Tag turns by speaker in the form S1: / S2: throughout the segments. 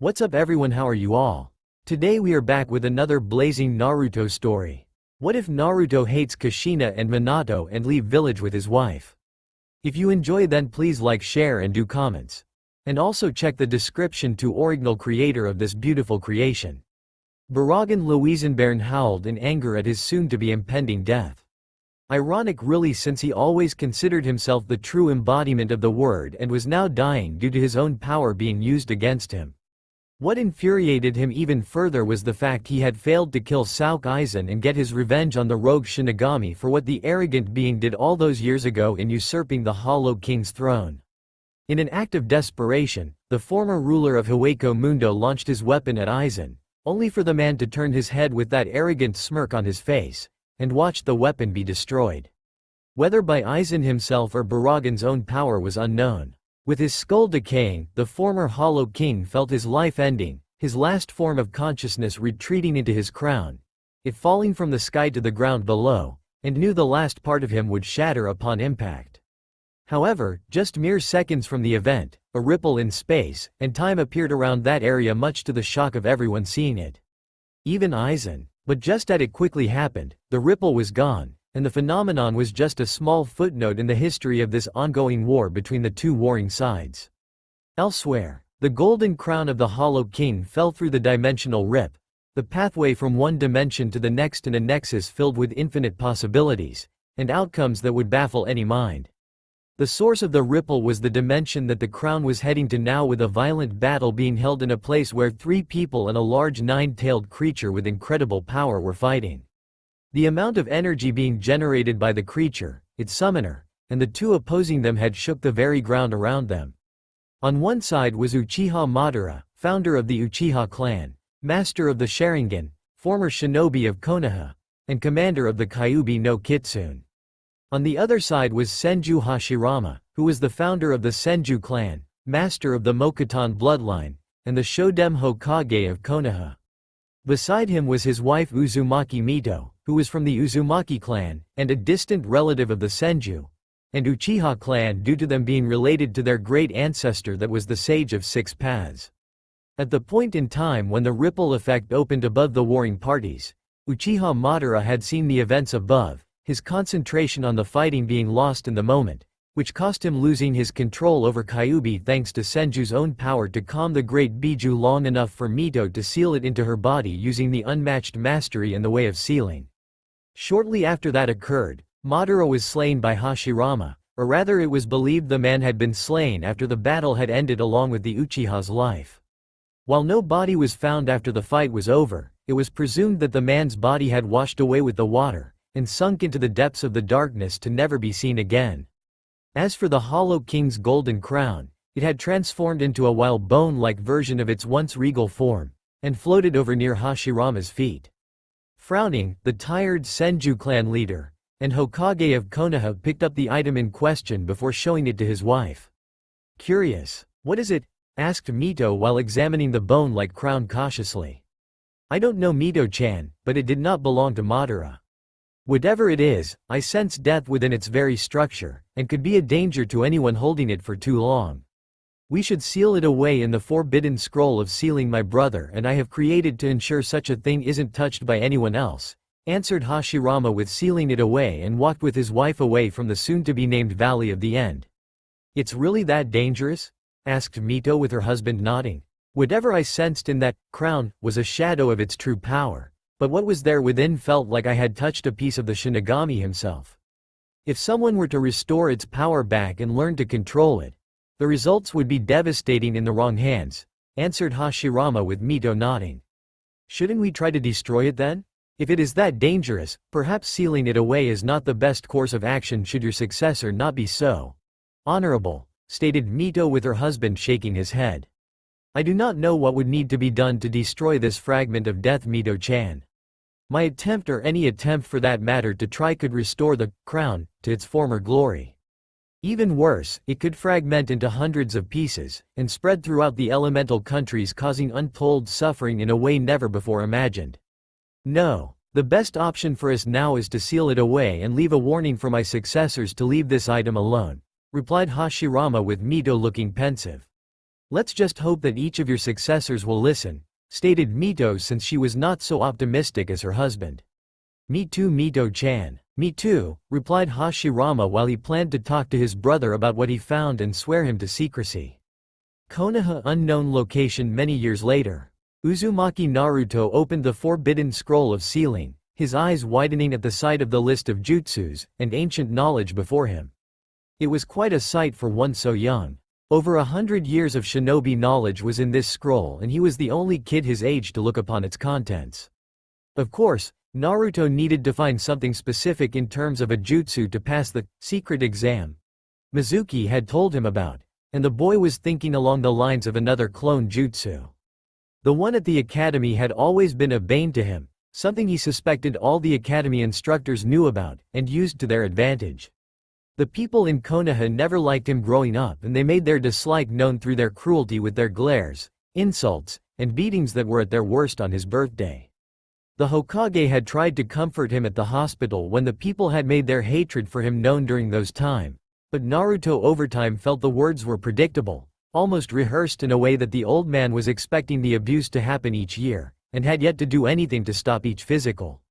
S1: What's up everyone, how are you all? Today we are back with another blazing Naruto story. What if Naruto hates Kushina and Minato and leave village with his wife? If you enjoy then please like, share and do comments. And also check the description to original creator of this beautiful creation. Baraggan Louisenbairn howled in anger at his soon-to-be impending death. Ironic really, since he always considered himself the true embodiment of the word and was now dying due to his own power being used against him. What infuriated him even further was the fact he had failed to kill Sasuke and get his revenge on the rogue Shinigami for what the arrogant being did all those years ago in usurping the Hollow King's throne. In an act of desperation, the former ruler of Hueco Mundo launched his weapon at Aizen, only for the man to turn his head with that arrogant smirk on his face, and watched the weapon be destroyed. Whether by Aizen himself or Baraggan's own power was unknown. With his skull decaying, the former Hollow King felt his life ending, his last form of consciousness retreating into his crown, it falling from the sky to the ground below, and knew the last part of him would shatter upon impact. However, just mere seconds from the event, a ripple in space and time appeared around that area, much to the shock of everyone seeing it. Even Aizen. But just as it quickly happened, the ripple was gone, and the phenomenon was just a small footnote in the history of this ongoing war between the two warring sides. Elsewhere, the golden crown of the Hollow King fell through the dimensional rip, the pathway from one dimension to the next in a nexus filled with infinite possibilities, and outcomes that would baffle any mind. The source of the ripple was the dimension that the crown was heading to now, with a violent battle being held in a place where three people and a large nine-tailed creature with incredible power were fighting. The amount of energy being generated by the creature, its summoner, and the two opposing them had shook the very ground around them. On one side was Uchiha Madara, founder of the Uchiha clan, master of the Sharingan, former shinobi of Konoha, and commander of the Kyuubi no Kitsune. On the other side was Senju Hashirama, who was the founder of the Senju clan, master of the Mokuton bloodline, and the Shodem Hokage of Konoha. Beside him was his wife Uzumaki Mito, who was from the Uzumaki clan, and a distant relative of the Senju and Uchiha clan due to them being related to their great ancestor that was the Sage of Six Paths. At the point in time when the ripple effect opened above the warring parties, Uchiha Madara had seen the events above, his concentration on the fighting being lost in the moment, which cost him losing his control over Kyuubi thanks to Senju's own power to calm the great Biju long enough for Mito to seal it into her body using the unmatched mastery in the way of sealing. Shortly after that occurred, Madara was slain by Hashirama, or rather it was believed the man had been slain after the battle had ended along with the Uchiha's life. While no body was found after the fight was over, it was presumed that the man's body had washed away with the water, and sunk into the depths of the darkness to never be seen again. As for the Hollow King's golden crown, it had transformed into a wild bone-like version of its once regal form, and floated over near Hashirama's feet. Frowning, the tired Senju clan leader and Hokage of Konoha picked up the item in question before showing it to his wife. Curious, "What is it?" asked Mito while examining the bone-like crown cautiously. "I don't know, Mito-chan, but it did not belong to Madara. Whatever it is, I sense death within its very structure, and could be a danger to anyone holding it for too long. We should seal it away in the forbidden scroll of sealing my brother, and I have created to ensure such a thing isn't touched by anyone else," answered Hashirama with sealing it away, and walked with his wife away from the soon-to-be-named Valley of the End. "It's really that dangerous?" asked Mito with her husband nodding. "Whatever I sensed in that crown was a shadow of its true power. But what was there within felt like I had touched a piece of the Shinigami himself. If someone were to restore its power back and learn to control it, the results would be devastating in the wrong hands," answered Hashirama with Mito nodding. "Shouldn't we try to destroy it then? If it is that dangerous, perhaps sealing it away is not the best course of action should your successor not be so honorable," stated Mito with her husband shaking his head. "I do not know what would need to be done to destroy this fragment of death, Mito-chan. My attempt, or any attempt for that matter to try, could restore the crown to its former glory. Even worse, it could fragment into hundreds of pieces, and spread throughout the elemental countries, causing untold suffering in a way never before imagined. No, the best option for us now is to seal it away and leave a warning for my successors to leave this item alone," replied Hashirama with Mito looking pensive. Let's just hope that each of your successors will listen, stated Mito, since she was not so optimistic as her husband. Me too, Mito-chan. Me too, replied Hashirama while he planned to talk to his brother about what he found and swear him to secrecy. Konoha, unknown location. Many years later, Uzumaki Naruto opened the forbidden scroll of sealing, his eyes widening at the sight of the list of jutsus and ancient knowledge before him. It was quite a sight for one so young. Over 100 years of shinobi knowledge was in this scroll, and he was the only kid his age to look upon its contents. Of course, Naruto needed to find something specific in terms of a jutsu to pass the secret exam Mizuki had told him about, and the boy was thinking along the lines of another clone jutsu. The one at the academy had always been a bane to him, something he suspected all the academy instructors knew about and used to their advantage. The people in Konoha never liked him growing up, and they made their dislike known through their cruelty with their glares, insults, and beatings that were at their worst on his birthday. The Hokage had tried to comfort him at the hospital when the people had made their hatred for him known during those time, but Naruto over time felt the words were predictable, almost rehearsed in a way that the old man was expecting the abuse to happen each year, and had yet to do anything to stop each physical.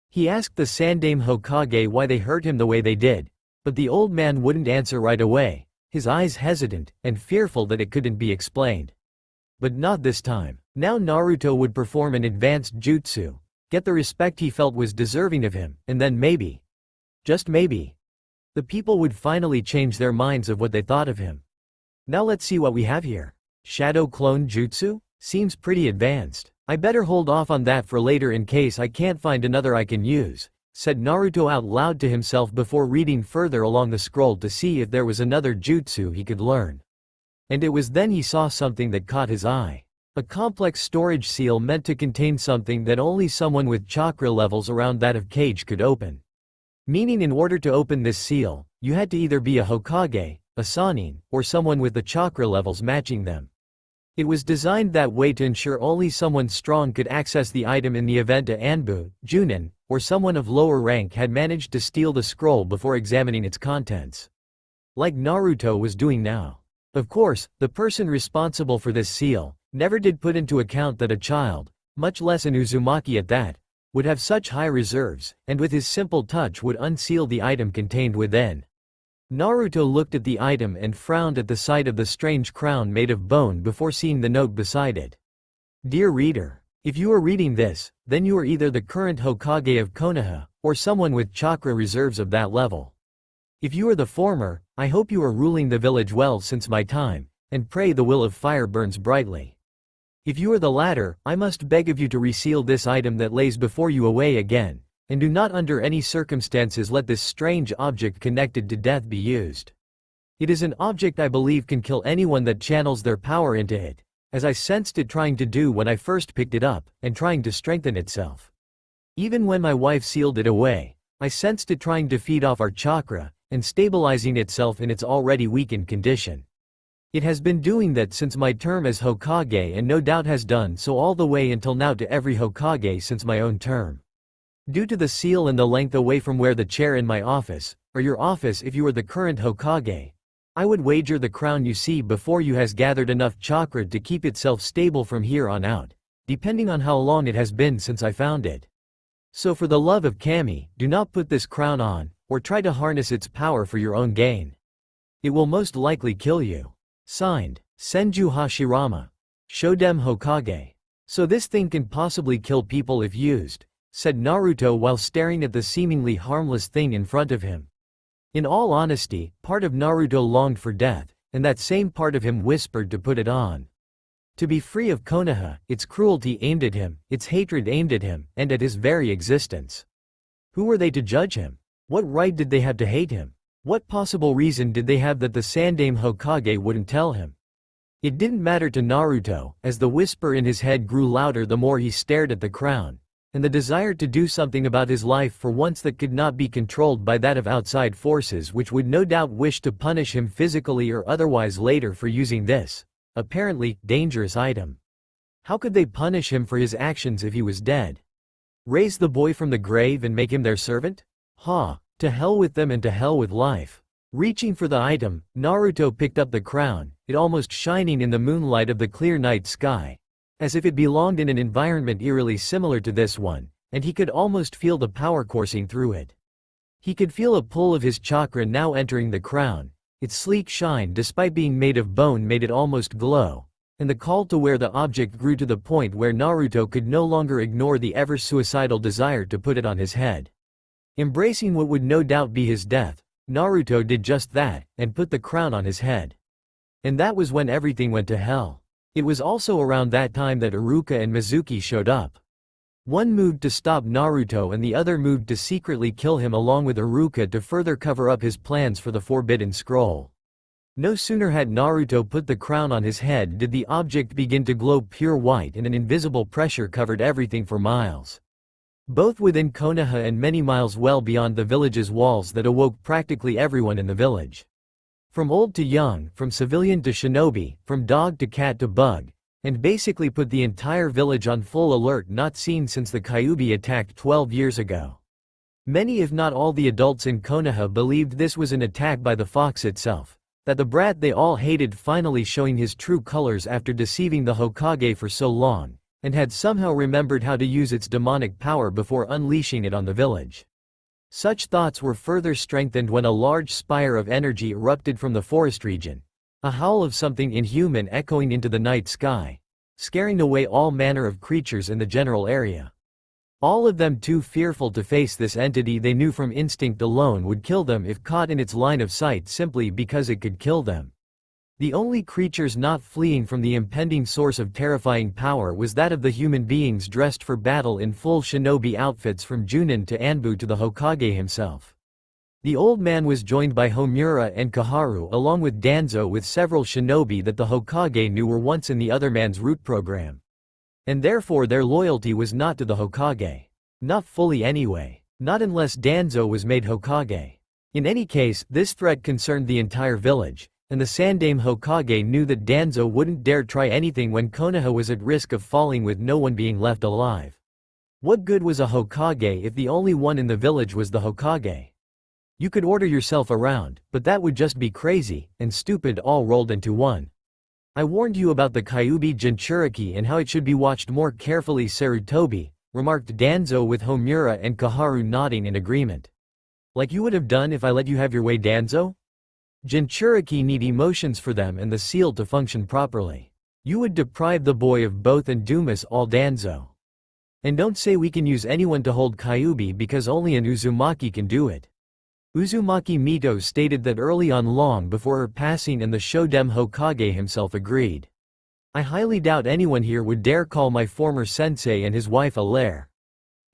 S1: He asked the Sandaime Hokage why they hurt him the way they did, but the old man wouldn't answer right away, his eyes hesitant and fearful that it couldn't be explained. But not this time. Now Naruto would perform an advanced jutsu, get the respect he felt was deserving of him, and then maybe, just maybe, the people would finally change their minds of what they thought of him. Now let's see what we have here. Shadow clone jutsu? Seems pretty advanced. I better hold off on that for later in case I can't find another I can use, said Naruto out loud to himself before reading further along the scroll to see if there was another jutsu he could learn. And it was then he saw something that caught his eye. A complex storage seal meant to contain something that only someone with chakra levels around that of Kage could open. Meaning in order to open this seal, you had to either be a Hokage, a Sannin, or someone with the chakra levels matching them. It was designed that way to ensure only someone strong could access the item in the event a Anbu, Junin, or someone of lower rank had managed to steal the scroll before examining its contents. Like Naruto was doing now. Of course, the person responsible for this seal never did put into account that a child, much less an Uzumaki at that, would have such high reserves, and with his simple touch would unseal the item contained within. Naruto looked at the item and frowned at the sight of the strange crown made of bone before seeing the note beside it. Dear reader, if you are reading this, then you are either the current Hokage of Konoha, or someone with chakra reserves of that level. If you are the former, I hope you are ruling the village well since my time, and pray the will of fire burns brightly. If you are the latter, I must beg of you to reseal this item that lays before you away again, and do not under any circumstances let this strange object connected to death be used. It is an object I believe can kill anyone that channels their power into it, as I sensed it trying to do when I first picked it up, and trying to strengthen itself. Even when my wife sealed it away, I sensed it trying to feed off our chakra, and stabilizing itself in its already weakened condition. It has been doing that since my term as Hokage, and no doubt has done so all the way until now to every Hokage since my own term. Due to the seal and the length away from where the chair in my office, or your office if you are the current Hokage, I would wager the crown you see before you has gathered enough chakra to keep itself stable from here on out, depending on how long it has been since I found it. So for the love of Kami, do not put this crown on, or try to harness its power for your own gain. It will most likely kill you. Signed, Senju Hashirama. Shodem Hokage. So this thing can possibly kill people if used, said Naruto while staring at the seemingly harmless thing in front of him. In all honesty, part of Naruto longed for death, and that same part of him whispered to put it on. To be free of Konoha, its cruelty aimed at him, its hatred aimed at him, and at his very existence. Who were they to judge him? What right did they have to hate him? What possible reason did they have that the Sandaime Hokage wouldn't tell him? It didn't matter to Naruto, as the whisper in his head grew louder the more he stared at the crown, and the desire to do something about his life for once that could not be controlled by that of outside forces which would no doubt wish to punish him physically or otherwise later for using this, apparently, dangerous item. How could they punish him for his actions if he was dead? Raise the boy from the grave and make him their servant? Ha! To hell with them and to hell with life. Reaching for the item, Naruto picked up the crown, it almost shining in the moonlight of the clear night sky, as if it belonged in an environment eerily similar to this one, and he could almost feel the power coursing through it. He could feel a pull of his chakra now entering the crown. Its sleek shine, despite being made of bone, made it almost glow, and the call to wear the object grew to the point where Naruto could no longer ignore the ever-suicidal desire to put it on his head. Embracing what would no doubt be his death, Naruto did just that, and put the crown on his head. And that was when everything went to hell. It was also around that time that Iruka and Mizuki showed up. One moved to stop Naruto and the other moved to secretly kill him along with Iruka to further cover up his plans for the Forbidden Scroll. No sooner had Naruto put the crown on his head did the object begin to glow pure white, and an invisible pressure covered everything for miles. Both within Konoha and many miles well beyond the village's walls that awoke practically everyone in the village. From old to young, from civilian to shinobi, from dog to cat to bug, and basically put the entire village on full alert, not seen since the Kyuubi attacked 12 years ago. Many if not all the adults in Konoha believed this was an attack by the fox itself, that the brat they all hated finally showing his true colors after deceiving the Hokage for so long, and had somehow remembered how to use its demonic power before unleashing it on the village. Such thoughts were further strengthened when a large spire of energy erupted from the forest region. A howl of something inhuman echoing into the night sky, scaring away all manner of creatures in the general area. All of them too fearful to face this entity they knew from instinct alone would kill them if caught in its line of sight, simply because it could kill them. The only creatures not fleeing from the impending source of terrifying power was that of the human beings dressed for battle in full shinobi outfits, from Junin to Anbu to the Hokage himself. The old man was joined by Homura and Koharu along with Danzo, with several shinobi that the Hokage knew were once in the other man's root program. And therefore their loyalty was not to the Hokage. Not fully anyway. Not unless Danzo was made Hokage. In any case, this threat concerned the entire village, and the Sandaime Hokage knew that Danzo wouldn't dare try anything when Konoha was at risk of falling with no one being left alive. What good was a Hokage if the only one in the village was the Hokage? You could order yourself around, but that would just be crazy and stupid all rolled into one. I warned you about the Kyuubi Jinchuriki and how it should be watched more carefully, Sarutobi, remarked Danzo, with Homura and Koharu nodding in agreement. Like you would have done if I let you have your way, Danzo? Jinchuriki need emotions for them and the seal to function properly. You would deprive the boy of both and doom us all, Danzo. And don't say we can use anyone to hold Kyuubi, because only an Uzumaki can do it. Uzumaki Mito stated that early on, long before her passing, and the Shodem Hokage himself agreed. I highly doubt anyone here would dare call my former sensei and his wife a lair.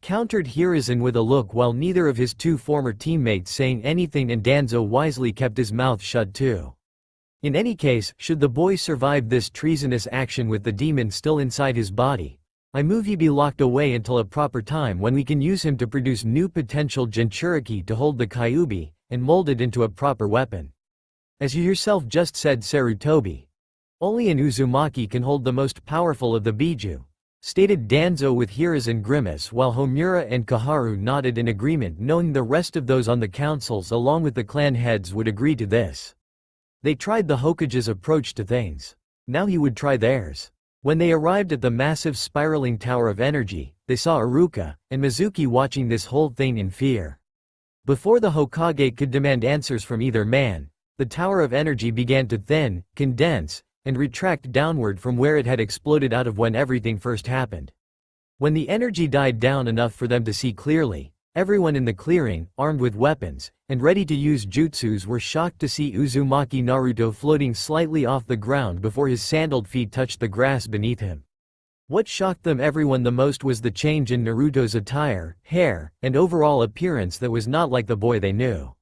S1: Countered Hiruzen with a look, while neither of his two former teammates saying anything, and Danzo wisely kept his mouth shut too. In any case, should the boy survive this treasonous action with the demon still inside his body, I move he be locked away until a proper time when we can use him to produce new potential Jinchuriki to hold the Kyuubi, and mold it into a proper weapon. As you yourself just said, Sarutobi. Only an Uzumaki can hold the most powerful of the Biju, stated Danzo with Hiruzen grimace, while Homura and Koharu nodded in agreement, knowing the rest of those on the councils along with the clan heads would agree to this. They tried the Hokage's approach to things. Now he would try theirs. When they arrived at the massive spiraling tower of energy, they saw Iruka and Mizuki watching this whole thing in fear. Before the Hokage could demand answers from either man, the tower of energy began to thin, condense, and retract downward from where it had exploded out of when everything first happened. When the energy died down enough for them to see clearly, everyone in the clearing, armed with weapons, and ready to use jutsus, were shocked to see Uzumaki Naruto floating slightly off the ground before his sandaled feet touched the grass beneath him. What shocked them everyone the most was the change in Naruto's attire, hair, and overall appearance that was not like the boy they knew.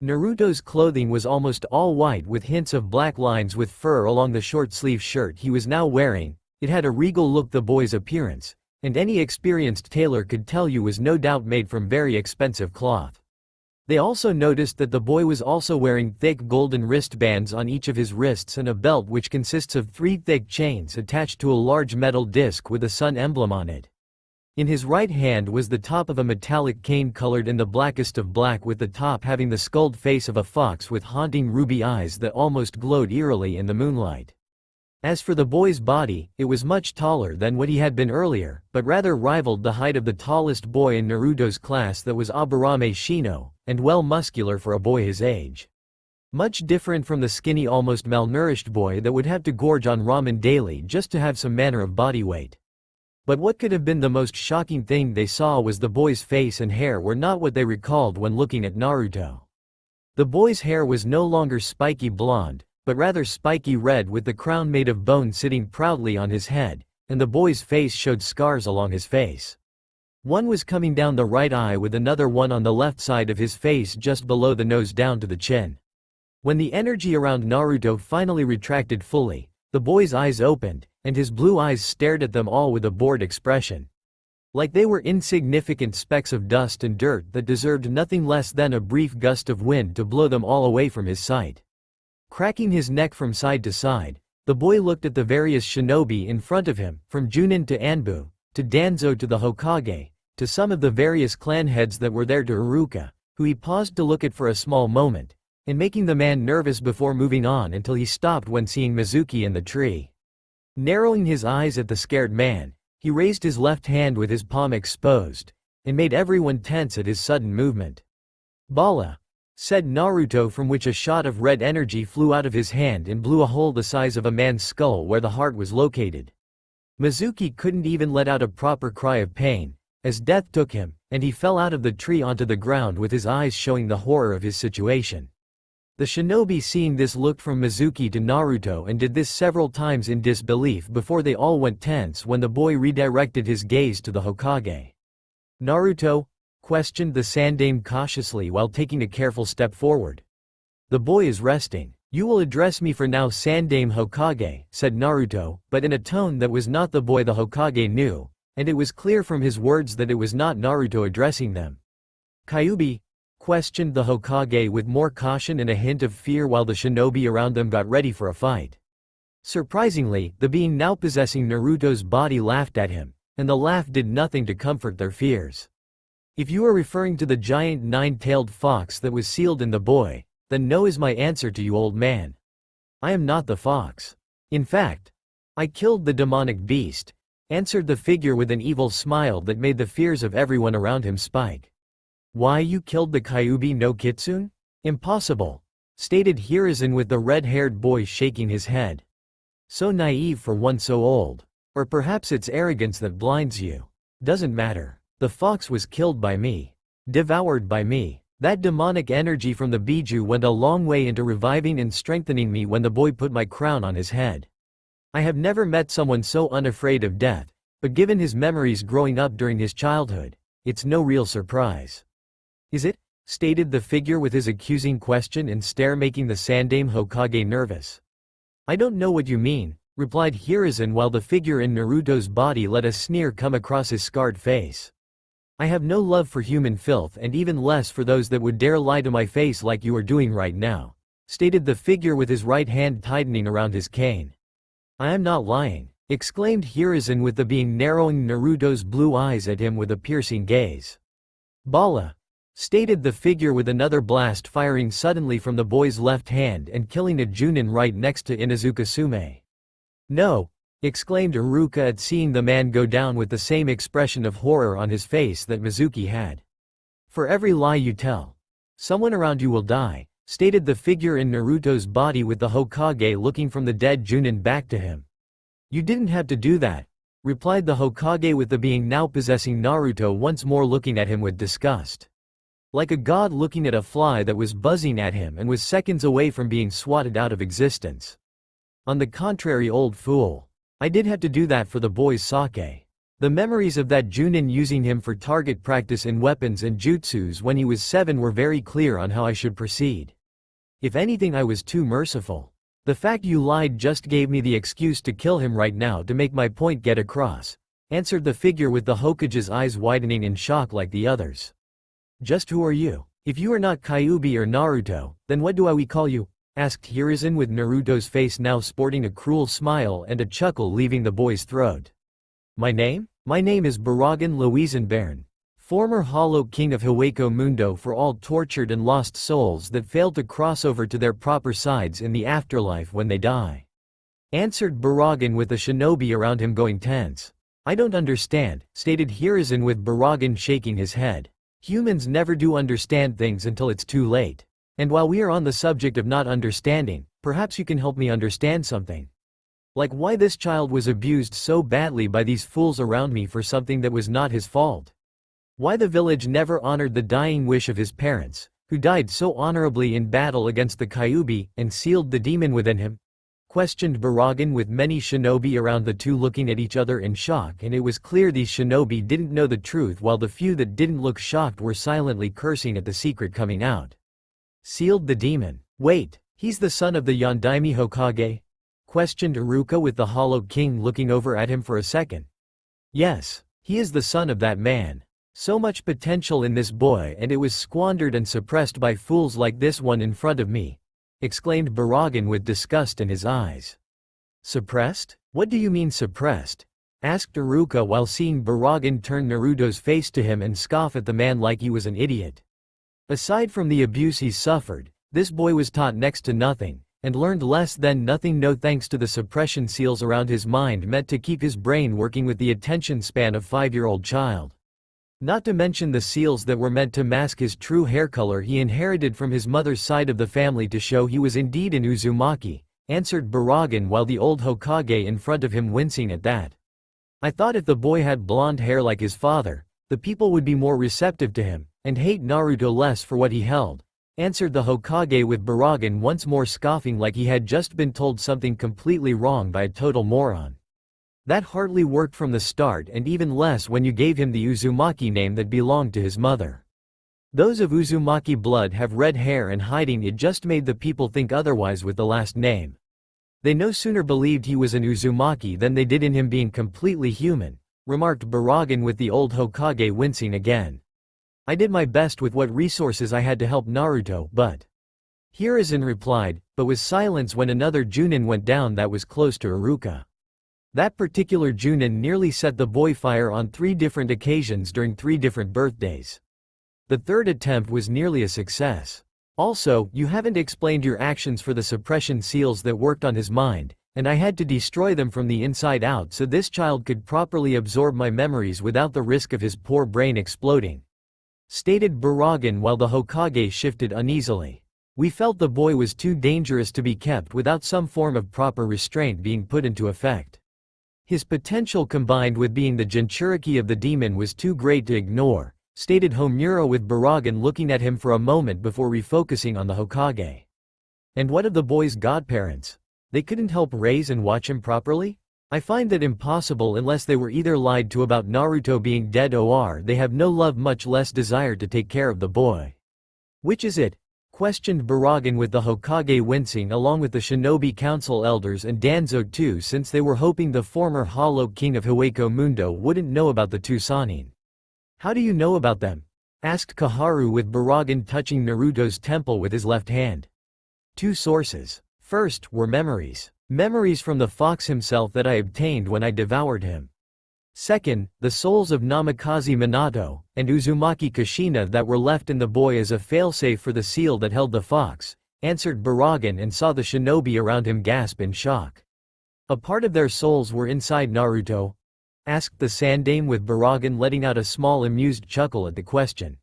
S1: Naruto's clothing was almost all white with hints of black lines with fur along the short-sleeve shirt he was now wearing. It had a regal look, the boy's appearance, and any experienced tailor could tell you was no doubt made from very expensive cloth. They also noticed that the boy was also wearing thick golden wristbands on each of his wrists and a belt which consists of 3 thick chains attached to a large metal disc with a sun emblem on it. In his right hand was the top of a metallic cane colored in the blackest of black, with the top having the skulled face of a fox with haunting ruby eyes that almost glowed eerily in the moonlight. As for the boy's body, it was much taller than what he had been earlier, but rather rivaled the height of the tallest boy in Naruto's class, that was Aburame Shino, and well muscular for a boy his age. Much different from the skinny, almost malnourished boy that would have to gorge on ramen daily just to have some manner of body weight. But what could have been the most shocking thing they saw was the boy's face and hair were not what they recalled when looking at Naruto. The boy's hair was no longer spiky blonde, but rather spiky red, with the crown made of bone sitting proudly on his head, and the boy's face showed scars along his face. One was coming down the right eye, with another one on the left side of his face just below the nose down to the chin. When the energy around Naruto finally retracted fully, the boy's eyes opened, and his blue eyes stared at them all with a bored expression. Like they were insignificant specks of dust and dirt that deserved nothing less than a brief gust of wind to blow them all away from his sight. Cracking his neck from side to side, the boy looked at the various shinobi in front of him, from Junin to Anbu, to Danzo to the Hokage, to some of the various clan heads that were there, to Iruka, who he paused to look at for a small moment, and making the man nervous before moving on until he stopped when seeing Mizuki in the tree. Narrowing his eyes at the scared man, he raised his left hand with his palm exposed, and made everyone tense at his sudden movement. "Bala," said Naruto, from which a shot of red energy flew out of his hand and blew a hole the size of a man's skull where the heart was located. Mizuki couldn't even let out a proper cry of pain, as death took him, and he fell out of the tree onto the ground with his eyes showing the horror of his situation. The shinobi, seeing this, looked from Mizuki to Naruto and did this several times in disbelief before they all went tense when the boy redirected his gaze to the Hokage. "Naruto?" questioned the Sandaime cautiously while taking a careful step forward. "The boy is resting. You will address me for now, Sandaime Hokage," said Naruto, but in a tone that was not the boy the Hokage knew, and it was clear from his words that it was not Naruto addressing them. "Kyuubi?" questioned the Hokage with more caution and a hint of fear while the shinobi around them got ready for a fight. Surprisingly, the being now possessing Naruto's body laughed at him, and the laugh did nothing to comfort their fears. "If you are referring to the giant nine-tailed fox that was sealed in the boy, then no is my answer to you, old man. I am not the fox. In fact, I killed the demonic beast," answered the figure with an evil smile that made the fears of everyone around him spike. "Why, you killed the Kyuubi no Kitsune? Impossible," stated Hiruzen, with the red-haired boy shaking his head. "So naive for one so old. Or perhaps it's arrogance that blinds you. Doesn't matter. The fox was killed by me. Devoured by me." That demonic energy from the Biju went a long way into reviving and strengthening me when the boy put my crown on his head. I have never met someone so unafraid of death, but given his memories growing up during his childhood, it's no real surprise. "Is it?" stated the figure with his accusing question and stare, making the Sandaime Hokage nervous. "I don't know what you mean," replied Hiruzen while the figure in Naruto's body let a sneer come across his scarred face. "I have no love for human filth, and even less for those that would dare lie to my face like you are doing right now," stated the figure with his right hand tightening around his cane. "I am not lying," exclaimed Hiruzen with the being narrowing Naruto's blue eyes at him with a piercing gaze. "Bala," stated the figure with another blast firing suddenly from the boy's left hand and killing a Junin right next to Inuzuka Sume. "No!" exclaimed Iruka at seeing the man go down with the same expression of horror on his face that Mizuki had. "For every lie you tell, someone around you will die," stated the figure in Naruto's body with the Hokage looking from the dead Junin back to him. "You didn't have to do that," replied the Hokage with the being now possessing Naruto once more looking at him with disgust. Like a god looking at a fly that was buzzing at him and was seconds away from being swatted out of existence. "On the contrary, old fool. I did have to do that for the boy's sake. The memories of that Junin using him for target practice in weapons and jutsus when he was 7 were very clear on how I should proceed. If anything, I was too merciful. The fact you lied just gave me the excuse to kill him right now to make my point get across," answered the figure with the Hokage's eyes widening in shock like the others. "Just who are you? If you are not Kyuubi or Naruto, then what do we call you?" asked Hiruzen with Naruto's face now sporting a cruel smile and a chuckle leaving the boy's throat. My name? My name is Baraggan Louisenbairn, former Hollow King of Hueco Mundo for all tortured and lost souls that failed to cross over to their proper sides in the afterlife when they die. Answered Baraggan with the shinobi around him going tense. I don't understand, stated Hiruzen with Baraggan shaking his head. Humans never do understand things until it's too late. And while we are on the subject of not understanding, perhaps you can help me understand something. Like why this child was abused so badly by these fools around me for something that was not his fault. Why the village never honored the dying wish of his parents, who died so honorably in battle against the Kyuubi and sealed the demon within him? Questioned Baraggan with many shinobi around the two looking at each other in shock, and it was clear these shinobi didn't know the truth while the few that didn't look shocked were silently cursing at the secret coming out. Sealed the demon. Wait, he's the son of the Yondaime Hokage? Questioned Inuzuka with the Hollow King looking over at him for a second. Yes, he is the son of that man. So much potential in this boy and it was squandered and suppressed by fools like this one in front of me, exclaimed Baraggan with disgust in his eyes. Suppressed? What do you mean suppressed? Asked Inuzuka while seeing Baraggan turn Naruto's face to him and scoff at the man like he was an idiot. Aside from the abuse he suffered, this boy was taught next to nothing, and learned less than nothing no thanks to the suppression seals around his mind meant to keep his brain working with the attention span of a 5-year-old child. Not to mention the seals that were meant to mask his true hair color he inherited from his mother's side of the family to show he was indeed an Uzumaki, answered Baraggan while the old Hokage in front of him wincing at that. I thought if the boy had blonde hair like his father, the people would be more receptive to him, and hate Naruto less for what he held, answered the Hokage with Baraggan once more scoffing like he had just been told something completely wrong by a total moron. That hardly worked from the start and even less when you gave him the Uzumaki name that belonged to his mother. Those of Uzumaki blood have red hair and hiding it just made the people think otherwise with the last name. They no sooner believed he was an Uzumaki than they did in him being completely human, remarked Baraggan with the old Hokage wincing again. I did my best with what resources I had to help Naruto but… Hiruzen replied, but was silenced when another Junin went down that was close to Inuzuka. That particular Junin nearly set the boy fire on 3 different occasions during 3 different birthdays. The third attempt was nearly a success. Also, you haven't explained your actions for the suppression seals that worked on his mind, and I had to destroy them from the inside out so this child could properly absorb my memories without the risk of his poor brain exploding. Stated Baraggan while the Hokage shifted uneasily. We felt the boy was too dangerous to be kept without some form of proper restraint being put into effect. His potential combined with being the Jinchuriki of the demon was too great to ignore, stated Homura with Baraggan looking at him for a moment before refocusing on the Hokage. And what of the boy's godparents? They couldn't help raise and watch him properly? I find that impossible unless they were either lied to about Naruto being dead or they have no love much less desire to take care of the boy. Which is it? Questioned Baraggan with the Hokage wincing along with the Shinobi Council elders and Danzo too since they were hoping the former Hollow King of Hueco Mundo wouldn't know about the two Sannin. How do you know about them? Asked Kaharu with Baraggan touching Naruto's temple with his left hand. 2 sources. First, were memories. Memories from the fox himself that I obtained when I devoured him. Second, the souls of Namikaze Minato and Uzumaki Kushina that were left in the boy as a failsafe for the seal that held the fox, answered Baraggan and saw the shinobi around him gasp in shock. A part of their souls were inside Naruto? Asked the Sandaime with Baraggan letting out a small amused chuckle at the question.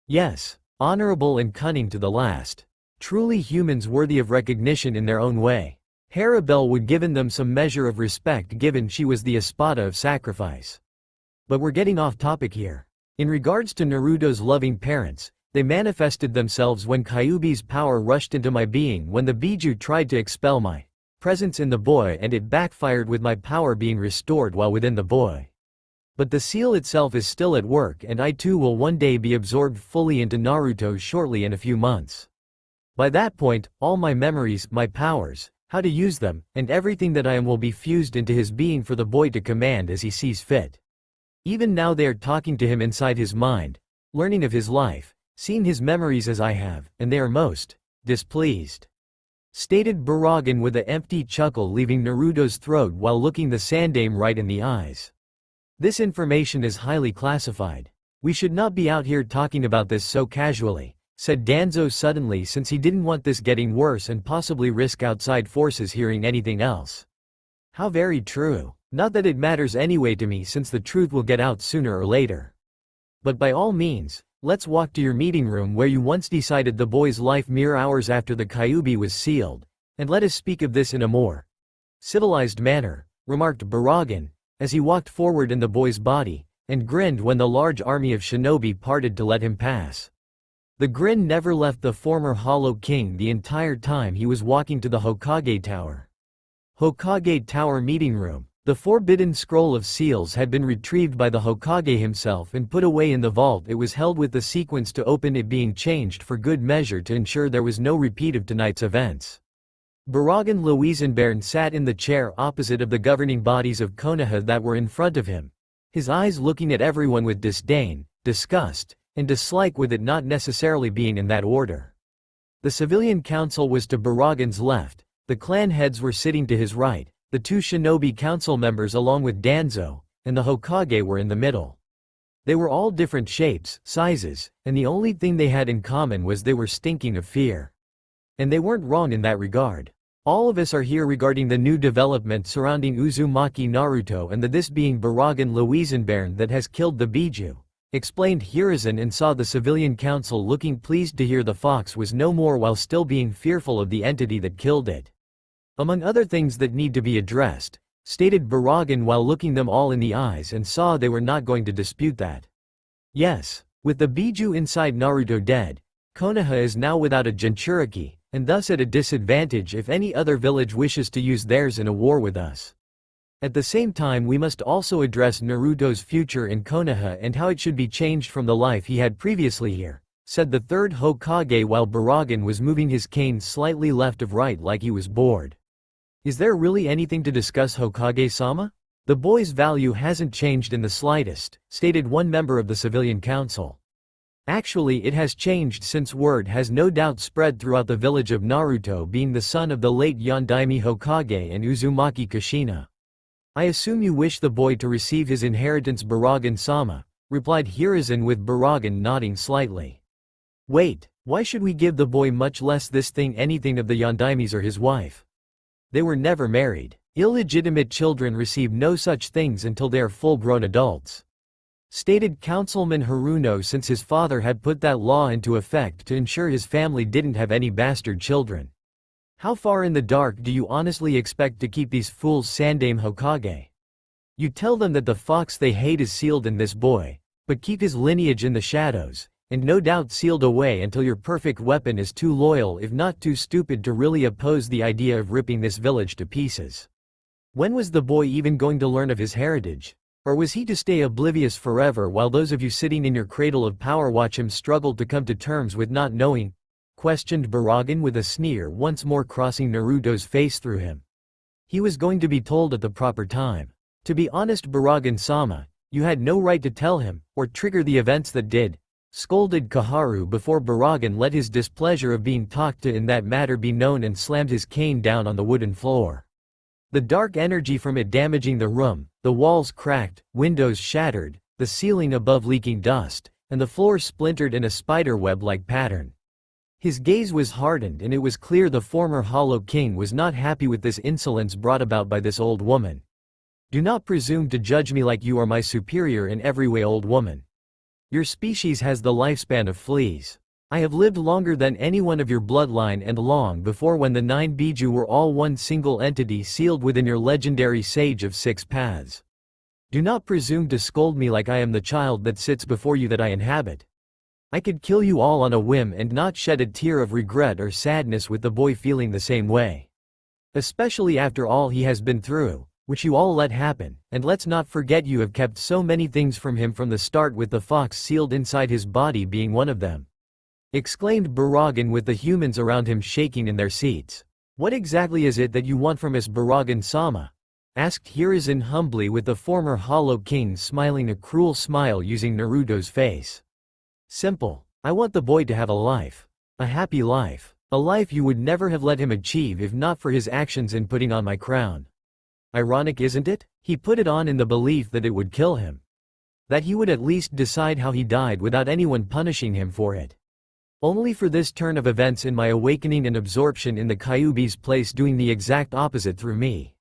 S1: Yes, honorable and cunning to the last. Truly humans worthy of recognition in their own way. Harabelle would given them some measure of respect given she was the espada of sacrifice. But we're getting off topic here. In regards to Naruto's loving parents, they manifested themselves when Kyuubi's power rushed into my being when the Biju tried to expel my presence in the boy and it backfired with my power being restored while within the boy. But the seal itself is still at work and I too will one day be absorbed fully into Naruto shortly in a few months. By that point, all my memories, my powers, how to use them, and everything that I am will be fused into his being for the boy to command as he sees fit. Even now they are talking to him inside his mind, learning of his life, seeing his memories as I have, and they are most displeased. Stated Baraggan with an empty chuckle leaving Naruto's throat while looking the Sandaime right in the eyes. This information is highly classified. We should not be out here talking about this so casually, said Danzo suddenly, since he didn't want this getting worse and possibly risk outside forces hearing anything else. How very true. Not that it matters anyway to me, since the truth will get out sooner or later. But by all means, let's walk to your meeting room where you once decided the boy's life mere hours after the Kyuubi was sealed, and let us speak of this in a more civilized manner, remarked Baraggan, as he walked forward in the boy's body, and grinned when the large army of shinobi parted to let him pass. The grin never left the former Hollow King the entire time he was walking to the Hokage Tower. Hokage Tower meeting room. The forbidden scroll of seals had been retrieved by the Hokage himself and put away in the vault it was held, with the sequence to open it being changed for good measure to ensure there was no repeat of tonight's events. Baraggan Louisenbairn sat in the chair opposite of the governing bodies of Konoha that were in front of him, his eyes looking at everyone with disdain, disgust, and dislike, with it not necessarily being in that order. The civilian council was to Baraggan's left, the clan heads were sitting to his right, the two shinobi council members along with Danzo, and the Hokage were in the middle. They were all different shapes, sizes, and the only thing they had in common was they were stinking of fear. And they weren't wrong in that regard. All of us are here regarding the new development surrounding Uzumaki Naruto and this being Baraggan Louisenbairn that has killed the Biju, explained Hiruzen, and saw the civilian council looking pleased to hear the fox was no more while still being fearful of the entity that killed it. Among other things that need to be addressed, stated Baraggan while looking them all in the eyes, and saw they were not going to dispute that. Yes, with the Biju inside Naruto dead, Konoha is now without a Jinchuriki, and thus at a disadvantage if any other village wishes to use theirs in a war with us. At the same time, we must also address Naruto's future in Konoha and how it should be changed from the life he had previously here, said the third Hokage while Baraggan was moving his cane slightly left of right like he was bored. Is there really anything to discuss, Hokage-sama? The boy's value hasn't changed in the slightest, stated one member of the civilian council. Actually, it has changed, since word has no doubt spread throughout the village of Naruto being the son of the late Yondaime Hokage and Uzumaki Kushina. I assume you wish the boy to receive his inheritance, Baraggan-sama, replied Hiruzen, with Baraggan nodding slightly. Wait, why should we give the boy, much less this thing, anything of the Yondaimes or his wife? They were never married. Illegitimate children receive no such things until they are full-grown adults, stated Councilman Haruno, since his father had put that law into effect to ensure his family didn't have any bastard children. How far in the dark do you honestly expect to keep these fools, Sandaime Hokage? You tell them that the fox they hate is sealed in this boy, but keep his lineage in the shadows, and no doubt sealed away until your perfect weapon is too loyal, if not too stupid, to really oppose the idea of ripping this village to pieces. When was the boy even going to learn of his heritage? Or was he to stay oblivious forever while those of you sitting in your cradle of power watch him struggle to come to terms with not knowing? Questioned Baraggan with a sneer once more crossing Naruto's face through him. He was going to be told at the proper time. To be honest, Baraggan-sama, you had no right to tell him, or trigger the events that did, scolded Kaharu before Baraggan let his displeasure of being talked to in that matter be known and slammed his cane down on the wooden floor. The dark energy from it damaging the room, the walls cracked, windows shattered, the ceiling above leaking dust, and the floor splintered in a spiderweb-like pattern. His gaze was hardened, and it was clear the former Hollow King was not happy with this insolence brought about by this old woman. Do not presume to judge me like you are my superior in every way, old woman. Your species has the lifespan of fleas. I have lived longer than anyone of your bloodline, and long before, when the 9 Biju were all one single entity sealed within your legendary Sage of 6 Paths. Do not presume to scold me like I am the child that sits before you that I inhabit. I could kill you all on a whim and not shed a tear of regret or sadness with the boy feeling the same way. Especially after all he has been through, which you all let happen, and let's not forget you have kept so many things from him from the start, with the fox sealed inside his body being one of them. Exclaimed Baraggan, with the humans around him shaking in their seats. What exactly is it that you want from us, Baraggan-sama? Asked Hiruzen humbly, with the former Hollow King smiling a cruel smile using Naruto's face. Simple. I want the boy to have a life. A happy life. A life you would never have let him achieve if not for his actions in putting on my crown. Ironic, isn't it? He put it on in the belief that it would kill him. That he would at least decide how he died without anyone punishing him for it. Only for this turn of events in my awakening and absorption in the Kyuubi's place doing the exact opposite through me.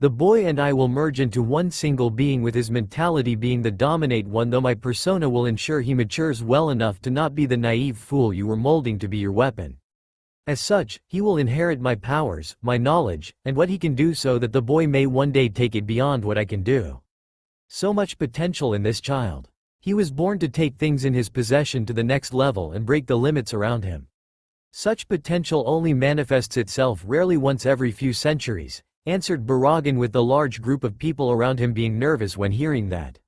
S1: The boy and I will merge into one single being with his mentality being the dominate one, though my persona will ensure he matures well enough to not be the naive fool you were molding to be your weapon. As such, he will inherit my powers, my knowledge, and what he can do so that the boy may one day take it beyond what I can do. So much potential in this child. He was born to take things in his possession to the next level and break the limits around him. Such potential only manifests itself rarely, once every few centuries, answered Baraggan, with the large group of people around him being nervous when hearing that.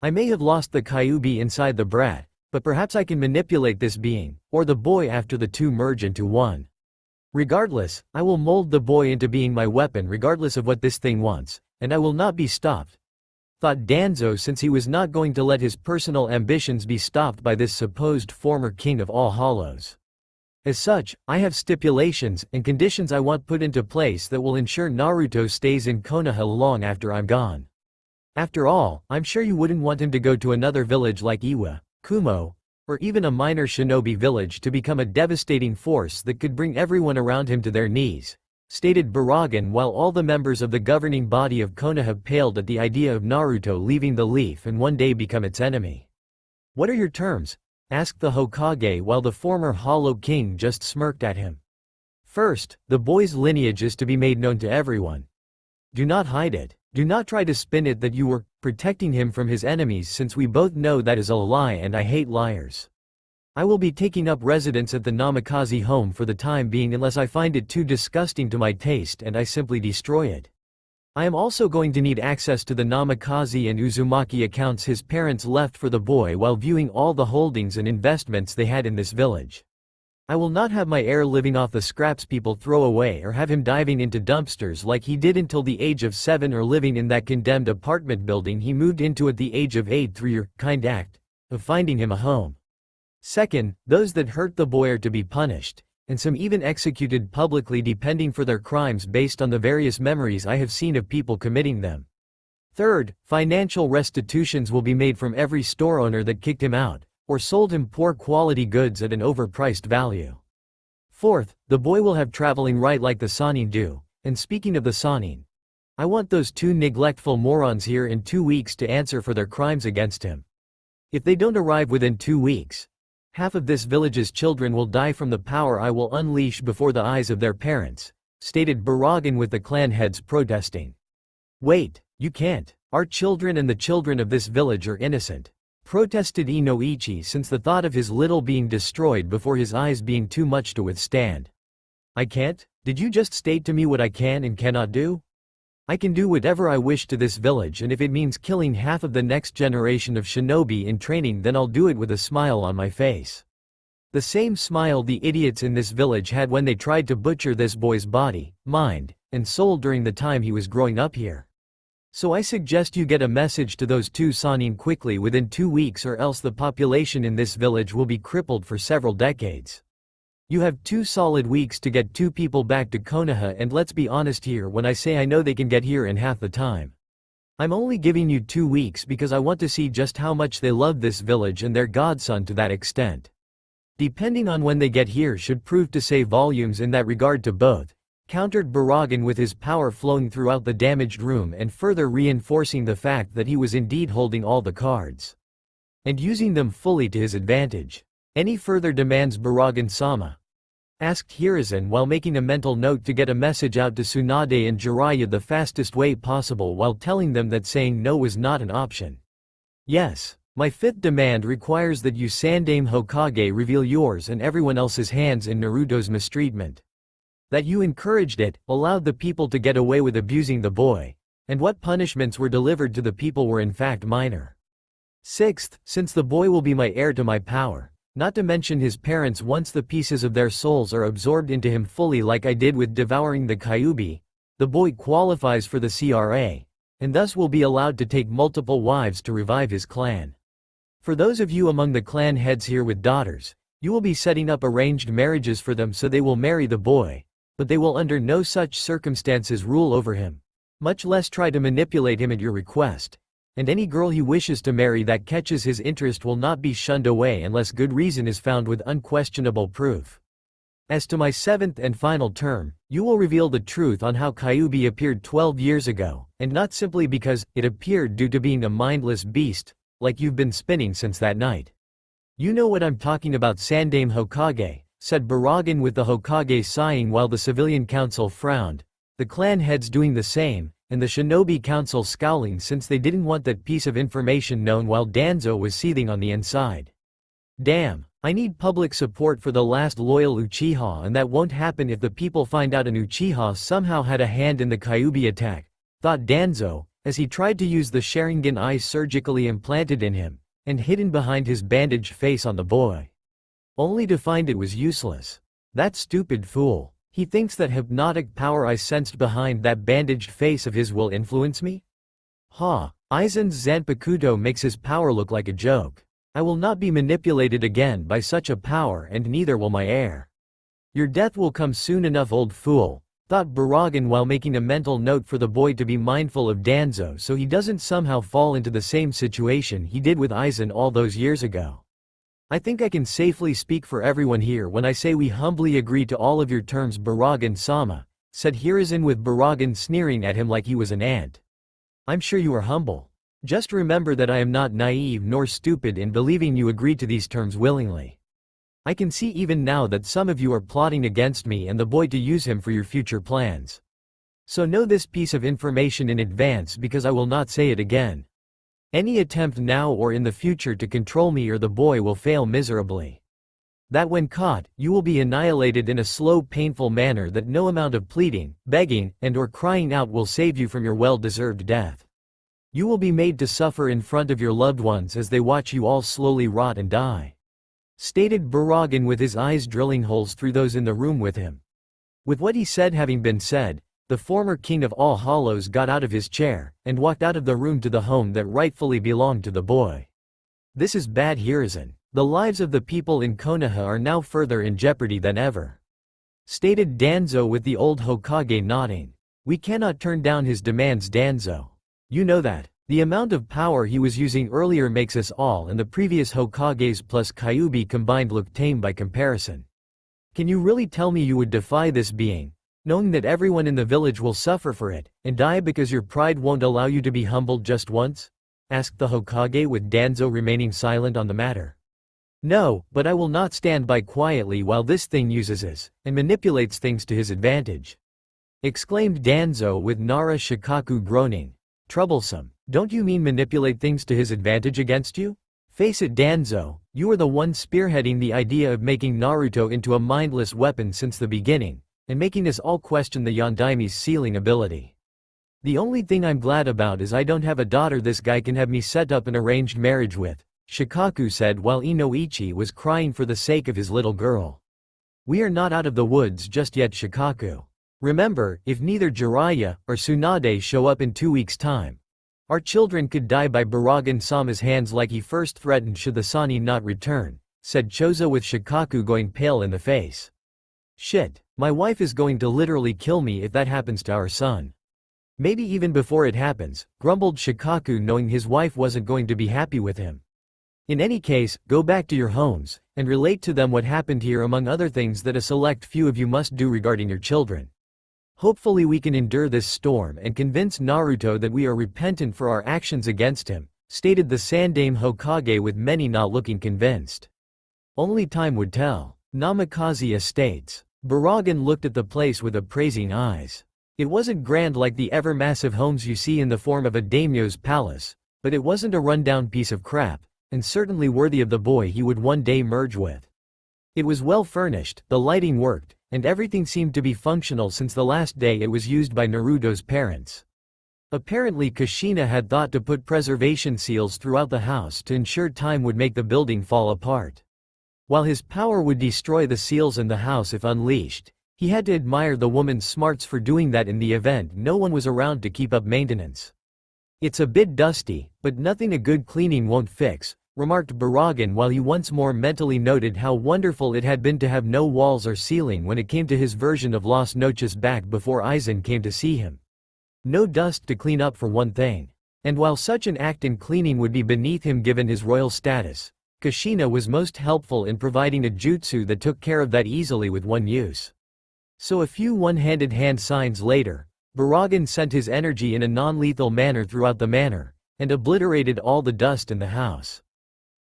S1: I may have lost the Kyuubi inside the brat, but perhaps I can manipulate this being, or the boy, after the two merge into one. Regardless, I will mold the boy into being my weapon regardless of what this thing wants, and I will not be stopped, thought Danzo, since he was not going to let his personal ambitions be stopped by this supposed former king of all hollows. As such, I have stipulations and conditions I want put into place that will ensure Naruto stays in Konoha long after I'm gone. After all, I'm sure you wouldn't want him to go to another village like Iwa, Kumo, or even a minor shinobi village to become a devastating force that could bring everyone around him to their knees, stated Baraggan, while all the members of the governing body of Konoha paled at the idea of Naruto leaving the Leaf and one day become its enemy. What are your terms? Asked the Hokage, while the former Hollow King just smirked at him. First, the boy's lineage is to be made known to everyone. Do not hide it. Do not try to spin it that you were protecting him from his enemies, since we both know that is a lie and I hate liars. I will be taking up residence at the Namikaze home for the time being unless I find it too disgusting to my taste and I simply destroy it. I am also going to need access to the Namikaze and Uzumaki accounts his parents left for the boy while viewing all the holdings and investments they had in this village. I will not have my heir living off the scraps people throw away, or have him diving into dumpsters like he did until the age of 7, or living in that condemned apartment building he moved into at the age of 8 through your kind act of finding him a home. Second, those that hurt the boy are to be punished, and some even executed publicly depending for their crimes based on the various memories I have seen of people committing them. Third, financial restitutions will be made from every store owner that kicked him out, or sold him poor quality goods at an overpriced value. Fourth, the boy will have traveling right like the Sannin do, and speaking of the Sannin, I want those two neglectful morons here in 2 weeks to answer for their crimes against him. If they don't arrive within 2 weeks, half of this village's children will die from the power I will unleash before the eyes of their parents, stated Baraggan, with the clan heads protesting. Wait, you can't. Our children and the children of this village are innocent, protested Inoichi, since the thought of his little being destroyed before his eyes being too much to withstand. I can't? Did you just state to me what I can and cannot do? I can do whatever I wish to this village, and if it means killing half of the next generation of shinobi in training, then I'll do it with a smile on my face. The same smile the idiots in this village had when they tried to butcher this boy's body, mind, and soul during the time he was growing up here. So I suggest you get a message to those two Sannin quickly within 2 weeks, or else the population in this village will be crippled for several decades. You have 2 solid weeks to get 2 people back to Konoha, and let's be honest here when I say I know they can get here in half the time. I'm only giving you 2 weeks because I want to see just how much they love this village and their godson to that extent. Depending on when they get here should prove to say volumes in that regard to both, countered Baraggan, with his power flowing throughout the damaged room and further reinforcing the fact that he was indeed holding all the cards and using them fully to his advantage. Any further demands, Baraggan-sama? Asked Hiruzen, while making a mental note to get a message out to Tsunade and Jiraiya the fastest way possible, while telling them that saying no was not an option. Yes. My 5th demand requires that you Sandaime Hokage reveal yours and everyone else's hands in Naruto's mistreatment. That you encouraged it, allowed the people to get away with abusing the boy, and what punishments were delivered to the people were in fact minor. 6th, since the boy will be my heir to my power, not to mention his parents once the pieces of their souls are absorbed into him fully like I did with devouring the Kyuubi, the boy qualifies for the CRA, and thus will be allowed to take multiple wives to revive his clan. For those of you among the clan heads here with daughters, you will be setting up arranged marriages for them so they will marry the boy, but they will under no such circumstances rule over him. much less try to manipulate him at your request. And any girl he wishes to marry that catches his interest will not be shunned away unless good reason is found with unquestionable proof. As to my 7th and final term, you will reveal the truth on how Kyuubi appeared 12 years ago, and not simply because it appeared due to being a mindless beast, like you've been spinning since that night. You know what I'm talking about, Sandaime Hokage, said Baraggan with the Hokage sighing while the civilian council frowned, the clan heads doing the same, and the shinobi council scowling since they didn't want that piece of information known while Danzo was seething on the inside. Damn, I need public support for the last loyal Uchiha, and that won't happen if the people find out an Uchiha somehow had a hand in the Kyuubi attack, thought Danzo, as he tried to use the Sharingan eye surgically implanted in him, and hidden behind his bandaged face on the boy. Only to find it was useless. That stupid fool. He thinks that hypnotic power I sensed behind that bandaged face of his will influence me? Ha, Aizen's Zanpakuto makes his power look like a joke. I will not be manipulated again by such a power, and neither will my heir. Your death will come soon enough, old fool, thought Baraggan while making a mental note for the boy to be mindful of Danzo so he doesn't somehow fall into the same situation he did with Aizen all those years ago. I think I can safely speak for everyone here when I say we humbly agree to all of your terms, Baraggan-sama, said Hiruzen with Baraggan sneering at him like he was an ant. I'm sure you are humble. Just remember that I am not naive nor stupid in believing you agreed to these terms willingly. I can see even now that some of you are plotting against me and the boy to use him for your future plans. So know this piece of information in advance because I will not say it again. Any attempt now or in the future to control me or the boy will fail miserably. That when caught, you will be annihilated in a slow, painful manner that no amount of pleading, begging, and/or crying out will save you from your well-deserved death. You will be made to suffer in front of your loved ones as they watch you all slowly rot and die. Stated Baraggan with his eyes drilling holes through those in the room with him. With what he said having been said, the former king of all hollows got out of his chair, and walked out of the room to the home that rightfully belonged to the boy. This is bad, Hiruzen. The lives of the people in Konoha are now further in jeopardy than ever. Stated Danzo with the old Hokage nodding. We cannot turn down his demands, Danzo. You know that. The amount of power he was using earlier makes us all and the previous Hokages plus Kyuubi combined look tame by comparison. Can you really tell me you would defy this being, knowing that everyone in the village will suffer for it, and die because your pride won't allow you to be humbled just once? Asked the Hokage with Danzo remaining silent on the matter. No, but I will not stand by quietly while this thing uses us, and manipulates things to his advantage. Exclaimed Danzo with Nara Shikaku groaning. Troublesome. Don't you mean manipulate things to his advantage against you? Face it, Danzo, you are the one spearheading the idea of making Naruto into a mindless weapon since the beginning, and making us all question the Yondaime's sealing ability. The only thing I'm glad about is I don't have a daughter this guy can have me set up an arranged marriage with, Shikaku said while Inoichi was crying for the sake of his little girl. We are not out of the woods just yet, Shikaku. Remember, if neither Jiraiya or Tsunade show up in 2 weeks' time, our children could die by Baraggan-sama's hands like he first threatened should the Sani not return, said Chozo with Shikaku going pale in the face. Shit, my wife is going to literally kill me if that happens to our son. Maybe even before it happens, grumbled Shikaku knowing his wife wasn't going to be happy with him. In any case, go back to your homes, and relate to them what happened here among other things that a select few of you must do regarding your children. Hopefully we can endure this storm and convince Naruto that we are repentant for our actions against him, stated the Sandaime Hokage with many not looking convinced. Only time would tell. Namikaze Estates. Baraggan looked at the place with appraising eyes. It wasn't grand like the ever-massive homes you see in the form of a daimyo's palace, but it wasn't a rundown piece of crap, and certainly worthy of the boy he would one day merge with. It was well furnished, the lighting worked, and everything seemed to be functional since the last day it was used by Naruto's parents. Apparently Kushina had thought to put preservation seals throughout the house to ensure time would make the building fall apart. While his power would destroy the seals and the house if unleashed, he had to admire the woman's smarts for doing that in the event no one was around to keep up maintenance. It's a bit dusty, but nothing a good cleaning won't fix, remarked Baraggan while he once more mentally noted how wonderful it had been to have no walls or ceiling when it came to his version of Las Noches back before Aizen came to see him. No dust to clean up for one thing. And while such an act in cleaning would be beneath him given his royal status, Kushina was most helpful in providing a jutsu that took care of that easily with one use. So a few one-handed hand signs later, Baraggan sent his energy in a non-lethal manner throughout the manor, and obliterated all the dust in the house.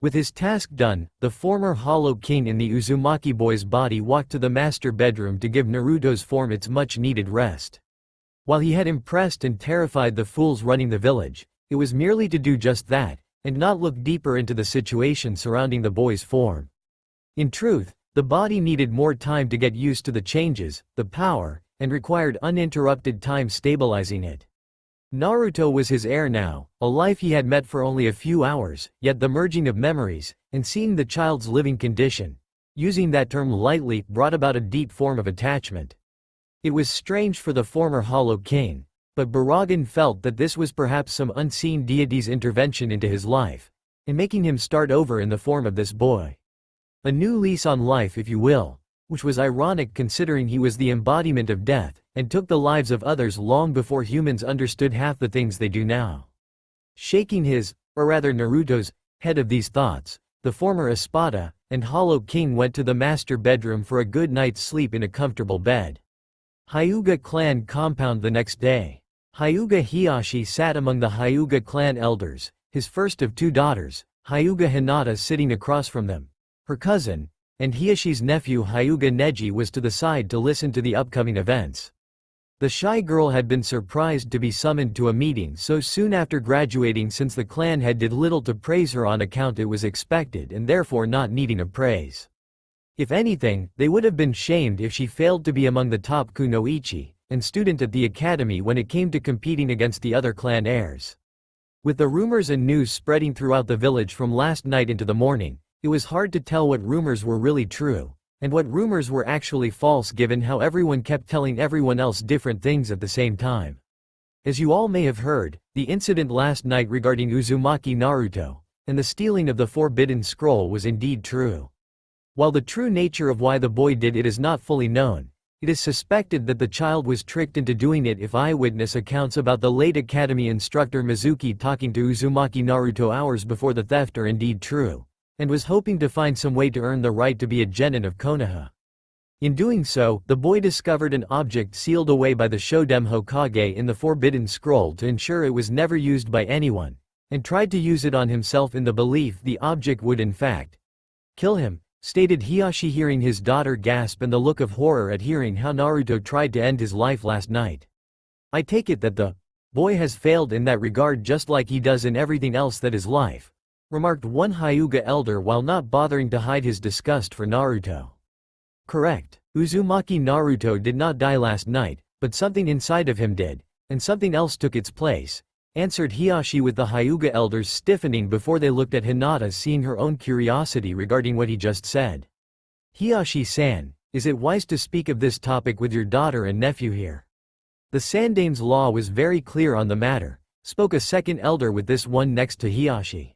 S1: With his task done, the former Hollow King in the Uzumaki boy's body walked to the master bedroom to give Naruto's form its much-needed rest. While he had impressed and terrified the fools running the village, it was merely to do just that, and not look deeper into the situation surrounding the boy's form. In truth, the body needed more time to get used to the changes, the power, and required uninterrupted time stabilizing it. Naruto was his heir now, a life he had met for only a few hours, yet the merging of memories, and seeing the child's living condition, using that term lightly, brought about a deep form of attachment. It was strange for the former Hollow King, but Baraggan felt that this was perhaps some unseen deity's intervention into his life, in making him start over in the form of this boy. A new lease on life, if you will, which was ironic considering he was the embodiment of death, and took the lives of others long before humans understood half the things they do now. Shaking his, or rather Naruto's, head of these thoughts, the former Espada and Hollow King went to the master bedroom for a good night's sleep in a comfortable bed. Hyuga clan compound the next day. Hyuga Hiyashi sat among the Hyuga clan elders, his first of two daughters, Hyuga Hinata sitting across from them, her cousin, and Hiyashi's nephew Hyuga Neji was to the side to listen to the upcoming events. The shy girl had been surprised to be summoned to a meeting so soon after graduating since the clan had did little to praise her on account it was expected and therefore not needing a praise. If anything, they would have been shamed if she failed to be among the top kunoichi and student at the academy when it came to competing against the other clan heirs. With the rumors and news spreading throughout the village from last night into the morning, it was hard to tell what rumors were really true, and what rumors were actually false given how everyone kept telling everyone else different things at the same time. As you all may have heard, the incident last night regarding Uzumaki Naruto, and the stealing of the Forbidden Scroll was indeed true. While the true nature of why the boy did it is not fully known, it is suspected that the child was tricked into doing it if eyewitness accounts about the late academy instructor Mizuki talking to Uzumaki Naruto hours before the theft are indeed true, and was hoping to find some way to earn the right to be a genin of Konoha. In doing so, the boy discovered an object sealed away by the Shodem Hokage in the Forbidden Scroll to ensure it was never used by anyone, and tried to use it on himself in the belief the object would in fact kill him, stated Hiyashi, hearing his daughter gasp and the look of horror at hearing how Naruto tried to end his life last night. I take it that the boy has failed in that regard just like he does in everything else that is life, remarked one Hyuga elder while not bothering to hide his disgust for Naruto. Correct. Uzumaki Naruto did not die last night, but something inside of him did, and something else took its place, answered Hiyashi with the Hyuga elders stiffening before they looked at Hinata, seeing her own curiosity regarding what he just said. Hiyashi-san, is it wise to speak of this topic with your daughter and nephew here? The Sandane's law was very clear on the matter, spoke a second elder with this one next to Hiyashi.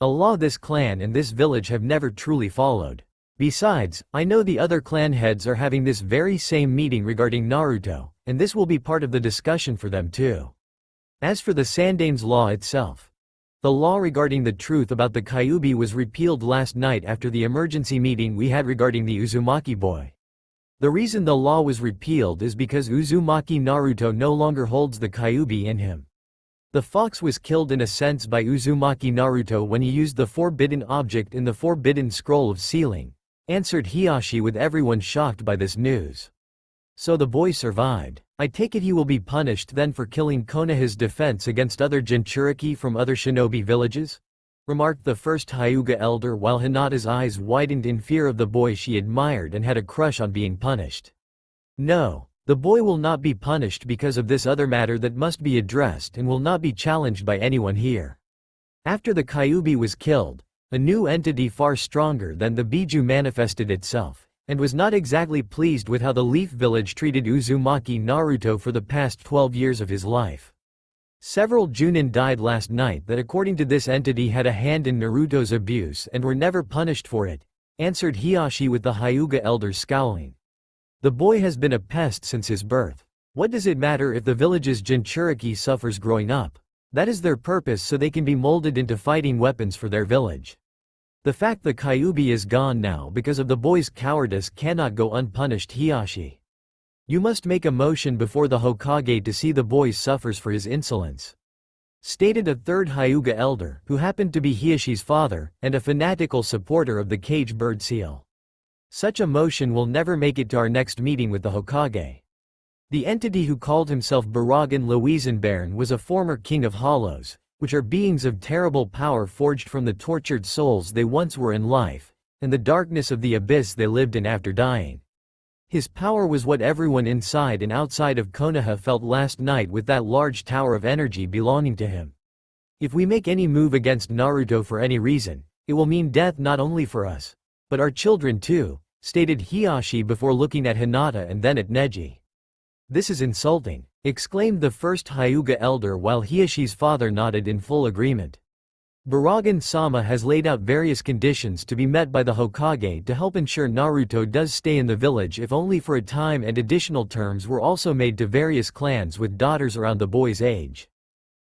S1: A law this clan and this village have never truly followed. Besides, I know the other clan heads are having this very same meeting regarding Naruto, and this will be part of the discussion for them too. As for the Sandane's law itself, the law regarding the truth about the Kyuubi was repealed last night after the emergency meeting we had regarding the Uzumaki boy. The reason the law was repealed is because Uzumaki Naruto no longer holds the Kyuubi in him. The fox was killed in a sense by Uzumaki Naruto when he used the forbidden object in the Forbidden Scroll of Sealing, answered Hiyashi with everyone shocked by this news. So the boy survived. I take it he will be punished then for killing Konoha's defense against other Jinchuriki from other shinobi villages? Remarked the first Hyuga elder while Hinata's eyes widened in fear of the boy she admired and had a crush on being punished. No, the boy will not be punished because of this other matter that must be addressed and will not be challenged by anyone here. After the Kyuubi was killed, a new entity far stronger than the Biju manifested itself, and was not exactly pleased with how the Leaf Village treated Uzumaki Naruto for the past 12 years of his life. Several Junin died last night that according to this entity had a hand in Naruto's abuse and were never punished for it, answered Hiyashi with the Hyuga elders scowling. The boy has been a pest since his birth. What does it matter if the village's Jinchuriki suffers growing up? That is their purpose, so they can be molded into fighting weapons for their village. The fact the Kyuubi is gone now because of the boy's cowardice cannot go unpunished. Hiyashi, you must make a motion before the Hokage to see the boy suffers for his insolence," stated a third Hyuga elder, who happened to be Hiyashi's father, and a fanatical supporter of the cage bird seal. "Such a motion will never make it to our next meeting with the Hokage." The entity who called himself Baraggan Louisenbairn was a former king of hollows, which are beings of terrible power forged from the tortured souls they once were in life, and the darkness of the abyss they lived in after dying. His power was what everyone inside and outside of Konoha felt last night with that large tower of energy belonging to him. "If we make any move against Naruto for any reason, it will mean death not only for us, but our children too," stated Hiyashi before looking at Hinata and then at Neji. "This is insulting," exclaimed the first Hyuga elder while Hiyashi's father nodded in full agreement. Baraggan-sama has laid out various conditions to be met by the Hokage to help ensure Naruto does stay in the village, if only for a time, and additional terms were also made to various clans with daughters around the boy's age.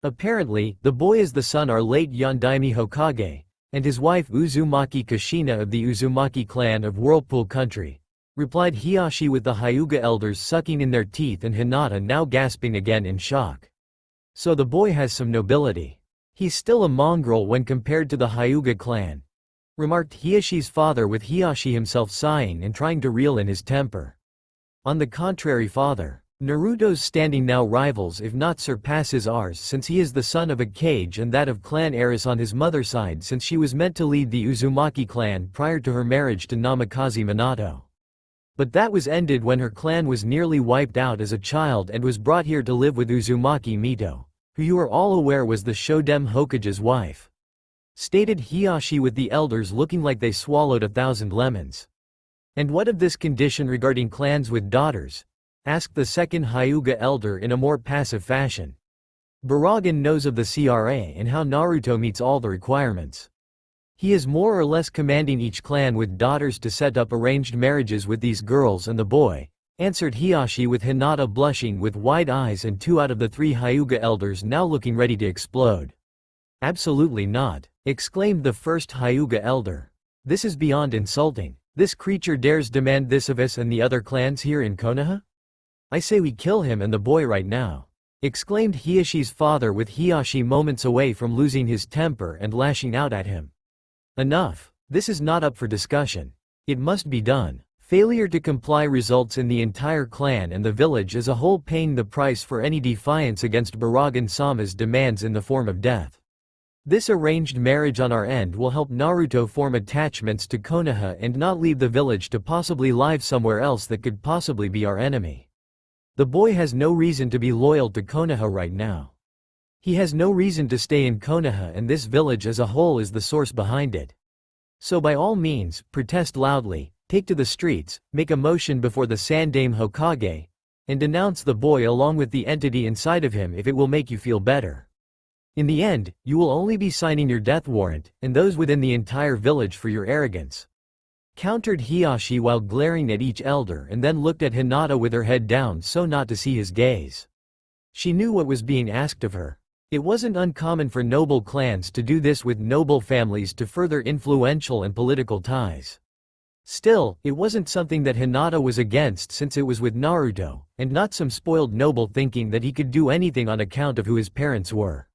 S1: "Apparently, the boy is the son of our late Yondaime Hokage, and his wife Uzumaki Kushina of the Uzumaki clan of Whirlpool Country," replied Hiyashi, with the Hyuga elders sucking in their teeth and Hinata now gasping again in shock. "So the boy has some nobility. He's still a mongrel when compared to the Hyuga clan," remarked Hiyashi's father, with Hiyashi himself sighing and trying to reel in his temper. "On the contrary, father, Naruto's standing now rivals if not surpasses ours, since he is the son of a cage and that of clan heiress on his mother's side, since she was meant to lead the Uzumaki clan prior to her marriage to Namikaze Minato. But that was ended when her clan was nearly wiped out as a child and was brought here to live with Uzumaki Mito, who you are all aware was the Shodem Hokage's wife," stated Hiyashi, with the elders looking like they swallowed 1,000 lemons. "And what of this condition regarding clans with daughters?" asked the second Hyuga elder in a more passive fashion. "Baraggan knows of the CRA and how Naruto meets all the requirements. He is more or less commanding each clan with daughters to set up arranged marriages with these girls and the boy," answered Hiyashi, with Hinata blushing with wide eyes and 2 out of the 3 Hyuga elders now looking ready to explode. "Absolutely not," exclaimed the first Hyuga elder. "This is beyond insulting. This creature dares demand this of us and the other clans here in Konoha? I say we kill him and the boy right now," exclaimed Hiyashi's father, with Hiyashi moments away from losing his temper and lashing out at him. "Enough. This is not up for discussion. It must be done." Failure to comply results in the entire clan and the village as a whole paying the price for any defiance against Baraggan-sama's demands in the form of death. "This arranged marriage on our end will help Naruto form attachments to Konoha and not leave the village to possibly live somewhere else that could possibly be our enemy. The boy has no reason to be loyal to Konoha right now. He has no reason to stay in Konoha, and this village as a whole is the source behind it. So by all means, protest loudly, take to the streets, make a motion before the Sandaime Hokage, and denounce the boy along with the entity inside of him if it will make you feel better. In the end, you will only be signing your death warrant, and those within the entire village, for your arrogance," countered Hiyashi while glaring at each elder, and then looked at Hinata with her head down so not to see his gaze. She knew what was being asked of her. It wasn't uncommon for noble clans to do this with noble families to further influential and political ties. Still, it wasn't something that Hinata was against, since it was with Naruto, and not some spoiled noble thinking that he could do anything on account of who his parents were.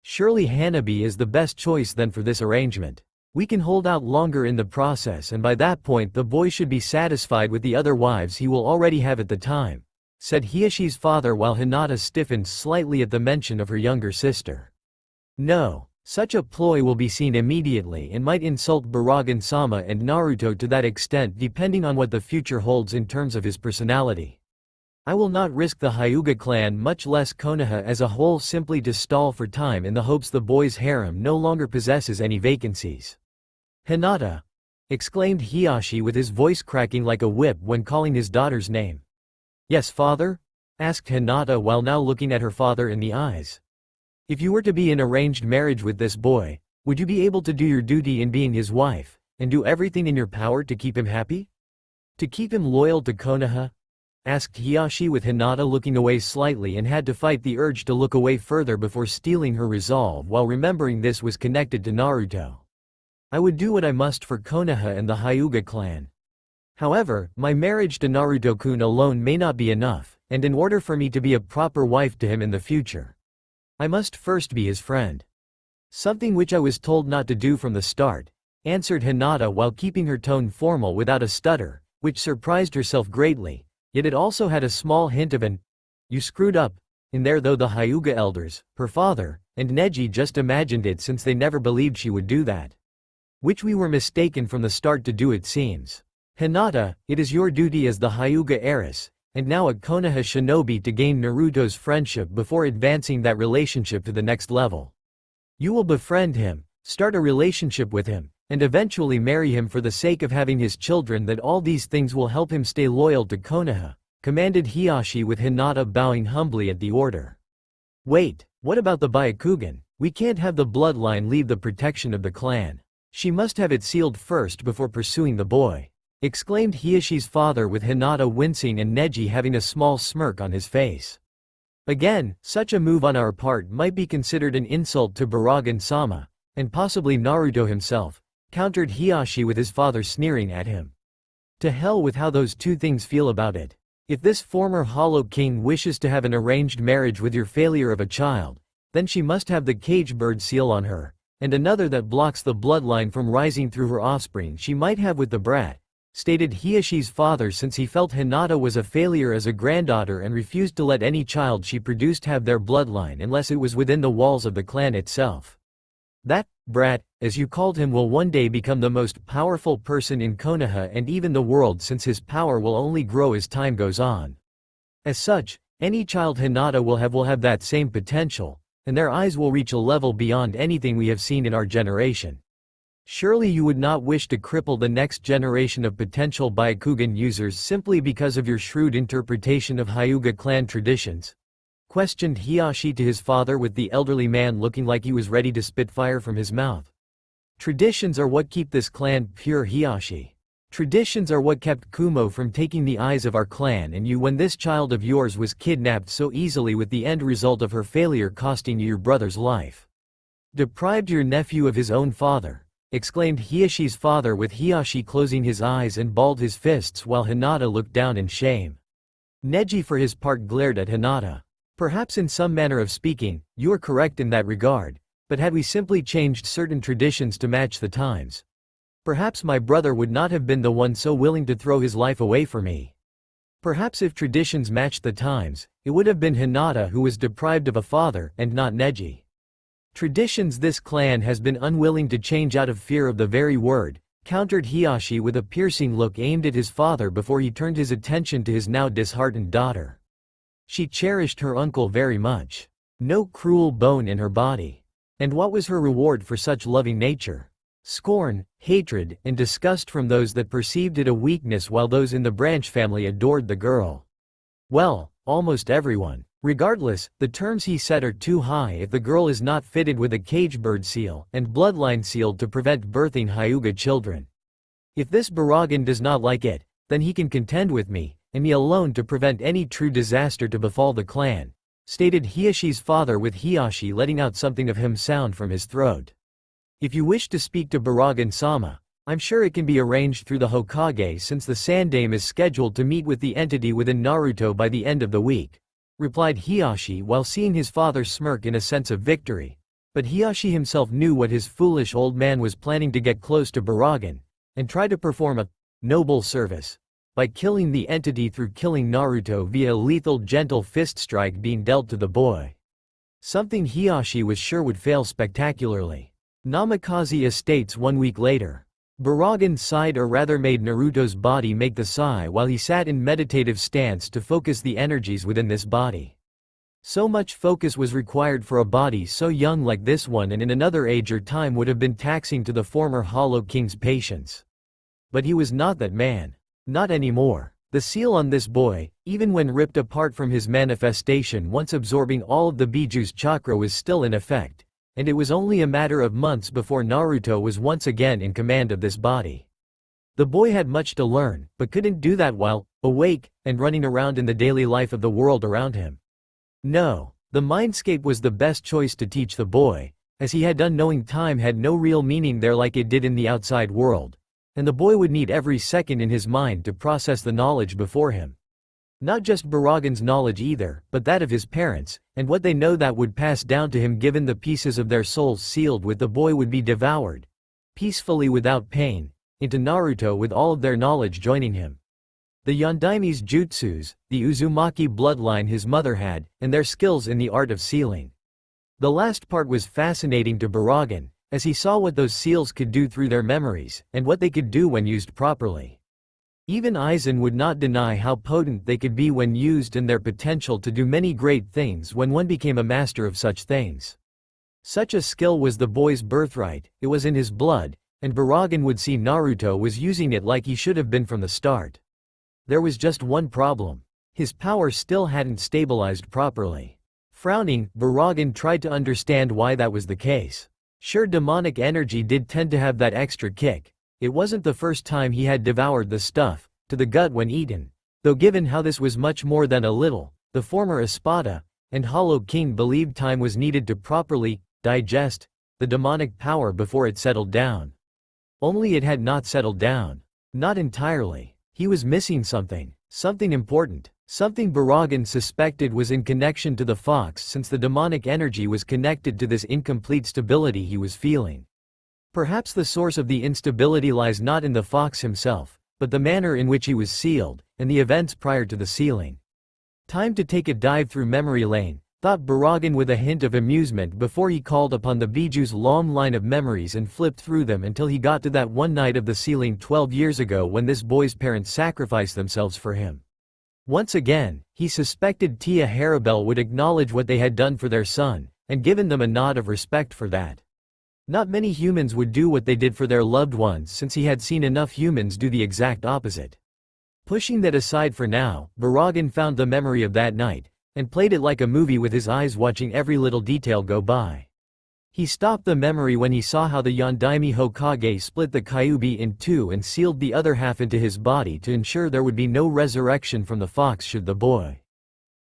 S1: "Surely Hanabi is the best choice then for this arrangement. We can hold out longer in the process, and by that point the boy should be satisfied with the other wives he will already have at the time," said Hiyashi's father, while Hinata stiffened slightly at the mention of her younger sister. "No. Such a ploy will be seen immediately and might insult Baraggan-sama and Naruto to that extent, depending on what the future holds in terms of his personality. I will not risk the Hyuga clan, much less Konoha as a whole, simply to stall for time in the hopes the boy's harem no longer possesses any vacancies." "Hinata!" exclaimed Hiyashi, with his voice cracking like a whip when calling his daughter's name. "Yes, father?" asked Hinata, while now looking at her father in the eyes. "If you were to be in arranged marriage with this boy, would you be able to do your duty in being his wife, and do everything in your power to keep him happy? To keep him loyal to Konoha?" asked Hiyashi with Hinata looking away slightly and had to fight the urge to look away further before steeling her resolve while remembering this was connected to Naruto. I would do what I must for Konoha and the Hyuga clan. However, my marriage to Naruto-kun alone may not be enough, and in order for me to be a proper wife to him in the future, I must first be his friend. Something which I was told not to do from the start, answered Hinata while keeping her tone formal without a stutter, which surprised herself greatly, yet it also had a small hint of an "you screwed up" in there, though the Hyuga elders, her father, and Neji just imagined it since they never believed she would do that. Which we were mistaken from the start to do, it seems. Hinata, it is your duty as the Hyuga heiress, and now a Konoha shinobi, to gain Naruto's friendship before advancing that relationship to the next level. You will befriend him, start a relationship with him, and eventually marry him for the sake of having his children. That all these things will help him stay loyal to Konoha, commanded Hiyashi with Hinata bowing humbly at the order. Wait, what about the Byakugan? We can't have the bloodline leave the protection of the clan. She must have it sealed first before pursuing the boy, exclaimed Hiyashi's father with Hinata wincing and Neji having a small smirk on his face. Again, such a move on our part might be considered an insult to Baraggan-sama, and possibly Naruto himself, countered Hiyashi with his father sneering at him. To hell with how those two things feel about it. If this former Hollow King wishes to have an arranged marriage with your failure of a child, then she must have the cage bird seal on her, and another that blocks the bloodline from rising through her offspring she might have with the brat, stated Hiyashi's father, since he felt Hinata was a failure as a granddaughter and refused to let any child she produced have their bloodline unless it was within the walls of the clan itself. That brat, as you called him, will one day become the most powerful person in Konoha and even the world, since his power will only grow as time goes on. As such, any child Hinata will have that same potential, and their eyes will reach a level beyond anything we have seen in our generation. Surely you would not wish to cripple the next generation of potential Byakugan users simply because of your shrewd interpretation of Hyuga clan traditions? Questioned Hiyashi to his father, with the elderly man looking like he was ready to spit fire from his mouth. Traditions are what keep this clan pure, Hiyashi. Traditions are what kept Kumo from taking the eyes of our clan and you when this child of yours was kidnapped so easily, with the end result of her failure costing you your brother's life. Deprived your nephew of his own father, exclaimed Hiyashi's father with Hiyashi closing his eyes and balled his fists while Hinata looked down in shame. Neji for his part glared at Hinata. Perhaps in some manner of speaking, you are correct in that regard, but had we simply changed certain traditions to match the times, perhaps my brother would not have been the one so willing to throw his life away for me. Perhaps if traditions matched the times, it would have been Hinata who was deprived of a father and not Neji. Traditions this clan has been unwilling to change out of fear of the very word, countered Hiyashi with a piercing look aimed at his father before he turned his attention to his now disheartened daughter. She cherished her uncle very much. No cruel bone in her body. And what was her reward for such loving nature? Scorn, hatred, and disgust from those that perceived it a weakness, while those in the Branch family adored the girl. Well, almost everyone. Regardless, the terms he set are too high if the girl is not fitted with a cage bird seal and bloodline sealed to prevent birthing Hyuga children. If this Baraggan does not like it, then he can contend with me, and me alone, to prevent any true disaster to befall the clan, stated Hiyashi's father with Hiyashi letting out something of him sound from his throat. If you wish to speak to Baraggan-sama, I'm sure it can be arranged through the Hokage, since the Sandaime is scheduled to meet with the entity within Naruto by the end of the week, replied Hiyashi while seeing his father smirk in a sense of victory. But Hiyashi himself knew what his foolish old man was planning: to get close to Baraggan and try to perform a noble service by killing the entity through killing Naruto via a lethal gentle fist strike being dealt to the boy. Something Hiyashi was sure would fail spectacularly. Namikaze Estates 1 week later. Baraggan sighed, or rather made Naruto's body make the sigh, while he sat in meditative stance to focus the energies within this body. So much focus was required for a body so young like this one, and in another age or time would have been taxing to the former Hollow King's patience. But he was not that man. Not anymore. The seal on this boy, even when ripped apart from his manifestation, once absorbing all of the Biju's chakra, was still in effect, and it was only a matter of months before Naruto was once again in command of this body. The boy had much to learn, but couldn't do that while awake, and running around in the daily life of the world around him. No, the mindscape was the best choice to teach the boy, as he had done, knowing time had no real meaning there like it did in the outside world, and the boy would need every second in his mind to process the knowledge before him. Not just Baraggan's knowledge either, but that of his parents, and what they know that would pass down to him given the pieces of their souls sealed with the boy would be devoured, peacefully without pain, into Naruto with all of their knowledge joining him. The Yondaime's jutsus, the Uzumaki bloodline his mother had, and their skills in the art of sealing. The last part was fascinating to Baraggan, as he saw what those seals could do through their memories, and what they could do when used properly. Even Aizen would not deny how potent they could be when used and their potential to do many great things when one became a master of such things. Such a skill was the boy's birthright, it was in his blood, and Baraggan would see Naruto was using it like he should have been from the start. There was just one problem. His power still hadn't stabilized properly. Frowning, Baraggan tried to understand why that was the case. Sure, demonic energy did tend to have that extra kick. It wasn't the first time he had devoured the stuff, to the gut when eaten. Though given how this was much more than a little, the former Espada and Hollow King believed time was needed to properly digest the demonic power before it settled down. Only it had not settled down. Not entirely. He was missing something important. Something Baraggan suspected was in connection to the fox, since the demonic energy was connected to this incomplete stability he was feeling. Perhaps the source of the instability lies not in the fox himself, but the manner in which he was sealed, and the events prior to the sealing. Time to take a dive through memory lane, thought Baraggan with a hint of amusement before he called upon the Biju's long line of memories and flipped through them until he got to that one night of the sealing 12 years ago when this boy's parents sacrificed themselves for him. Once again, he suspected Tia Haribel would acknowledge what they had done for their son, and given them a nod of respect for that. Not many humans would do what they did for their loved ones, since he had seen enough humans do the exact opposite. Pushing that aside for now, Baraggan found the memory of that night, and played it like a movie with his eyes watching every little detail go by. He stopped the memory when he saw how the Yondaime Hokage split the Kyuubi in two and sealed the other half into his body to ensure there would be no resurrection from the fox should the boy.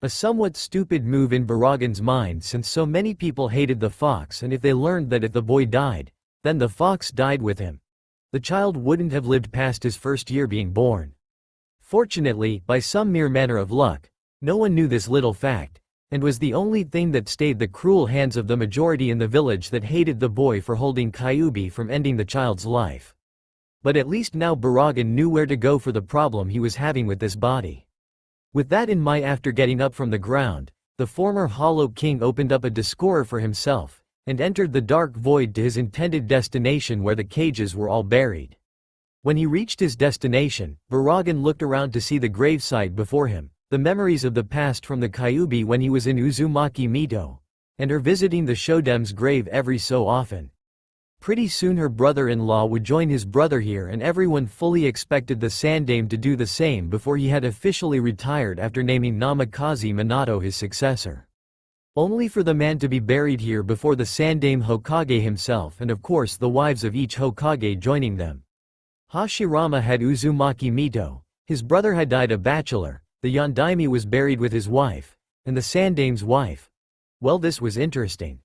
S1: A somewhat stupid move in Baraggan's mind, since so many people hated the fox, and if they learned that if the boy died, then the fox died with him, the child wouldn't have lived past his first year being born. Fortunately, by some mere manner of luck, no one knew this little fact, and was the only thing that stayed the cruel hands of the majority in the village that hated the boy for holding Kyuubi from ending the child's life. But at least now Baraggan knew where to go for the problem he was having with this body. With that in mind, after getting up from the ground, the former Hollow King opened up a discover for himself, and entered the dark void to his intended destination where the cages were all buried. When he reached his destination, Baraggan looked around to see the gravesite before him, the memories of the past from the Kyuubi when he was in Uzumaki Mito, and her visiting the Shodem's grave every so often. Pretty soon her brother-in-law would join his brother here, and everyone fully expected the Sandaime to do the same before he had officially retired after naming Namikaze Minato his successor. Only for the man to be buried here before the Sandaime Hokage himself, and of course the wives of each Hokage joining them. Hashirama had Uzumaki Mito, his brother had died a bachelor, the Yondaime was buried with his wife, and the Sandaime's wife. Well, this was interesting.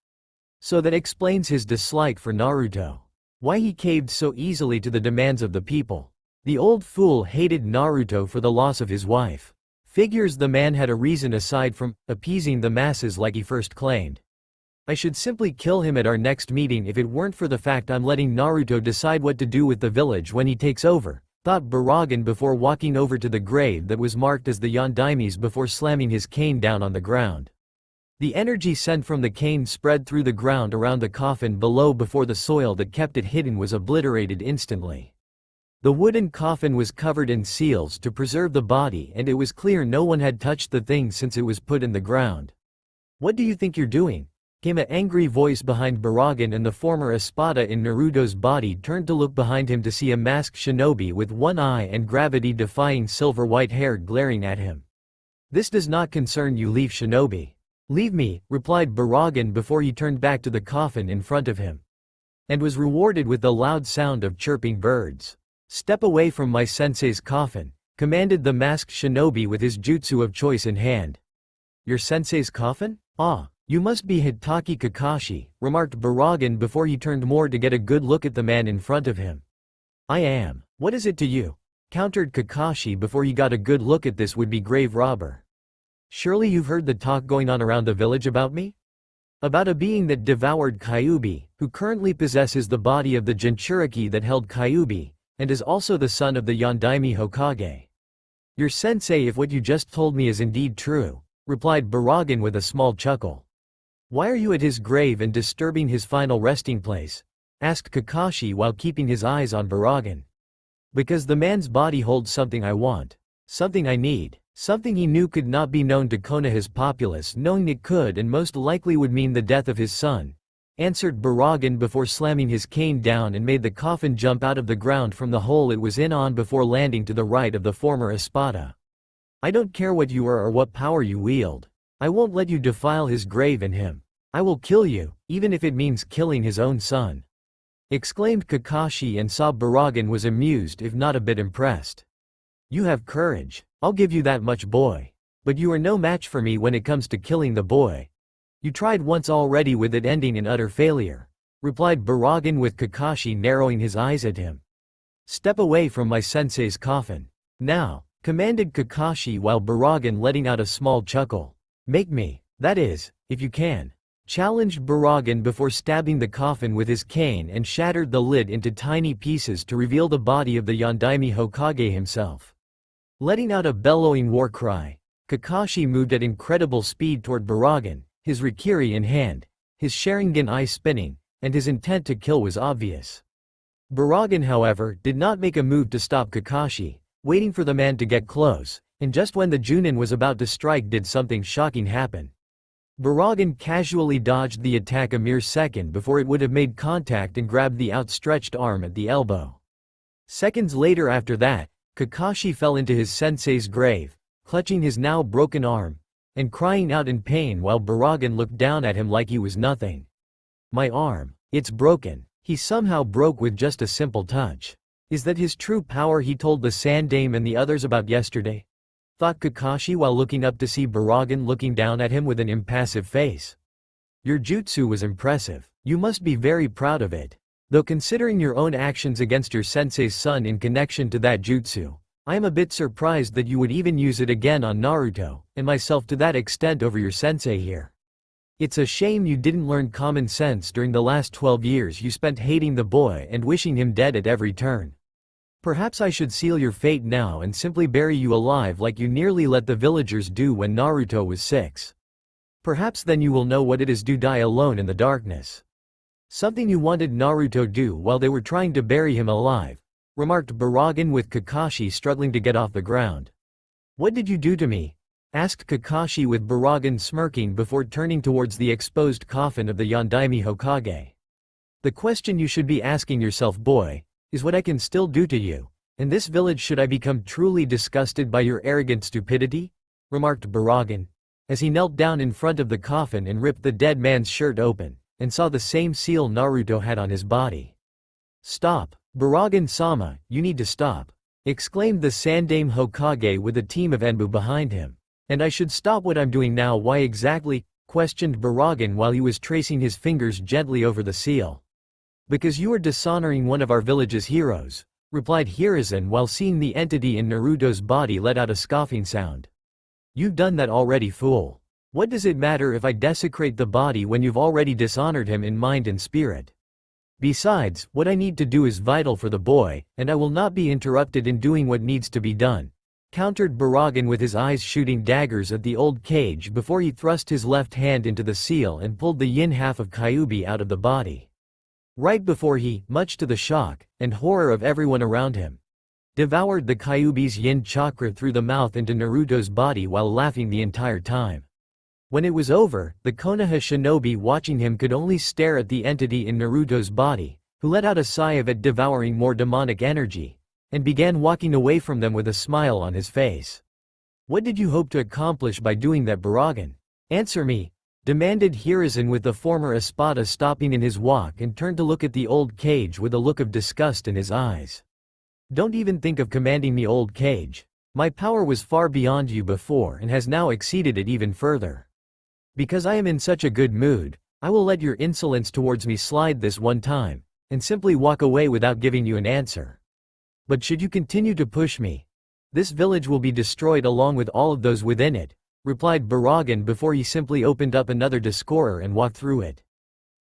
S1: So that explains his dislike for Naruto. Why he caved so easily to the demands of the people. The old fool hated Naruto for the loss of his wife. Figures the man had a reason aside from appeasing the masses like he first claimed. I should simply kill him at our next meeting if it weren't for the fact I'm letting Naruto decide what to do with the village when he takes over, thought Baraggan before walking over to the grave that was marked as the Yondaime's before slamming his cane down on the ground. The energy sent from the cane spread through the ground around the coffin below before the soil that kept it hidden was obliterated instantly. The wooden coffin was covered in seals to preserve the body, and it was clear no one had touched the thing since it was put in the ground. "What do you think you're doing?" came an angry voice behind Baraggan, and the former Espada in Naruto's body turned to look behind him to see a masked shinobi with one eye and gravity-defying silver-white hair glaring at him. "This does not concern you, leave shinobi." "Leave me," replied Baraggan before he turned back to the coffin in front of him. And was rewarded with the loud sound of chirping birds. "Step away from my sensei's coffin," commanded the masked shinobi with his jutsu of choice in hand. Your sensei's coffin? Ah, you must be Hitaki Kakashi, remarked Baraggan before he turned more to get a good look at the man in front of him. I am. What is it to you? Countered Kakashi before he got a good look at this would-be grave robber. Surely you've heard the talk going on around the village about me? About a being that devoured Kyuubi, who currently possesses the body of the Jinchuriki that held Kyuubi, and is also the son of the Yondaime Hokage. Your sensei, if what you just told me is indeed true, replied Baraggan with a small chuckle. Why are you at his grave and disturbing his final resting place? Asked Kakashi while keeping his eyes on Baraggan. Because the man's body holds something I want. Something I need. Something he knew could not be known to Konoha's populace, knowing it could and most likely would mean the death of his son, answered Baraggan before slamming his cane down and made the coffin jump out of the ground from the hole it was in on before landing to the right of the former Espada. I don't care what you are or what power you wield. I won't let you defile his grave and him. I will kill you, even if it means killing his own son. Exclaimed Kakashi and saw Baraggan was amused if not a bit impressed. You have courage. I'll give you that much, boy. But you are no match for me when it comes to killing the boy. You tried once already with it ending in utter failure, replied Baraggan with Kakashi narrowing his eyes at him. Step away from my sensei's coffin. Now, commanded Kakashi while Baraggan letting out a small chuckle. Make me, that is, if you can. Challenged Baraggan before stabbing the coffin with his cane and shattered the lid into tiny pieces to reveal the body of the Yondaime Hokage himself. Letting out a bellowing war cry, Kakashi moved at incredible speed toward Baraggan, his Rikiri in hand, his Sharingan eye spinning, and his intent to kill was obvious. Baraggan, however, did not make a move to stop Kakashi, waiting for the man to get close, and just when the Junin was about to strike did something shocking happen. Baraggan casually dodged the attack a mere second before it would have made contact and grabbed the outstretched arm at the elbow. Seconds later after that, Kakashi fell into his sensei's grave, clutching his now broken arm, and crying out in pain while Baraggan looked down at him like he was nothing. My arm, it's broken. He somehow broke with just a simple touch. Is that his true power he told the Sandaime and the others about yesterday? Thought Kakashi while looking up to see Baraggan looking down at him with an impassive face. Your jutsu was impressive. You must be very proud of it. Though considering your own actions against your sensei's son in connection to that jutsu, I am a bit surprised that you would even use it again on Naruto, and myself to that extent over your sensei here. It's a shame you didn't learn common sense during the last 12 years you spent hating the boy and wishing him dead at every turn. Perhaps I should seal your fate now and simply bury you alive like you nearly let the villagers do when Naruto was 6. Perhaps then you will know what it is to die alone in the darkness. Something you wanted Naruto do while they were trying to bury him alive, remarked Baraggan with Kakashi struggling to get off the ground. What did you do to me? Asked Kakashi with Baraggan smirking before turning towards the exposed coffin of the Yondaime Hokage. The question you should be asking yourself, boy, is what I can still do to you. In this village should I become truly disgusted by your arrogant stupidity? Remarked Baraggan, as he knelt down in front of the coffin and ripped the dead man's shirt open, and saw the same seal Naruto had on his body. Stop, Baraggan-sama, you need to stop, exclaimed the Sandaime Hokage with a team of Enbu behind him. And I should stop what I'm doing now? Why exactly? Questioned Baraggan while he was tracing his fingers gently over the seal. Because you are dishonoring one of our village's heroes, replied Hiruzen while seeing the entity in Naruto's body let out a scoffing sound. You've done that already, fool. What does it matter if I desecrate the body when you've already dishonored him in mind and spirit? Besides, what I need to do is vital for the boy, and I will not be interrupted in doing what needs to be done, countered Baraggan with his eyes shooting daggers at the old cage before he thrust his left hand into the seal and pulled the yin half of Kyuubi out of the body. Right before he, much to the shock and horror of everyone around him, devoured the Kyuubi's yin chakra through the mouth into Naruto's body while laughing the entire time. When it was over, the Konoha shinobi watching him could only stare at the entity in Naruto's body, who let out a sigh of it devouring more demonic energy, and began walking away from them with a smile on his face. What did you hope to accomplish by doing that, Baraggan? Answer me, demanded Hiruzen with the former Espada stopping in his walk and turned to look at the old cage with a look of disgust in his eyes. Don't even think of commanding me, old cage. My power was far beyond you before and has now exceeded it even further. Because I am in such a good mood, I will let your insolence towards me slide this one time, and simply walk away without giving you an answer. But should you continue to push me, this village will be destroyed along with all of those within it, replied Baraggan before he simply opened up another discorer and walked through it.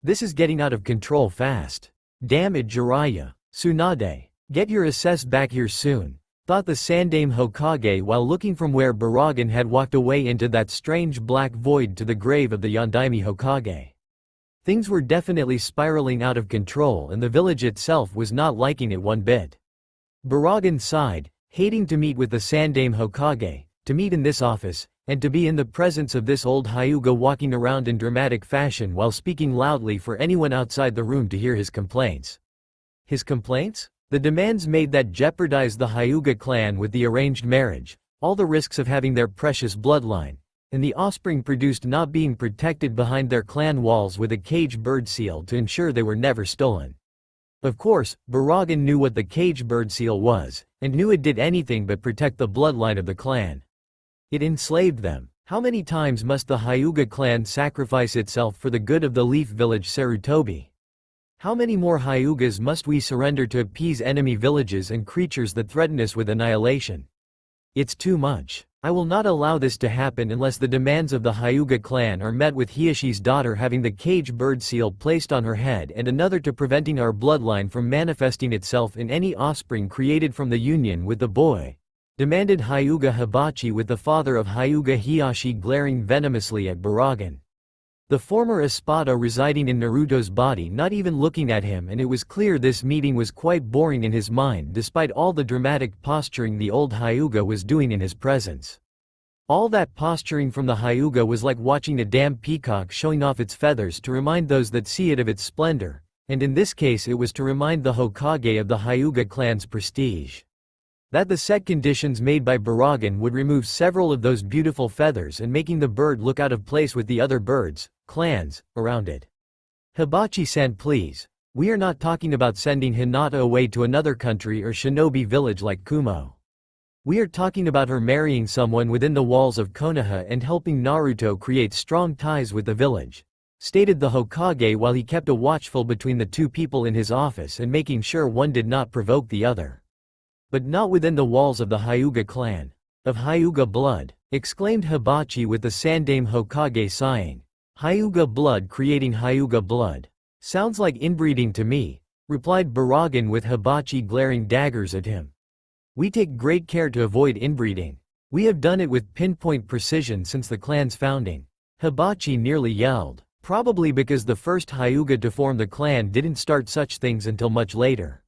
S1: This is getting out of control fast. Damn it, Jiraiya, Tsunade, get your assess back here soon, thought the Sandaime Hokage while looking from where Baraggan had walked away into that strange black void to the grave of the Yondaime Hokage. Things were definitely spiraling out of control and the village itself was not liking it one bit. Baraggan sighed, hating to meet with the Sandaime Hokage, to meet in this office, and to be in the presence of this old Hyuga walking around in dramatic fashion while speaking loudly for anyone outside the room to hear his complaints. His complaints? The demands made that jeopardized the Hyuga clan with the arranged marriage, all the risks of having their precious bloodline, and the offspring produced not being protected behind their clan walls with a cage bird seal to ensure they were never stolen. Of course, Baraggan knew what the cage bird seal was, and knew it did anything but protect the bloodline of the clan. It enslaved them. How many times must the Hyuga clan sacrifice itself for the good of the Leaf Village Sarutobi? How many more Hyugas must we surrender to appease enemy villages and creatures that threaten us with annihilation? It's too much. I will not allow this to happen unless the demands of the Hyuga clan are met, with Hiashi's daughter having the cage bird seal placed on her head and another to preventing our bloodline from manifesting itself in any offspring created from the union with the boy, demanded Hyuga Hibachi, with the father of Hyuga Hiashi glaring venomously at Baraggan. The former Espada residing in Naruto's body not even looking at him, and it was clear this meeting was quite boring in his mind despite all the dramatic posturing the old Hyuga was doing in his presence. All that posturing from the Hyuga was like watching a damn peacock showing off its feathers to remind those that see it of its splendor, and in this case it was to remind the Hokage of the Hyuga clan's prestige. That the set conditions made by Baraggan would remove several of those beautiful feathers and making the bird look out of place with the other birds, clans, around it. Hibachi-san, please. We are not talking about sending Hinata away to another country or shinobi village like Kumo. We are talking about her marrying someone within the walls of Konoha and helping Naruto create strong ties with the village, stated the Hokage while he kept a watchful between the two people in his office and making sure one did not provoke the other. But not within the walls of the Hyuga clan. Of Hyuga blood, exclaimed Hibachi with the Sandaime Hokage sighing. Hyuga blood creating Hyuga blood. Sounds like inbreeding to me, replied Baraggan with Hibachi glaring daggers at him. We take great care to avoid inbreeding. We have done it with pinpoint precision since the clan's founding. Hibachi nearly yelled, probably because the first Hyuga to form the clan didn't start such things until much later.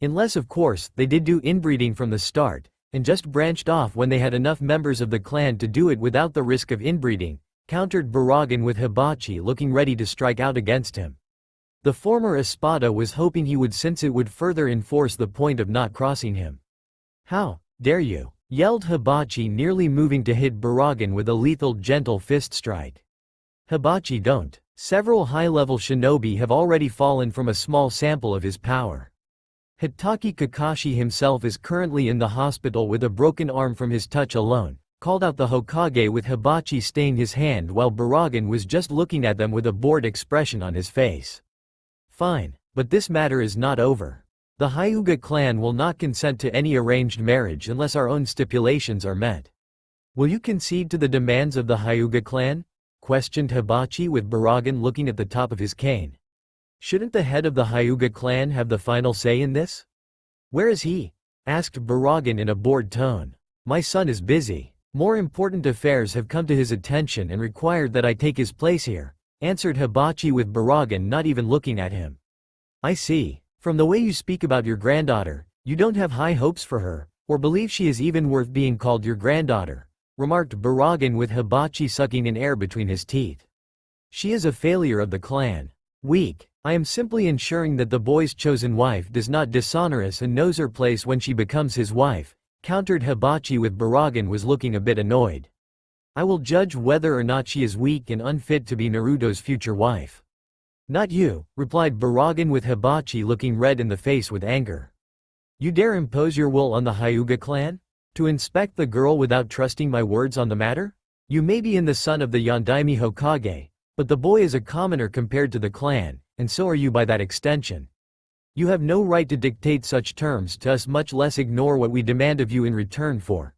S1: Unless of course, they did do inbreeding from the start, and just branched off when they had enough members of the clan to do it without the risk of inbreeding, countered Baraggan with Hibachi looking ready to strike out against him. The former Espada was hoping he would, since it would further enforce the point of not crossing him. How dare you? Yelled Hibachi, nearly moving to hit Baraggan with a lethal gentle fist strike. Hibachi, don't. Several high-level shinobi have already fallen from a small sample of his power. Hitaki Kakashi himself is currently in the hospital with a broken arm from his touch alone, called out the Hokage with Hibachi staying his hand while Baraggan was just looking at them with a bored expression on his face. Fine, but this matter is not over. The Hyuga clan will not consent to any arranged marriage unless our own stipulations are met. Will you concede to the demands of the Hyuga clan? Questioned Hibachi with Baraggan looking at the top of his cane. Shouldn't the head of the Hyuga clan have the final say in this? Where is he? Asked Baraggan in a bored tone. My son is busy. More important affairs have come to his attention and required that I take his place here, answered Hibachi with Baraggan not even looking at him. I see. From the way you speak about your granddaughter, you don't have high hopes for her, or believe she is even worth being called your granddaughter, remarked Baraggan with Hibachi sucking in air between his teeth. She is a failure of the clan. Weak. I am simply ensuring that the boy's chosen wife does not dishonor us and knows her place when she becomes his wife, countered Hibachi with Baraggan was looking a bit annoyed. I will judge whether or not she is weak and unfit to be Naruto's future wife. Not you, replied Baraggan with Hibachi looking red in the face with anger. You dare impose your will on the Hyuga clan? To inspect the girl without trusting my words on the matter? You may be the son of the Yondaime Hokage, but the boy is a commoner compared to the clan, and so are you by that extension. You have no right to dictate such terms to us, much less ignore what we demand of you in return for.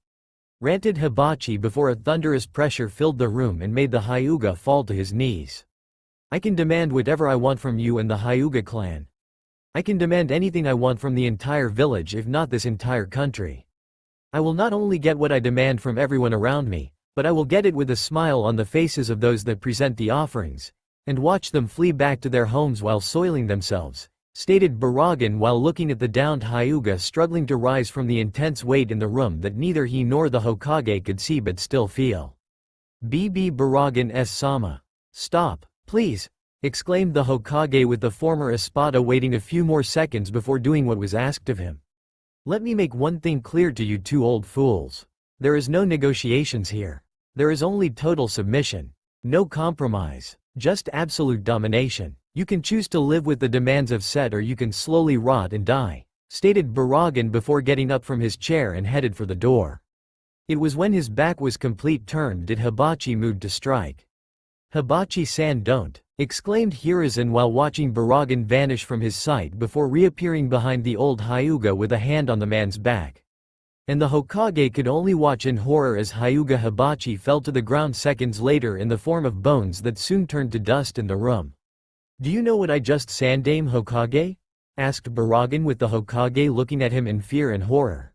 S1: Ranted Hibachi before a thunderous pressure filled the room and made the Hyuga fall to his knees. I can demand whatever I want from you and the Hyuga clan. I can demand anything I want from the entire village, if not this entire country. I will not only get what I demand from everyone around me, but I will get it with a smile on the faces of those that present the offerings, and watch them flee back to their homes while soiling themselves, stated Baraggan while looking at the downed Hyuga struggling to rise from the intense weight in the room that neither he nor the Hokage could see but still feel. Baraggan S-sama. Stop, please, exclaimed the Hokage with the former Espada waiting a few more seconds before doing what was asked of him. Let me make one thing clear to you two old fools. There is no negotiations here. There is only total submission. No compromise. Just absolute domination. You can choose to live with the demands of Set or you can slowly rot and die, stated Baraggan before getting up from his chair and headed for the door. It was when his back was complete turned did Hibachi move to strike. Hibachi-san, don't, exclaimed Hiruzen while watching Baraggan vanish from his sight before reappearing behind the old Hyuga with a hand on the man's back. And the Hokage could only watch in horror as Hyuga Hibachi fell to the ground seconds later in the form of bones that soon turned to dust in the room. Do you know what I just Sandame Hokage? Asked Baraggan with the Hokage looking at him in fear and horror.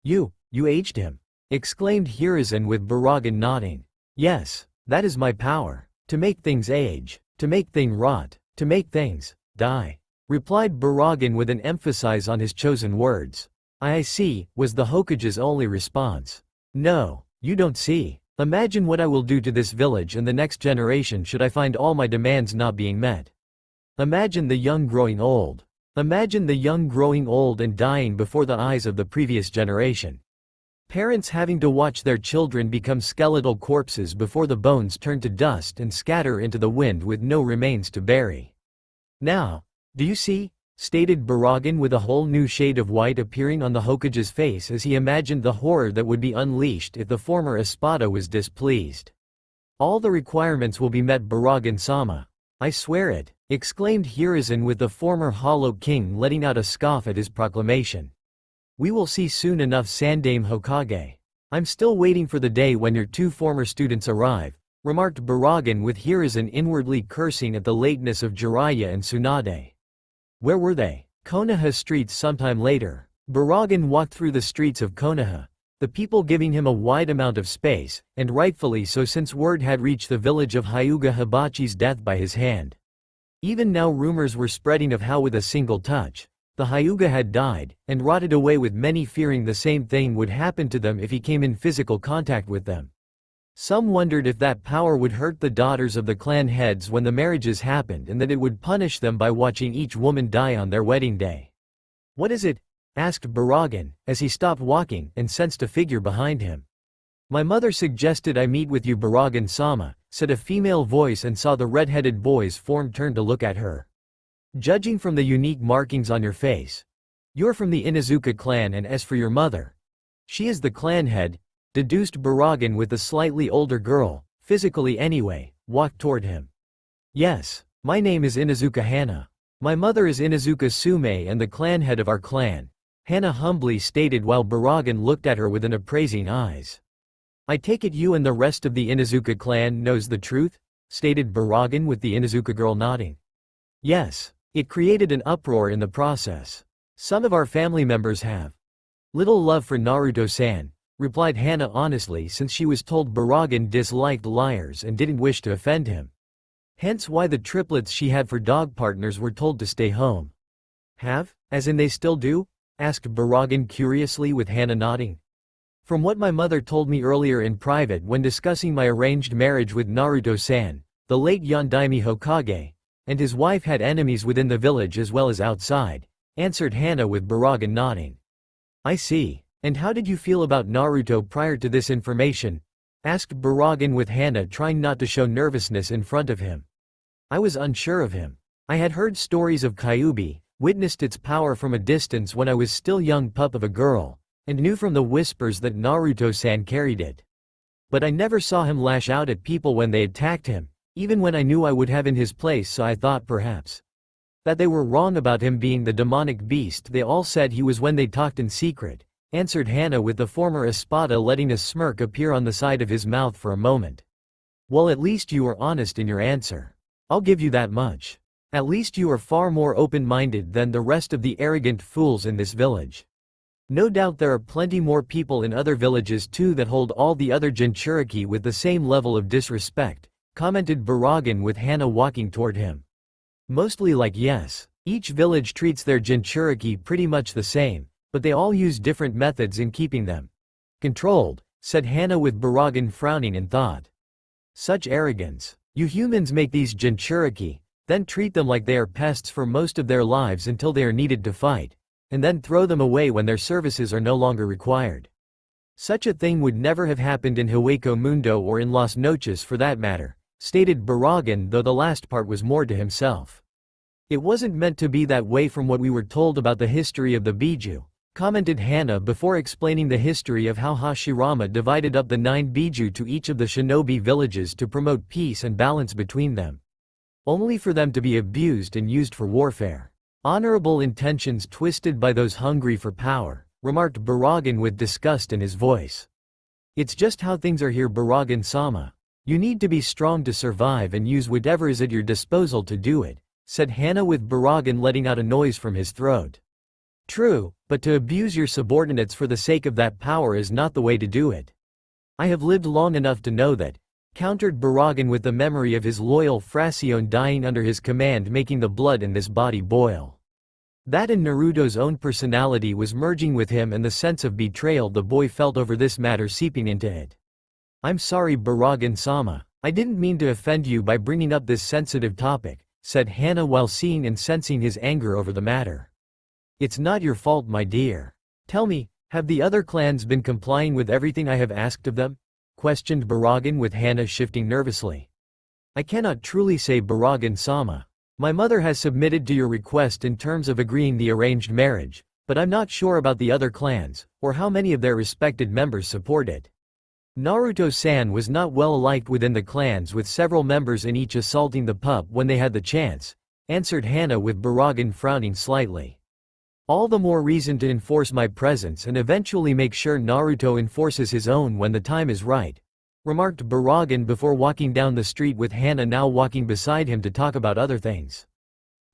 S1: You aged him, exclaimed Hiruzen with Baraggan nodding. Yes, that is my power. To make things age, to make things rot, to make things die, replied Baraggan with an emphasis on his chosen words. I see, was the Hokage's only response. No, you don't see. Imagine what I will do to this village and the next generation should I find all my demands not being met. Imagine the young growing old. Imagine the young growing old and dying before the eyes of the previous generation. Parents having to watch their children become skeletal corpses before the bones turn to dust and scatter into the wind with no remains to bury. Now, do you see? Stated Baraggan with a whole new shade of white appearing on the Hokage's face as he imagined the horror that would be unleashed if the former Espada was displeased. All the requirements will be met, Baraggan-sama. I swear it, exclaimed Hiruzen with the former Hollow King letting out a scoff at his proclamation. We will see soon enough, Sandame Hokage. I'm still waiting for the day when your two former students arrive, remarked Baraggan with Hiruzen inwardly cursing at the lateness of Jiraiya and Tsunade. Where were they? Konoha streets. Sometime later, Baraggan walked through the streets of Konoha, the people giving him a wide amount of space, and rightfully so since word had reached the village of Hyuga Hibachi's death by his hand. Even now rumors were spreading of how with a single touch, the Hyuga had died, and rotted away, with many fearing the same thing would happen to them if he came in physical contact with them. Some wondered if that power would hurt the daughters of the clan heads when the marriages happened and that it would punish them by watching each woman die on their wedding day. What is it? Asked Baraggan, as he stopped walking and sensed a figure behind him. My mother suggested I meet with you, Baraggan-sama, said a female voice, and saw the red-headed boy's form turn to look at her. Judging from the unique markings on your face, you're from the Inuzuka clan, and as for your mother, she is the clan head, deduced Baraggan with the slightly older girl, physically anyway, walked toward him. Yes, my name is Inuzuka Hana. My mother is Inuzuka Sume and the clan head of our clan, Hana humbly stated while Baraggan looked at her with an appraising eyes. I take it you and the rest of the Inuzuka clan knows the truth? Stated Baraggan with the Inuzuka girl nodding. Yes, it created an uproar in the process. Some of our family members have little love for Naruto-san, replied Hana honestly, since she was told Baraggan disliked liars and didn't wish to offend him. Hence why the triplets she had for dog partners were told to stay home. Have? As in they still do? Asked Baraggan curiously with Hana nodding. From what my mother told me earlier in private when discussing my arranged marriage with Naruto-san, the late Yondaime Hokage, and his wife had enemies within the village as well as outside, answered Hana with Baraggan nodding. I see. And how did you feel about Naruto prior to this information? Asked Baraggan with Hana trying not to show nervousness in front of him. I was unsure of him. I had heard stories of Kyuubi, witnessed its power from a distance when I was still young pup of a girl, and knew from the whispers that Naruto-san carried it. But I never saw him lash out at people when they attacked him, even when I knew I would have in his place, so I thought perhaps that they were wrong about him being the demonic beast they all said he was when they talked in secret, answered Hana with the former Espada, letting a smirk appear on the side of his mouth for a moment. Well, at least you were honest in your answer. I'll give you that much. At least you are far more open-minded than the rest of the arrogant fools in this village. No doubt there are plenty more people in other villages too that hold all the other Jinchuriki with the same level of disrespect, commented Baraggan with Hana walking toward him. Mostly like yes. Each village treats their Jinchuriki pretty much the same, but they all use different methods in keeping them controlled, said Hana with Baraggan frowning in thought. Such arrogance. You humans make these Jinchuriki, then treat them like they are pests for most of their lives until they are needed to fight, and then throw them away when their services are no longer required. Such a thing would never have happened in Hueco Mundo or in Las Noches for that matter, stated Baraggan, though the last part was more to himself. It wasn't meant to be that way from what we were told about the history of the Biju, commented Hana before explaining the history of how Hashirama divided up the 9 Biju to each of the shinobi villages to promote peace and balance between them. Only for them to be abused and used for warfare. Honorable intentions twisted by those hungry for power, remarked Baraggan with disgust in his voice. It's just how things are here, Baraggan-sama. You need to be strong to survive and use whatever is at your disposal to do it, said Hana with Baraggan letting out a noise from his throat. True, but to abuse your subordinates for the sake of that power is not the way to do it. I have lived long enough to know that, countered Baraggan with the memory of his loyal Frazione dying under his command, making the blood in this body boil. That and Naruto's own personality was merging with him, and the sense of betrayal the boy felt over this matter seeping into it. I'm sorry, Baraggan-sama. I didn't mean to offend you by bringing up this sensitive topic, said Hana while seeing and sensing his anger over the matter. It's not your fault, my dear. Tell me, have the other clans been complying with everything I have asked of them? Questioned Baraggan with Hana shifting nervously. I cannot truly say, Baraggan-sama. My mother has submitted to your request in terms of agreeing the arranged marriage, but I'm not sure about the other clans, or how many of their respected members support it. Naruto-san was not well liked within the clans, with several members in each assaulting the pup when they had the chance, answered Hana with Baraggan frowning slightly. All the more reason to enforce my presence and eventually make sure Naruto enforces his own when the time is right, remarked Baraggan before walking down the street with Hana now walking beside him to talk about other things.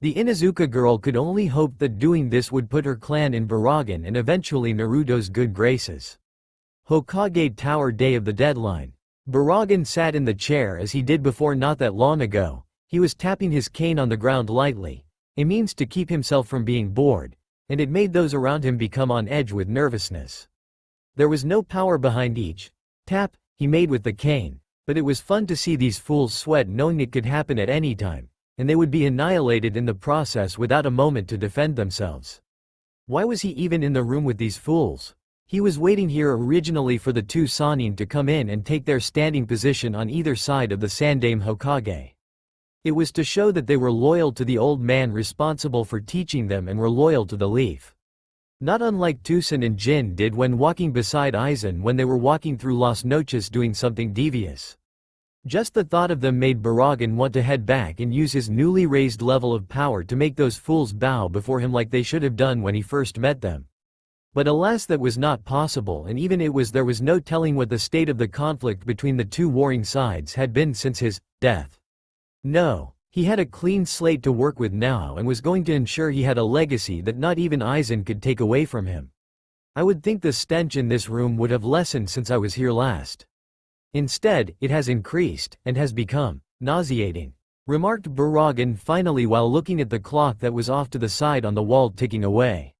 S1: The Inuzuka girl could only hope that doing this would put her clan in Baraggan and eventually Naruto's good graces. Hokage Tower day of the deadline. Baraggan sat in the chair as he did before not that long ago. He was tapping his cane on the ground lightly, a means to keep himself from being bored, and it made those around him become on edge with nervousness. There was no power behind each tap he made with the cane, but it was fun to see these fools sweat knowing it could happen at any time, and they would be annihilated in the process without a moment to defend themselves. Why was he even in the room with these fools? He was waiting here originally for the 2 Sannin to come in and take their standing position on either side of the Sandaime Hokage. It was to show that they were loyal to the old man responsible for teaching them and were loyal to the leaf. Not unlike Tucson and Jin did when walking beside Aizen when they were walking through Las Noches doing something devious. Just the thought of them made Baraggan want to head back and use his newly raised level of power to make those fools bow before him like they should have done when he first met them. But alas, that was not possible, and even there was no telling what the state of the conflict between the 2 warring sides had been since his death. No, he had a clean slate to work with now and was going to ensure he had a legacy that not even Aizen could take away from him. I would think the stench in this room would have lessened since I was here last. Instead, it has increased, and has become nauseating, remarked Baraggan finally while looking at the clock that was off to the side on the wall ticking away.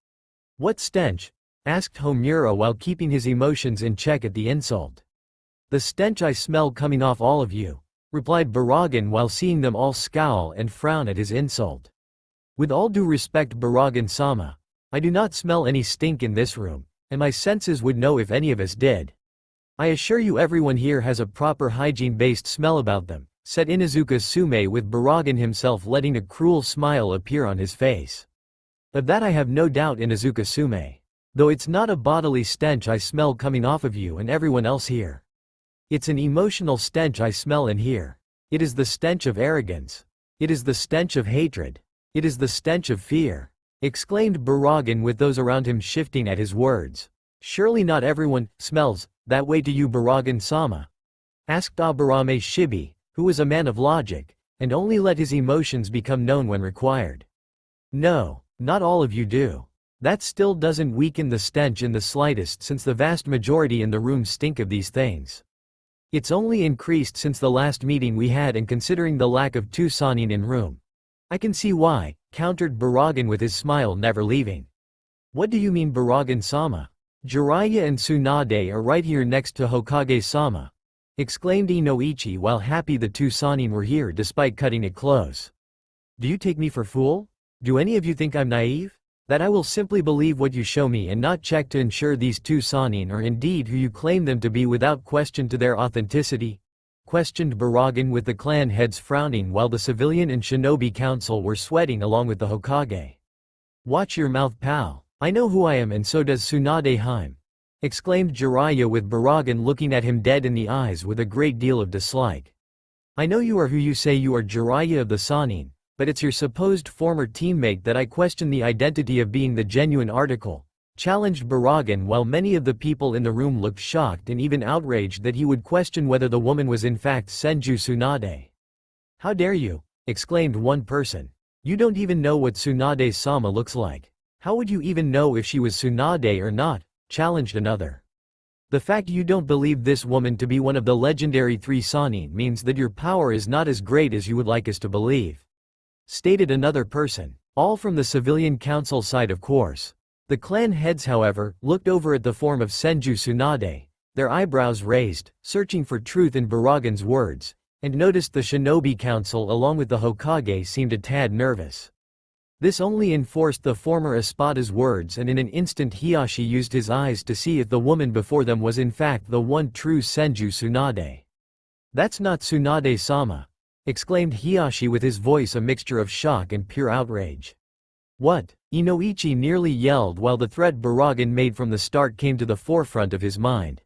S1: What stench? Asked Homura while keeping his emotions in check at the insult. The stench I smell coming off all of you, replied Baraggan while seeing them all scowl and frown at his insult. With all due respect, Baraggan-sama, I do not smell any stink in this room, and my senses would know if any of us did. I assure you everyone here has a proper hygiene-based smell about them, said Inuzuka Sume with Baraggan himself letting a cruel smile appear on his face. Of that I have no doubt, Inuzuka Sume. Though it's not a bodily stench I smell coming off of you and everyone else here. It's an emotional stench I smell and hear. It is the stench of arrogance. It is the stench of hatred. It is the stench of fear," exclaimed Baraggan with those around him shifting at his words. "Surely not everyone smells that way to you, Baraggan-sama?" asked Aburame Shibi, who was a man of logic, and only let his emotions become known when required. "No, not all of you do. That still doesn't weaken the stench in the slightest since the vast majority in the room stink of these things. It's only increased since the last meeting we had, and considering the lack of two Sannin in room. I can see why," countered Baraggan with his smile never leaving. "What do you mean, Baraggan-sama? Jiraiya and Tsunade are right here next to Hokage-sama," exclaimed Inoichi while happy the two Sannin were here despite cutting it close. "Do you take me for fool? Do any of you think I'm naive? That I will simply believe what you show me and not check to ensure these two Sannin are indeed who you claim them to be without question to their authenticity?" questioned Baraggan with the clan heads frowning while the civilian and shinobi council were sweating along with the Hokage. "Watch your mouth, pal. I know who I am and so does Tsunade Heim," exclaimed Jiraiya with Baraggan looking at him dead in the eyes with a great deal of dislike. "I know you are who you say you are, Jiraiya of the Sannin, but it's your supposed former teammate that I question the identity of being the genuine article," challenged Baraggan while many of the people in the room looked shocked and even outraged that he would question whether the woman was in fact Senju Tsunade. "How dare you!" exclaimed one person. "You don't even know what Tsunade-sama looks like. How would you even know if she was Tsunade or not?" challenged another. "The fact you don't believe this woman to be one of the legendary three Sannin means that your power is not as great as you would like us to believe," stated another person. All from the civilian council side, of course. The clan heads, however, looked over at the form of Senju Tsunade, their eyebrows raised, searching for truth in Baraggan's words, and noticed the shinobi council along with the Hokage seemed a tad nervous. This only enforced the former Espada's words, and in an instant Hiyashi used his eyes to see if the woman before them was in fact the one true Senju Tsunade. "That's not Tsunade-sama," exclaimed Hiyashi with his voice a mixture of shock and pure outrage. "What?" Inoichi nearly yelled while the threat Baraggan made from the start came to the forefront of his mind.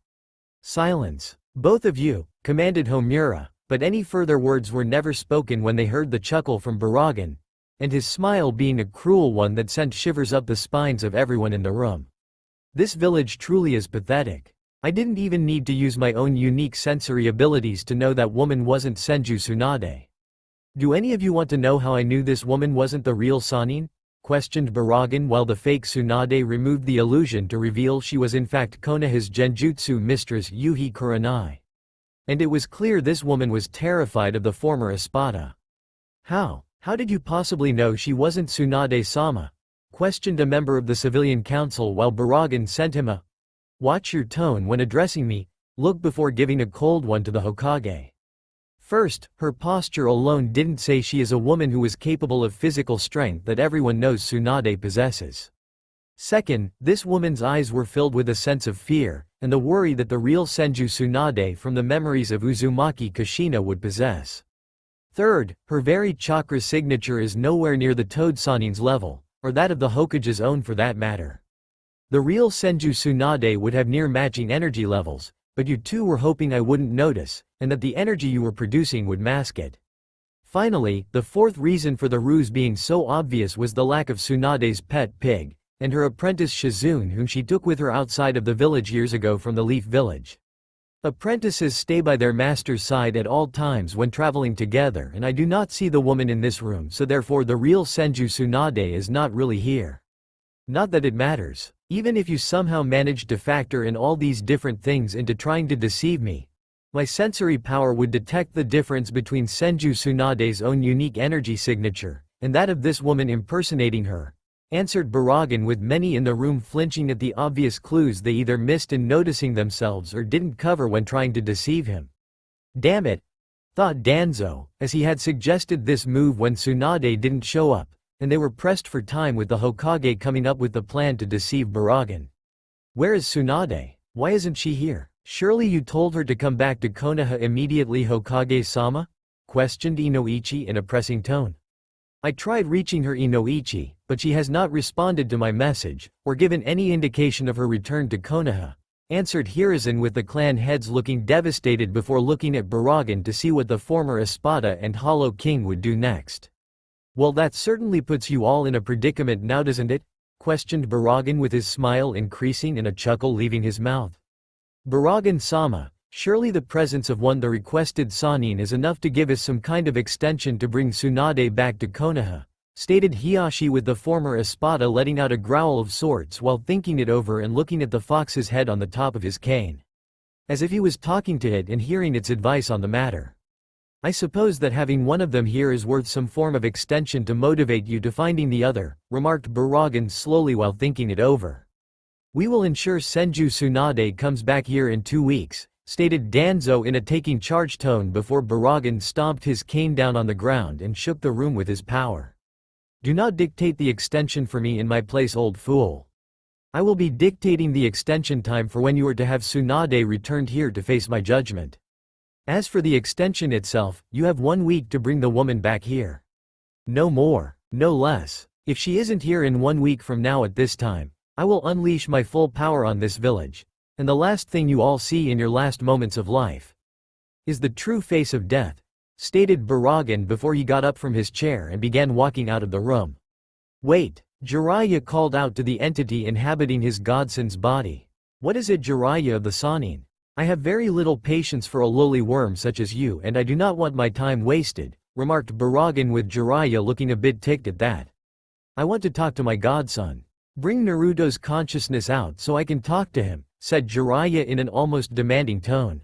S1: "Silence, both of you," commanded Homura, but any further words were never spoken when they heard the chuckle from Baraggan, and his smile being a cruel one that sent shivers up the spines of everyone in the room. "This village truly is pathetic. I didn't even need to use my own unique sensory abilities to know that woman wasn't Senju Tsunade. Do any of you want to know how I knew this woman wasn't the real Sannin?" questioned Baraggan while the fake Tsunade removed the illusion to reveal she was in fact Konoha's genjutsu mistress Yuhi Kurenai. And it was clear this woman was terrified of the former Espada. How did you possibly know she wasn't Tsunade-sama?" questioned a member of the civilian council while Baraggan sent him a "Watch your tone when addressing me, look before giving a cold one" to the Hokage. First, her posture alone didn't say she is a woman who is capable of physical strength that everyone knows Tsunade possesses. Second, this woman's eyes were filled with a sense of fear, and the worry that the real Senju Tsunade from the memories of Uzumaki Kushina would possess. Third, her very chakra signature is nowhere near the Toad Sannin's level, or that of the Hokage's own for that matter. The real Senju Tsunade would have near matching energy levels, but you two were hoping I wouldn't notice, and that the energy you were producing would mask it. Finally, the fourth reason for the ruse being so obvious was the lack of Tsunade's pet pig, and her apprentice Shizune whom she took with her outside of the village years ago from the Leaf Village. Apprentices stay by their master's side at all times when traveling together, and I do not see the woman in this room, so therefore the real Senju Tsunade is not really here. Not that it matters. Even if you somehow managed to factor in all these different things into trying to deceive me, my sensory power would detect the difference between Senju Tsunade's own unique energy signature, and that of this woman impersonating her," answered Baraggan with many in the room flinching at the obvious clues they either missed in noticing themselves or didn't cover when trying to deceive him. "Damn it!" thought Danzo, as he had suggested this move when Tsunade didn't show up, and they were pressed for time with the Hokage coming up with the plan to deceive Baraggan. "Where is Tsunade? Why isn't she here? Surely you told her to come back to Konoha immediately, Hokage-sama?" questioned Inoichi in a pressing tone. I tried reaching her Inoichi, but she has not responded to my message, or given any indication of her return to Konoha," answered Hiruzen, with the clan heads looking devastated before looking at Baraggan to see what the former Espada and Hollow King would do next. "Well, that certainly puts you all in a predicament now, doesn't it?" questioned Baraggan, with his smile increasing and a chuckle leaving his mouth. "Baraggan-sama, surely the presence of the requested Sannin is enough to give us some kind of extension to bring Tsunade back to Konoha," stated Hiyashi, with the former Espada letting out a growl of sorts while thinking it over and looking at the fox's head on the top of his cane, as if he was talking to it and hearing its advice on the matter. "I suppose that having one of them here is worth some form of extension to motivate you to finding the other," remarked Baraggan slowly while thinking it over. "We will ensure Senju Tsunade comes back here in 2 weeks," stated Danzo in a taking charge tone before Baraggan stomped his cane down on the ground and shook the room with his power. "Do not dictate the extension for me in my place, old fool. I will be dictating the extension time for when you are to have Tsunade returned here to face my judgment. As for the extension itself, you have 1 week to bring the woman back here. No more, no less. If she isn't here in 1 week from now at this time, I will unleash my full power on this village, and the last thing you all see in your last moments of life is the true face of death," stated Baraggan before he got up from his chair and began walking out of the room. "Wait," Jiraiya called out to the entity inhabiting his godson's body. "What is it, Jiraiya of the Sannin? I have very little patience for a lowly worm such as you, and I do not want my time wasted," remarked Baraggan, with Jiraiya looking a bit ticked at that. "I want to talk to my godson. Bring Naruto's consciousness out so I can talk to him," said Jiraiya in an almost demanding tone.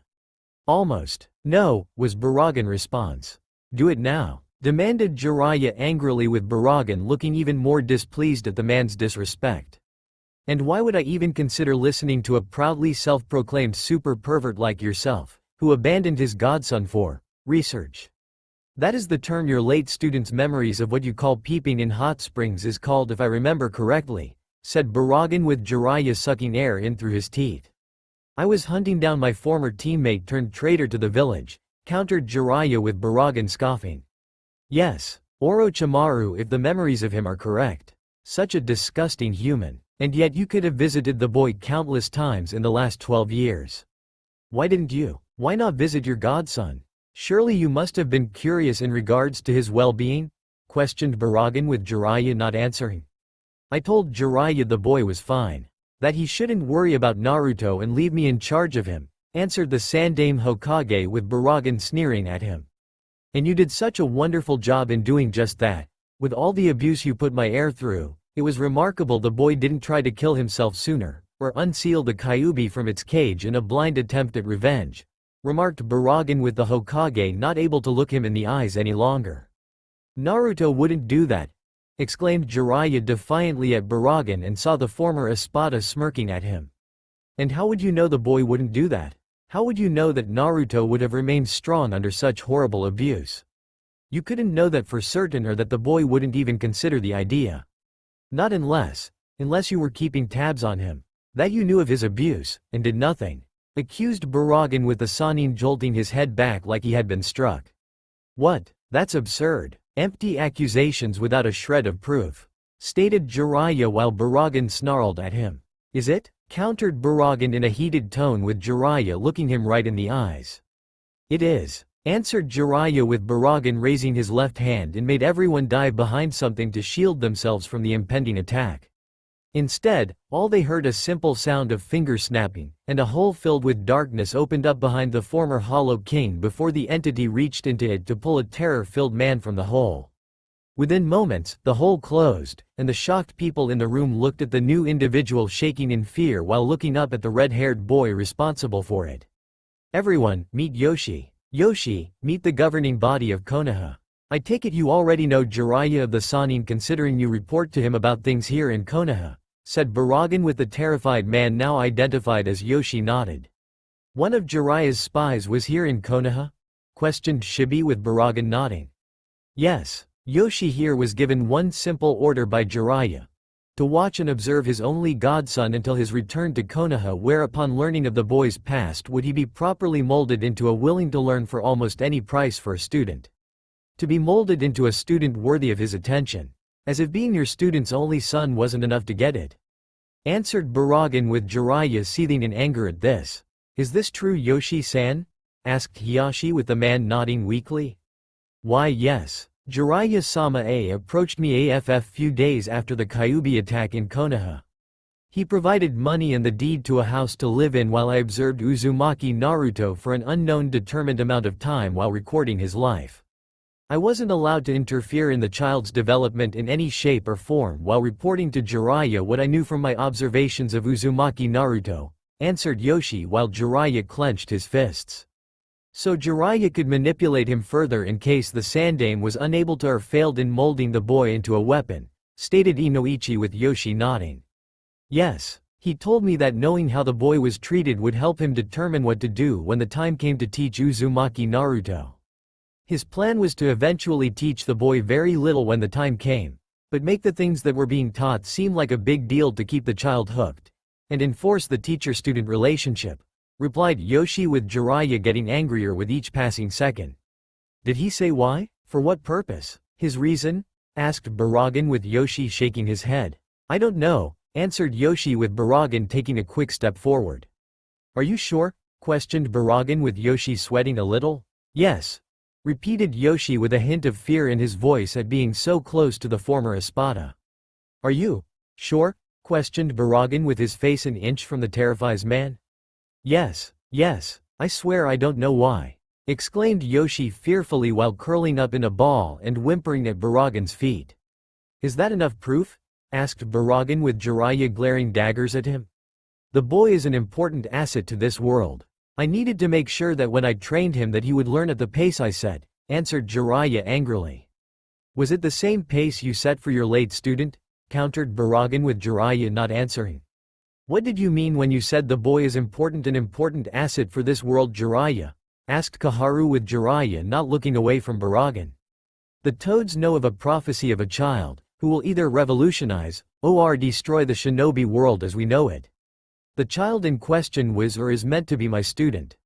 S1: "Almost. No," was Baraggan's response. "Do it now," demanded Jiraiya angrily, with Baraggan looking even more displeased at the man's disrespect. "And why would I even consider listening to a proudly self-proclaimed super pervert like yourself, who abandoned his godson for research? That is the term your late student's memories of what you call peeping in hot springs is called, if I remember correctly," said Baraggan, with Jiraiya sucking air in through his teeth. "I was hunting down my former teammate turned traitor to the village," countered Jiraiya, with Baraggan scoffing. "Yes, Orochimaru, if the memories of him are correct. Such a disgusting human. And yet you could have visited the boy countless times in the last 12 years. Why didn't you? Why not visit your godson? Surely you must have been curious in regards to his well-being?" questioned Baraggan, with Jiraiya not answering. "I told Jiraiya the boy was fine. That he shouldn't worry about Naruto and leave me in charge of him," answered the Sandaime Hokage, with Baraggan sneering at him. "And you did such a wonderful job in doing just that. With all the abuse you put my heir through, it was remarkable the boy didn't try to kill himself sooner, or unseal the Kyuubi from its cage in a blind attempt at revenge," remarked Baraggan, with the Hokage not able to look him in the eyes any longer. "Naruto wouldn't do that," exclaimed Jiraiya defiantly at Baraggan, and saw the former Espada smirking at him. "And how would you know the boy wouldn't do that? How would you know that Naruto would have remained strong under such horrible abuse? You couldn't know that for certain, or that the boy wouldn't even consider the idea. Not unless you were keeping tabs on him. That you knew of his abuse, and did nothing," accused Baraggan, with the Sannin jolting his head back like he had been struck. "What? That's absurd. Empty accusations without a shred of proof," stated Jiraiya, while Baraggan snarled at him. "Is it?" countered Baraggan in a heated tone, with Jiraiya looking him right in the eyes. "It is," answered Jiraiya, with Baraggan raising his left hand and made everyone dive behind something to shield themselves from the impending attack. Instead, all they heard a simple sound of finger snapping, and a hole filled with darkness opened up behind the former Hollow King before the entity reached into it to pull a terror-filled man from the hole. Within moments, the hole closed, and the shocked people in the room looked at the new individual shaking in fear while looking up at the red-haired boy responsible for it. "Everyone, meet Yoshi. Yoshi, meet the governing body of Konoha. I take it you already know Jiraiya of the Sannin, considering you report to him about things here in Konoha," said Baraggan, with the terrified man now identified as Yoshi nodded. "One of Jiraiya's spies was here in Konoha?" questioned Shibi, with Baraggan nodding. "Yes, Yoshi here was given one simple order by Jiraiya. To watch and observe his only godson until his return to Konoha, where upon learning of the boy's past would he be properly molded into a willing to learn for almost any price for a student. To be molded into a student worthy of his attention. As if being your student's only son wasn't enough to get it. Answered Baraggan with Jiraiya seething in anger at this. Is this true, Yoshi-san? Asked Hiyashi with the man nodding weakly. Why yes. Jiraiya-sama approached me few days after the Kyuubi attack in Konoha. He provided money and the deed to a house to live in while I observed Uzumaki Naruto for an unknown determined amount of time while recording his life. I wasn't allowed to interfere in the child's development in any shape or form while reporting to Jiraiya what I knew from my observations of Uzumaki Naruto, answered Yoshi while Jiraiya clenched his fists. So Jiraiya could manipulate him further in case the Sandaime was unable to or failed in molding the boy into a weapon, stated Inoichi with Yoshi nodding. Yes, he told me that knowing how the boy was treated would help him determine what to do when the time came to teach Uzumaki Naruto. His plan was to eventually teach the boy very little when the time came, but make the things that were being taught seem like a big deal to keep the child hooked, and enforce the teacher-student relationship, replied Yoshi with Jiraiya getting angrier with each passing second. Did he say why? For what purpose? His reason? Asked Baraggan with Yoshi shaking his head. I don't know, answered Yoshi with Baraggan taking a quick step forward. Are you sure? Questioned Baraggan with Yoshi sweating a little. Yes. Repeated Yoshi with a hint of fear in his voice at being so close to the former Espada. Are you sure? Questioned Baraggan with his face an inch from the terrifies man. Yes, I swear I don't know why, exclaimed Yoshi fearfully while curling up in a ball and whimpering at Baraggan's feet. Is that enough proof? Asked Baraggan with Jiraiya glaring daggers at him. The boy is an important asset to this world. I needed to make sure that when I trained him that he would learn at the pace I set, answered Jiraiya angrily. Was it the same pace you set for your late student? Countered Baraggan with Jiraiya not answering. What did you mean when you said the boy is an important asset for this world, Jiraiya? Asked Kaharu with Jiraiya not looking away from Baraggan. The toads know of a prophecy of a child, who will either revolutionize, or destroy the shinobi world as we know it. The child in question was or is meant to be my student.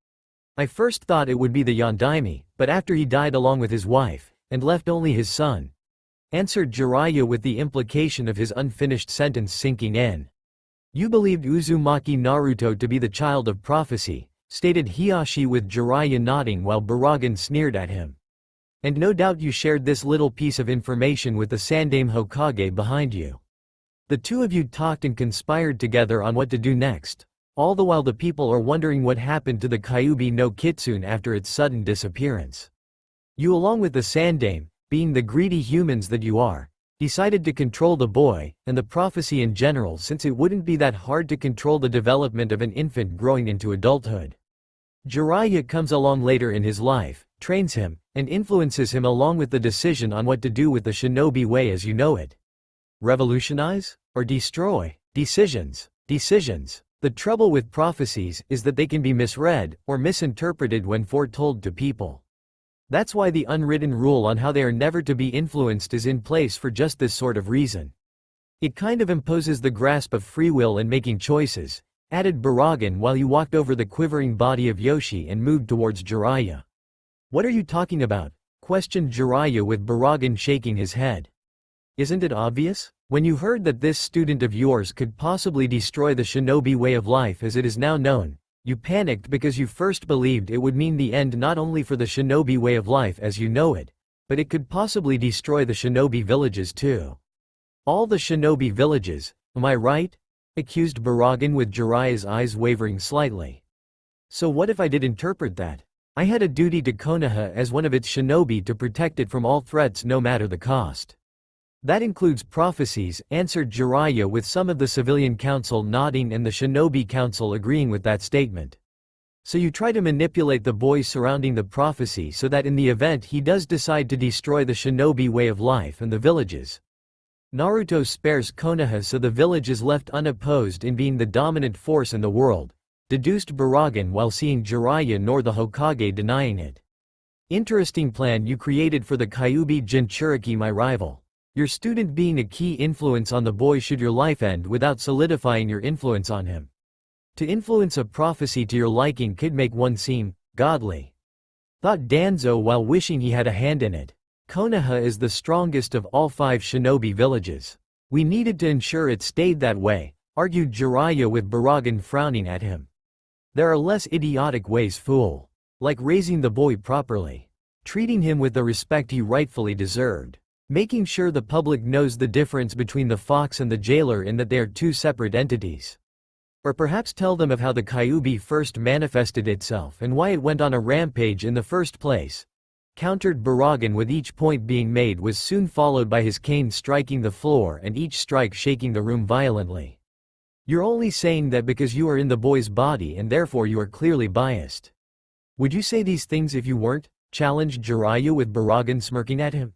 S1: I first thought it would be the Yondaime, but after he died along with his wife, and left only his son, answered Jiraiya with the implication of his unfinished sentence sinking in. You believed Uzumaki Naruto to be the child of prophecy, stated Hiyashi with Jiraiya nodding while Baraggan sneered at him. And no doubt you shared this little piece of information with the Sandaime Hokage behind you. The two of you talked and conspired together on what to do next, all the while the people are wondering what happened to the Kyuubi no Kitsune after its sudden disappearance. You along with the Sandaime, being the greedy humans that you are, decided to control the boy, and the prophecy in general since it wouldn't be that hard to control the development of an infant growing into adulthood. Jiraiya comes along later in his life, trains him, and influences him along with the decision on what to do with the shinobi way as you know it. Revolutionize? Or destroy? Decisions. The trouble with prophecies is that they can be misread, or misinterpreted when foretold to people. That's why the unwritten rule on how they are never to be influenced is in place for just this sort of reason. It kind of imposes the grasp of free will in making choices, added Baraggan while he walked over the quivering body of Yoshi and moved towards Jiraiya. What are you talking about? Questioned Jiraiya with Baraggan shaking his head. Isn't it obvious? When you heard that this student of yours could possibly destroy the shinobi way of life as it is now known, you panicked because you first believed it would mean the end not only for the shinobi way of life as you know it, but it could possibly destroy the shinobi villages too. All the shinobi villages, am I right? Accused Baraggan with Jiraiya's eyes wavering slightly. So what if I did interpret that? I had a duty to Konoha as one of its shinobi to protect it from all threats no matter the cost. That includes prophecies, answered Jiraiya with some of the civilian council nodding and the shinobi council agreeing with that statement. So you try to manipulate the boys surrounding the prophecy so that in the event he does decide to destroy the shinobi way of life and the villages, Naruto spares Konoha so the village is left unopposed in being the dominant force in the world, deduced Baraggan while seeing Jiraiya nor the Hokage denying it. Interesting plan you created for the Kyuubi Jinchuriki, my rival. Your student being a key influence on the boy should your life end without solidifying your influence on him. To influence a prophecy to your liking could make one seem godly, thought Danzo while wishing he had a hand in it. Konoha is the strongest of all 5 shinobi villages. We needed to ensure it stayed that way, argued Jiraiya with Baraggan frowning at him. There are less idiotic ways, fool. Like raising the boy properly. Treating him with the respect he rightfully deserved. Making sure the public knows the difference between the fox and the jailer in that they are 2 separate entities. Or perhaps tell them of how the Kyuubi first manifested itself and why it went on a rampage in the first place. Countered Baraggan, with each point being made was soon followed by his cane striking the floor and each strike shaking the room violently. You're only saying that because you are in the boy's body and therefore you are clearly biased. Would you say these things if you weren't? Challenged Jiraiya with Baraggan smirking at him.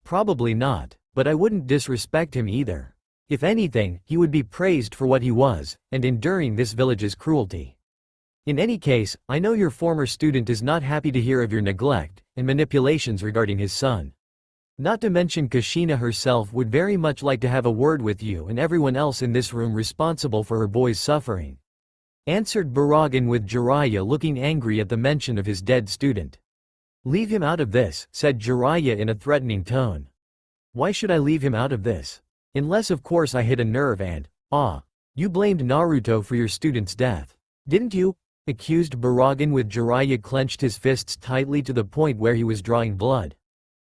S1: Probably not, but I wouldn't disrespect him either. If anything, he would be praised for what he was, and enduring this village's cruelty. In any case, I know your former student is not happy to hear of your neglect and manipulations regarding his son. Not to mention Kushina herself would very much like to have a word with you and everyone else in this room responsible for her boy's suffering. Answered Baraggan with Jiraiya looking angry at the mention of his dead student. Leave him out of this, said Jiraiya in a threatening tone. Why should I leave him out of this? Unless of course I hit a nerve and, you blamed Naruto for your student's death. Didn't you? Accused Baraggan with Jiraiya clenched his fists tightly to the point where he was drawing blood.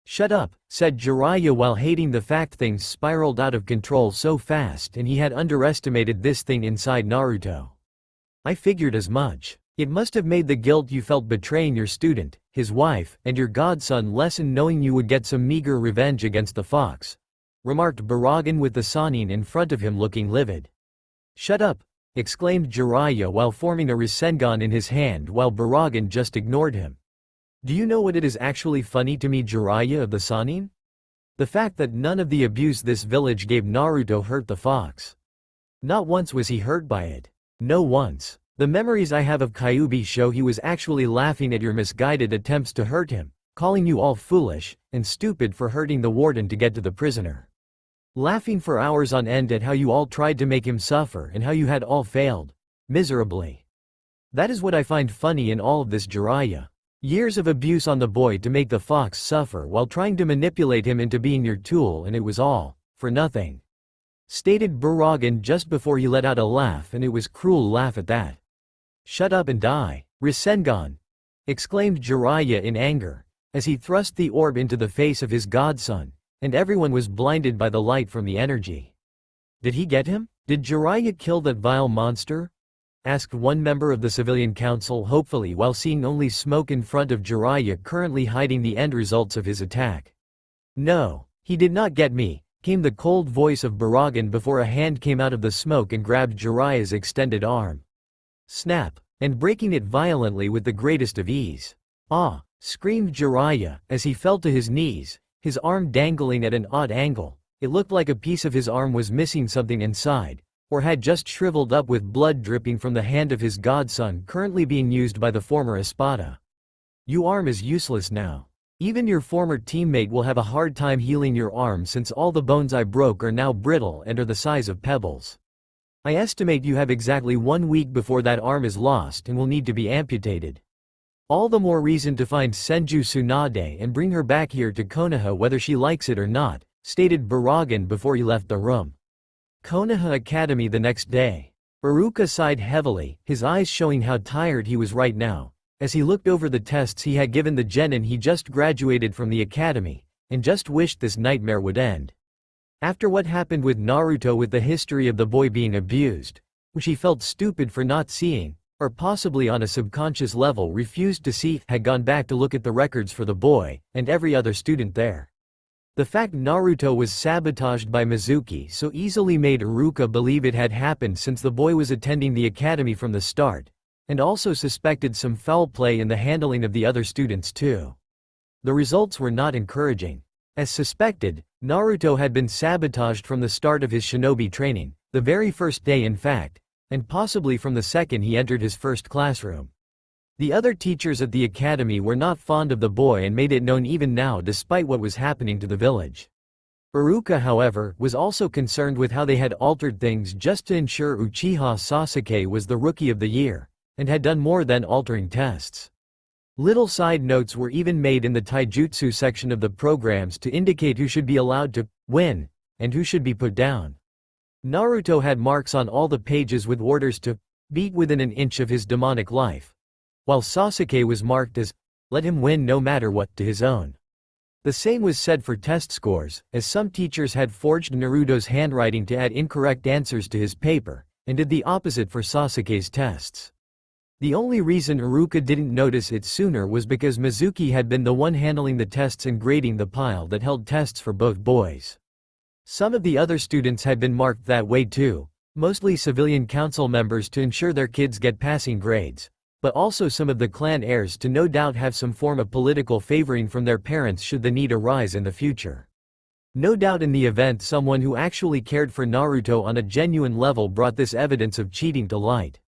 S1: Shut up, said Jiraiya while hating the fact things spiraled out of control so fast and he had underestimated this thing inside Naruto. I figured as much. It must have made the guilt you felt betraying your student, his wife, and your godson lessen knowing you would get some meager revenge against the fox. Remarked Baraggan with the Sannin in front of him looking livid. Shut up, exclaimed Jiraiya while forming a Rasengan in his hand while Baraggan just ignored him. Do you know what it is actually funny to me, Jiraiya of the Sannin? The fact that none of the abuse this village gave Naruto hurt the fox. Not once was he hurt by it. No once. The memories I have of Kyuubi show he was actually laughing at your misguided attempts to hurt him, calling you all foolish and stupid for hurting the warden to get to the prisoner. Laughing for hours on end at how you all tried to make him suffer and how you had all failed. Miserably. That is what I find funny in all of this, Jiraiya. Years of abuse on the boy to make the fox suffer while trying to manipulate him into being your tool, and it was all for nothing. Stated Baraggan just before he let out a laugh, and it was cruel laugh at that. Shut up and die, Rasengan! Exclaimed Jiraiya in anger, as he thrust the orb into the face of his godson, and everyone was blinded by the light from the energy. Did he get him? Did Jiraiya kill that vile monster? Asked one member of the civilian council hopefully while seeing only smoke in front of Jiraiya currently hiding the end results of his attack. No, he did not get me, came the cold voice of Baraggan before a hand came out of the smoke and grabbed Jiraiya's extended arm. Snap, and breaking it violently with the greatest of ease. Ah! Screamed Jiraiya, as he fell to his knees, his arm dangling at an odd angle. It looked like a piece of his arm was missing something inside, or had just shriveled up with blood dripping from the hand of his godson currently being used by the former Espada. Your arm is useless now. Even your former teammate will have a hard time healing your arm since all the bones I broke are now brittle and are the size of pebbles. I estimate you have exactly 1 week before that arm is lost and will need to be amputated. All the more reason to find Senju Tsunade and bring her back here to Konoha whether she likes it or not, stated Baraggan before he left the room. Konoha Academy the next day. Inuzuka sighed heavily, his eyes showing how tired he was right now, as he looked over the tests he had given the genin he just graduated from the academy, and just wished this nightmare would end. After what happened with Naruto with the history of the boy being abused, which he felt stupid for not seeing, or possibly on a subconscious level refused to see, had gone back to look at the records for the boy, and every other student there. The fact Naruto was sabotaged by Mizuki so easily made Inuzuka believe it had happened since the boy was attending the academy from the start, and also suspected some foul play in the handling of the other students too. The results were not encouraging. As suspected, Naruto had been sabotaged from the start of his shinobi training, the very first day in fact, and possibly from the second he entered his first classroom. The other teachers at the academy were not fond of the boy and made it known even now despite what was happening to the village. Inuzuka, however, was also concerned with how they had altered things just to ensure Uchiha Sasuke was the Rookie of the Year, and had done more than altering tests. Little side notes were even made in the taijutsu section of the programs to indicate who should be allowed to win, and who should be put down. Naruto had marks on all the pages with orders to beat within an inch of his demonic life, while Sasuke was marked as let him win no matter what to his own. The same was said for test scores, as some teachers had forged Naruto's handwriting to add incorrect answers to his paper, and did the opposite for Sasuke's tests. The only reason Inuzuka didn't notice it sooner was because Mizuki had been the one handling the tests and grading the pile that held tests for both boys. Some of the other students had been marked that way too, mostly civilian council members to ensure their kids get passing grades, but also some of the clan heirs to no doubt have some form of political favoring from their parents should the need arise in the future. No doubt in the event someone who actually cared for Naruto on a genuine level brought this evidence of cheating to light.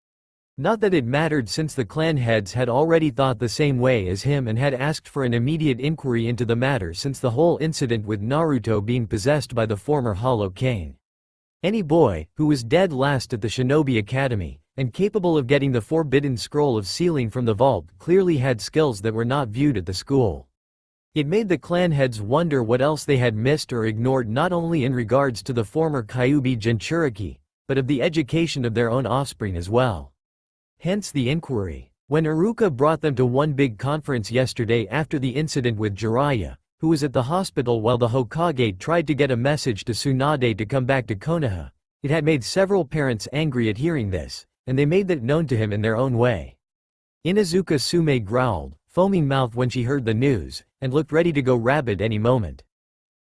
S1: Not that it mattered since the clan heads had already thought the same way as him and had asked for an immediate inquiry into the matter since the whole incident with Naruto being possessed by the former Hollow Cane. Any boy, who was dead last at the Shinobi Academy, and capable of getting the forbidden scroll of sealing from the vault clearly had skills that were not viewed at the school. It made the clan heads wonder what else they had missed or ignored not only in regards to the former Kyuubi Jinchuriki, but of the education of their own offspring as well. Hence the inquiry. When Inuzuka brought them to one big conference yesterday after the incident with Jiraiya, who was at the hospital while the Hokage tried to get a message to Tsunade to come back to Konoha, it had made several parents angry at hearing this, and they made that known to him in their own way. Inuzuka Sume growled, foaming mouth when she heard the news, and looked ready to go rabid any moment.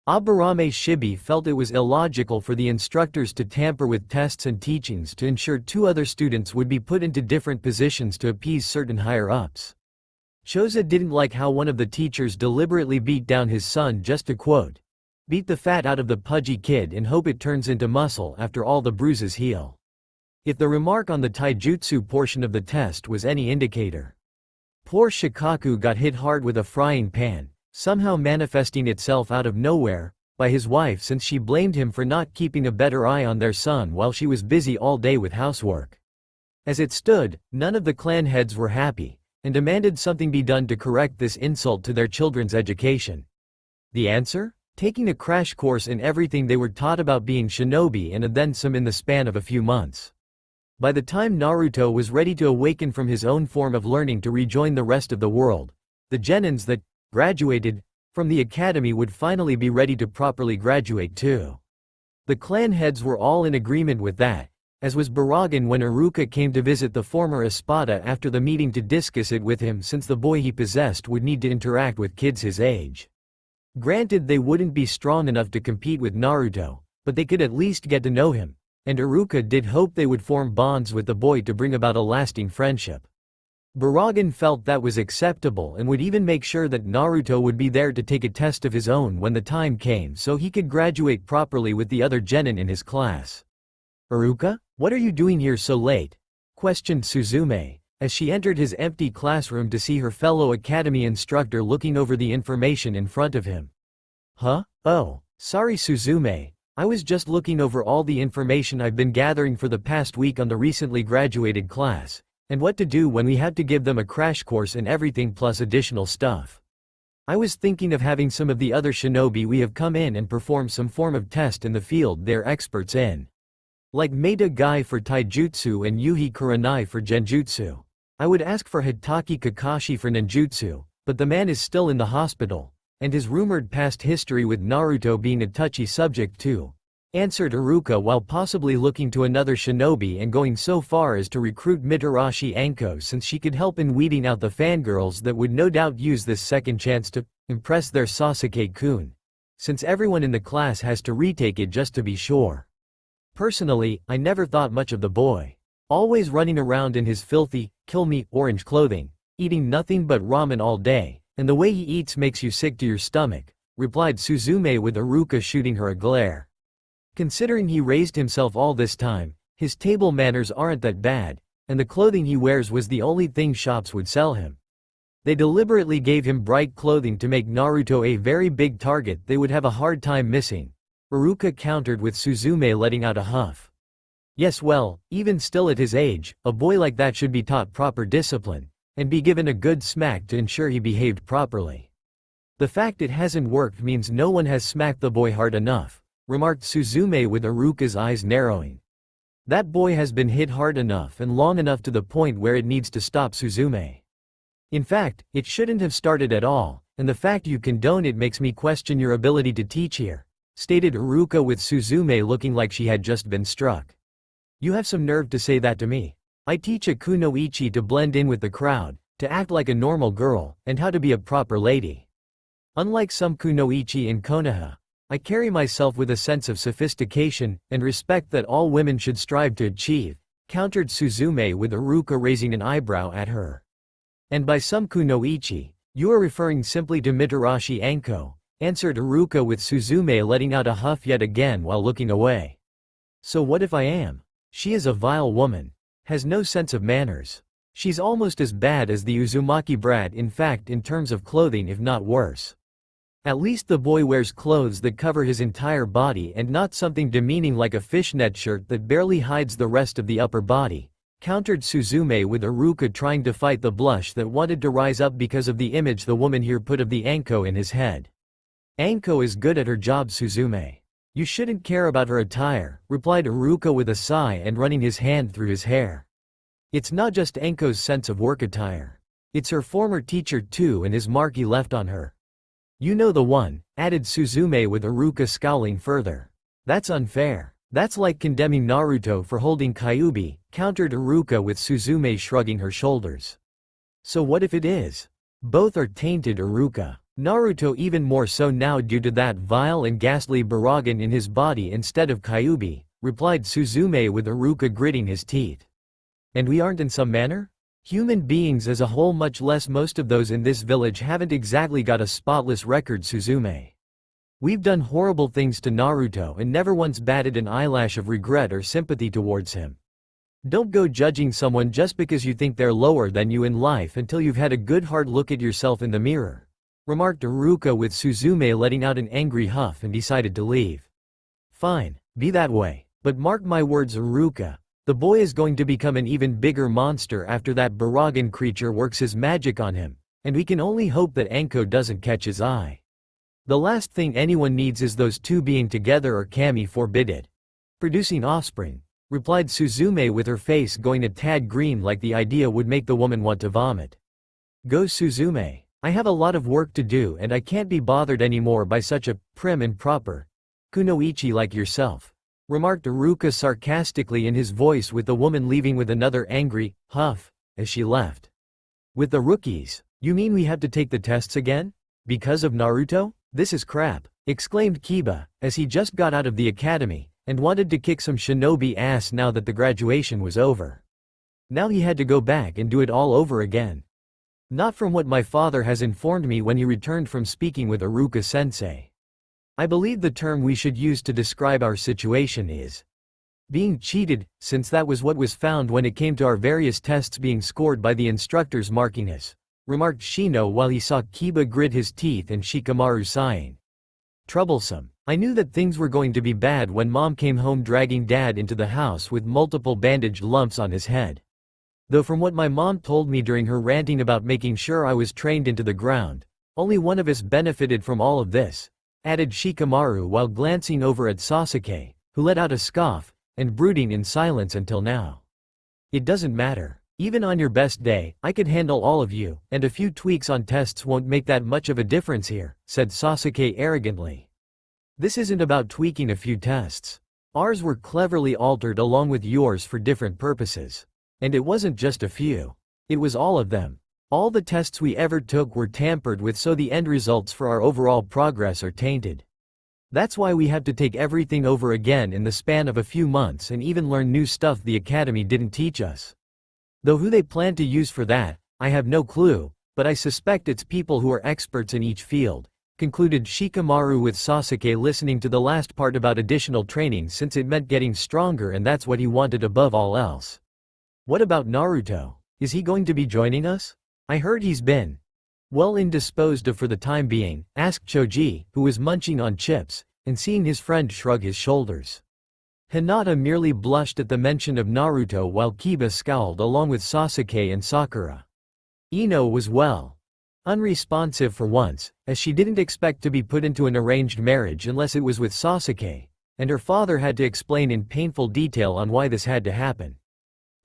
S1: Aburame Shibi felt it was illogical for the instructors to tamper with tests and teachings to ensure two other students would be put into different positions to appease certain higher-ups. Choza didn't like how one of the teachers deliberately beat down his son just to quote, beat the fat out of the pudgy kid and hope it turns into muscle after all the bruises heal. If the remark on the taijutsu portion of the test was any indicator. Poor Shikaku got hit hard with a frying pan, somehow manifesting itself out of nowhere, by his wife since she blamed him for not keeping a better eye on their son while she was busy all day with housework. As it stood, none of the clan heads were happy, and demanded something be done to correct this insult to their children's education. The answer? Taking a crash course in everything they were taught about being shinobi and then some in the span of a few months. By the time Naruto was ready to awaken from his own form of learning to rejoin the rest of the world, the genins that graduated from the academy would finally be ready to properly graduate too. The clan heads were all in agreement with that, as was Baraggan when Inuzuka came to visit the former Espada after the meeting to discuss it with him since the boy he possessed would need to interact with kids his age. Granted they wouldn't be strong enough to compete with Naruto, but they could at least get to know him, and Inuzuka did hope they would form bonds with the boy to bring about a lasting friendship. Baraggan felt that was acceptable and would even make sure that Naruto would be there to take a test of his own when the time came so he could graduate properly with the other genin in his class. "Inuzuka, what are you doing here so late?" questioned Suzume, as she entered his empty classroom to see her fellow academy instructor looking over the information in front of him. "Huh? Oh, sorry Suzume, I was just looking over all the information I've been gathering for the past week on the recently graduated class, and what to do when we have to give them a crash course in everything plus additional stuff. I was thinking of having some of the other shinobi we have come in and perform some form of test in the field they're experts in. Like Maeda Gai for taijutsu and Yuhi Kurenai for genjutsu. I would ask for Hitaki Kakashi for ninjutsu, but the man is still in the hospital, and his rumored past history with Naruto being a touchy subject too," answered Inuzuka while possibly looking to another shinobi and going so far as to recruit Mitarashi Anko since she could help in weeding out the fangirls that would no doubt use this second chance to impress their Sasuke-kun, since everyone in the class has to retake it just to be sure. Personally, I never thought much of the boy. Always running around in his filthy, kill-me, orange clothing, eating nothing but ramen all day, and the way he eats makes you sick to your stomach, replied Suzume with Inuzuka shooting her a glare. Considering he raised himself all this time, his table manners aren't that bad, and the clothing he wears was the only thing shops would sell him. They deliberately gave him bright clothing to make Naruto a very big target they would have a hard time missing, Inuzuka countered with Suzume letting out a huff. Yes well, even still at his age, a boy like that should be taught proper discipline, and be given a good smack to ensure he behaved properly. The fact it hasn't worked means no one has smacked the boy hard enough, remarked Suzume with Iruka's eyes narrowing. That boy has been hit hard enough and long enough to the point where it needs to stop, Suzume. In fact, it shouldn't have started at all, and the fact you condone it makes me question your ability to teach here, stated Iruka with Suzume looking like she had just been struck. You have some nerve to say that to me. I teach a kunoichi to blend in with the crowd, to act like a normal girl, and how to be a proper lady. Unlike some kunoichi in Konoha, I carry myself with a sense of sophistication and respect that all women should strive to achieve, countered Suzume with Iruka raising an eyebrow at her. And by some kunoichi, you are referring simply to Mitarashi Anko, answered Iruka with Suzume letting out a huff yet again while looking away. So what if I am? She is a vile woman. Has no sense of manners. She's almost as bad as the Uzumaki brat, in fact, in terms of clothing, if not worse. At least the boy wears clothes that cover his entire body and not something demeaning like a fishnet shirt that barely hides the rest of the upper body, countered Suzume with Iruka trying to fight the blush that wanted to rise up because of the image the woman here put of the Anko in his head. Anko is good at her job, Suzume. You shouldn't care about her attire, replied Iruka with a sigh and running his hand through his hair. It's not just Anko's sense of work attire. It's her former teacher too and his mark he left on her. You know the one, added Suzume with Iruka scowling further. That's unfair. That's like condemning Naruto for holding Kyuubi, countered Iruka with Suzume shrugging her shoulders. So what if it is? Both are tainted, Iruka. Naruto even more so now due to that vile and ghastly Baraggan in his body instead of Kyuubi, replied Suzume with Iruka gritting his teeth. And we aren't in some manner? Human beings as a whole, much less most of those in this village, haven't exactly got a spotless record, Suzume. We've done horrible things to Naruto and never once batted an eyelash of regret or sympathy towards him. Don't go judging someone just because you think they're lower than you in life until you've had a good hard look at yourself in the mirror, remarked Iruka with Suzume letting out an angry huff and decided to leave. Fine, be that way, but mark my words, Iruka. The boy is going to become an even bigger monster after that Baraggan creature works his magic on him, and we can only hope that Anko doesn't catch his eye. The last thing anyone needs is those two being together, or Kami forbid it. Producing offspring, replied Suzume with her face going a tad green like the idea would make the woman want to vomit. Go, Suzume. I have a lot of work to do and I can't be bothered anymore by such a prim and proper kunoichi like yourself, remarked Iruka sarcastically in his voice, with the woman leaving with another angry huff as she left. With the rookies, you mean we have to take the tests again? Because of Naruto? This is crap, exclaimed Kiba, as he just got out of the academy, and wanted to kick some shinobi ass now that the graduation was over. Now he had to go back and do it all over again. Not from what my father has informed me when he returned from speaking with Iruka-sensei. I believe the term we should use to describe our situation is being cheated, since that was what was found when it came to our various tests being scored by the instructors marking us, remarked Shino while he saw Kiba grit his teeth and Shikamaru sighing. Troublesome. I knew that things were going to be bad when Mom came home dragging Dad into the house with multiple bandaged lumps on his head. Though from what my mom told me during her ranting about making sure I was trained into the ground, only one of us benefited from all of this, added Shikamaru while glancing over at Sasuke, who let out a scoff, and brooding in silence until now. It doesn't matter. Even on your best day, I could handle all of you, and a few tweaks on tests won't make that much of a difference here, said Sasuke arrogantly. This isn't about tweaking a few tests. Ours were cleverly altered along with yours for different purposes. And it wasn't just a few. It was all of them. All the tests we ever took were tampered with, so the end results for our overall progress are tainted. That's why we have to take everything over again in the span of a few months and even learn new stuff the academy didn't teach us. Though who they plan to use for that, I have no clue, but I suspect it's people who are experts in each field, concluded Shikamaru with Sasuke listening to the last part about additional training since it meant getting stronger and that's what he wanted above all else. What about Naruto? Is he going to be joining us? I heard he's been well indisposed of for the time being, asked Choji, who was munching on chips, and seeing his friend shrug his shoulders. Hinata merely blushed at the mention of Naruto while Kiba scowled along with Sasuke and Sakura. Ino was unresponsive for once, as she didn't expect to be put into an arranged marriage unless it was with Sasuke, and her father had to explain in painful detail on why this had to happen.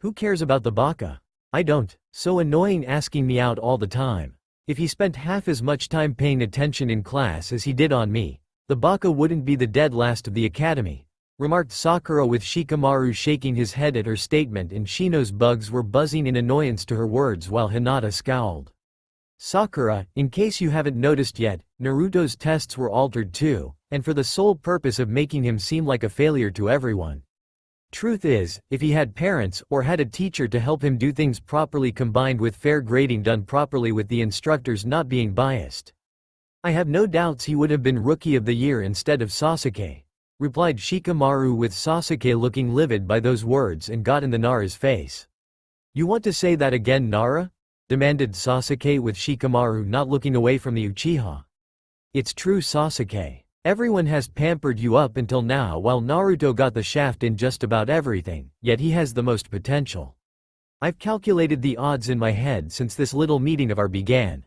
S1: Who cares about the baka? I don't. So annoying asking me out all the time. If he spent half as much time paying attention in class as he did on me, the baka wouldn't be the dead last of the academy, remarked Sakura with Shikamaru shaking his head at her statement, and Shino's bugs were buzzing in annoyance to her words while Hinata scowled. Sakura, in case you haven't noticed yet, Naruto's tests were altered too, and for the sole purpose of making him seem like a failure to everyone. Truth is, if he had parents or had a teacher to help him do things properly combined with fair grading done properly with the instructors not being biased, I have no doubts he would have been Rookie of the Year instead of Sasuke, replied Shikamaru with Sasuke looking livid by those words and got in the Nara's face. You want to say that again, Nara? Demanded Sasuke with Shikamaru not looking away from the Uchiha. It's true, Sasuke. Everyone has pampered you up until now while Naruto got the shaft in just about everything, yet he has the most potential. I've calculated the odds in my head since this little meeting of our began.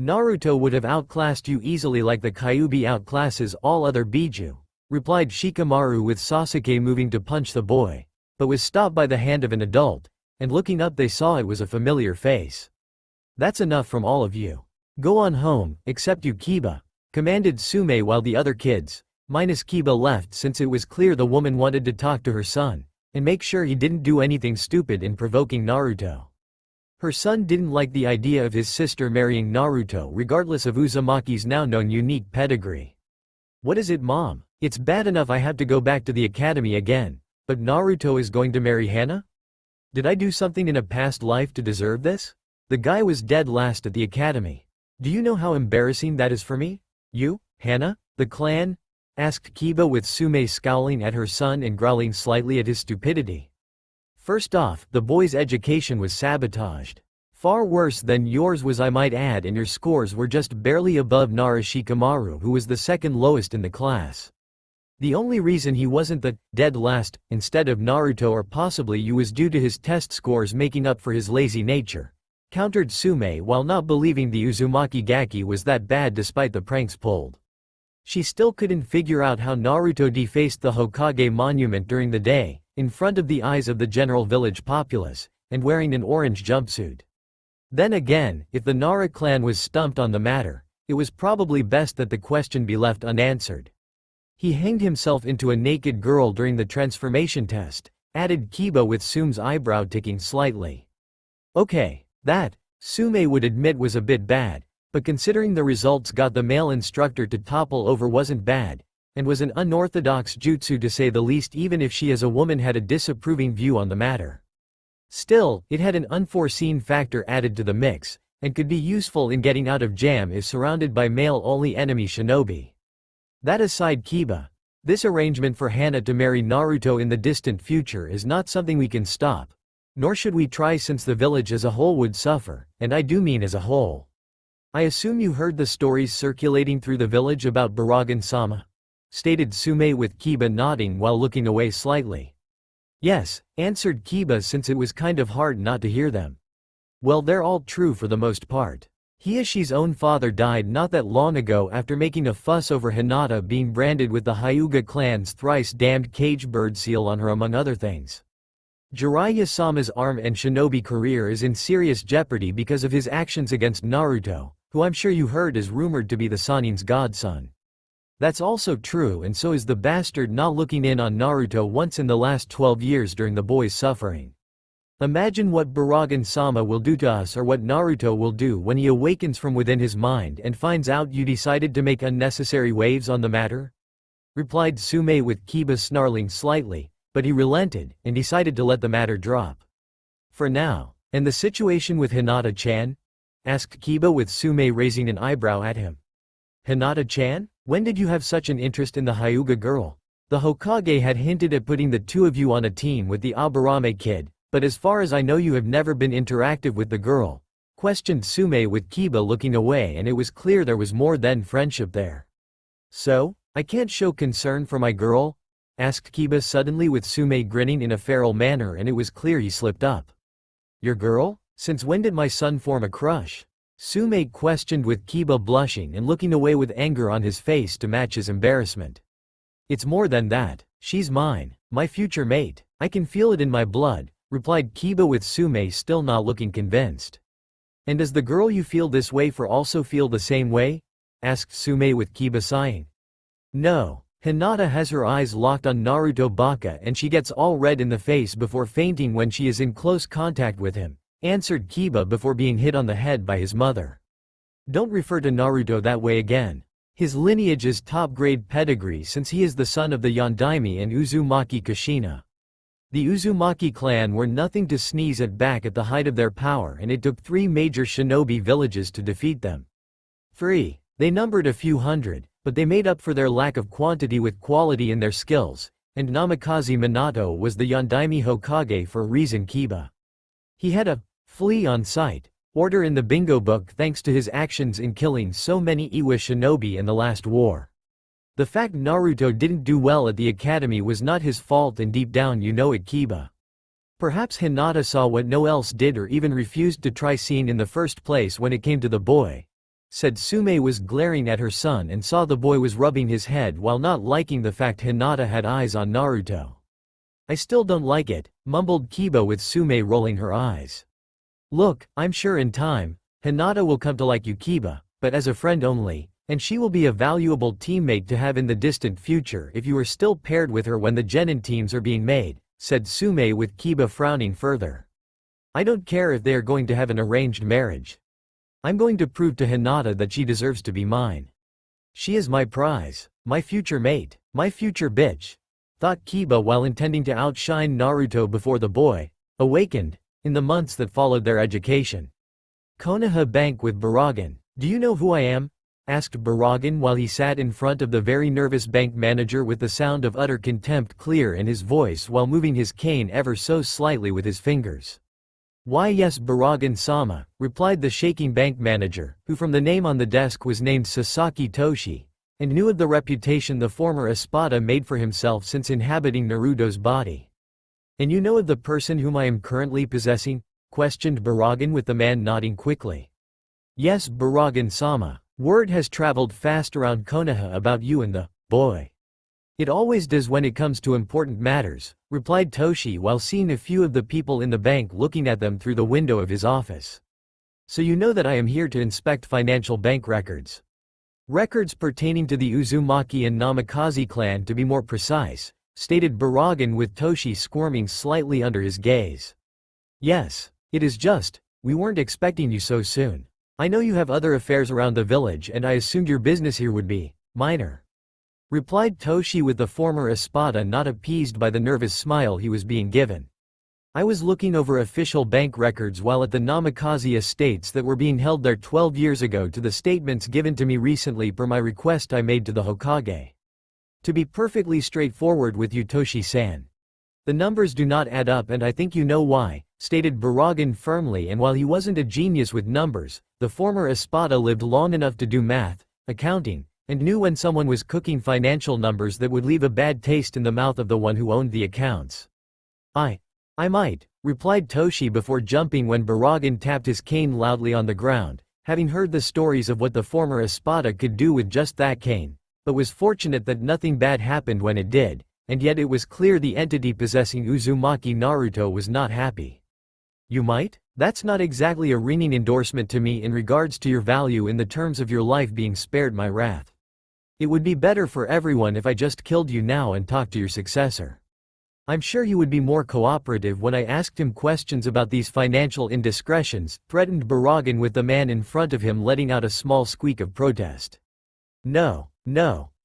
S1: Naruto would have outclassed you easily like the Kyuubi outclasses all other Biju, replied Shikamaru with Sasuke moving to punch the boy, but was stopped by the hand of an adult, and looking up they saw it was a familiar face. That's enough from all of you. Go on home, except you Kiba, commanded Tsume while the other kids, minus Kiba, left since it was clear the woman wanted to talk to her son, and make sure he didn't do anything stupid in provoking Naruto. Her son didn't like the idea of his sister marrying Naruto regardless of Uzumaki's now known unique pedigree. What is it, Mom? It's bad enough I have to go back to the academy again, but Naruto is going to marry Hana? Did I do something in a past life to deserve this? The guy was dead last at the academy. Do you know how embarrassing that is for me? You, Hana, the clan? Asked Kiba with Tsume scowling at her son and growling slightly at his stupidity. First off, the boy's education was sabotaged. Far worse than yours was, I might add, and your scores were just barely above Nara Shikamaru, who was the second lowest in the class. The only reason he wasn't the dead last instead of Naruto or possibly you was due to his test scores making up for his lazy nature, countered Tsume while not believing the Uzumaki Gaki was that bad despite the pranks pulled. She still couldn't figure out how Naruto defaced the Hokage monument during the day, in front of the eyes of the general village populace, and wearing an orange jumpsuit. Then again, if the Nara clan was stumped on the matter, it was probably best that the question be left unanswered. He hanged himself into a naked girl during the transformation test, added Kiba with Tsume's eyebrow ticking slightly. Okay, that, Tsume would admit, was a bit bad, but considering the results got the male instructor to topple over wasn't bad, and was an unorthodox jutsu to say the least, even if she as a woman had a disapproving view on the matter. Still, it had an unforeseen factor added to the mix, and could be useful in getting out of jam if surrounded by male-only enemy shinobi. That aside, Kiba, this arrangement for Hana to marry Naruto in the distant future is not something we can stop, nor should we try, since the village as a whole would suffer, and I do mean as a whole. I assume you heard the stories circulating through the village about Baraggan-sama? Stated Tsume with Kiba nodding while looking away slightly. Yes, answered Kiba, since it was kind of hard not to hear them. Well, they're all true for the most part. Hiyoshi's own father died not that long ago after making a fuss over Hinata being branded with the Hyuga clan's thrice-damned cage bird seal on her, among other things. Jiraiya-sama's arm and shinobi career is in serious jeopardy because of his actions against Naruto, who I'm sure you heard is rumored to be the Sannin's godson. That's also true, and so is the bastard not looking in on Naruto once in the last 12 years during the boy's suffering. Imagine what Baraggan-sama will do to us, or what Naruto will do when he awakens from within his mind and finds out you decided to make unnecessary waves on the matter? Replied Tsume with Kiba snarling slightly, but he relented, and decided to let the matter drop. For now. And the situation with Hinata-chan? Asked Kiba with Tsume raising an eyebrow at him. Hinata-chan? When did you have such an interest in the Hyuga girl? The Hokage had hinted at putting the two of you on a team with the Aburame kid, but as far as I know you have never been interactive with the girl, questioned Tsume with Kiba looking away, and it was clear there was more than friendship there. So, I can't show concern for my girl? Asked Kiba suddenly with Tsume grinning in a feral manner, and it was clear he slipped up. Your girl? Since when did my son form a crush? Tsume questioned with Kiba blushing and looking away with anger on his face to match his embarrassment. It's more than that. She's mine, my future mate. I can feel it in my blood, replied Kiba with Tsume still not looking convinced. And does the girl you feel this way for also feel the same way? Asked Tsume with Kiba sighing. No. Hinata has her eyes locked on Naruto Baka and she gets all red in the face before fainting when she is in close contact with him, answered Kiba before being hit on the head by his mother. Don't refer to Naruto that way again. His lineage is top-grade pedigree since he is the son of the Yondaime and Uzumaki Kushina. The Uzumaki clan were nothing to sneeze at back at the height of their power, and it took 3 major shinobi villages to defeat them. 3. They numbered a few hundred, but they made up for their lack of quantity with quality in their skills, and Namikaze Minato was the Yondaime Hokage for a reason. Kiba. He had a flea on sight order in the bingo book thanks to his actions in killing so many Iwa shinobi in the last war. The fact Naruto didn't do well at the academy was not his fault, and deep down you know it. Kiba. Perhaps Hinata saw what no else did or even refused to try seeing in the first place when it came to the boy. Said Tsume was glaring at her son and saw the boy was rubbing his head while not liking the fact Hinata had eyes on Naruto. I still don't like it, mumbled Kiba with Tsume rolling her eyes. Look, I'm sure in time, Hinata will come to like you, Kiba, but as a friend only, and she will be a valuable teammate to have in the distant future if you are still paired with her when the genin teams are being made, said Tsume with Kiba frowning further. I don't care if they are going to have an arranged marriage. I'm going to prove to Hinata that she deserves to be mine. She is my prize, my future mate, my future bitch, thought Kiba while intending to outshine Naruto before the boy awakened in the months that followed their education. Konoha Bank with Baraggan. Do you know who I am? Asked Baraggan while he sat in front of the very nervous bank manager with the sound of utter contempt clear in his voice while moving his cane ever so slightly with his fingers. Why yes, Baraggan-sama, replied the shaking bank manager, who from the name on the desk was named Sasaki Toshi, and knew of the reputation the former Espada made for himself since inhabiting Naruto's body. And you know of the person whom I am currently possessing? Questioned Baraggan with the man nodding quickly. Yes, Baraggan-sama, word has traveled fast around Konoha about you and the boy. It always does when it comes to important matters, replied Toshi while seeing a few of the people in the bank looking at them through the window of his office. So you know that I am here to inspect financial bank records. Records pertaining to the Uzumaki and Namikaze clan to be more precise, stated Baraggan with Toshi squirming slightly under his gaze. Yes, it is just, we weren't expecting you so soon. I know you have other affairs around the village and I assumed your business here would be minor, replied Toshi with the former Espada not appeased by the nervous smile he was being given. I was looking over official bank records while at the Namikaze estates that were being held there 12 years ago to the statements given to me recently per my request I made to the Hokage. To be perfectly straightforward with you, Toshi-san, the numbers do not add up and I think you know why, stated Baraggan firmly, and while he wasn't a genius with numbers, the former Espada lived long enough to do math, accounting, and knew when someone was cooking financial numbers that would leave a bad taste in the mouth of the one who owned the accounts. I might, replied Toshi before jumping when Baraggan tapped his cane loudly on the ground, having heard the stories of what the former Espada could do with just that cane, but was fortunate that nothing bad happened when it did, and yet it was clear the entity possessing Uzumaki Naruto was not happy. You might? That's not exactly a ringing endorsement to me in regards to your value in the terms of your life being spared my wrath. It would be better for everyone if I just killed you now and talked to your successor. I'm sure he would be more cooperative when I asked him questions about these financial indiscretions, threatened Baraggan with the man in front of him letting out a small squeak of protest. No,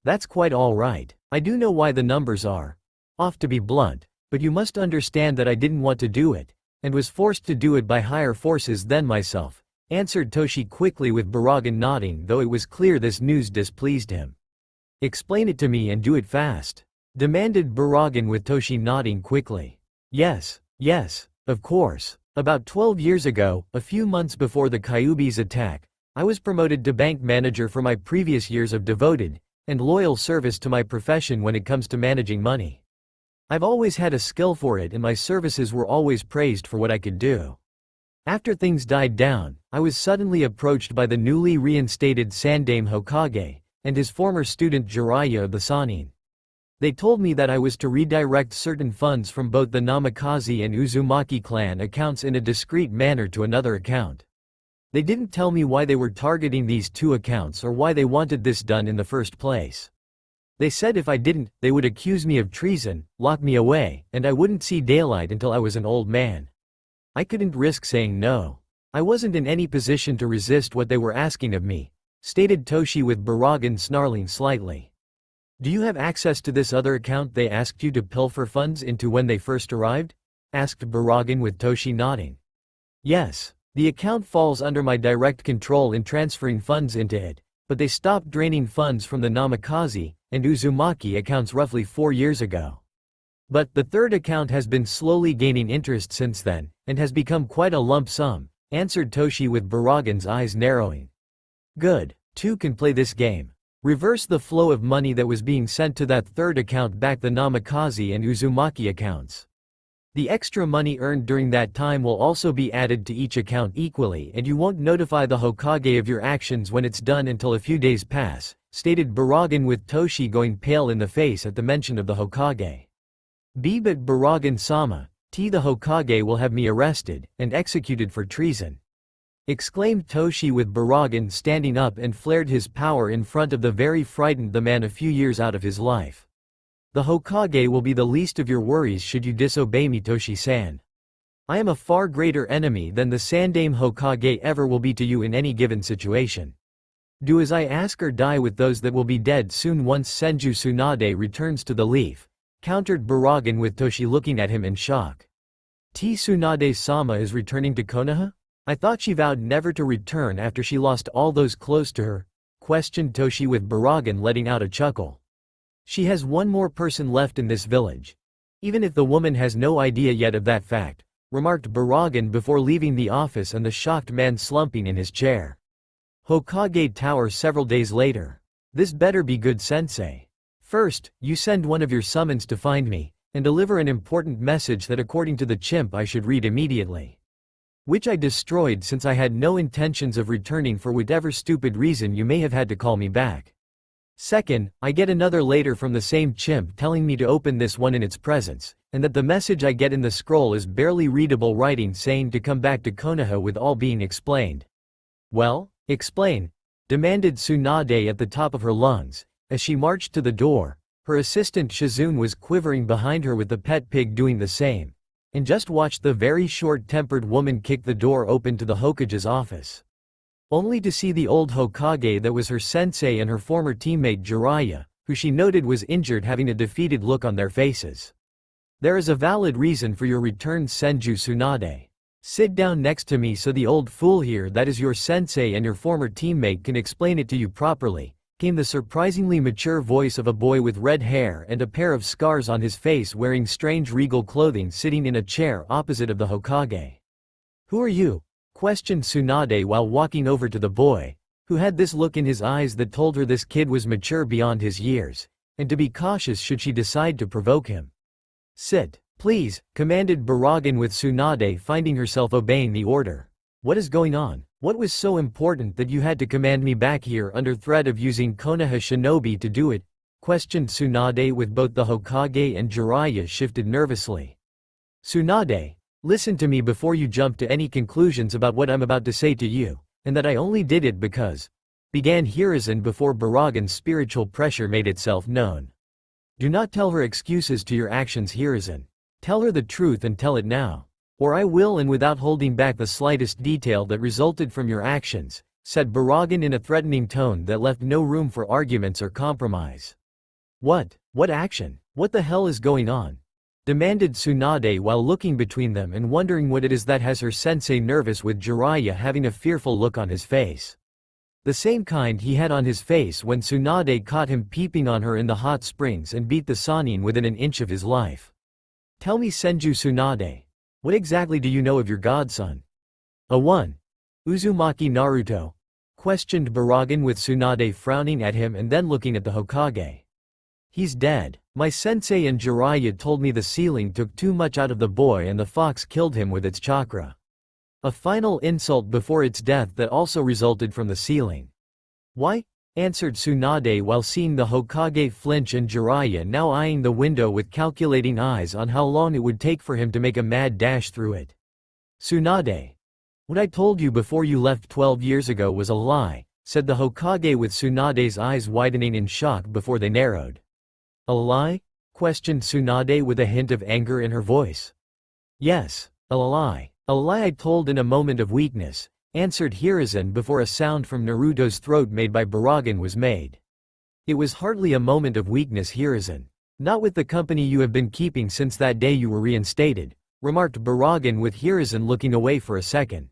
S1: that's quite all right. I do know why the numbers are off, to be blunt, but you must understand that I didn't want to do it, and was forced to do it by higher forces than myself, answered Toshi quickly with Baraggan nodding, though it was clear this news displeased him. Explain it to me and do it fast, demanded Baraggan with Toshi nodding quickly. Yes, of course. About 12 years ago, a few months before the Kyuubi's attack, I was promoted to bank manager for my previous years of devoted and loyal service to my profession when it comes to managing money. I've always had a skill for it and my services were always praised for what I could do. After things died down, I was suddenly approached by the newly reinstated Sandaime Hokage, and his former student Jiraiya of the Sannin. They told me that I was to redirect certain funds from both the Namikaze and Uzumaki clan accounts in a discreet manner to another account. They didn't tell me why they were targeting these two accounts or why they wanted this done in the first place. They said if I didn't, they would accuse me of treason, lock me away, and I wouldn't see daylight until I was an old man. I couldn't risk saying no. I wasn't in any position to resist what they were asking of me, stated Toshi with Baraggan snarling slightly. Do you have access to this other account they asked you to pilfer funds into when they first arrived? Asked Baraggan with Toshi nodding. Yes, the account falls under my direct control in transferring funds into it, but they stopped draining funds from the Namikaze and Uzumaki accounts roughly 4 years ago. But the third account has been slowly gaining interest since then, and has become quite a lump sum, answered Toshi with Baraggan's eyes narrowing. Good, two can play this game. Reverse the flow of money that was being sent to that third account back the Namikaze and Uzumaki accounts. The extra money earned during that time will also be added to each account equally and you won't notify the Hokage of your actions when it's done until a few days pass, stated Baraggan with Toshi going pale in the face at the mention of the Hokage. But Baraggan-sama, the Hokage will have me arrested and executed for treason. Exclaimed Toshi with Baraggan standing up and flared his power in front of the very frightened the man a few years out of his life. The Hokage will be the least of your worries should you disobey me, Toshi-san. I am a far greater enemy than the Sandaime Hokage ever will be to you in any given situation. Do as I ask or die with those that will be dead soon once Senju Tsunade returns to the leaf, countered Baraggan with Toshi looking at him in shock. Tsunade-sama is returning to Konoha? I thought she vowed never to return after she lost all those close to her, questioned Toshi with Baraggan letting out a chuckle. She has one more person left in this village. Even if the woman has no idea yet of that fact, remarked Baraggan before leaving the office and the shocked man slumping in his chair. Hokage Tower several days later. This better be good, sensei. First, you send one of your summons to find me, and deliver an important message that according to the chimp I should read immediately. Which I destroyed since I had no intentions of returning for whatever stupid reason you may have had to call me back. Second, I get another later from the same chimp telling me to open this one in its presence, and that the message I get in the scroll is barely readable writing saying to come back to Konoha with all being explained. Well, explain, demanded Tsunade at the top of her lungs, as she marched to the door. Her assistant Shizune was quivering behind her with the pet pig doing the same. And just watched the very short-tempered woman kick the door open to the Hokage's office. Only to see the old Hokage that was her sensei and her former teammate Jiraiya, who she noted was injured, having a defeated look on their faces. There is a valid reason for your return, Senju Tsunade. Sit down next to me so the old fool here that is your sensei and your former teammate can explain it to you properly, came the surprisingly mature voice of a boy with red hair and a pair of scars on his face wearing strange regal clothing sitting in a chair opposite of the Hokage. Who are you? Questioned Tsunade while walking over to the boy, who had this look in his eyes that told her this kid was mature beyond his years, and to be cautious should she decide to provoke him. Sit, please, commanded Baraggan with Tsunade finding herself obeying the order. What is going on? What was so important that you had to command me back here under threat of using Konoha shinobi to do it? Questioned Tsunade with both the Hokage and Jiraiya shifted nervously. Tsunade, listen to me before you jump to any conclusions about what I'm about to say to you, and that I only did it because, began Hiruzen before Baraggan's spiritual pressure made itself known. Do not tell her excuses to your actions, Hiruzen. Tell her the truth and tell it now. Or I will, and without holding back the slightest detail that resulted from your actions, said Baraggan in a threatening tone that left no room for arguments or compromise. What action? What the hell is going on? Demanded Tsunade while looking between them and wondering what it is that has her sensei nervous, with Jiraiya having a fearful look on his face. The same kind he had on his face when Tsunade caught him peeping on her in the hot springs and beat the Sannin within an inch of his life. Tell me, Senju Tsunade. What exactly do you know of your godson? Uzumaki Naruto? Questioned Baraggan with Tsunade frowning at him and then looking at the Hokage. He's dead. My sensei and Jiraiya told me the ceiling took too much out of the boy and the fox killed him with its chakra. A final insult before its death that also resulted from the ceiling. Why? Answered Tsunade while seeing the Hokage flinch and Jiraiya now eyeing the window with calculating eyes on how long it would take for him to make a mad dash through it. Tsunade. What I told you before you left 12 years ago was a lie, said the Hokage with Tsunade's eyes widening in shock before they narrowed. A lie? Questioned Tsunade with a hint of anger in her voice. Yes, a lie. A lie I told in a moment of weakness, answered Hiruzen before a sound from Naruto's throat made by Baraggan was made. It was hardly a moment of weakness, Hiruzen. Not with the company you have been keeping since that day you were reinstated, remarked Baraggan with Hiruzen looking away for a second.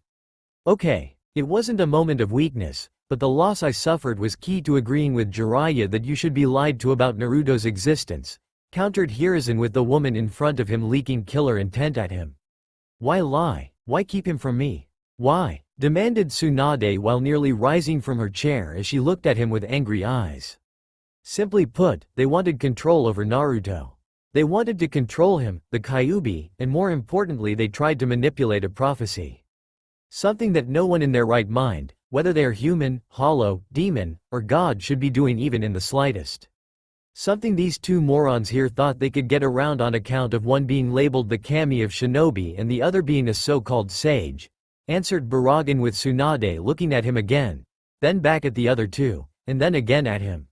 S1: Okay, it wasn't a moment of weakness, but the loss I suffered was key to agreeing with Jiraiya that you should be lied to about Naruto's existence, countered Hiruzen with the woman in front of him leaking killer intent at him. Why lie? Why keep him from me? Why? Demanded Tsunade while nearly rising from her chair as she looked at him with angry eyes. Simply put, they wanted control over Naruto. They wanted to control him, the Kyuubi, and more importantly they tried to manipulate a prophecy. Something that no one in their right mind, whether they are human, hollow, demon, or god should be doing even in the slightest. Something these two morons here thought they could get around on account of one being labeled the kami of shinobi and the other being a so-called sage, answered Baraggan with Tsunade looking at him again, then back at the other two, and then again at him.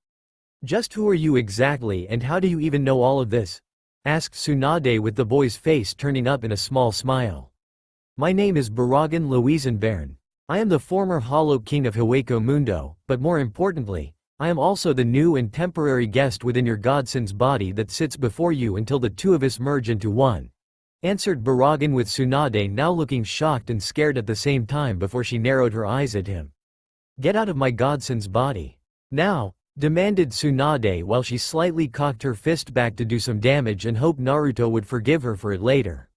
S1: Just who are you exactly and how do you even know all of this? Asked Tsunade with the boy's face turning up in a small smile. My name is Baraggan Louisenbairn. I am the former Hollow King of Hueco Mundo, but more importantly, I am also the new and temporary guest within your godson's body that sits before you until the two of us merge into one, answered Baraggan with Tsunade now looking shocked and scared at the same time before she narrowed her eyes at him. Get out of my godson's body. Now, demanded Tsunade while she slightly cocked her fist back to do some damage and hoped Naruto would forgive her for it later.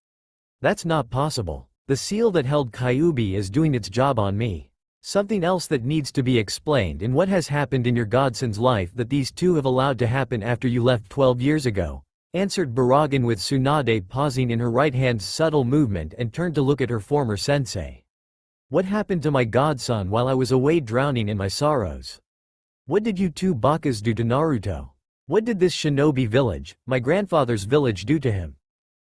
S1: That's not possible. The seal that held Kyuubi is doing its job on me. Something else that needs to be explained in what has happened in your godson's life that these two have allowed to happen after you left 12 years ago, answered Baraggan with Tsunade pausing in her right hand's subtle movement and turned to look at her former sensei. What happened to my godson while I was away drowning in my sorrows? What did you two bakas do to Naruto? What did this shinobi village, my grandfather's village, do to him?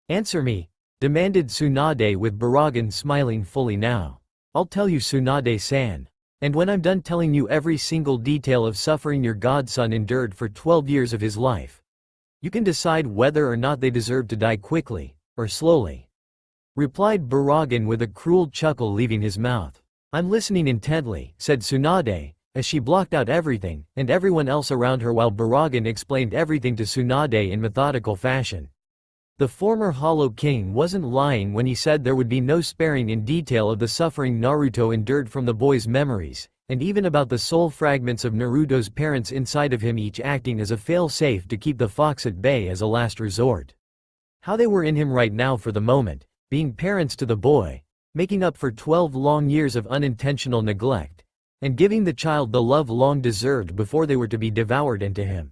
S1: Answer me, demanded Tsunade with Baraggan smiling fully now. I'll tell you, Tsunade-san. And when I'm done telling you every single detail of suffering your godson endured for 12 years of his life, you can decide whether or not they deserve to die quickly, or slowly. Replied Baraggan with a cruel chuckle leaving his mouth. I'm listening intently, said Tsunade, as she blocked out everything, and everyone else around her while Baraggan explained everything to Tsunade in methodical fashion. The former Hollow King wasn't lying when he said there would be no sparing in detail of the suffering Naruto endured from the boy's memories, and even about the soul fragments of Naruto's parents inside of him, each acting as a fail-safe to keep the fox at bay as a last resort. How they were in him right now for the moment, being parents to the boy, making up for 12 long years of unintentional neglect, and giving the child the love long deserved before they were to be devoured into him.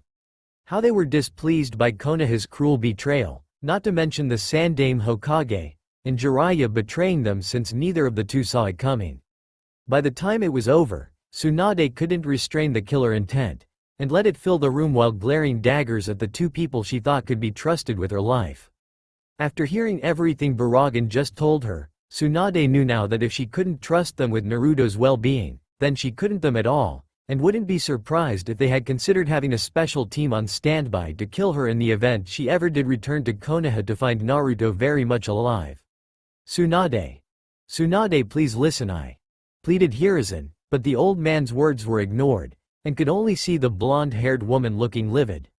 S1: How they were displeased by Konoha's cruel betrayal, not to mention the Sandaime Hokage, and Jiraiya betraying them since neither of the two saw it coming. By the time it was over, Tsunade couldn't restrain the killer intent, and let it fill the room while glaring daggers at the two people she thought could be trusted with her life. After hearing everything Baraggan just told her, Tsunade knew now that if she couldn't trust them with Naruto's well-being, then she couldn't them at all, and wouldn't be surprised if they had considered having a special team on standby to kill her in the event she ever did return to Konoha to find Naruto very much alive. Tsunade. Tsunade, please listen, pleaded Hiruzen, but the old man's words were ignored, and could only see the blonde-haired woman looking livid.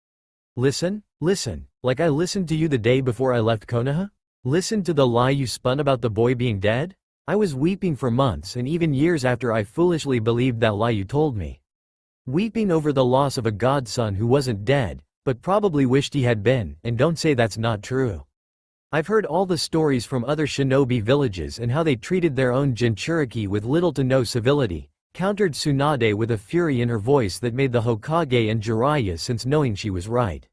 S1: Listen? Listen, like I listened to you the day before I left Konoha? Listen to the lie you spun about the boy being dead? I was weeping for months and even years after I foolishly believed that lie you told me. Weeping over the loss of a godson who wasn't dead, but probably wished he had been, and don't say that's not true. I've heard all the stories from other shinobi villages and how they treated their own Jinchuriki with little to no civility, countered Tsunade with a fury in her voice that made the Hokage and Jiraiya sense knowing she was right.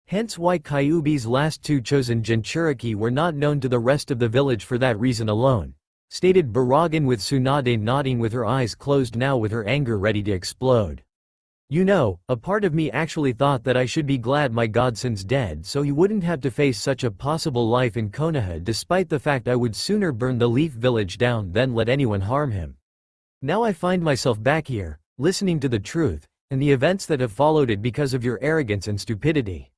S1: Hence why Kyuubi's last two chosen Jinchuriki were not known to the rest of the village for that reason alone. stated Baraggan with Tsunade nodding with her eyes closed now with her anger ready to explode. You know, a part of me actually thought that I should be glad my godson's dead so he wouldn't have to face such a possible life in Konoha despite the fact I would sooner burn the Leaf Village down than let anyone harm him. Now I find myself back here, listening to the truth, and the events that have followed it because of your arrogance and stupidity.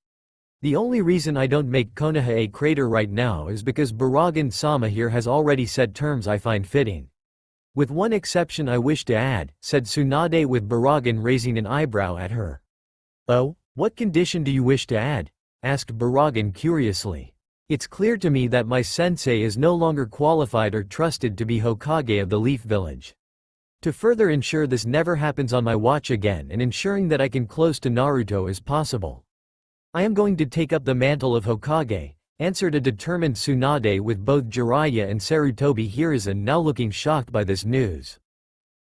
S1: The only reason I don't make Konoha a crater right now is because Baraggan-sama here has already set terms I find fitting. With one exception I wish to add, said Tsunade with Baraggan raising an eyebrow at her. Oh, what condition do you wish to add? Asked Baraggan curiously. It's clear to me that my sensei is no longer qualified or trusted to be Hokage of the Leaf Village. To further ensure this never happens on my watch again and ensuring that I can close to Naruto as possible, I am going to take up the mantle of Hokage, answered a determined Tsunade with both Jiraiya and Sarutobi Hiruzen now looking shocked by this news.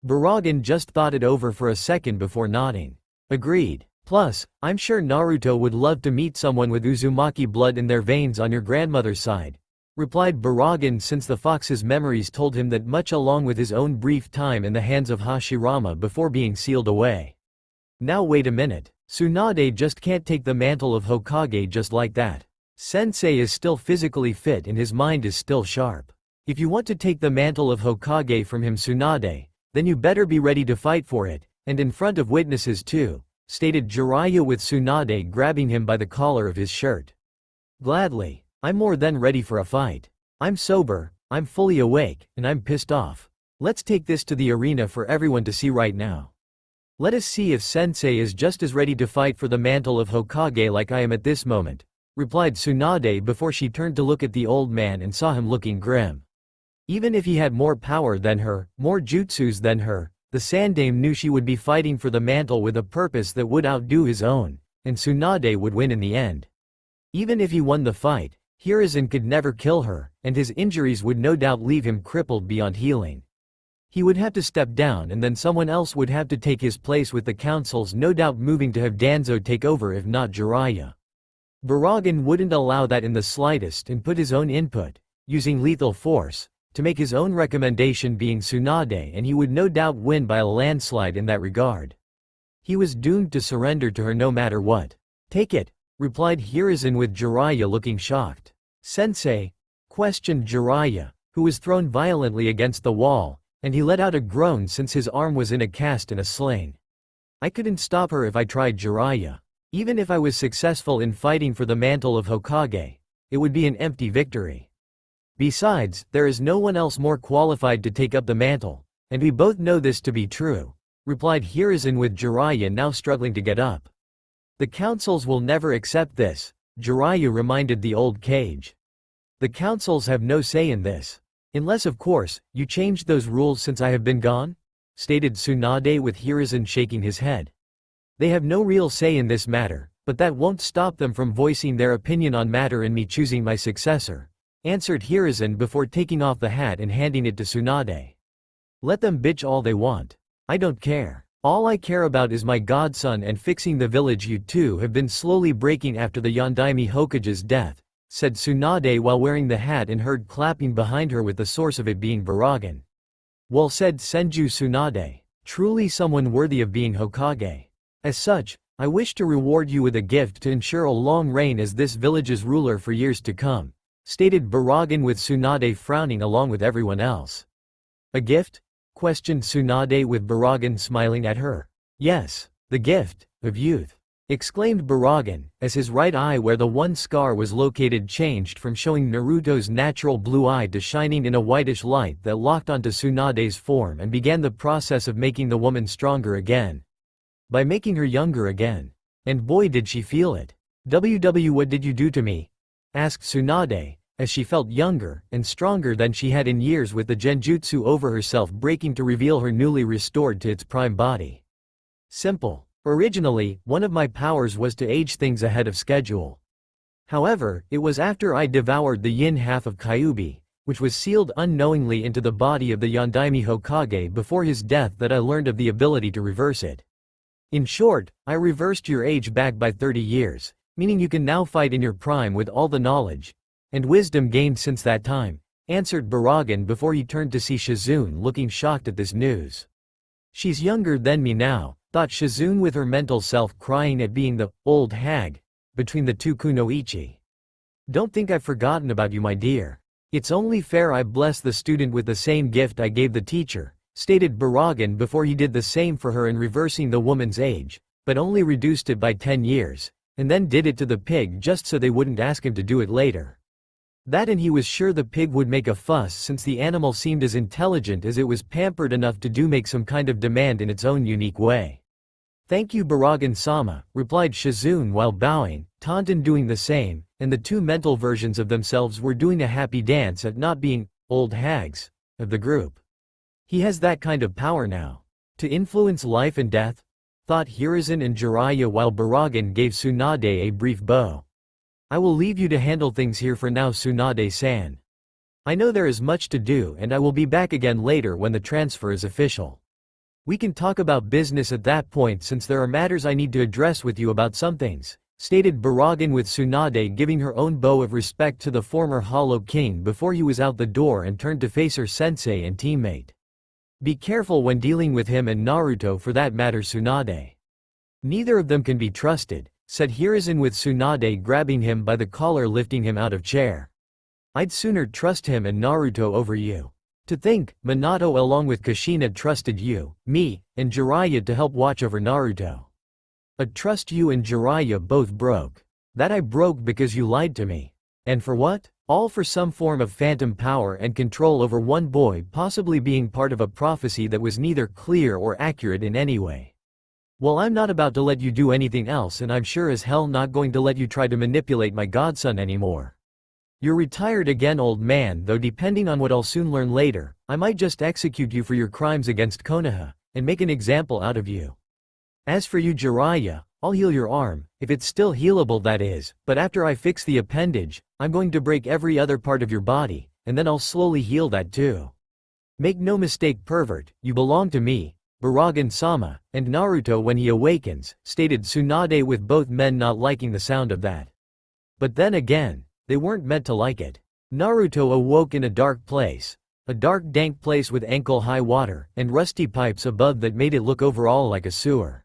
S1: Baraggan just thought it over for a second before nodding. Agreed. Plus, I'm sure Naruto would love to meet someone with Uzumaki blood in their veins on your grandmother's side, replied Baraggan since the fox's memories told him that much along with his own brief time in the hands of Hashirama before being sealed away. Now wait a minute, Tsunade just can't take the mantle of Hokage just like that. Sensei is still physically fit and his mind is still sharp. If you want to take the mantle of Hokage from him Tsunade, then you better be ready to fight for it, and in front of witnesses too, stated Jiraiya with Tsunade grabbing him by the collar of his shirt. Gladly, I'm more than ready for a fight. I'm sober, I'm fully awake, and I'm pissed off. Let's take this to the arena for everyone to see right now. Let us see if Sensei is just as ready to fight for the mantle of Hokage like I am at this moment, replied Tsunade before she turned to look at the old man and saw him looking grim. Even if he had more power than her, more jutsus than her, the Sandaime knew she would be fighting for the mantle with a purpose that would outdo his own, and Tsunade would win in the end. Even if he won the fight, Hiruzen could never kill her, and his injuries would no doubt leave him crippled beyond healing. He would have to step down and then someone else would have to take his place with the councils no doubt moving to have Danzo take over if not Jiraiya. Baraggan wouldn't allow that in the slightest and put his own input, using lethal force, to make his own recommendation being Tsunade and he would no doubt win by a landslide in that regard. He was doomed to surrender to her no matter what. Take it, replied Hiruzen with Jiraiya looking shocked. Sensei? Questioned Jiraiya, who was thrown violently against the wall, and he let out a groan since his arm was in a cast and a sling. I couldn't stop her if I tried Jiraiya. Even if I was successful in fighting for the mantle of Hokage, it would be an empty victory. Besides, there is no one else more qualified to take up the mantle, and we both know this to be true, replied Hiruzen with Jiraiya now struggling to get up. The councils will never accept this, Jiraiya reminded the old cage. The councils have no say in this. Unless of course, you changed those rules since I have been gone? Stated Tsunade with Hiruzen shaking his head. They have no real say in this matter, but that won't stop them from voicing their opinion on matter and me choosing my successor, answered Hiruzen before taking off the hat and handing it to Tsunade. Let them bitch all they want. I don't care. All I care about is my godson and fixing the village you two have been slowly breaking after the Yondaime Hokage's death, said Tsunade while wearing the hat and heard clapping behind her with the source of it being Baraggan. Well said Senju Tsunade. Truly someone worthy of being Hokage. As such, I wish to reward you with a gift to ensure a long reign as this village's ruler for years to come, stated Baraggan with Tsunade frowning along with everyone else. A gift? Questioned Tsunade with Baraggan smiling at her. Yes, the gift of youth, exclaimed Baraggan, as his right eye where the one scar was located changed from showing Naruto's natural blue eye to shining in a whitish light that locked onto Tsunade's form and began the process of making the woman stronger again. By making her younger again. And boy did she feel it. What did you do to me? Asked Tsunade, as she felt younger and stronger than she had in years with the genjutsu over herself breaking to reveal her newly restored to its prime body. Simple. Originally, one of my powers was to age things ahead of schedule. However, it was after I devoured the yin half of Kyuubi, which was sealed unknowingly into the body of the Yondaime Hokage before his death that I learned of the ability to reverse it. In short, I reversed your age back by 30 years, meaning you can now fight in your prime with all the knowledge and wisdom gained since that time, answered Baraggan before he turned to see Shizune looking shocked at this news. She's younger than me now, thought Shizune with her mental self crying at being the old hag between the two kunoichi. Don't think I've forgotten about you, my dear. It's only fair I bless the student with the same gift I gave the teacher, stated Baraggan before he did the same for her in reversing the woman's age, but only reduced it by 10 years, and then did it to the pig just so they wouldn't ask him to do it later. That, and he was sure the pig would make a fuss since the animal seemed as intelligent as it was pampered enough to make some kind of demand in its own unique way. Thank you, Baraggan-sama, replied Shizune while bowing, Taunton doing the same, and the two mental versions of themselves were doing a happy dance at not being old hags of the group. He has that kind of power now. To influence life and death? Thought Hiruzen and Jiraiya while Baraggan gave Tsunade a brief bow. I will leave you to handle things here for now, Tsunade-san. I know there is much to do and I will be back again later when the transfer is official. We can talk about business at that point since there are matters I need to address with you about some things, stated Baraggan with Tsunade giving her own bow of respect to the former Hollow King before he was out the door and turned to face her sensei and teammate. Be careful when dealing with him and Naruto for that matter, Tsunade. Neither of them can be trusted, said Hiruzen with Tsunade grabbing him by the collar lifting him out of chair. I'd sooner trust him and Naruto over you. To think, Minato along with Kushina trusted you, me, and Jiraiya to help watch over Naruto. A trust you and Jiraiya both broke. That I broke because you lied to me. And for what? All for some form of phantom power and control over one boy possibly being part of a prophecy that was neither clear or accurate in any way. Well, I'm not about to let you do anything else and I'm sure as hell not going to let you try to manipulate my godson anymore. You're retired again, old man, though depending on what I'll soon learn later, I might just execute you for your crimes against Konoha, and make an example out of you. As for you, Jiraiya, I'll heal your arm, if it's still healable that is, but after I fix the appendage, I'm going to break every other part of your body, and then I'll slowly heal that too. Make no mistake, pervert, you belong to me, Baraggan-sama, and Naruto when he awakens, stated Tsunade with both men not liking the sound of that. But then again, they weren't meant to like it. Naruto awoke in a dark place. A dark dank place with ankle-high water, and rusty pipes above that made it look overall like a sewer.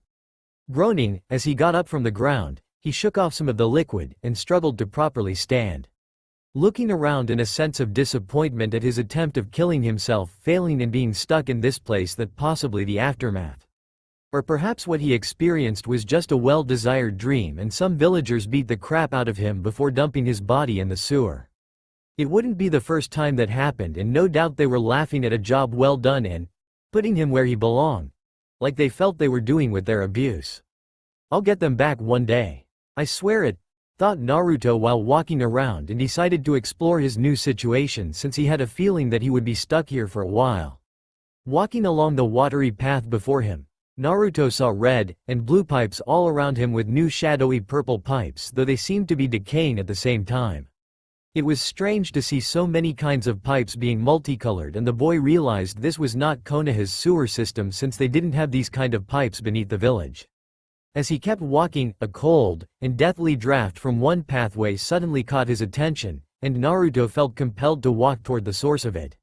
S1: Groaning, as he got up from the ground, he shook off some of the liquid, and struggled to properly stand. Looking around in a sense of disappointment at his attempt of killing himself failing and being stuck in this place, that possibly the aftermath. Or perhaps what he experienced was just a well-desired dream and some villagers beat the crap out of him before dumping his body in the sewer. It wouldn't be the first time that happened and no doubt they were laughing at a job well done in putting him where he belonged, like they felt they were doing with their abuse. I'll get them back one day. I swear it, thought Naruto while walking around and decided to explore his new situation since he had a feeling that he would be stuck here for a while. Walking along the watery path before him, Naruto saw red and blue pipes all around him with new shadowy purple pipes, though they seemed to be decaying at the same time. It was strange to see so many kinds of pipes being multicolored, and the boy realized this was not Konoha's sewer system since they didn't have these kind of pipes beneath the village. As he kept walking, a cold and deathly draft from one pathway suddenly caught his attention, and Naruto felt compelled to walk toward the source of it.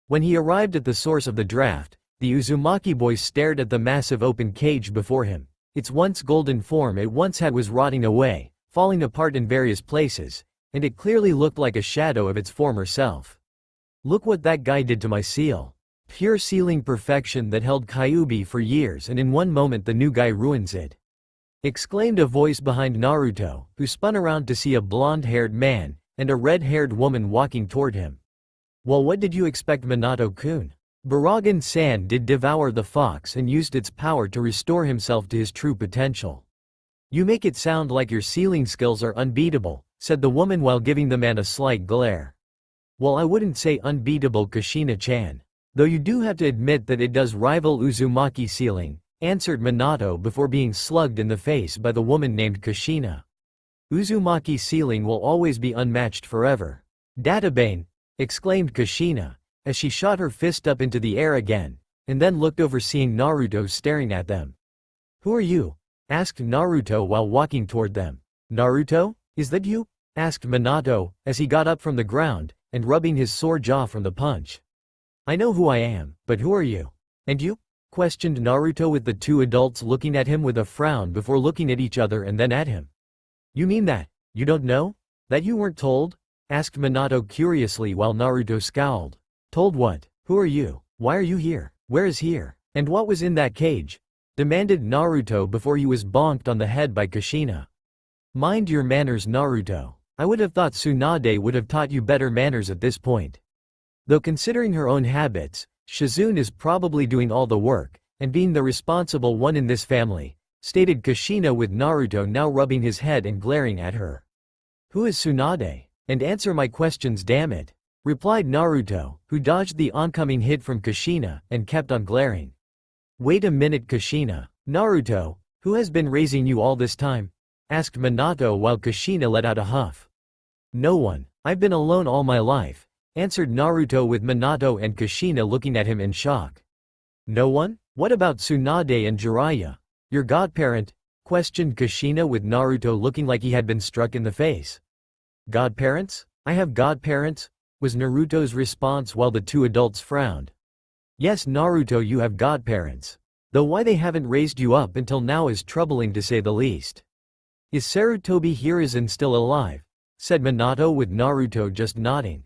S1: When he arrived at the source of the draft, the Uzumaki boy stared at the massive open cage before him. Its once golden form it once had was rotting away, falling apart in various places, and it clearly looked like a shadow of its former self. Look what that guy did to my seal. Pure sealing perfection that held Kyuubi for years, and in one moment the new guy ruins it. Exclaimed a voice behind Naruto, who spun around to see a blonde-haired man and a red-haired woman walking toward him. Well, what did you expect, Minato-kun? Baraggan-san did devour the fox and used its power to restore himself to his true potential. You make it sound like your sealing skills are unbeatable, said the woman while giving the man a slight glare. Well, I wouldn't say unbeatable, Kushina-chan. Though you do have to admit that it does rival Uzumaki sealing, answered Minato before being slugged in the face by the woman named Kushina. Uzumaki sealing will always be unmatched forever. Databane, exclaimed Kushina, as she shot her fist up into the air again, and then looked over seeing Naruto staring at them. Who are you? Asked Naruto while walking toward them. Naruto, is that you? Asked Minato, as he got up from the ground, and rubbing his sore jaw from the punch. I know who I am, but who are you? And you? Questioned Naruto with the two adults looking at him with a frown before looking at each other and then at him. You mean that you don't know? That you weren't told? Asked Minato curiously while Naruto scowled. Told what? Who are you? Why are you here? Where is here? And what was in that cage? Demanded Naruto before he was bonked on the head by Kushina. Mind your manners, Naruto. I would have thought Tsunade would have taught you better manners at this point. Though considering her own habits, Shizune is probably doing all the work, and being the responsible one in this family, stated Kushina with Naruto now rubbing his head and glaring at her. Who is Tsunade? And answer my questions, damn it, replied Naruto, who dodged the oncoming hit from Kushina and kept on glaring. Wait a minute, Kushina. Naruto, who has been raising you all this time? Asked Minato while Kushina let out a huff. No one. I've been alone all my life, answered Naruto with Minato and Kushina looking at him in shock. No one? What about Tsunade and Jiraiya? Your godparent? Questioned Kushina with Naruto looking like he had been struck in the face. Godparents? I have godparents? Was Naruto's response while the two adults frowned. Yes, Naruto, you have godparents. Though why they haven't raised you up until now is troubling to say the least. Is Sarutobi Hiruzen still alive? Said Minato with Naruto just nodding.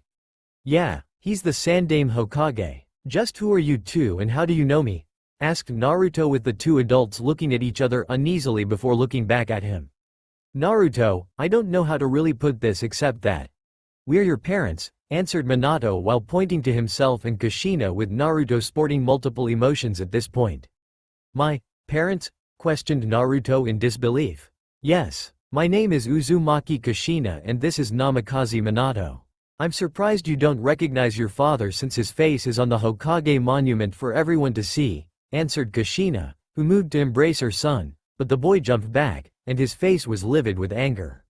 S1: Yeah, he's the Sandaime Hokage. Just who are you two and how do you know me? Asked Naruto with the two adults looking at each other uneasily before looking back at him. Naruto, I don't know how to really put this except that we're your parents, answered Minato while pointing to himself and Kushina with Naruto sporting multiple emotions at this point. My parents? Questioned Naruto in disbelief. Yes, my name is Uzumaki Kushina and this is Namikaze Minato. I'm surprised you don't recognize your father since his face is on the Hokage monument for everyone to see, answered Kushina, who moved to embrace her son, but the boy jumped back, and his face was livid with anger.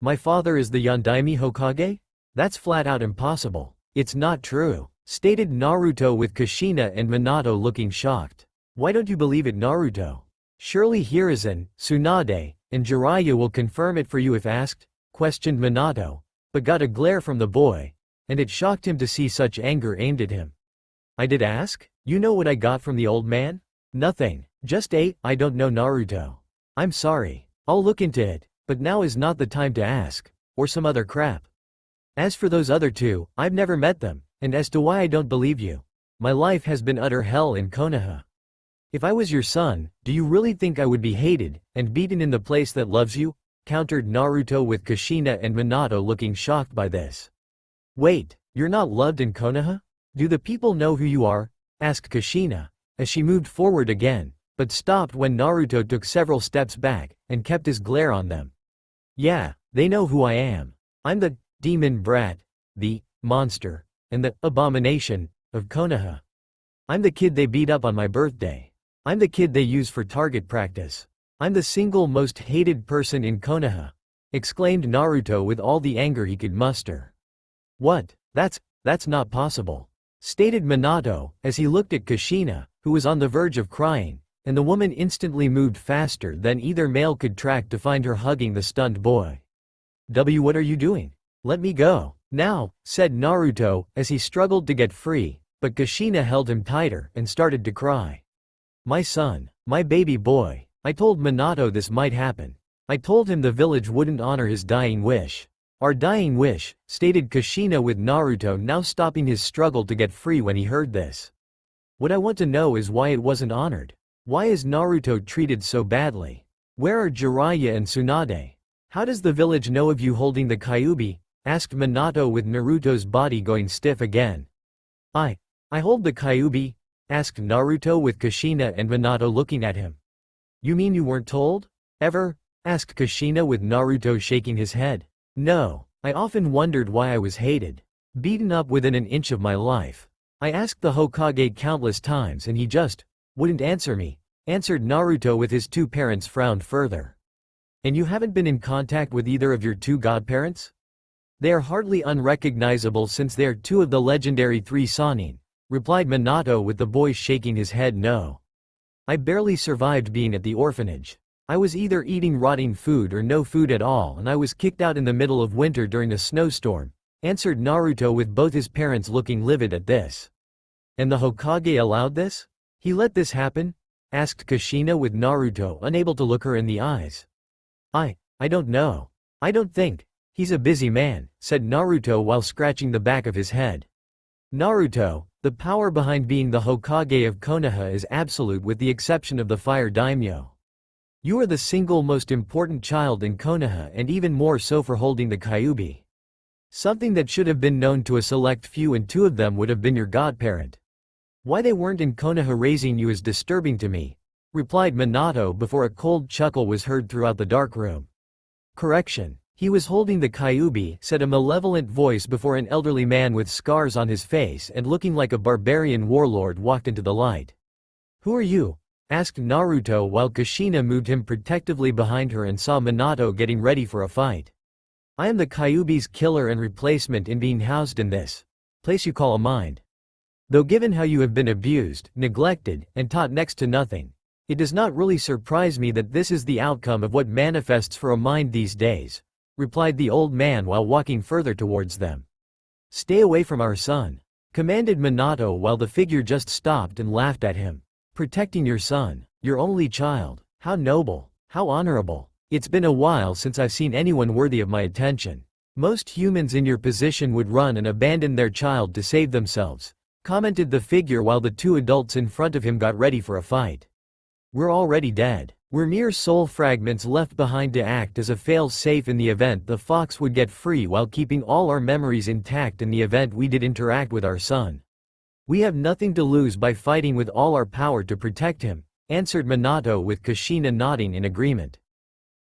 S1: My father is the Yondaime Hokage? That's flat out impossible. It's not true, stated Naruto with Kushina and Minato looking shocked. Why don't you believe it, Naruto? Surely Hiruzen, Tsunade, and Jiraiya will confirm it for you if asked, questioned Minato, but got a glare from the boy, and it shocked him to see such anger aimed at him. I did ask? You know what I got from the old man? Nothing, just I don't know, Naruto. I'm sorry, I'll look into it, but now is not the time to ask, or some other crap. As for those other two, I've never met them, and as to why I don't believe you, my life has been utter hell in Konoha. If I was your son, do you really think I would be hated, and beaten in the place that loves you? Countered Naruto with Kushina and Minato looking shocked by this. Wait, you're not loved in Konoha? Do the people know who you are? Asked Kushina, as she moved forward again, but stopped when Naruto took several steps back, and kept his glare on them. Yeah, they know who I am. I'm the demon brat, the monster, and the abomination of Konoha. I'm the kid they beat up on my birthday. I'm the kid they use for target practice. I'm the single most hated person in Konoha, exclaimed Naruto with all the anger he could muster. What? That's not possible, stated Minato, as he looked at Kushina, who was on the verge of crying, and the woman instantly moved faster than either male could track to find her hugging the stunned boy. What are you doing? Let me go, now, said Naruto, as he struggled to get free, but Kushina held him tighter and started to cry. My son, my baby boy, I told Minato this might happen. I told him the village wouldn't honor his dying wish. Our dying wish, stated Kushina with Naruto now stopping his struggle to get free when he heard this. What I want to know is why it wasn't honored. Why is Naruto treated so badly? Where are Jiraiya and Tsunade? How does the village know of you holding the Kyuubi? Asked Minato with Naruto's body going stiff again. I hold the Kyuubi? Asked Naruto with Kushina and Minato looking at him. You mean you weren't told? Ever? Asked Kushina with Naruto shaking his head. No, I often wondered why I was hated. Beaten up within an inch of my life. I asked the Hokage countless times and he just wouldn't answer me, answered Naruto with his two parents frowned further. And you haven't been in contact with either of your two godparents? They are hardly unrecognizable since they are two of the legendary three Sannin, replied Minato with the boy shaking his head no. I barely survived being at the orphanage. I was either eating rotting food or no food at all and I was kicked out in the middle of winter during a snowstorm, answered Naruto with both his parents looking livid at this. And the Hokage allowed this? He let this happen? Asked Kushina with Naruto unable to look her in the eyes. I don't know. I don't think. He's a busy man, said Naruto while scratching the back of his head. Naruto, the power behind being the Hokage of Konoha is absolute with the exception of the Fire Daimyo. You are the single most important child in Konoha and even more so for holding the Kyuubi. Something that should have been known to a select few and two of them would have been your godparent. Why they weren't in Konoha raising you is disturbing to me, replied Minato before a cold chuckle was heard throughout the dark room. Correction. He was holding the Kyuubi, said a malevolent voice before an elderly man with scars on his face and looking like a barbarian warlord walked into the light. Who are you? Asked Naruto while Kushina moved him protectively behind her and saw Minato getting ready for a fight. I am the Kyuubi's killer and replacement in being housed in this place you call a mind. Though given how you have been abused, neglected, and taught next to nothing, it does not really surprise me that this is the outcome of what manifests for a mind these days, replied the old man while walking further towards them. Stay away from our son, commanded Minato while the figure just stopped and laughed at him. Protecting your son, your only child, how noble, how honorable. It's been a while since I've seen anyone worthy of my attention. Most humans in your position would run and abandon their child to save themselves, commented the figure while the two adults in front of him got ready for a fight. We're already dead. We're mere soul fragments left behind to act as a fail-safe in the event the fox would get free while keeping all our memories intact in the event we did interact with our son. We have nothing to lose by fighting with all our power to protect him, answered Minato with Kushina nodding in agreement.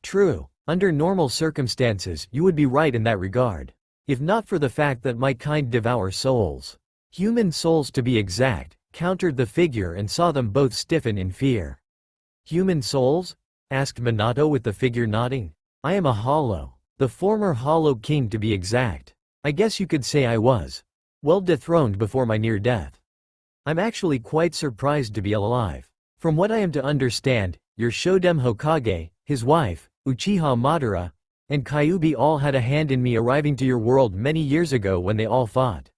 S1: True, under normal circumstances you would be right in that regard. If not for the fact that my kind devour souls. Human souls to be exact, countered the figure and saw them both stiffen in fear. Human souls? Asked Minato with the figure nodding. I am a hollow, the former Hollow King to be exact. I guess you could say I was well dethroned before my near death. I'm actually quite surprised to be alive. From what I am to understand, your Shodem Hokage, his wife, Uchiha Madara, and Kyuubi all had a hand in me arriving to your world many years ago when they all fought.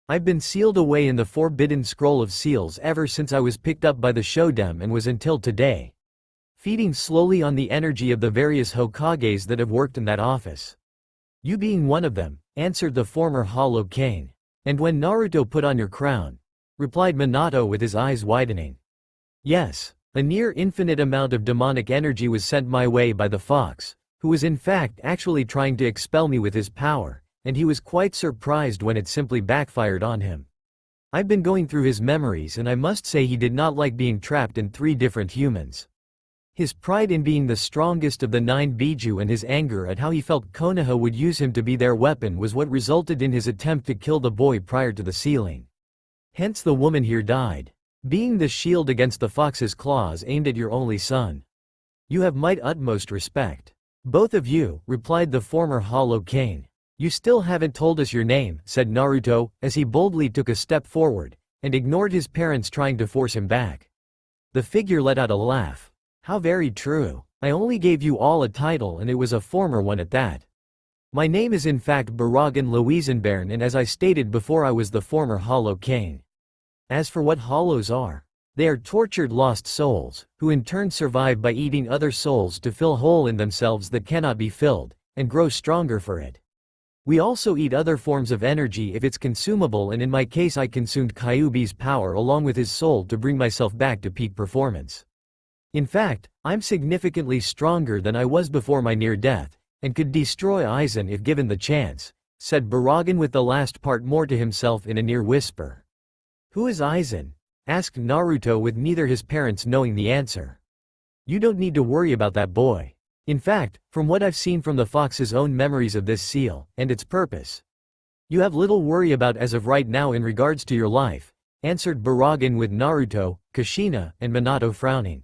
S1: I've been sealed away in the Forbidden Scroll of Seals ever since I was picked up by the Shodem and was until today, feeding slowly on the energy of the various Hokages that have worked in that office. You being one of them, answered the former Hollow King. And when Naruto put on your crown, replied Minato with his eyes widening. Yes, a near infinite amount of demonic energy was sent my way by the fox, who was in fact actually trying to expel me with his power, and he was quite surprised when it simply backfired on him. I've been going through his memories and I must say he did not like being trapped in 3 different humans. His pride in being the strongest of the 9 Biju and his anger at how he felt Konoha would use him to be their weapon was what resulted in his attempt to kill the boy prior to the sealing. Hence the woman here died, being the shield against the fox's claws aimed at your only son. You have my utmost respect. Both of you, replied the former Hollow King. You still haven't told us your name, said Naruto, as he boldly took a step forward, and ignored his parents trying to force him back. The figure let out a laugh. How very true. I only gave you all a title and it was a former one at that. My name is in fact Baraggan Louisenbairn and as I stated before I was the former Hollow King. As for what hollows are, they are tortured lost souls, who in turn survive by eating other souls to fill hole in themselves that cannot be filled, and grow stronger for it. We also eat other forms of energy if it's consumable and in my case I consumed Kyuubi's power along with his soul to bring myself back to peak performance. In fact, I'm significantly stronger than I was before my near death, and could destroy Aizen if given the chance, said Baraggan with the last part more to himself in a near whisper. Who is Aizen? Asked Naruto with neither his parents knowing the answer. You don't need to worry about that boy. In fact, from what I've seen from the fox's own memories of this seal, and its purpose, you have little worry about as of right now in regards to your life, answered Baraggan with Naruto, Kushina, and Minato frowning.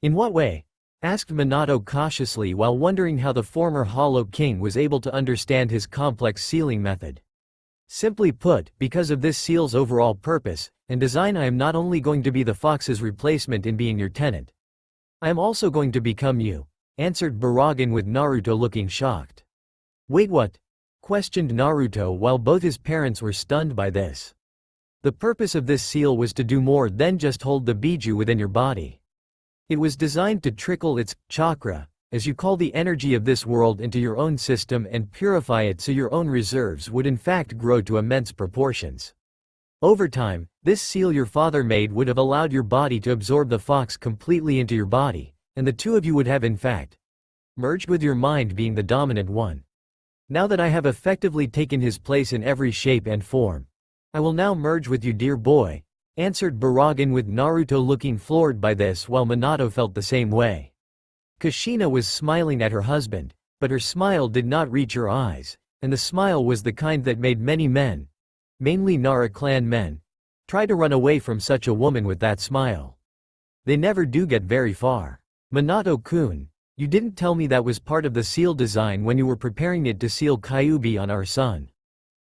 S1: In what way? Asked Minato cautiously while wondering how the former Hollow King was able to understand his complex sealing method. Simply put, because of this seal's overall purpose and design I am not only going to be the fox's replacement in being your tenant. I am also going to become you, answered Baraggan with Naruto looking shocked. Wait what? questioned Naruto while both his parents were stunned by this. The purpose of this seal was to do more than just hold the biju within your body. It was designed to trickle its chakra, as you call the energy of this world, into your own system and purify it so your own reserves would in fact grow to immense proportions. Over time, this seal your father made would have allowed your body to absorb the fox completely into your body, and the two of you would have in fact merged, with your mind being the dominant one. Now that I have effectively taken his place in every shape and form, I will now merge with you, dear boy, answered Baraggan, with Naruto looking floored by this while Minato felt the same way. Kushina was smiling at her husband, but her smile did not reach her eyes, and the smile was the kind that made many men, mainly Nara clan men, try to run away from such a woman with that smile. They never do get very far. Minato-kun, you didn't tell me that was part of the seal design when you were preparing it to seal Kyuubi on our son.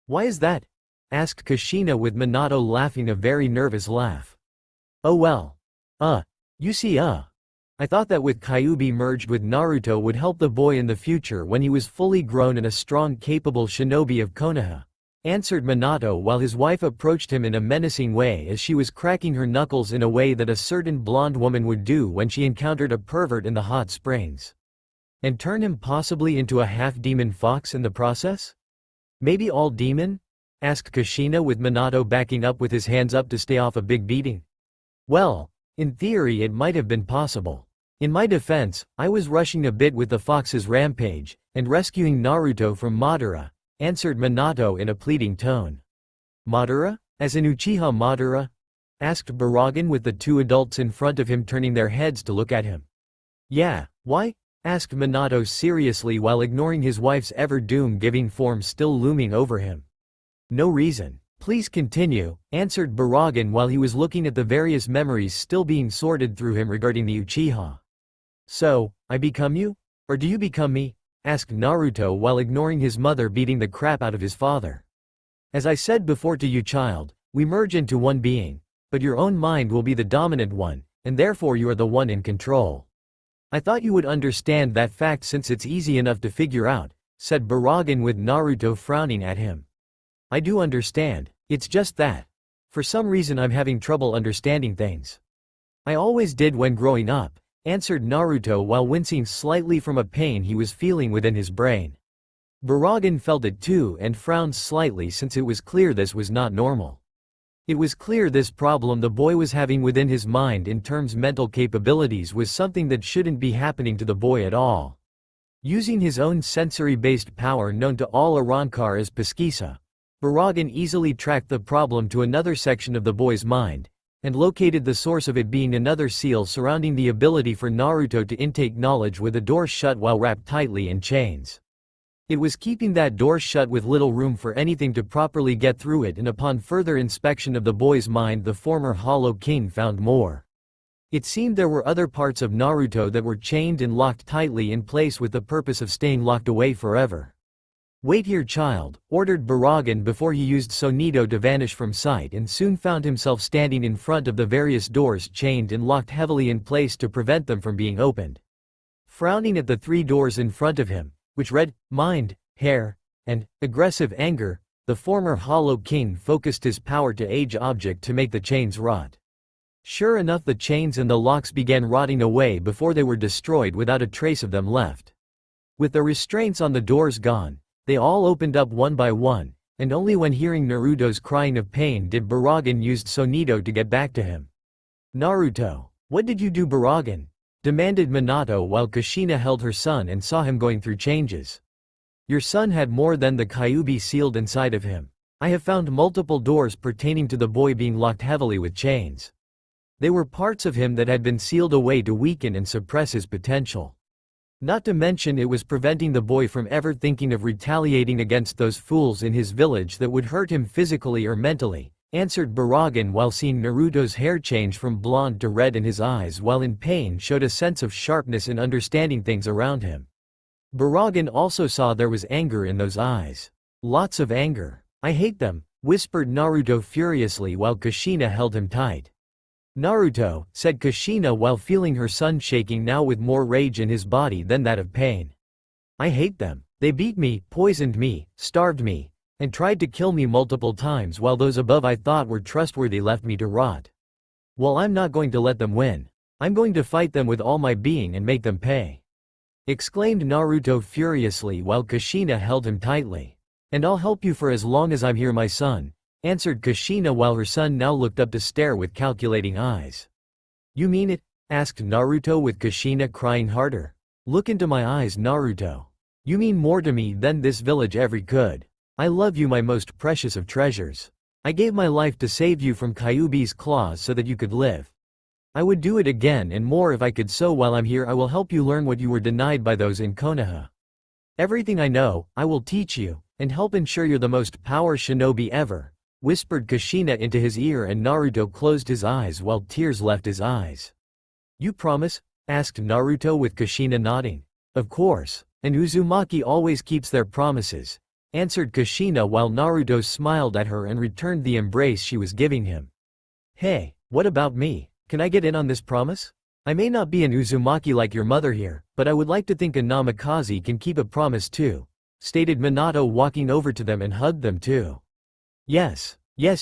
S1: Why is that? Asked Kushina, with Minato laughing a very nervous laugh. Oh well. You see, I thought that with Kyuubi merged with Naruto would help the boy in the future when he was fully grown and a strong, capable shinobi of Konoha, answered Minato while his wife approached him in a menacing way as she was cracking her knuckles in a way that a certain blonde woman would do when she encountered a pervert in the hot springs. And turn him possibly into a half-demon fox in the process? Maybe all demon? Asked Kushina, with Minato backing up with his hands up to stay off a big beating. Well, in theory it might have been possible. In my defense, I was rushing a bit with the fox's rampage, and rescuing Naruto from Madara, answered Minato in a pleading tone. Madara? As in Uchiha Madara? Asked Baraggan, with the two adults in front of him turning their heads to look at him. Yeah, why? Asked Minato seriously while ignoring his wife's ever-doom-giving form still looming over him. No reason. Please continue, answered Baraggan while he was looking at the various memories still being sorted through him regarding the Uchiha. So, I become you? Or do you become me? Asked Naruto while ignoring his mother beating the crap out of his father. As I said before to you, child, we merge into one being, but your own mind will be the dominant one, and therefore you are the one in control. I thought you would understand that fact since it's easy enough to figure out, said Baraggan, with Naruto frowning at him. I do understand, it's just that, for some reason I'm having trouble understanding things. I always did when growing up, answered Naruto while wincing slightly from a pain he was feeling within his brain. Baraggan felt it too and frowned slightly since it was clear this was not normal. It was clear this problem the boy was having within his mind in terms mental capabilities was something that shouldn't be happening to the boy at all. Using his own sensory-based power known to all Arrancar as Pesquisa, Baraggan easily tracked the problem to another section of the boy's mind, and located the source of it being another seal surrounding the ability for Naruto to intake knowledge with a door shut while wrapped tightly in chains. It was keeping that door shut with little room for anything to properly get through it, and upon further inspection of the boy's mind the former Hollow King found more. It seemed there were other parts of Naruto that were chained and locked tightly in place with the purpose of staying locked away forever. Wait here, child, ordered Baraggan before he used Tsunade to vanish from sight, and soon found himself standing in front of the various doors chained and locked heavily in place to prevent them from being opened. Frowning at the three doors in front of him, which read, Mind, Hair, and Aggressive Anger, the former Hollow King focused his power to age object to make the chains rot. Sure enough, the chains and the locks began rotting away before they were destroyed without a trace of them left. With the restraints on the doors gone, they all opened up one by one, and only when hearing Naruto's crying of pain did Baraggan use Tsunade to get back to him. Naruto, what did you do, Baraggan? Demanded Minato while Kushina held her son and saw him going through changes. Your son had more than the Kyuubi sealed inside of him. I have found multiple doors pertaining to the boy being locked heavily with chains. They were parts of him that had been sealed away to weaken and suppress his potential. Not to mention it was preventing the boy from ever thinking of retaliating against those fools in his village that would hurt him physically or mentally, answered Baraggan while seeing Naruto's hair change from blonde to red and his eyes while in pain showed a sense of sharpness in understanding things around him. Baraggan also saw there was anger in those eyes. Lots of anger. I hate them, whispered Naruto furiously while Kushina held him tight. Naruto, said Kushina while feeling her son shaking now with more rage in his body than that of pain. I hate them. They beat me, poisoned me, starved me, and tried to kill me multiple times while those above I thought were trustworthy left me to rot. Well, I'm not going to let them win. I'm going to fight them with all my being and make them pay," exclaimed Naruto furiously while Kushina held him tightly. "And I'll help you for as long as I'm here, my son," answered Kushina while her son now looked up to stare with calculating eyes. "You mean it?" asked Naruto with Kushina crying harder. "Look into my eyes, Naruto. You mean more to me than this village ever could. I love you, my most precious of treasures. I gave my life to save you from Kyuubi's claws so that you could live. I would do it again and more if I could, so while I'm here I will help you learn what you were denied by those in Konoha. Everything I know, I will teach you, and help ensure you're the most power shinobi ever," whispered Kushina into his ear, and Naruto closed his eyes while tears left his eyes. "You promise?" asked Naruto with Kushina nodding. "Of course, and Uzumaki always keeps their promises," answered Kushina while Naruto smiled at her and returned the embrace she was giving him. "Hey, what about me? Can I get in on this promise? I may not be an Uzumaki like your mother here, but I would like to think a Namikaze can keep a promise too," stated Minato, walking over to them and hugged them too. Yes,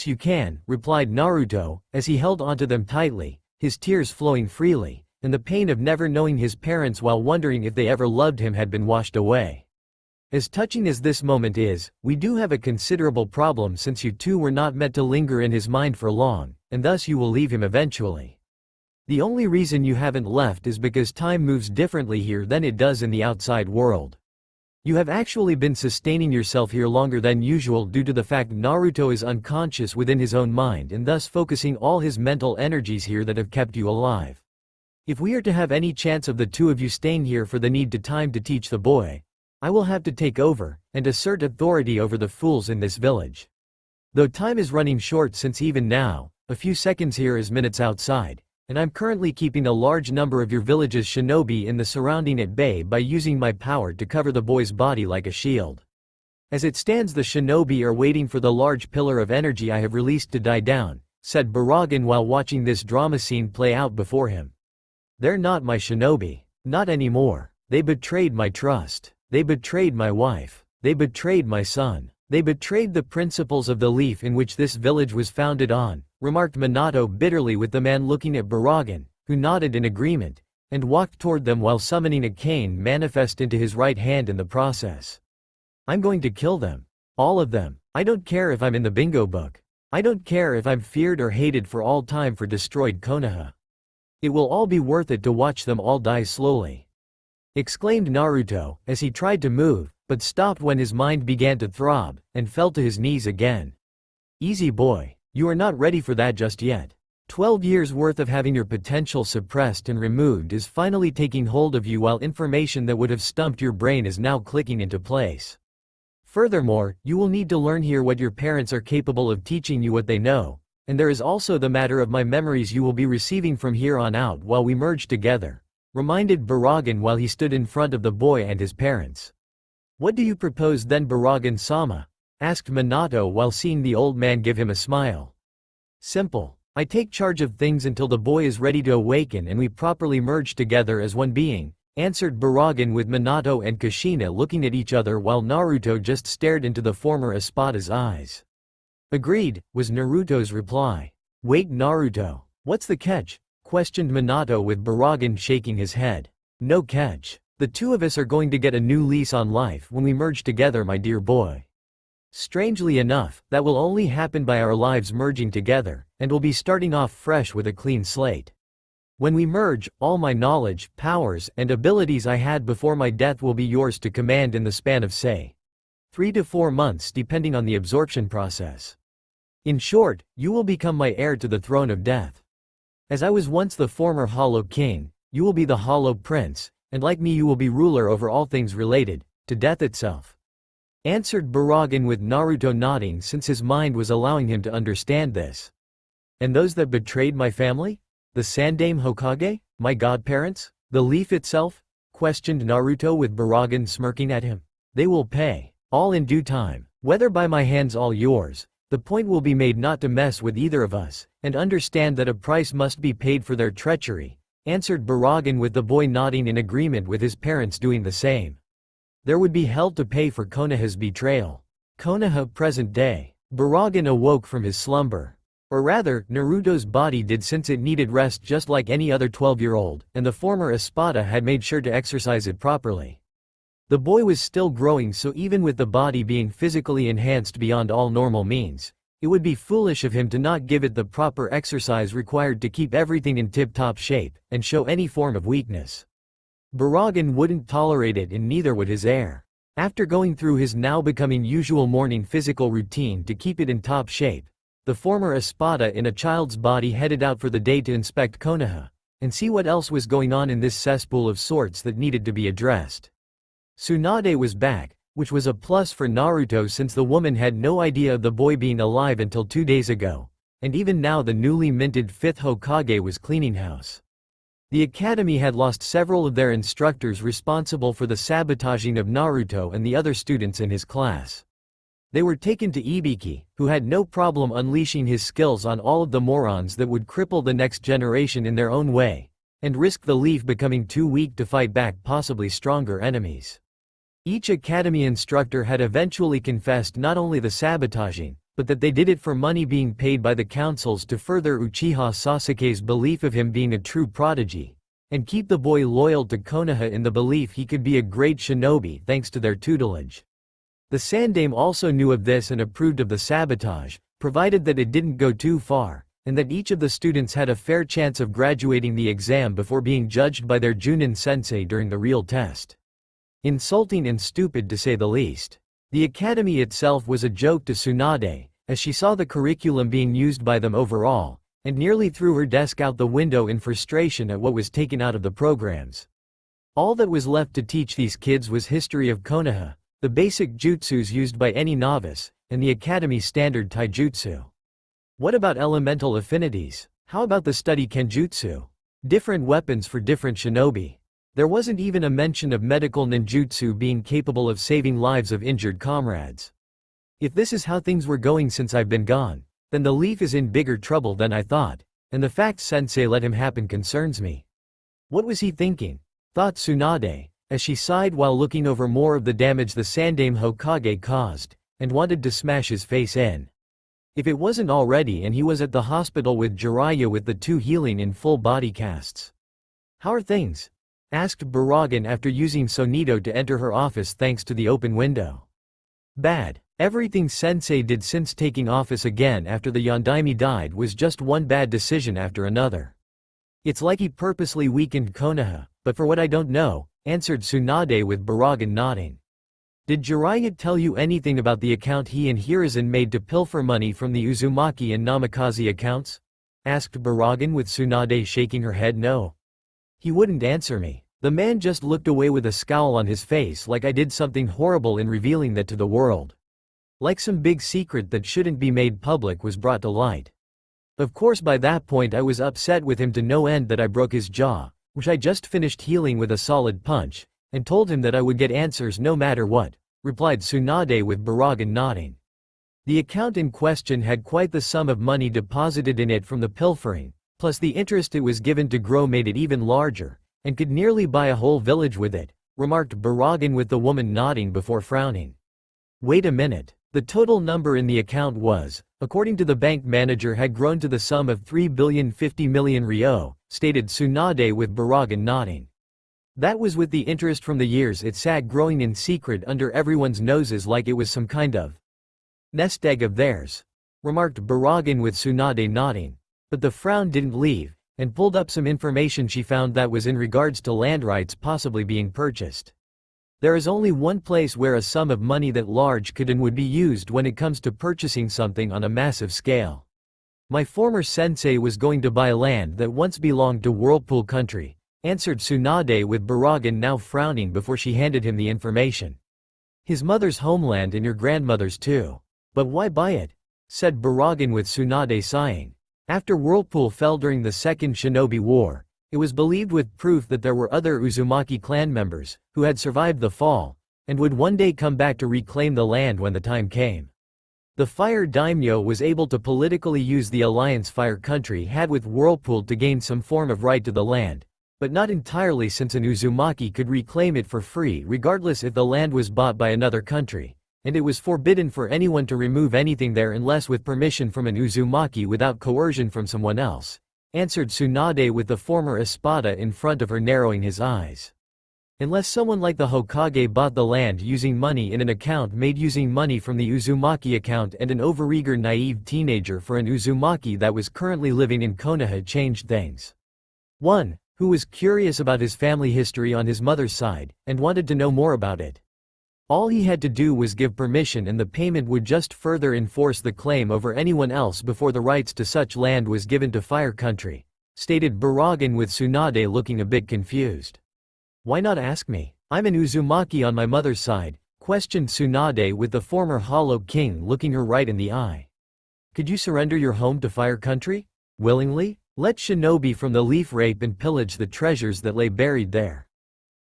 S1: you can," replied Naruto, as he held onto them tightly, his tears flowing freely, and the pain of never knowing his parents while wondering if they ever loved him had been washed away. "As touching as this moment is, we do have a considerable problem since you two were not meant to linger in his mind for long, and thus you will leave him eventually. The only reason you haven't left is because time moves differently here than it does in the outside world. You have actually been sustaining yourself here longer than usual due to the fact Naruto is unconscious within his own mind and thus focusing all his mental energies here that have kept you alive. If we are to have any chance of the two of you staying here for the need to time to teach the boy, I will have to take over and assert authority over the fools in this village. Though time is running short since even now, a few seconds here is minutes outside, and I'm currently keeping a large number of your village's shinobi in the surrounding at bay by using my power to cover the boy's body like a shield. As it stands, the shinobi are waiting for the large pillar of energy I have released to die down," said Baraggan while watching this drama scene play out before him. "They're not my shinobi. Not anymore. They betrayed my trust. They betrayed my wife. They betrayed my son. They betrayed the principles of the leaf in which this village was founded on," remarked Minato bitterly with the man looking at Baraggan, who nodded in agreement, and walked toward them while summoning a cane manifest into his right hand in the process. "I'm going to kill them. All of them. I don't care if I'm in the bingo book. I don't care if I'm feared or hated for all time for destroyed Konoha. It will all be worth it to watch them all die slowly," exclaimed Naruto, as he tried to move, but stopped when his mind began to throb, and fell to his knees again. "Easy boy. You are not ready for that just yet. 12 years worth of having your potential suppressed and removed is finally taking hold of you, while information that would have stumped your brain is now clicking into place. Furthermore, you will need to learn here what your parents are capable of teaching you, what they know, and there is also the matter of my memories you will be receiving from here on out while we merge together," reminded Baraggan while he stood in front of the boy and his parents. "What do you propose then, Baraggan-sama?" asked Minato while seeing the old man give him a smile. "Simple. I take charge of things until the boy is ready to awaken and we properly merge together as one being," answered Baraggan with Minato and Kushina looking at each other while Naruto just stared into the former Espada's eyes. "Agreed," was Naruto's reply. "Wait, Naruto. What's the catch?" questioned Minato with Baraggan shaking his head. "No catch. The two of us are going to get a new lease on life when we merge together, my dear boy. Strangely enough, that will only happen by our lives merging together, and we'll be starting off fresh with a clean slate. When we merge, all my knowledge, powers, and abilities I had before my death will be yours to command in the span of, say, 3 to 4 months depending on the absorption process. In short, you will become my heir to the throne of death. As I was once the former Hollow King, you will be the Hollow Prince, and like me you will be ruler over all things related to death itself," answered Baraggan with Naruto nodding since his mind was allowing him to understand this. "And those that betrayed my family? The Sandaime Hokage? My godparents? The leaf itself?" questioned Naruto with Baraggan smirking at him. "They will pay. All in due time. Whether by my hands, all yours. The point will be made not to mess with either of us, and understand that a price must be paid for their treachery," answered Baraggan with the boy nodding in agreement with his parents doing the same. There would be hell to pay for Konoha's betrayal. Konoha present day. Baraggan awoke from his slumber. Or rather, Naruto's body did, since it needed rest just like any other 12-year-old, and the former Espada had made sure to exercise it properly. The boy was still growing, so even with the body being physically enhanced beyond all normal means, it would be foolish of him to not give it the proper exercise required to keep everything in tip-top shape, and show any form of weakness. Baraggan wouldn't tolerate it, and neither would his heir. After going through his now becoming usual morning physical routine to keep it in top shape, the former Espada in a child's body headed out for the day to inspect Konoha, and see what else was going on in this cesspool of sorts that needed to be addressed. Tsunade was back, which was a plus for Naruto since the woman had no idea of the boy being alive until 2 days ago, and even now the newly minted 5th Hokage was cleaning house. The academy had lost several of their instructors responsible for the sabotaging of Naruto and the other students in his class. They were taken to Ibiki, who had no problem unleashing his skills on all of the morons that would cripple the next generation in their own way, and risk the leaf becoming too weak to fight back possibly stronger enemies. Each academy instructor had eventually confessed not only the sabotaging, but that they did it for money being paid by the councils to further Uchiha Sasuke's belief of him being a true prodigy, and keep the boy loyal to Konoha in the belief he could be a great shinobi thanks to their tutelage. The Sandaime also knew of this and approved of the sabotage, provided that it didn't go too far, and that each of the students had a fair chance of graduating the exam before being judged by their Junin sensei during the real test. Insulting and stupid to say the least. The academy itself was a joke to Tsunade, as she saw the curriculum being used by them overall, and nearly threw her desk out the window in frustration at what was taken out of the programs. All that was left to teach these kids was history of Konoha, the basic jutsus used by any novice, and the academy's standard taijutsu. What about elemental affinities? How about the study kenjutsu? Different weapons for different shinobi. There wasn't even a mention of medical ninjutsu being capable of saving lives of injured comrades. If this is how things were going since I've been gone, then the leaf is in bigger trouble than I thought, and the fact sensei let him happen concerns me. What was he thinking? Thought Tsunade, as she sighed while looking over more of the damage the Sandaime Hokage caused, and wanted to smash his face in. If it wasn't already, and he was at the hospital with Jiraiya with the 2 healing in full body casts. How are things? Asked Baraggan after using Sonito to enter her office thanks to the open window. Bad. Everything sensei did since taking office again after the Yondaime died was just one bad decision after another. It's like he purposely weakened Konoha, but for what I don't know, answered Tsunade with Baraggan nodding. Did Jiraiya tell you anything about the account he and Hiruzen made to pilfer money from the Uzumaki and Namikaze accounts? Asked Baraggan with Tsunade shaking her head no. He wouldn't answer me. The man just looked away with a scowl on his face like I did something horrible in revealing that to the world. Like some big secret that shouldn't be made public was brought to light. Of course by that point I was upset with him to no end that I broke his jaw, which I just finished healing with a solid punch, and told him that I would get answers no matter what, replied Tsunade with Baraggan nodding. The account in question had quite the sum of money deposited in it from the pilfering, plus the interest it was given to grow made it even larger, and could nearly buy a whole village with it, remarked Baraggan with the woman nodding before frowning. Wait a minute. The total number in the account was, according to the bank manager, had grown to the sum of 3,050,000,000 ryo, stated Tsunade with Baraggan nodding. That was with the interest from the years it sat growing in secret under everyone's noses like it was some kind of nest egg of theirs, remarked Baraggan with Tsunade nodding. But the frown didn't leave, and pulled up some information she found that was in regards to land rights possibly being purchased. There is only one place where a sum of money that large could and would be used when it comes to purchasing something on a massive scale. My former sensei was going to buy land that once belonged to Whirlpool Country, answered Tsunade with Baraggan now frowning before she handed him the information. His mother's homeland and your grandmother's too. But why buy it? Said Baraggan with Tsunade sighing. After Whirlpool fell during the Second Shinobi War, it was believed with proof that there were other Uzumaki clan members, who had survived the fall, and would one day come back to reclaim the land when the time came. The Fire Daimyo was able to politically use the alliance Fire Country had with Whirlpool to gain some form of right to the land, but not entirely, since an Uzumaki could reclaim it for free regardless if the land was bought by another country, and it was forbidden for anyone to remove anything there unless with permission from an Uzumaki without coercion from someone else, answered Tsunade with the former espada in front of her, narrowing his eyes. Unless someone like the Hokage bought the land using money in an account made using money from the Uzumaki account, and an overeager naive teenager for an Uzumaki that was currently living in Konoha changed things. 1. Who was curious about his family history on his mother's side, and wanted to know more about it. All he had to do was give permission, and the payment would just further enforce the claim over anyone else before the rights to such land was given to Fire Country, stated Baraggan, with Tsunade looking a bit confused. Why not ask me? I'm an Uzumaki on my mother's side, questioned Tsunade, with the former Hollow King looking her right in the eye. Could you surrender your home to Fire Country? Willingly? Let shinobi from the leaf rape and pillage the treasures that lay buried there.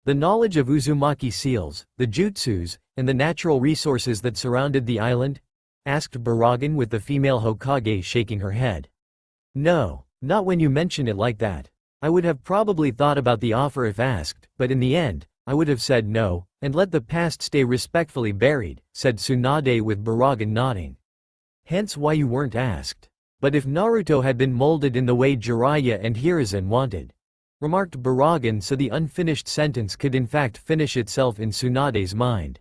S1: The knowledge of Uzumaki seals, the jutsus, and the natural resources that surrounded the island? Asked Baraggan, with the female Hokage shaking her head. No, not when you mention it like that. I would have probably thought about the offer if asked, but in the end, I would have said no, and let the past stay respectfully buried, said Tsunade, with Baraggan nodding. Hence why you weren't asked. But if Naruto had been molded in the way Jiraiya and Hiruzen wanted, remarked Baraggan, so the unfinished sentence could in fact finish itself in Tsunade's mind.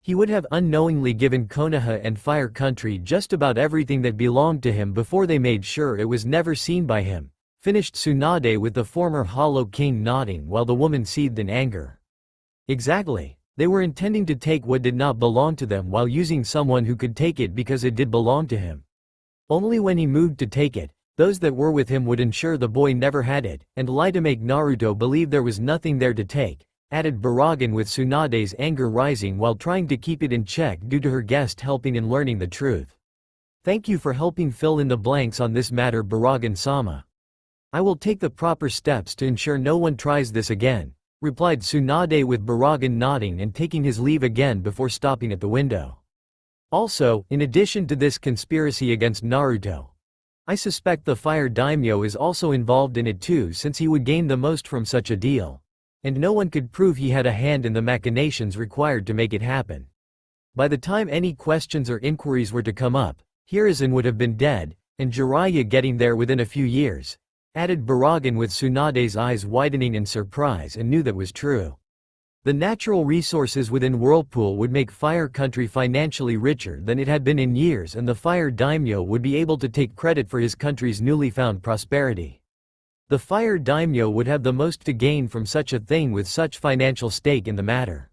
S1: He would have unknowingly given Konoha and Fire Country just about everything that belonged to him before they made sure it was never seen by him, finished Tsunade, with the former Hollow King nodding while the woman seethed in anger. Exactly. They were intending to take what did not belong to them while using someone who could take it because it did belong to him. Only when he moved to take it, those that were with him would ensure the boy never had it, and lie to make Naruto believe there was nothing there to take, added Baraggan, with Tsunade's anger rising while trying to keep it in check due to her guest helping in learning the truth. Thank you for helping fill in the blanks on this matter, Baraggan-sama. I will take the proper steps to ensure no one tries this again, replied Tsunade, with Baraggan nodding and taking his leave again before stopping at the window. Also, in addition to this conspiracy against Naruto, I suspect the Fire Daimyo is also involved in it too, since he would gain the most from such a deal, and no one could prove he had a hand in the machinations required to make it happen. By the time any questions or inquiries were to come up, Hiruzen would have been dead, and Jiraiya getting there within a few years, added Baraggan, with Tsunade's eyes widening in surprise, and knew that was true. The natural resources within Whirlpool would make Fire Country financially richer than it had been in years, and the Fire Daimyo would be able to take credit for his country's newly found prosperity. The Fire Daimyo would have the most to gain from such a thing with such financial stake in the matter.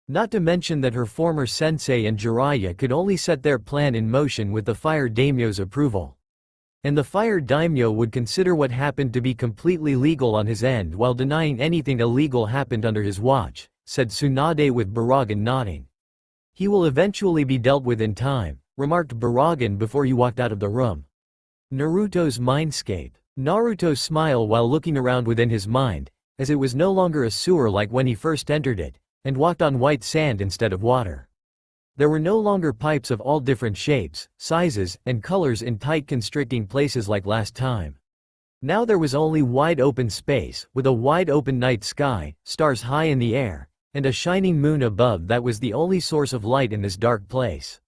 S1: Not to mention that her former sensei and Jiraiya could only set their plan in motion with the Fire Daimyo's approval. And the Fire Daimyo would consider what happened to be completely legal on his end while denying anything illegal happened under his watch, said Tsunade, with Baraggan nodding. He will eventually be dealt with in time, remarked Baraggan before he walked out of the room. Naruto's mindscape. Naruto smiled while looking around within his mind, as it was no longer a sewer like when he first entered it, and walked on white sand instead of water. There were no longer pipes of all different shapes, sizes, and colors in tight constricting places like last time. Now there was only wide open space, with a wide open night sky, stars high in the air, and a shining moon above that was the only source of light in this dark place.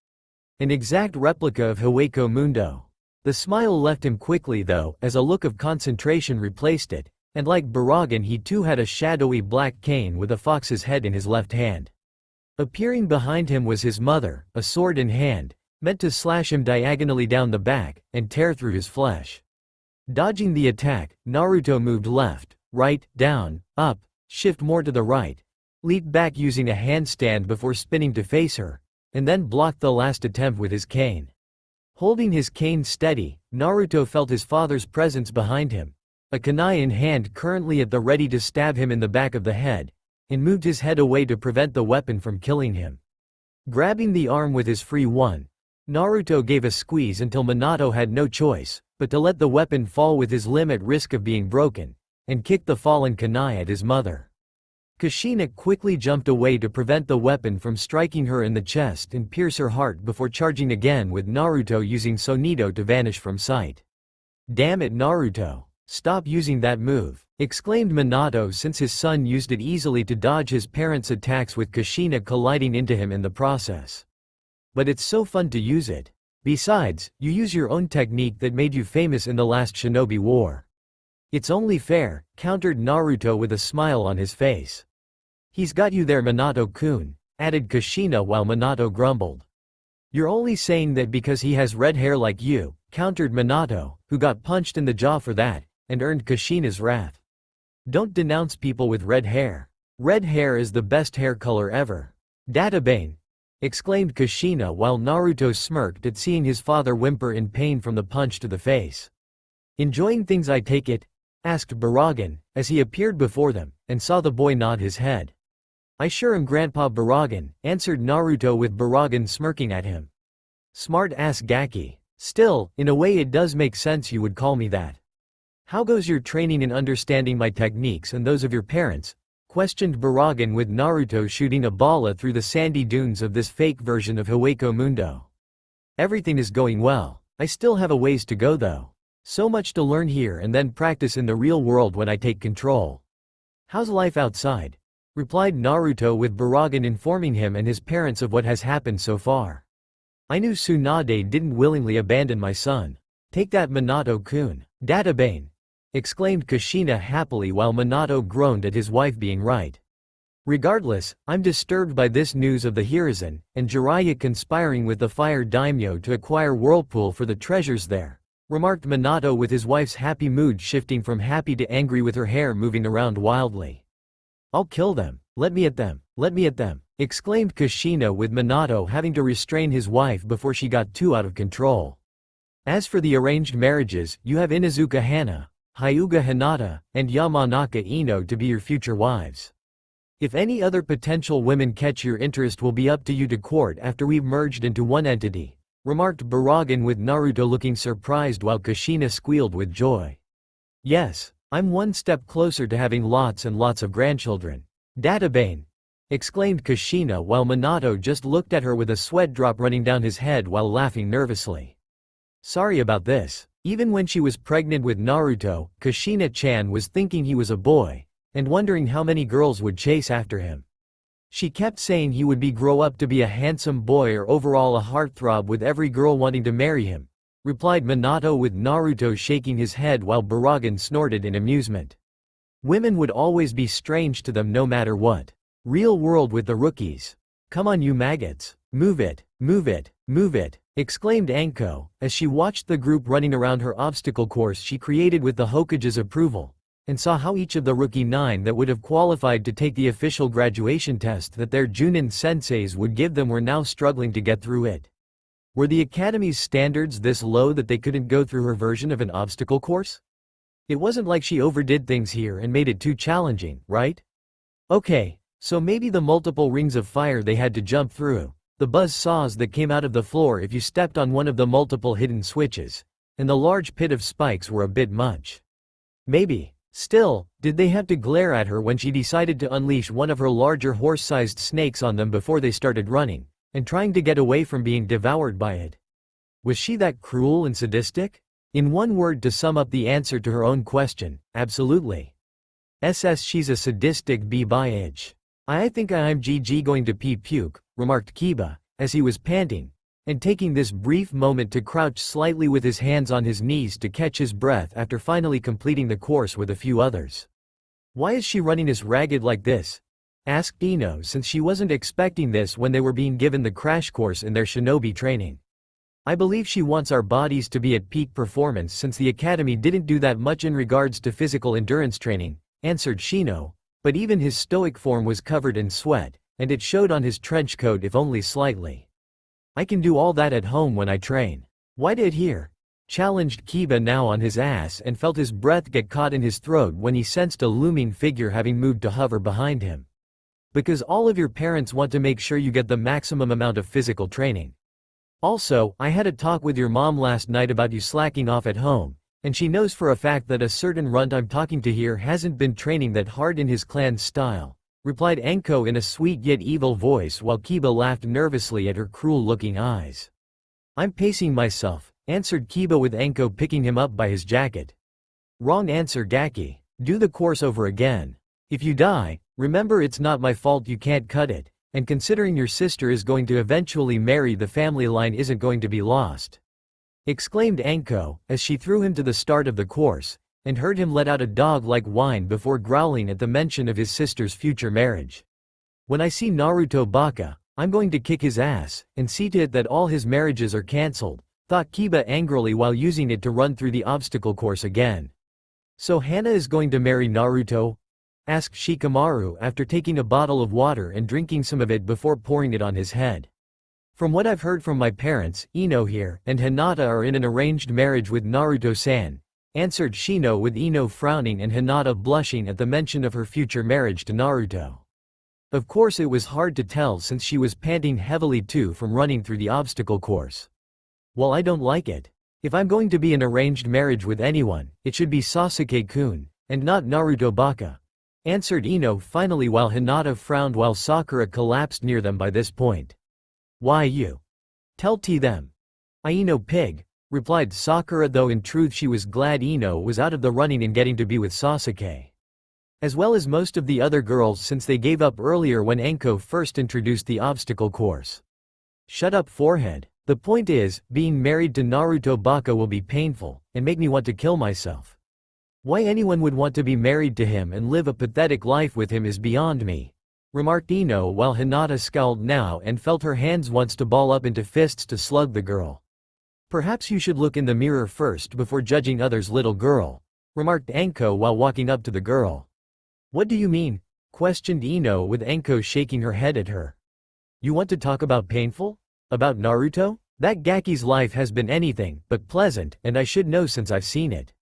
S1: An exact replica of Hueco Mundo. The smile left him quickly though, as a look of concentration replaced it, and like Baraggan he too had a shadowy black cane with a fox's head in his left hand. Appearing behind him was his mother, a sword in hand, meant to slash him diagonally down the back, and tear through his flesh. Dodging the attack, Naruto moved left, right, down, up, shift more to the right, leaped back using a handstand before spinning to face her, and then blocked the last attempt with his cane. Holding his cane steady, Naruto felt his father's presence behind him, a kunai in hand currently at the ready to stab him in the back of the head, and moved his head away to prevent the weapon from killing him. Grabbing the arm with his free one, Naruto gave a squeeze until Minato had no choice but to let the weapon fall with his limb at risk of being broken, and kicked the fallen kunai at his mother. Kushina quickly jumped away to prevent the weapon from striking her in the chest and pierce her heart before charging again with Naruto using Sonido to vanish from sight. Damn it, Naruto. Stop using that move, exclaimed Minato since his son used it easily to dodge his parents' attacks with Kushina colliding into him in the process. But it's so fun to use it. Besides, you use your own technique that made you famous in the last Shinobi War. It's only fair, countered Naruto with a smile on his face. He's got you there, Minato-kun, added Kushina while Minato grumbled. You're only saying that because he has red hair like you, countered Minato, who got punched in the jaw for that, and earned Kushina's wrath. Don't denounce people with red hair. Red hair is the best hair color ever. Databane, exclaimed Kushina while Naruto smirked at seeing his father whimper in pain from the punch to the face. Enjoying things, I take it? Asked Baraggan, as he appeared before them, and saw the boy nod his head. I sure am, Grandpa Baraggan, answered Naruto with Baraggan smirking at him. Smart ass Gaki. Still, in a way it does make sense you would call me that. How goes your training in understanding my techniques and those of your parents? Questioned Baraggan with Naruto shooting a bala through the sandy dunes of this fake version of Hueco Mundo. Everything is going well. I still have a ways to go though. So much to learn here and then practice in the real world when I take control. How's life outside? Replied Naruto with Baraggan informing him and his parents of what has happened so far. I knew Tsunade didn't willingly abandon my son. Take that, Minato-kun. Databane, exclaimed Kushina happily while Minato groaned at his wife being right. Regardless, I'm disturbed by this news of the Hiruzen, and Jiraiya conspiring with the Fire Daimyo to acquire Whirlpool for the treasures there, remarked Minato with his wife's happy mood shifting from happy to angry with her hair moving around wildly. I'll kill them. Let me at them. Let me at them, exclaimed Kushina with Minato having to restrain his wife before she got too out of control. As for the arranged marriages, you have Inuzuka Hana, Hyuga Hinata, and Yamanaka Ino to be your future wives. If any other potential women catch your interest will be up to you to court after we've merged into one entity, remarked Baraggan with Naruto looking surprised while Kushina squealed with joy. Yes, I'm one step closer to having lots and lots of grandchildren. Databane, exclaimed Kushina while Minato just looked at her with a sweat drop running down his head while laughing nervously. Sorry about this. Even when she was pregnant with Naruto, Kushina-chan was thinking he was a boy, and wondering how many girls would chase after him. She kept saying he would grow up to be a handsome boy or overall a heartthrob with every girl wanting to marry him, replied Minato with Naruto shaking his head while Baraggan snorted in amusement. Women would always be strange to them no matter what. Real world with the rookies. Come on you maggots. Move it, move it, move it, exclaimed Anko, as she watched the group running around her obstacle course she created with the Hokage's approval, and saw how each of the rookie 9 that would have qualified to take the official graduation test that their Junin senseis would give them were now struggling to get through it. Were the academy's standards this low that they couldn't go through her version of an obstacle course? It wasn't like she overdid things here and made it too challenging, right? Okay, so maybe the multiple rings of fire they had to jump through, the buzz saws that came out of the floor if you stepped on one of the multiple hidden switches, and the large pit of spikes were a bit much. Maybe. Still, did they have to glare at her when she decided to unleash one of her larger horse-sized snakes on them before they started running, and trying to get away from being devoured by it? Was she that cruel and sadistic? In one word to sum up the answer to her own question, absolutely. She's a sadistic b-bitch. I think I'm GG going to pee puke, remarked Kiba, as he was panting, and taking this brief moment to crouch slightly with his hands on his knees to catch his breath after finally completing the course with a few others. Why is she running as ragged like this? Asked Ino since she wasn't expecting this when they were being given the crash course in their shinobi training. I believe she wants our bodies to be at peak performance since the academy didn't do that much in regards to physical endurance training, answered Shino, but even his stoic form was covered in sweat, and it showed on his trench coat if only slightly. I can do all that at home when I train. Why did here? Challenged Kiba now on his ass and felt his breath get caught in his throat when he sensed a looming figure having moved to hover behind him. Because all of your parents want to make sure you get the maximum amount of physical training. Also, I had a talk with your mom last night about you slacking off at home, and she knows for a fact that a certain runt I'm talking to here hasn't been training that hard in his clan's style, replied Anko in a sweet yet evil voice while Kiba laughed nervously at her cruel-looking eyes. I'm pacing myself, answered Kiba with Anko picking him up by his jacket. Wrong answer Gaki. Do the course over again. If you die, remember it's not my fault you can't cut it, and considering your sister is going to eventually marry the family line isn't going to be lost. Exclaimed Anko, as she threw him to the start of the course, and heard him let out a dog-like whine before growling at the mention of his sister's future marriage. When I see Naruto Baka, I'm going to kick his ass, and see to it that all his marriages are cancelled, thought Kiba angrily while using it to run through the obstacle course again. So Hana is going to marry Naruto? Asked Shikamaru after taking a bottle of water and drinking some of it before pouring it on his head. From what I've heard from my parents, Ino here and Hinata are in an arranged marriage with Naruto-san, answered Shino with Ino frowning and Hinata blushing at the mention of her future marriage to Naruto. Of course it was hard to tell since she was panting heavily too from running through the obstacle course. Well, I don't like it. If I'm going to be in arranged marriage with anyone, it should be Sasuke-kun, and not Naruto Baka, answered Ino finally while Hinata frowned while Sakura collapsed near them by this point. Why you? Tell them. Ino pig, replied Sakura, though in truth she was glad Ino was out of the running and getting to be with Sasuke. As well as most of the other girls since they gave up earlier when Anko first introduced the obstacle course. Shut up forehead. The point is, being married to Naruto Baka will be painful, and make me want to kill myself. Why anyone would want to be married to him and live a pathetic life with him is beyond me, remarked Ino while Hinata scowled now and felt her hands wants to ball up into fists to slug the girl. Perhaps you should look in the mirror first before judging others, little girl, remarked Anko while walking up to the girl. What do you mean? Questioned Ino with Anko shaking her head at her. You want to talk about painful? About Naruto? That Gaki's life has been anything but pleasant, and I should know since I've seen it.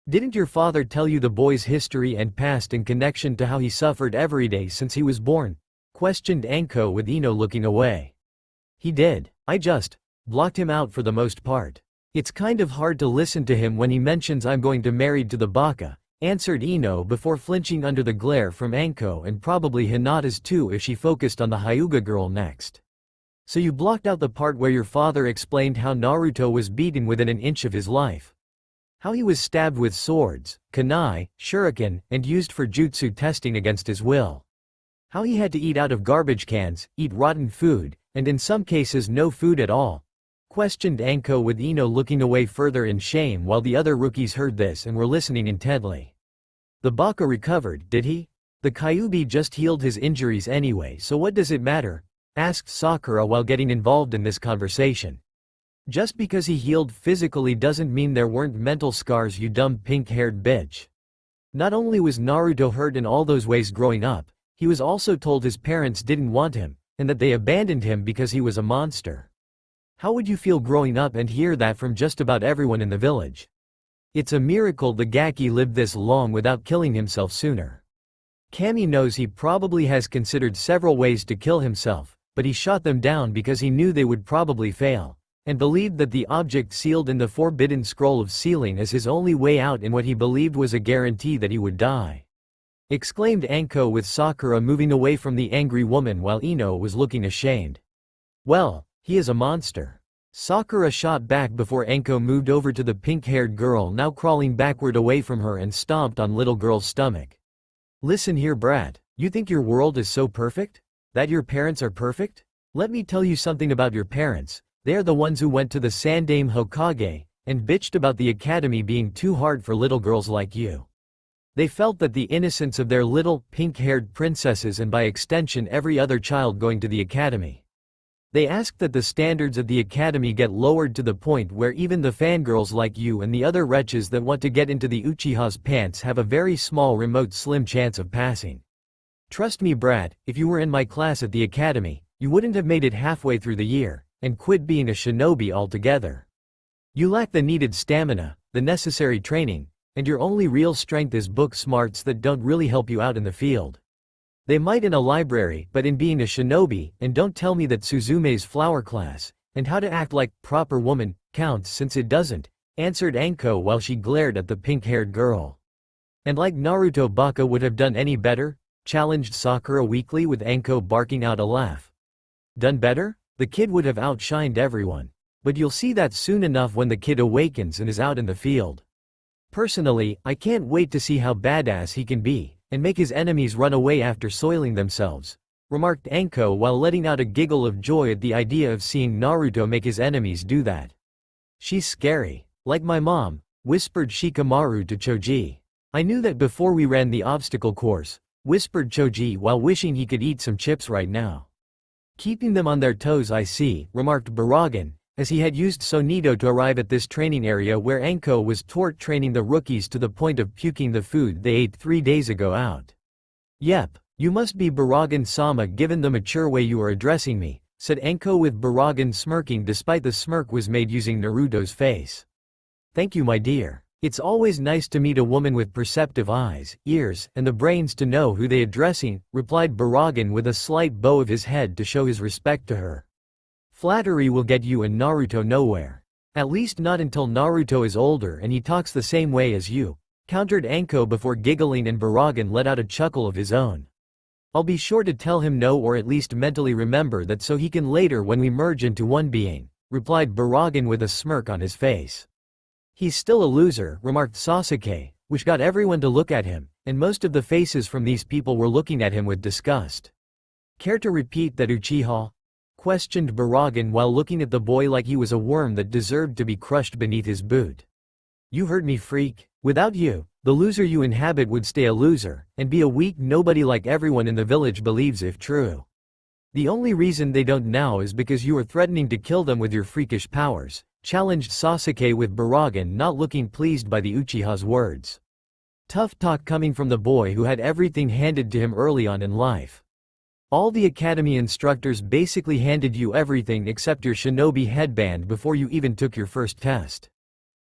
S1: Didn't your father tell you the boy's history and past in connection to how he suffered every day since he was born? Questioned Anko with Ino looking away. He did. I just blocked him out for the most part. It's kind of hard to listen to him when he mentions I'm going to marry to the Baka, answered Ino before flinching under the glare from Anko and probably Hinata's too if she focused on the Hyuga girl next. So you blocked out the part where your father explained how Naruto was beaten within an inch of his life. How he was stabbed with swords, kunai, shuriken, and used for jutsu testing against his will. How he had to eat out of garbage cans, eat rotten food, and in some cases no food at all. Questioned Anko with Ino looking away further in shame while the other rookies heard this and were listening intently. The Baka recovered, did he? The Kyuubi just healed his injuries anyway, so what does it matter? Asked Sakura while getting involved in this conversation. Just because he healed physically doesn't mean there weren't mental scars, you dumb pink-haired bitch. Not only was Naruto hurt in all those ways growing up, he was also told his parents didn't want him, and that they abandoned him because he was a monster. How would you feel growing up and hear that from just about everyone in the village? It's a miracle the Gaki lived this long without killing himself sooner. Kami knows he probably has considered several ways to kill himself, but he shot them down because he knew they would probably fail, and believed that the object sealed in the forbidden scroll of sealing is his only way out in what he believed was a guarantee that he would die. Exclaimed Anko with Sakura moving away from the angry woman while Ino was looking ashamed. Well, he is a monster. Sakura shot back before Anko moved over to the pink-haired girl now crawling backward away from her and stomped on little girl's stomach. Listen here brat, you think your world is so perfect? That your parents are perfect? Let me tell you something about your parents. They are the ones who went to the Sandaime Hokage, and bitched about the academy being too hard for little girls like you. They felt that the innocence of their little, pink-haired princesses and by extension every other child going to the academy. They asked that the standards of the academy get lowered to the point where even the fangirls like you and the other wretches that want to get into the Uchiha's pants have a very small remote slim chance of passing. Trust me brat, if you were in my class at the academy, you wouldn't have made it halfway through the year, and quit being a shinobi altogether. You lack the needed stamina, the necessary training, and your only real strength is book smarts that don't really help you out in the field. They might in a library, but in being a shinobi, and don't tell me that Suzume's flower class, and how to act like proper woman, counts since it doesn't, answered Anko while she glared at the pink-haired girl. And like Naruto Baka would have done any better? Challenged Sakura weakly with Anko barking out a laugh. Done better? The kid would have outshined everyone. But you'll see that soon enough when the kid awakens and is out in the field. Personally, I can't wait to see how badass he can be, and make his enemies run away after soiling themselves," remarked Anko while letting out a giggle of joy at the idea of seeing Naruto make his enemies do that. "She's scary. Like my mom," whispered Shikamaru to Choji. "I knew that before we ran the obstacle course," whispered Choji while wishing he could eat some chips right now. "Keeping them on their toes, I see," remarked Baraggan, as he had used Sonido to arrive at this training area where Anko was training the rookies to the point of puking the food they ate 3 days ago out. "Yep, you must be Baraggan-sama given the mature way you are addressing me," said Anko with Baraggan smirking despite the smirk was made using Naruto's face. "Thank you, my dear. It's always nice to meet a woman with perceptive eyes, ears, and the brains to know who they addressing," replied Baraggan with a slight bow of his head to show his respect to her. "Flattery will get you and Naruto nowhere. At least not until Naruto is older and he talks the same way as you," countered Anko before giggling, and Baraggan let out a chuckle of his own. "I'll be sure to tell him no, or at least mentally remember that so he can later when we merge into one being," replied Baraggan with a smirk on his face. "He's still a loser," remarked Sasuke, which got everyone to look at him, and most of the faces from these people were looking at him with disgust. "Care to repeat that, Uchiha?" questioned Baraggan while looking at the boy like he was a worm that deserved to be crushed beneath his boot. "You heard me, freak. Without you, the loser you inhabit would stay a loser, and be a weak nobody like everyone in the village believes if true. The only reason they don't now is because you are threatening to kill them with your freakish powers," challenged Sasuke with Baraggan not looking pleased by the Uchiha's words. Tough talk coming from the boy who had everything handed to him early on in life. "All the academy instructors basically handed you everything except your shinobi headband before you even took your first test.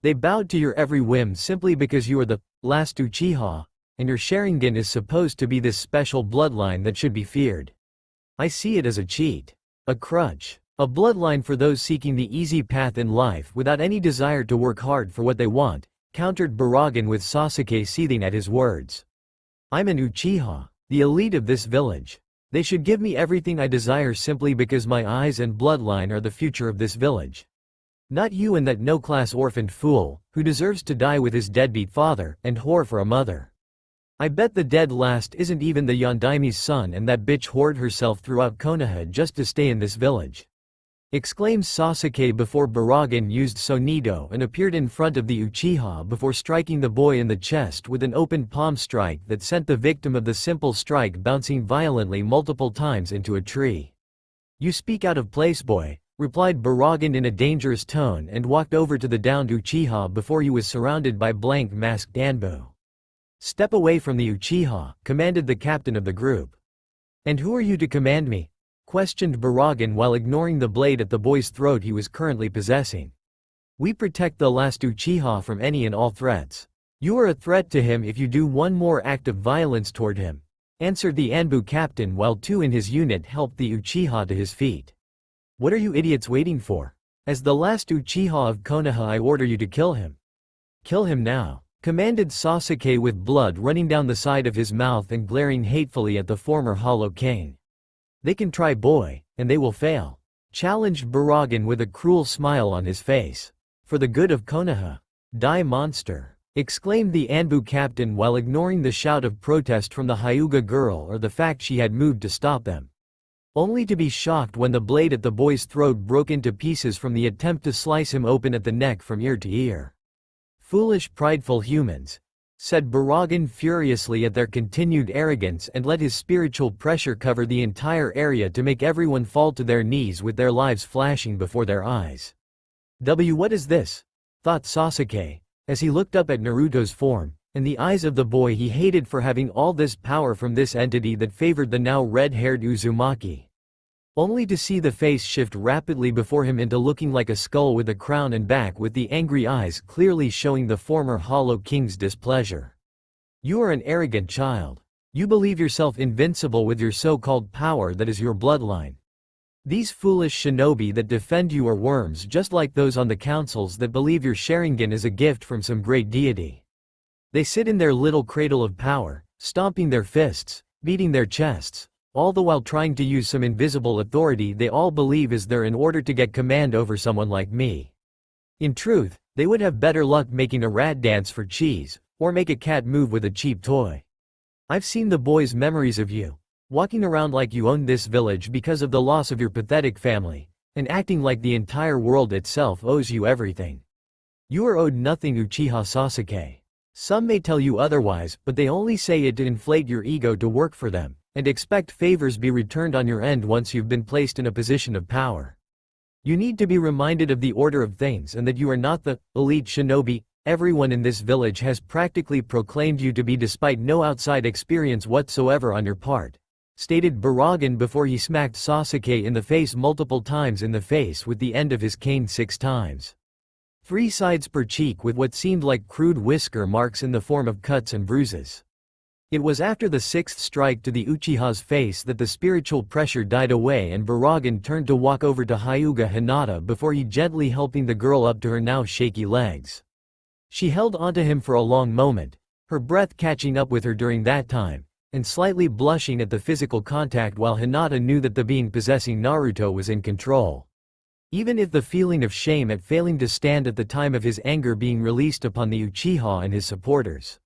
S1: They bowed to your every whim simply because you are the last Uchiha, and your Sharingan is supposed to be this special bloodline that should be feared. I see it as a cheat. A crutch. A bloodline for those seeking the easy path in life without any desire to work hard for what they want," countered Baraggan with Sasuke seething at his words. "I'm an Uchiha, the elite of this village. They should give me everything I desire simply because my eyes and bloodline are the future of this village. Not you and that no-class orphaned fool, who deserves to die with his deadbeat father and whore for a mother. I bet the dead last isn't even the Yondaime's son, and that bitch whored herself throughout Konoha just to stay in this village," exclaimed Sasuke before Baraggan used Sonido and appeared in front of the Uchiha before striking the boy in the chest with an open palm strike that sent the victim of the simple strike bouncing violently multiple times into a tree. "You speak out of place, boy," replied Baraggan in a dangerous tone and walked over to the downed Uchiha before he was surrounded by blank-masked Anbu. "Step away from the Uchiha," commanded the captain of the group. "And who are you to command me?" questioned Baraggan while ignoring the blade at the boy's throat he was currently possessing. "We protect the last Uchiha from any and all threats. You are a threat to him if you do one more act of violence toward him," answered the Anbu captain while 2 in his unit helped the Uchiha to his feet. "What are you idiots waiting for? As the last Uchiha of Konoha, I order you to kill him. Kill him now," commanded Sasuke with blood running down the side of his mouth and glaring hatefully at the former Hollow King. "They can try, boy, and they will fail," challenged Baraggan with a cruel smile on his face. "For the good of Konoha. Die, monster," exclaimed the Anbu captain while ignoring the shout of protest from the Hyuga girl or the fact she had moved to stop them. Only to be shocked when the blade at the boy's throat broke into pieces from the attempt to slice him open at the neck from ear to ear. "Foolish, prideful humans," said Baraggan furiously at their continued arrogance and let his spiritual pressure cover the entire area to make everyone fall to their knees with their lives flashing before their eyes. What is this?" thought Sasuke, as he looked up at Naruto's form, and the eyes of the boy he hated for having all this power from this entity that favored the now red-haired Uzumaki. Only to see the face shift rapidly before him into looking like a skull with a crown and back with the angry eyes clearly showing the former Hollow King's displeasure. "You are an arrogant child. You believe yourself invincible with your so-called power that is your bloodline. These foolish shinobi that defend you are worms just like those on the councils that believe your Sharingan is a gift from some great deity. They sit in their little cradle of power, stomping their fists, beating their chests, all the while trying to use some invisible authority they all believe is there in order to get command over someone like me. In truth, They would have better luck making a rat dance for cheese, or make a cat move with a cheap toy. I've seen the boys' memories of you, walking around like you own this village because of the loss of your pathetic family, and acting like the entire world itself owes you everything. You are owed nothing, Uchiha Sasuke. Some may tell you otherwise, but they only say it to inflate your ego to work for them, and expect favors be returned on your end once you've been placed in a position of power. You need to be reminded of the order of things and that you are not the elite shinobi. Everyone in this village has practically proclaimed you to be despite no outside experience whatsoever on your part, stated Baraggan before he smacked Sasuke in the face multiple times in the face with the end of his cane 6 times. 3 sides per cheek with what seemed like crude whisker marks in the form of cuts and bruises. It was after the 6th strike to the Uchiha's face that the spiritual pressure died away and Baraggan turned to walk over to Hyuga Hinata before he gently helping the girl up to her now shaky legs. She held onto him for a long moment, her breath catching up with her during that time, and slightly blushing at the physical contact while Hinata knew that the being possessing Naruto was in control. Even if the feeling of shame at failing to stand at the time of his anger being released upon the Uchiha and his supporters.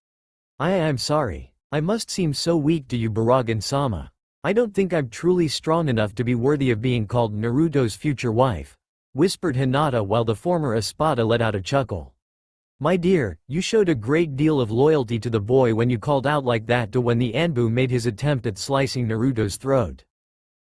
S1: I'm sorry. I must seem so weak to you, Baraggan-sama. I don't think I'm truly strong enough to be worthy of being called Naruto's future wife, whispered Hinata while the former Espada let out a chuckle. My dear, you showed a great deal of loyalty to the boy when you called out like that to when the Anbu made his attempt at slicing Naruto's throat.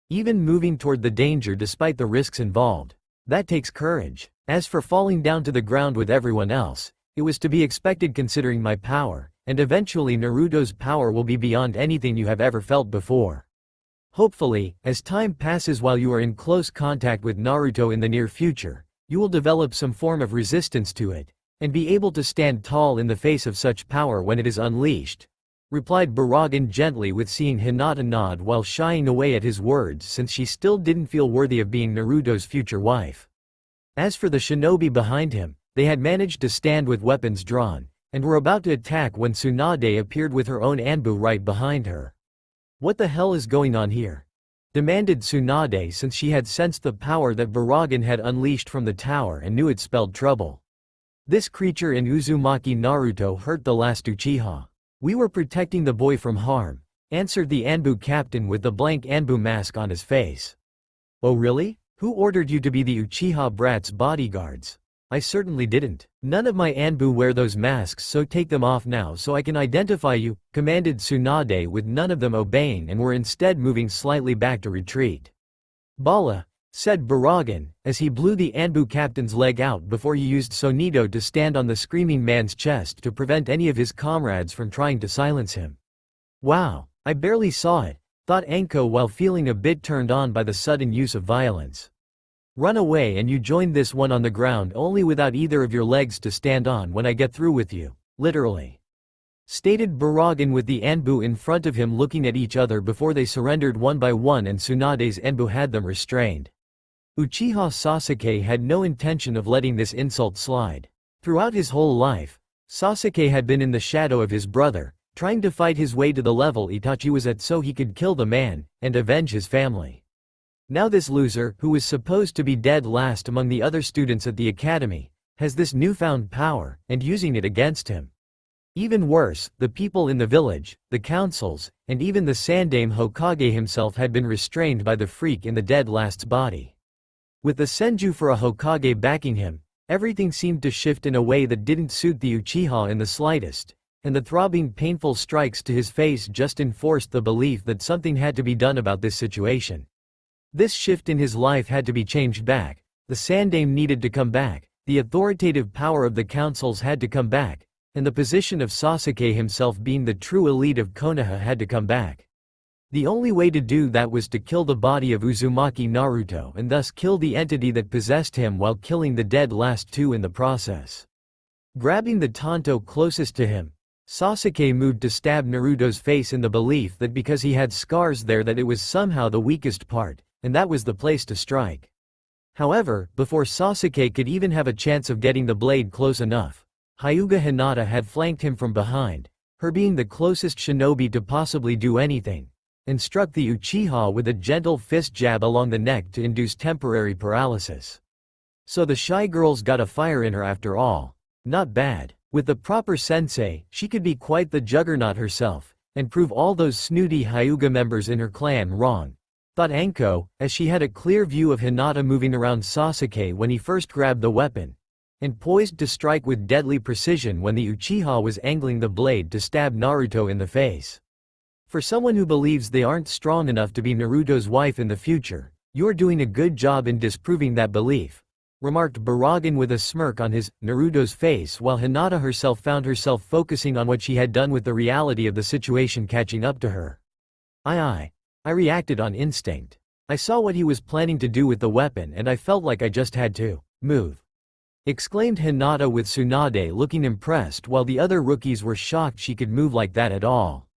S1: Even moving toward the danger despite the risks involved. That takes courage. As for falling down to the ground with everyone else, it was to be expected considering my power, and eventually Naruto's power will be beyond anything you have ever felt before. Hopefully, as time passes while you are in close contact with Naruto in the near future, you will develop some form of resistance to it, and be able to stand tall in the face of such power when it is unleashed, replied Baraggan gently with seeing Hinata nod while shying away at his words since she still didn't feel worthy of being Naruto's future wife. As for the shinobi behind him, they had managed to stand with weapons drawn, and were about to attack when Tsunade appeared with her own Anbu right behind her. What the hell is going on here? Demanded Tsunade since she had sensed the power that Baraggan had unleashed from the tower and knew it spelled trouble. This creature in Uzumaki Naruto hurt the last Uchiha. We were protecting the boy from harm, answered the Anbu captain with the blank Anbu mask on his face. Oh really? Who ordered you to be the Uchiha brat's bodyguards? I certainly didn't. None of my Anbu wear those masks, so take them off now so I can identify you, commanded Tsunade with none of them obeying and were instead moving slightly back to retreat. Bala, said Baraggan, as he blew the Anbu captain's leg out before he used Sonito to stand on the screaming man's chest to prevent any of his comrades from trying to silence him. Wow, I barely saw it, thought Anko while feeling a bit turned on by the sudden use of violence. Run away and you join this one on the ground only without either of your legs to stand on when I get through with you, literally. Stated Baraggan with the Anbu in front of him looking at each other before they surrendered one by one and Tsunade's Anbu had them restrained. Uchiha Sasuke had no intention of letting this insult slide. Throughout his whole life, Sasuke had been in the shadow of his brother, trying to fight his way to the level Itachi was at so he could kill the man, and avenge his family. Now this loser, who was supposed to be dead last among the other students at the academy, has this newfound power, and using it against him. Even worse, the people in the village, the councils, and even the Sandaime Hokage himself had been restrained by the freak in the dead last's body. With the Senju for a Hokage backing him, everything seemed to shift in a way that didn't suit the Uchiha in the slightest, and the throbbing painful strikes to his face just enforced the belief that something had to be done about this situation. This shift in his life had to be changed back, the Sandaime needed to come back, the authoritative power of the councils had to come back, and the position of Sasuke himself being the true elite of Konoha had to come back. The only way to do that was to kill the body of Uzumaki Naruto and thus kill the entity that possessed him while killing the dead last two in the process. Grabbing the tanto closest to him, Sasuke moved to stab Naruto's face in the belief that because he had scars there that it was somehow the weakest part, and that was the place to strike. However, before Sasuke could even have a chance of getting the blade close enough, Hyuga Hinata had flanked him from behind, her being the closest shinobi to possibly do anything, and struck the Uchiha with a gentle fist jab along the neck to induce temporary paralysis. So the shy girl's got a fire in her after all. Not bad. With the proper sensei, she could be quite the juggernaut herself, and prove all those snooty Hyuga members in her clan wrong, thought Anko, as she had a clear view of Hinata moving around Sasuke when he first grabbed the weapon, and poised to strike with deadly precision when the Uchiha was angling the blade to stab Naruto in the face. For someone who believes they aren't strong enough to be Naruto's wife in the future, you're doing a good job in disproving that belief, remarked Baraggan with a smirk on his, Naruto's face, while Hinata herself found herself focusing on what she had done with the reality of the situation catching up to her. I reacted on instinct. I saw what he was planning to do with the weapon and I felt like I just had to move, exclaimed Hinata with Tsunade looking impressed while the other rookies were shocked she could move like that at all.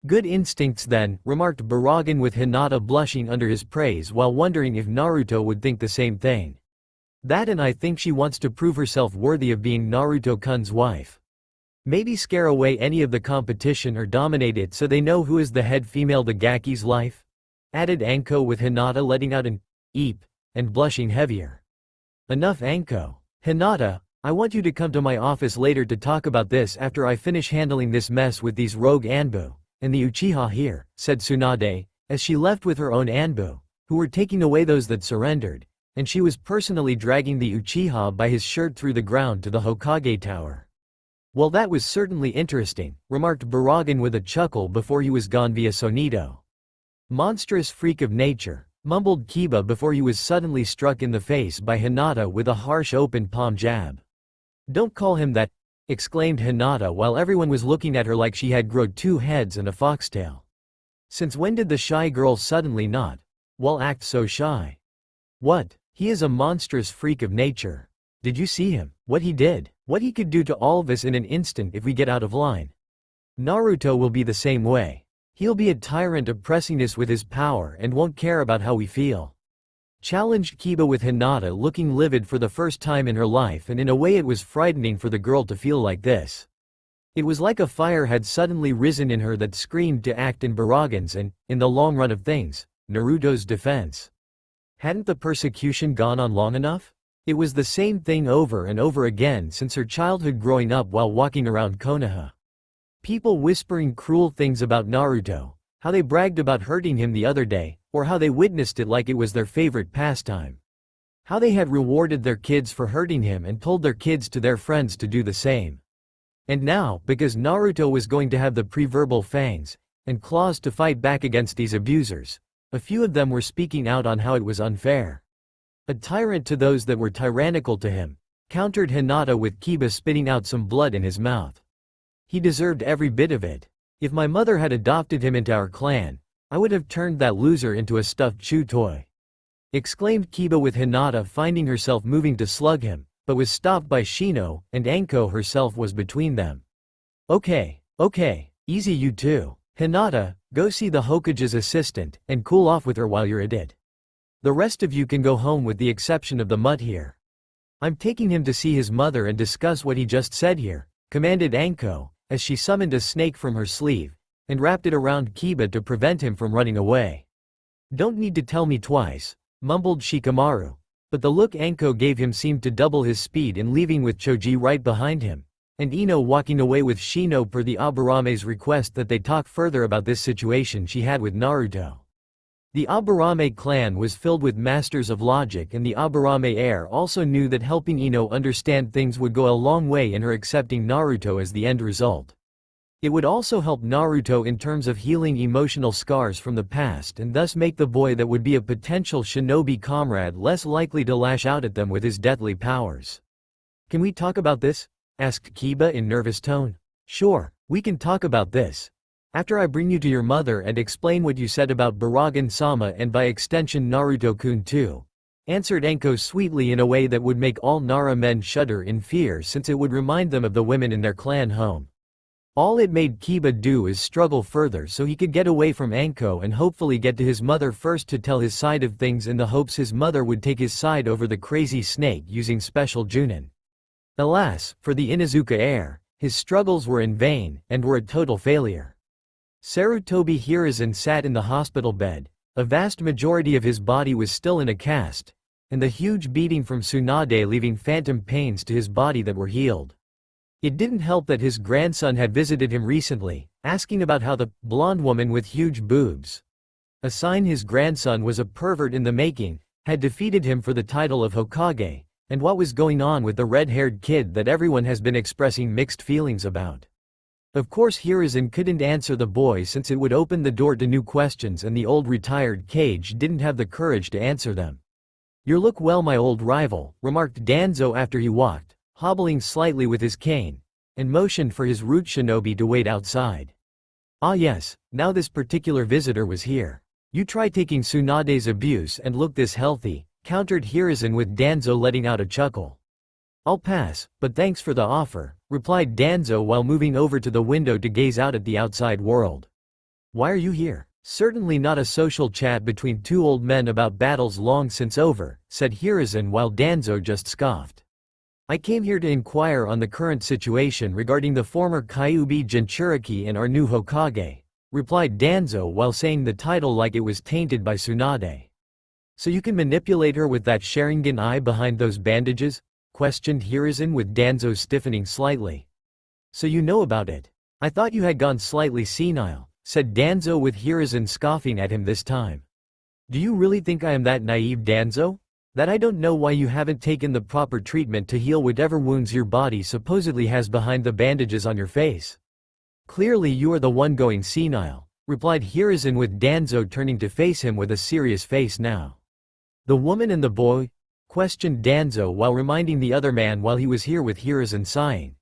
S1: Good instincts then, remarked Baraggan with Hinata blushing under his praise while wondering if Naruto would think the same thing. That, and I think she wants to prove herself worthy of being Naruto-kun's wife. Maybe scare away any of the competition or dominate it so they know who is the head female to Gaki's life? Added Anko with Hinata letting out an eep, and blushing heavier. Enough Anko. Hinata, I want you to come to my office later to talk about this after I finish handling this mess with these rogue Anbu, and the Uchiha here, said Tsunade, as she left with her own Anbu, who were taking away those that surrendered, and she was personally dragging the Uchiha by his shirt through the ground to the Hokage tower. Well, that was certainly interesting, remarked Baraggan with a chuckle before he was gone via Sonito. Monstrous freak of nature, mumbled Kiba before he was suddenly struck in the face by Hinata with a harsh open palm jab. Don't call him that, exclaimed Hinata while everyone was looking at her like she had grown two heads and a foxtail. Since when did the shy girl suddenly not, well, act so shy? What? He is a monstrous freak of nature. Did you see him? What he did? What he could do to all of us in an instant if we get out of line? Naruto will be the same way. He'll be a tyrant oppressing us with his power and won't care about how we feel. Challenged Kiba with Hinata looking livid for the first time in her life, and in a way it was frightening for the girl to feel like this. It was like a fire had suddenly risen in her that screamed to act in Baraggan's and, in the long run of things, Naruto's defense. Hadn't the persecution gone on long enough? It was the same thing over and over again since her childhood growing up while walking around Konoha. People whispering cruel things about Naruto, how they bragged about hurting him the other day, or how they witnessed it like it was their favorite pastime. How they had rewarded their kids for hurting him and told their kids to their friends to do the same. And now, because Naruto was going to have the pre-verbal fangs and claws to fight back against these abusers, a few of them were speaking out on how it was unfair. A tyrant to those that were tyrannical to him, countered Hinata with Kiba spitting out some blood in his mouth. He deserved every bit of it. If my mother had adopted him into our clan, I would have turned that loser into a stuffed chew toy. Exclaimed Kiba with Hinata finding herself moving to slug him, but was stopped by Shino, and Anko herself was between them. Okay, easy you two. Hinata, go see the Hokage's assistant, and cool off with her while you're at it. The rest of you can go home with the exception of the mutt here. I'm taking him to see his mother and discuss what he just said here, commanded Anko, as she summoned a snake from her sleeve, and wrapped it around Kiba to prevent him from running away. Don't need to tell me twice, mumbled Shikamaru, but the look Anko gave him seemed to double his speed in leaving with Choji right behind him, and Ino walking away with Shino per the Aburame's request that they talk further about this situation she had with Naruto. The Aburame clan was filled with masters of logic, and the Aburame heir also knew that helping Ino understand things would go a long way in her accepting Naruto as the end result. It would also help Naruto in terms of healing emotional scars from the past and thus make the boy that would be a potential shinobi comrade less likely to lash out at them with his deadly powers. Can we talk about this? Asked Kiba in nervous tone. Sure, we can talk about this. After I bring you to your mother and explain what you said about Baraggan-sama and by extension Naruto-kun too, answered Anko sweetly in a way that would make all Nara men shudder in fear since it would remind them of the women in their clan home. All it made Kiba do is struggle further so he could get away from Anko and hopefully get to his mother first to tell his side of things in the hopes his mother would take his side over the crazy snake using special Junin. Alas, for the Inuzuka heir, his struggles were in vain and were a total failure. Sarutobi Hiruzen sat in the hospital bed, a vast majority of his body was still in a cast, and the huge beating from Tsunade leaving phantom pains to his body that were healed. It didn't help that his grandson had visited him recently, asking about how the blonde woman with huge boobs, a sign his grandson was a pervert in the making, had defeated him for the title of Hokage, and what was going on with the red-haired kid that everyone has been expressing mixed feelings about. Of course Hiruzen couldn't answer the boy since it would open the door to new questions, and the old retired Kage didn't have the courage to answer them. "You look well, my old rival," remarked Danzo after he walked, hobbling slightly with his cane, and motioned for his root shinobi to wait outside. "Ah yes, now this particular visitor was here. You try taking Tsunade's abuse and look this healthy," countered Hiruzen with Danzo letting out a chuckle. "I'll pass, but thanks for the offer," replied Danzo while moving over to the window to gaze out at the outside world. "Why are you here?" "Certainly not a social chat between two old men about battles long since over," said Hiruzen while Danzo just scoffed. "I came here to inquire on the current situation regarding the former Kyuubi Jinchuriki and our new Hokage," replied Danzo while saying the title like it was tainted by Tsunade. "So you can manipulate her with that Sharingan eye behind those bandages?" questioned Hiruzen with Danzo stiffening slightly. "So you know about it? I thought you had gone slightly senile," said Danzo with Hiruzen scoffing at him this time. "Do you really think I am that naive, Danzo? That I don't know why you haven't taken the proper treatment to heal whatever wounds your body supposedly has behind the bandages on your face? Clearly you are the one going senile," replied Hiruzen with Danzo turning to face him with a serious face now. "The woman and the boy?" questioned Danzo while reminding the other man while he was here with Hiruzen sighing.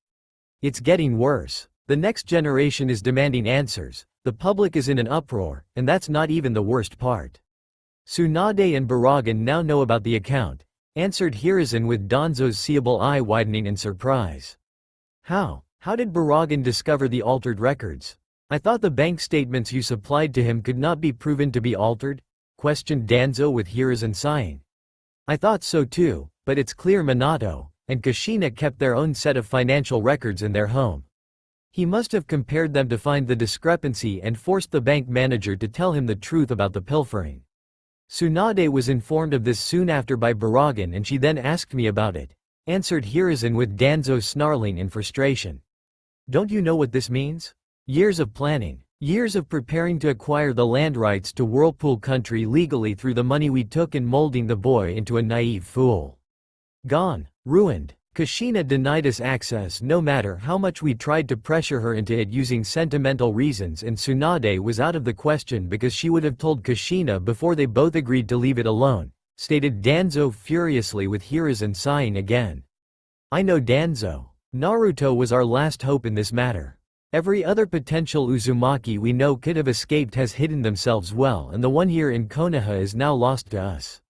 S1: "It's getting worse. The next generation is demanding answers, the public is in an uproar, and that's not even the worst part. Tsunade and Baraggan now know about the account," answered Hiruzen with Danzo's seeable eye widening in surprise. How did Baraggan discover the altered records? I thought the bank statements you supplied to him could not be proven to be altered?" questioned Danzo with Hiruzen sighing. "I thought so too, but it's clear Minato and Kushina kept their own set of financial records in their home. He must have compared them to find the discrepancy and forced the bank manager to tell him the truth about the pilfering. Tsunade was informed of this soon after by Baraggan and she then asked me about it," answered Hiruzen with Danzo snarling in frustration. "Don't you know what this means? Years of planning. Years of preparing to acquire the land rights to Whirlpool Country legally through the money we took in molding the boy into a naive fool. Gone. Ruined. Kushina denied us access no matter how much we tried to pressure her into it using sentimental reasons, and Tsunade was out of the question because she would have told Kushina before they both agreed to leave it alone," stated Danzo furiously with Hiruzen sighing again. "I know Danzo. Naruto was our last hope in this matter. Every other potential Uzumaki we know could have escaped has hidden themselves well, and the one here in Konoha is now lost to us.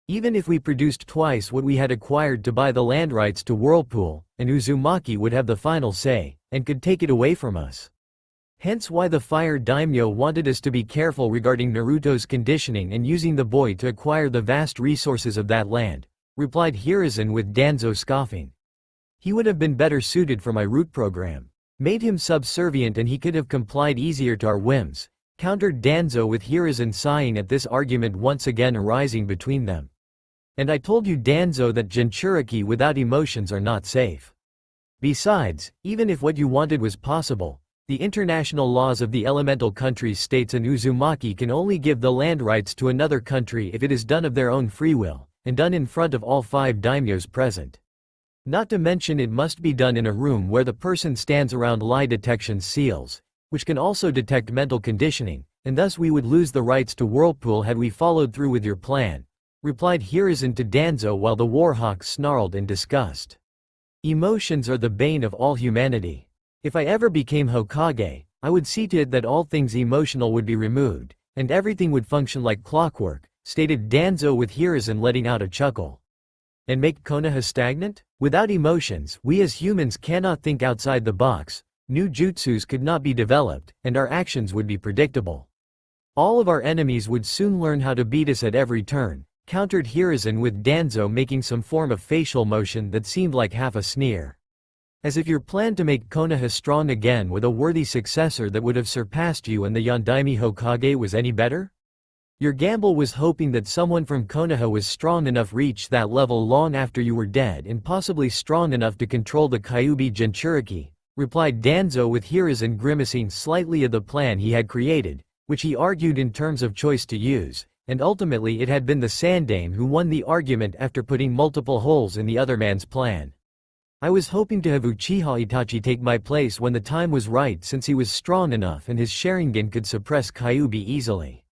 S1: Even if we produced twice what we had acquired to buy the land rights to Whirlpool, and Uzumaki would have the final say, and could take it away from us. Hence why the Fire Daimyo wanted us to be careful regarding Naruto's conditioning and using the boy to acquire the vast resources of that land," replied Hiruzen with Danzo scoffing. "He would have been better suited for my root program. Made him subservient and he could have complied easier to our whims," countered Danzo with Hiruzen sighing at this argument once again arising between them. "And I told you, Danzo, that Jinchuriki without emotions are not safe. Besides, even if what you wanted was possible, the international laws of the elemental countries states an Uzumaki can only give the land rights to another country if it is done of their own free will, and done in front of all 5 daimyos present. Not to mention it must be done in a room where the person stands around lie detection seals, which can also detect mental conditioning, and thus we would lose the rights to Whirlpool had we followed through with your plan," replied Hiruzen to Danzo while the Warhawk snarled in disgust. "Emotions are the bane of all humanity. If I ever became Hokage, I would see to it that all things emotional would be removed, and everything would function like clockwork," stated Danzo with Hiruzen letting out a chuckle. "And make Konoha stagnant? Without emotions, we as humans cannot think outside the box, new jutsus could not be developed, and our actions would be predictable. All of our enemies would soon learn how to beat us at every turn," countered Hiruzen with Danzo making some form of facial motion that seemed like half a sneer. "As if your plan to make Konoha strong again with a worthy successor that would have surpassed you and the Yondaime Hokage was any better? Your gamble was hoping that someone from Konoha was strong enough reach that level long after you were dead and possibly strong enough to control the Kyuubi Jinchuriki, replied Danzo with Hiruzen grimacing slightly at the plan he had created, which he argued in terms of choice to use, and ultimately it had been the Sandaime who won the argument after putting multiple holes in the other man's plan. I was hoping to have Uchiha Itachi take my place when the time was right since he was strong enough and his Sharingan could suppress Kyuubi easily.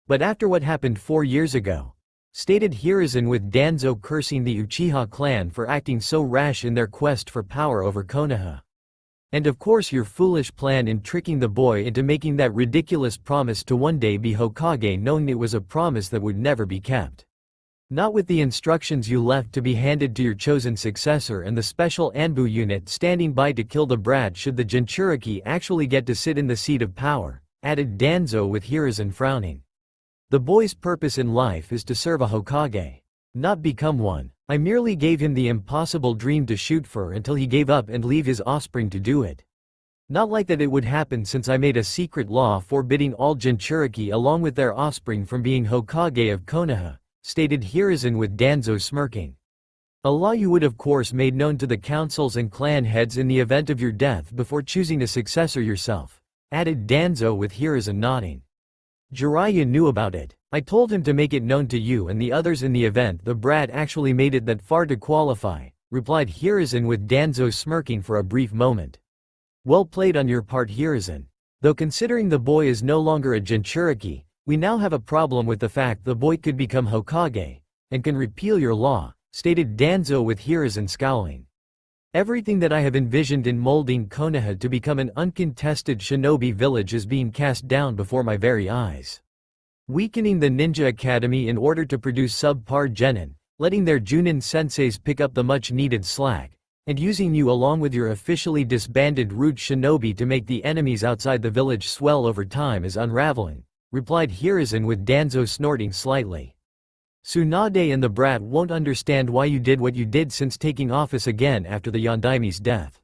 S1: But after what happened 4 years ago, stated Hiruzen with Danzo cursing the Uchiha clan for acting so rash in their quest for power over Konoha. And of course your foolish plan in tricking the boy into making that ridiculous promise to one day be Hokage, knowing it was a promise that would never be kept. Not with the instructions you left to be handed to your chosen successor and the special Anbu unit standing by to kill the brat should the Jinchuriki actually get to sit in the seat of power, added Danzo with Hiruzen frowning. The boy's purpose in life is to serve a Hokage, not become one. I merely gave him the impossible dream to shoot for until he gave up and leave his offspring to do it. Not like that it would happen since I made a secret law forbidding all Jinchuriki along with their offspring from being Hokage of Konoha, stated Hiruzen with Danzo smirking. A law you would of course made known to the councils and clan heads in the event of your death before choosing a successor yourself, added Danzo with Hiruzen nodding. Jiraiya knew about it. I told him to make it known to you and the others in the event the brat actually made it that far to qualify, replied Hiruzen with Danzo smirking for a brief moment. Well played on your part, Hiruzen. Though considering the boy is no longer a Jinchuriki, we now have a problem with the fact the boy could become Hokage, and can repeal your law, stated Danzo with Hiruzen scowling. Everything that I have envisioned in molding Konoha to become an uncontested shinobi village is being cast down before my very eyes. Weakening the ninja academy in order to produce subpar genin, letting their Junin senseis pick up the much-needed slack, and using you along with your officially disbanded root shinobi to make the enemies outside the village swell over time is unraveling, replied Hiruzen with Danzo snorting slightly. Tsunade and the brat won't understand why you did what you did since taking office again after the Yondaime's death.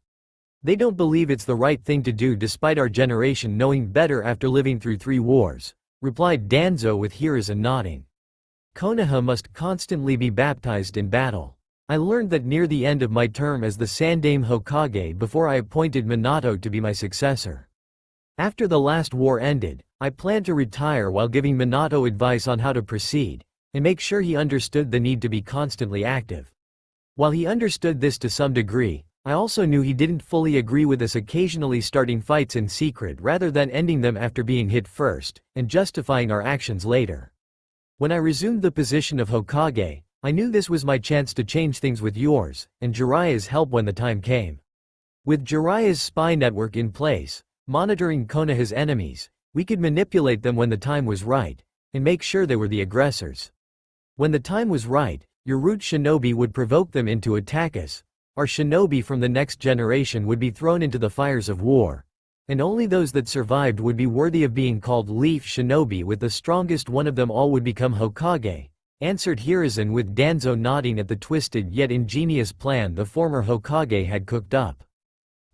S1: They don't believe it's the right thing to do despite our generation knowing better after living through 3 wars, replied Danzo with Hiruzen nodding. Konoha must constantly be baptized in battle. I learned that near the end of my term as the Sandaime Hokage before I appointed Minato to be my successor. After the last war ended, I planned to retire while giving Minato advice on how to proceed, and make sure he understood the need to be constantly active. While he understood this to some degree, I also knew he didn't fully agree with us occasionally starting fights in secret rather than ending them after being hit first, and justifying our actions later. When I resumed the position of Hokage, I knew this was my chance to change things with yours, and Jiraiya's help when the time came. With Jiraiya's spy network in place, monitoring Konoha's enemies, we could manipulate them when the time was right, and make sure they were the aggressors. When the time was right, your root shinobi would provoke them into attack us. Our shinobi from the next generation would be thrown into the fires of war, and only those that survived would be worthy of being called leaf shinobi, with the strongest one of them all would become Hokage, answered Hiruzen with Danzo nodding at the twisted yet ingenious plan the former Hokage had cooked up.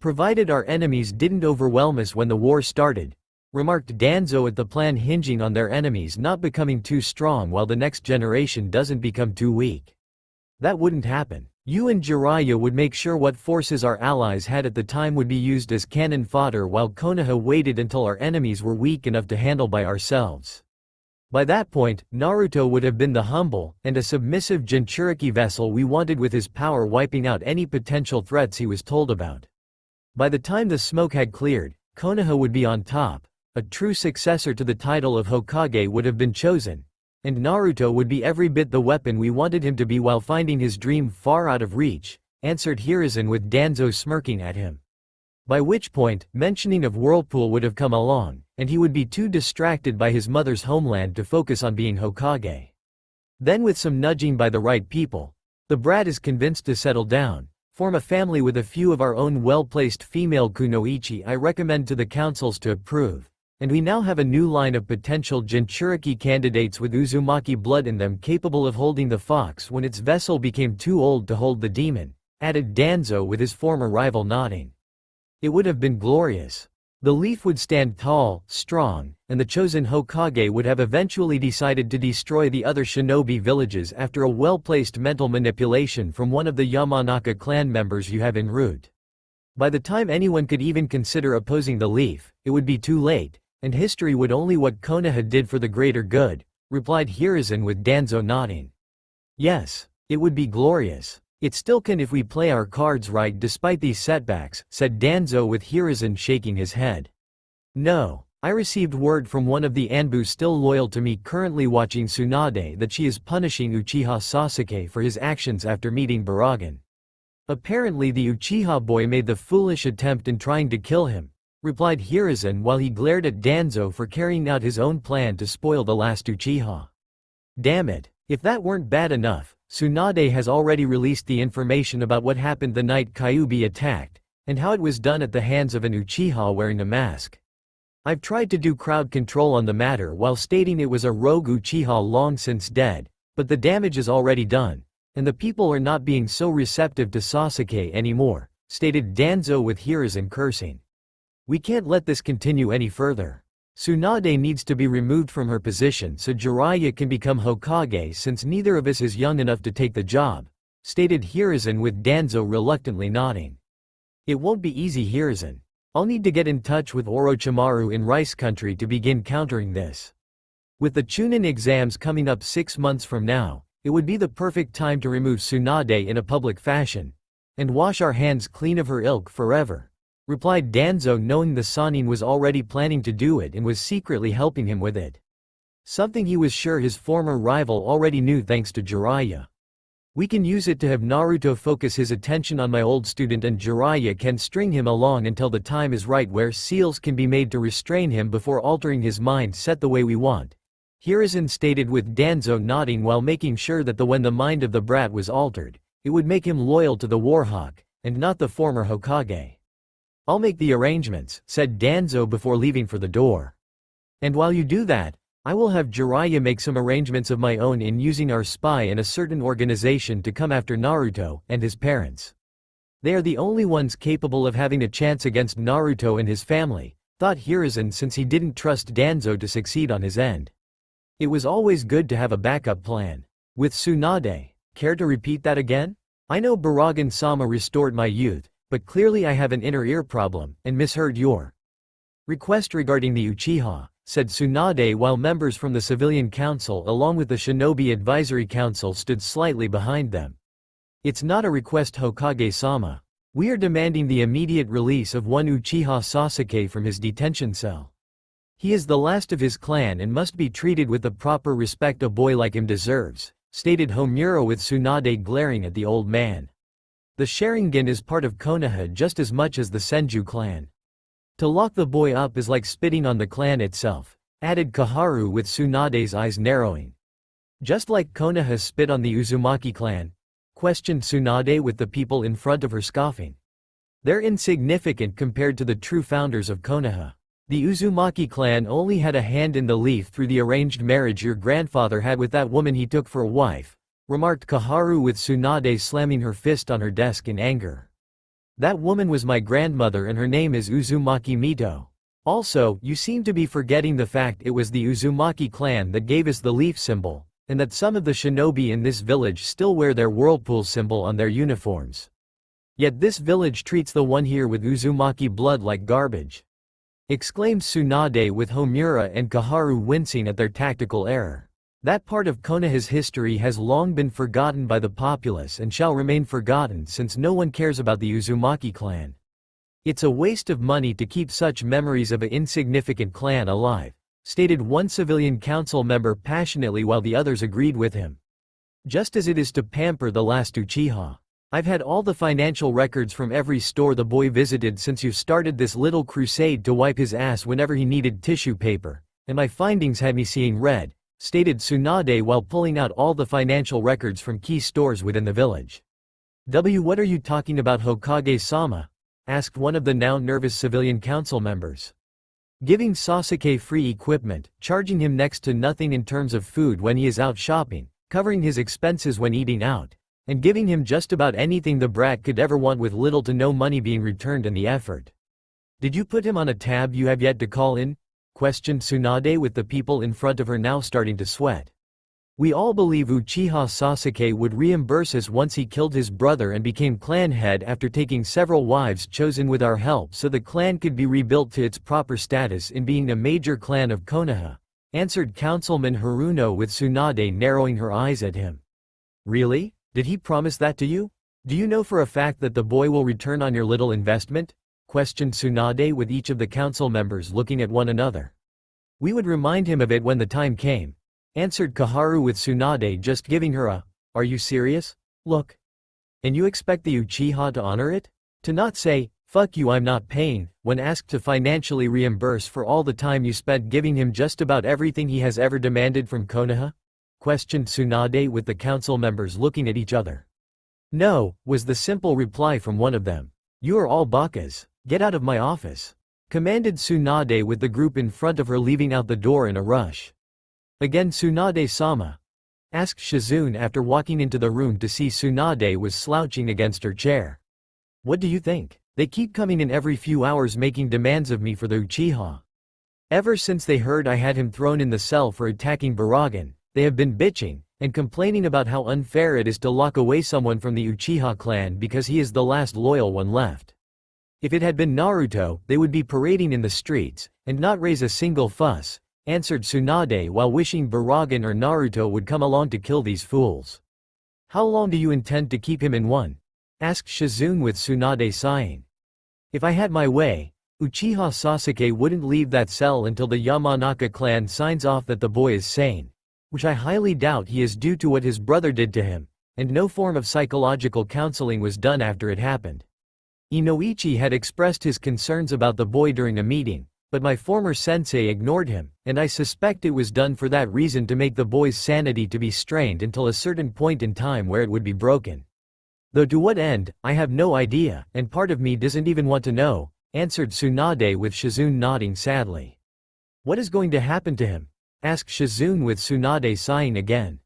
S1: Provided our enemies didn't overwhelm us when the war started, remarked Danzo, at the plan hinging on their enemies not becoming too strong while the next generation doesn't become too weak. That wouldn't happen. You and Jiraiya would make sure what forces our allies had at the time would be used as cannon fodder while Konoha waited until our enemies were weak enough to handle by ourselves. By that point, Naruto would have been the humble and a submissive Jinchuriki vessel we wanted, with his power wiping out any potential threats he was told about. By the time the smoke had cleared, Konoha would be on top. A true successor to the title of Hokage would have been chosen, and Naruto would be every bit the weapon we wanted him to be while finding his dream far out of reach, answered Hiruzen with Danzo smirking at him. By which point, mentioning of Whirlpool would have come along, and he would be too distracted by his mother's homeland to focus on being Hokage. Then, with some nudging by the right people, the brat is convinced to settle down, form a family with a few of our own well-placed female kunoichi I recommend to the councils to approve. And we now have a new line of potential Jinchuriki candidates with Uzumaki blood in them capable of holding the fox when its vessel became too old to hold the demon, added Danzo with his former rival nodding. It would have been glorious. The leaf would stand tall, strong, and the chosen Hokage would have eventually decided to destroy the other shinobi villages after a well-placed mental manipulation from one of the Yamanaka clan members you have en route. By the time anyone could even consider opposing the leaf, it would be too late, and history would only what Konoha did for the greater good, replied Hiruzen with Danzo nodding. Yes, it would be glorious. It still can if we play our cards right despite these setbacks, said Danzo with Hiruzen shaking his head. No, I received word from one of the Anbu still loyal to me currently watching Tsunade that she is punishing Uchiha Sasuke for his actions after meeting Baraggan. Apparently the Uchiha boy made the foolish attempt in trying to kill him, replied Hiruzen while he glared at Danzo for carrying out his own plan to spoil the last Uchiha. Damn it, if that weren't bad enough, Tsunade has already released the information about what happened the night Kyuubi attacked, and how it was done at the hands of an Uchiha wearing a mask. I've tried to do crowd control on the matter while stating it was a rogue Uchiha long since dead, but the damage is already done, and the people are not being so receptive to Sasuke anymore, stated Danzo with Hiruzen cursing. We can't let this continue any further. Tsunade needs to be removed from her position so Jiraiya can become Hokage since neither of us is young enough to take the job, stated Hiruzen with Danzo reluctantly nodding. It won't be easy, Hiruzen. I'll need to get in touch with Orochimaru in Rice Country to begin countering this. With the Chunin exams coming up 6 months from now, it would be the perfect time to remove Tsunade in a public fashion, and wash our hands clean of her ilk forever, replied Danzo knowing the Sannin was already planning to do it and was secretly helping him with it. Something he was sure his former rival already knew thanks to Jiraiya. We can use it to have Naruto focus his attention on my old student and Jiraiya can string him along until the time is right where seals can be made to restrain him before altering his mind set the way we want, Hiruzen stated with Danzo nodding while making sure that when the mind of the brat was altered, it would make him loyal to the Warhawk, and not the former Hokage. I'll make the arrangements, said Danzo before leaving for the door. And while you do that, I will have Jiraiya make some arrangements of my own in using our spy in a certain organization to come after Naruto and his parents. They are the only ones capable of having a chance against Naruto and his family, thought Hiruzen since he didn't trust Danzo to succeed on his end. It was always good to have a backup plan. With Tsunade, care to repeat that again? I know Baraggan-sama restored my youth, but clearly I have an inner ear problem, and misheard your request regarding the Uchiha, said Tsunade while members from the Civilian Council along with the Shinobi Advisory Council stood slightly behind them. It's not a request, Hokage-sama. We are demanding the immediate release of one Uchiha Sasuke from his detention cell. He is the last of his clan and must be treated with the proper respect a boy like him deserves, stated Homura with Tsunade glaring at the old man. The Sharingan is part of Konoha just as much as the Senju clan. To lock the boy up is like spitting on the clan itself, added Kaharu with Tsunade's eyes narrowing. Just like Konoha spit on the Uzumaki clan? Questioned Tsunade with the people in front of her scoffing. They're insignificant compared to the true founders of Konoha. The Uzumaki clan only had a hand in the leaf through the arranged marriage your grandfather had with that woman he took for a wife, remarked Kaharu with Tsunade slamming her fist on her desk in anger. That woman was my grandmother and her name is Uzumaki Mito. Also, you seem to be forgetting the fact it was the Uzumaki clan that gave us the leaf symbol, and that some of the shinobi in this village still wear their whirlpool symbol on their uniforms. Yet this village treats the one here with Uzumaki blood like garbage. Exclaimed Tsunade with Homura and Kaharu wincing at their tactical error. That part of Konoha's history has long been forgotten by the populace and shall remain forgotten since no one cares about the Uzumaki clan. It's a waste of money to keep such memories of an insignificant clan alive, stated one civilian council member passionately while the others agreed with him. Just as it is to pamper the last Uchiha. I've had all the financial records from every store the boy visited since you started this little crusade to wipe his ass whenever he needed tissue paper, and my findings had me seeing red, stated Tsunade while pulling out all the financial records from key stores within the village. What are you talking about, Hokage-sama? Asked one of the now nervous civilian council members. Giving Sasuke free equipment, charging him next to nothing in terms of food when he is out shopping, covering his expenses when eating out, and giving him just about anything the brat could ever want with little to no money being returned in the effort. Did you put him on a tab you have yet to call in? Questioned Tsunade with the people in front of her now starting to sweat. We all believe Uchiha Sasuke would reimburse us once he killed his brother and became clan head after taking several wives chosen with our help so the clan could be rebuilt to its proper status in being a major clan of Konoha, answered Councilman Haruno with Tsunade narrowing her eyes at him. Really? Did he promise that to you? Do you know for a fact that the boy will return on your little investment? Questioned Tsunade with each of the council members looking at one another. We would remind him of it when the time came, answered Kaharu with Tsunade just giving her a, "Are you serious?" look. And you expect the Uchiha to honor it? To not say, "Fuck you, I'm not paying," when asked to financially reimburse for all the time you spent giving him just about everything he has ever demanded from Konoha? Questioned Tsunade with the council members looking at each other. No, was the simple reply from one of them. You are all bakas. Get out of my office, commanded Tsunade with the group in front of her leaving out the door in a rush. Again Tsunade-sama? Asked Shizune after walking into the room to see Tsunade was slouching against her chair. What do you think? They keep coming in every few hours making demands of me for the Uchiha. Ever since they heard I had him thrown in the cell for attacking Baraggan, they have been bitching and complaining about how unfair it is to lock away someone from the Uchiha clan because he is the last loyal one left. If it had been Naruto, they would be parading in the streets, and not raise a single fuss, answered Tsunade while wishing Baraggan or Naruto would come along to kill these fools. How long do you intend to keep him in one? Asked Shizune with Tsunade sighing. If I had my way, Uchiha Sasuke wouldn't leave that cell until the Yamanaka clan signs off that the boy is sane, which I highly doubt he is due to what his brother did to him, and no form of psychological counseling was done after it happened. Inoichi had expressed his concerns about the boy during a meeting, but my former sensei ignored him, and I suspect it was done for that reason to make the boy's sanity to be strained until a certain point in time where it would be broken. Though to what end, I have no idea, and part of me doesn't even want to know, answered Tsunade with Shizune nodding sadly. What is going to happen to him? Asked Shizune with Tsunade sighing again.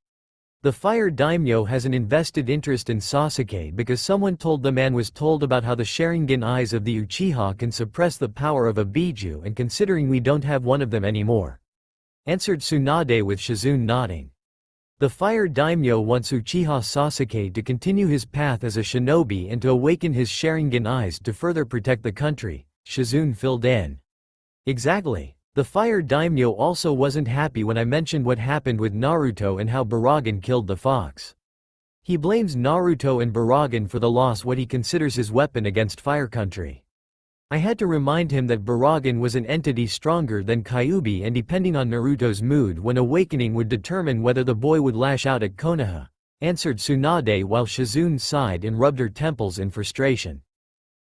S1: The Fire Daimyo has an invested interest in Sasuke because someone told the man was told about how the Sharingan eyes of the Uchiha can suppress the power of a Biju and considering we don't have one of them anymore. Answered Tsunade with Shizune nodding. The Fire Daimyo wants Uchiha Sasuke to continue his path as a shinobi and to awaken his Sharingan eyes to further protect the country, Shizune filled in. Exactly. The Fire Daimyo also wasn't happy when I mentioned what happened with Naruto and how Baraggan killed the fox. He blames Naruto and Baraggan for the loss what he considers his weapon against Fire Country. I had to remind him that Baraggan was an entity stronger than Kyuubi and depending on Naruto's mood when awakening would determine whether the boy would lash out at Konoha, answered Tsunade while Shizune sighed and rubbed her temples in frustration.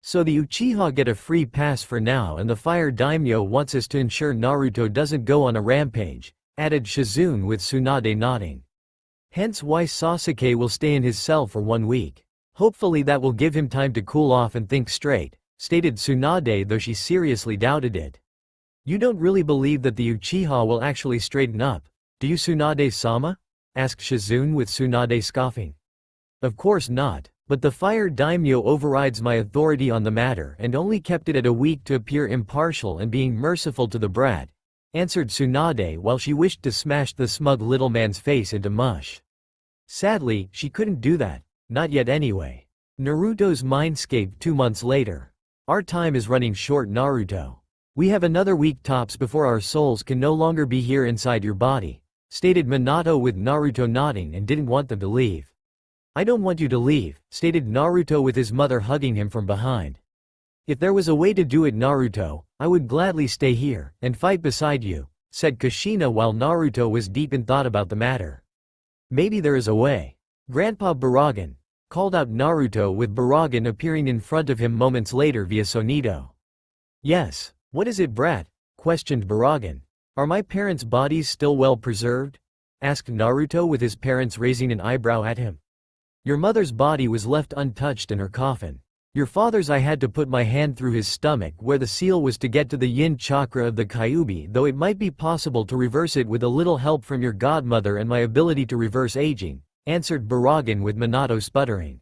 S1: So the Uchiha get a free pass for now and the Fire Daimyo wants us to ensure Naruto doesn't go on a rampage, added Shizune with Tsunade nodding. Hence why Sasuke will stay in his cell for 1 week. Hopefully that will give him time to cool off and think straight, stated Tsunade though she seriously doubted it. You don't really believe that the Uchiha will actually straighten up, do you Tsunade-sama? Asked Shizune with Tsunade scoffing. Of course not. But the Fire Daimyo overrides my authority on the matter and only kept it at a week to appear impartial and being merciful to the brat, answered Tsunade while she wished to smash the smug little man's face into mush. Sadly, she couldn't do that, not yet anyway. Naruto's mindscape 2 months later. Our time is running short Naruto. We have another week tops before our souls can no longer be here inside your body, stated Minato with Naruto nodding and didn't want them to leave. I don't want you to leave, stated Naruto with his mother hugging him from behind. If there was a way to do it Naruto, I would gladly stay here and fight beside you, said Kushina while Naruto was deep in thought about the matter. Maybe there is a way. Grandpa Baraggan, called out Naruto with Baraggan appearing in front of him moments later via Sonido. Yes, what is it brat? Questioned Baraggan. Are my parents' bodies still well preserved? Asked Naruto with his parents raising an eyebrow at him. Your mother's body was left untouched in her coffin. Your father's I had to put my hand through his stomach where the seal was to get to the yin chakra of the Kyuubi though it might be possible to reverse it with a little help from your godmother and my ability to reverse aging, answered Baraggan with Minato sputtering.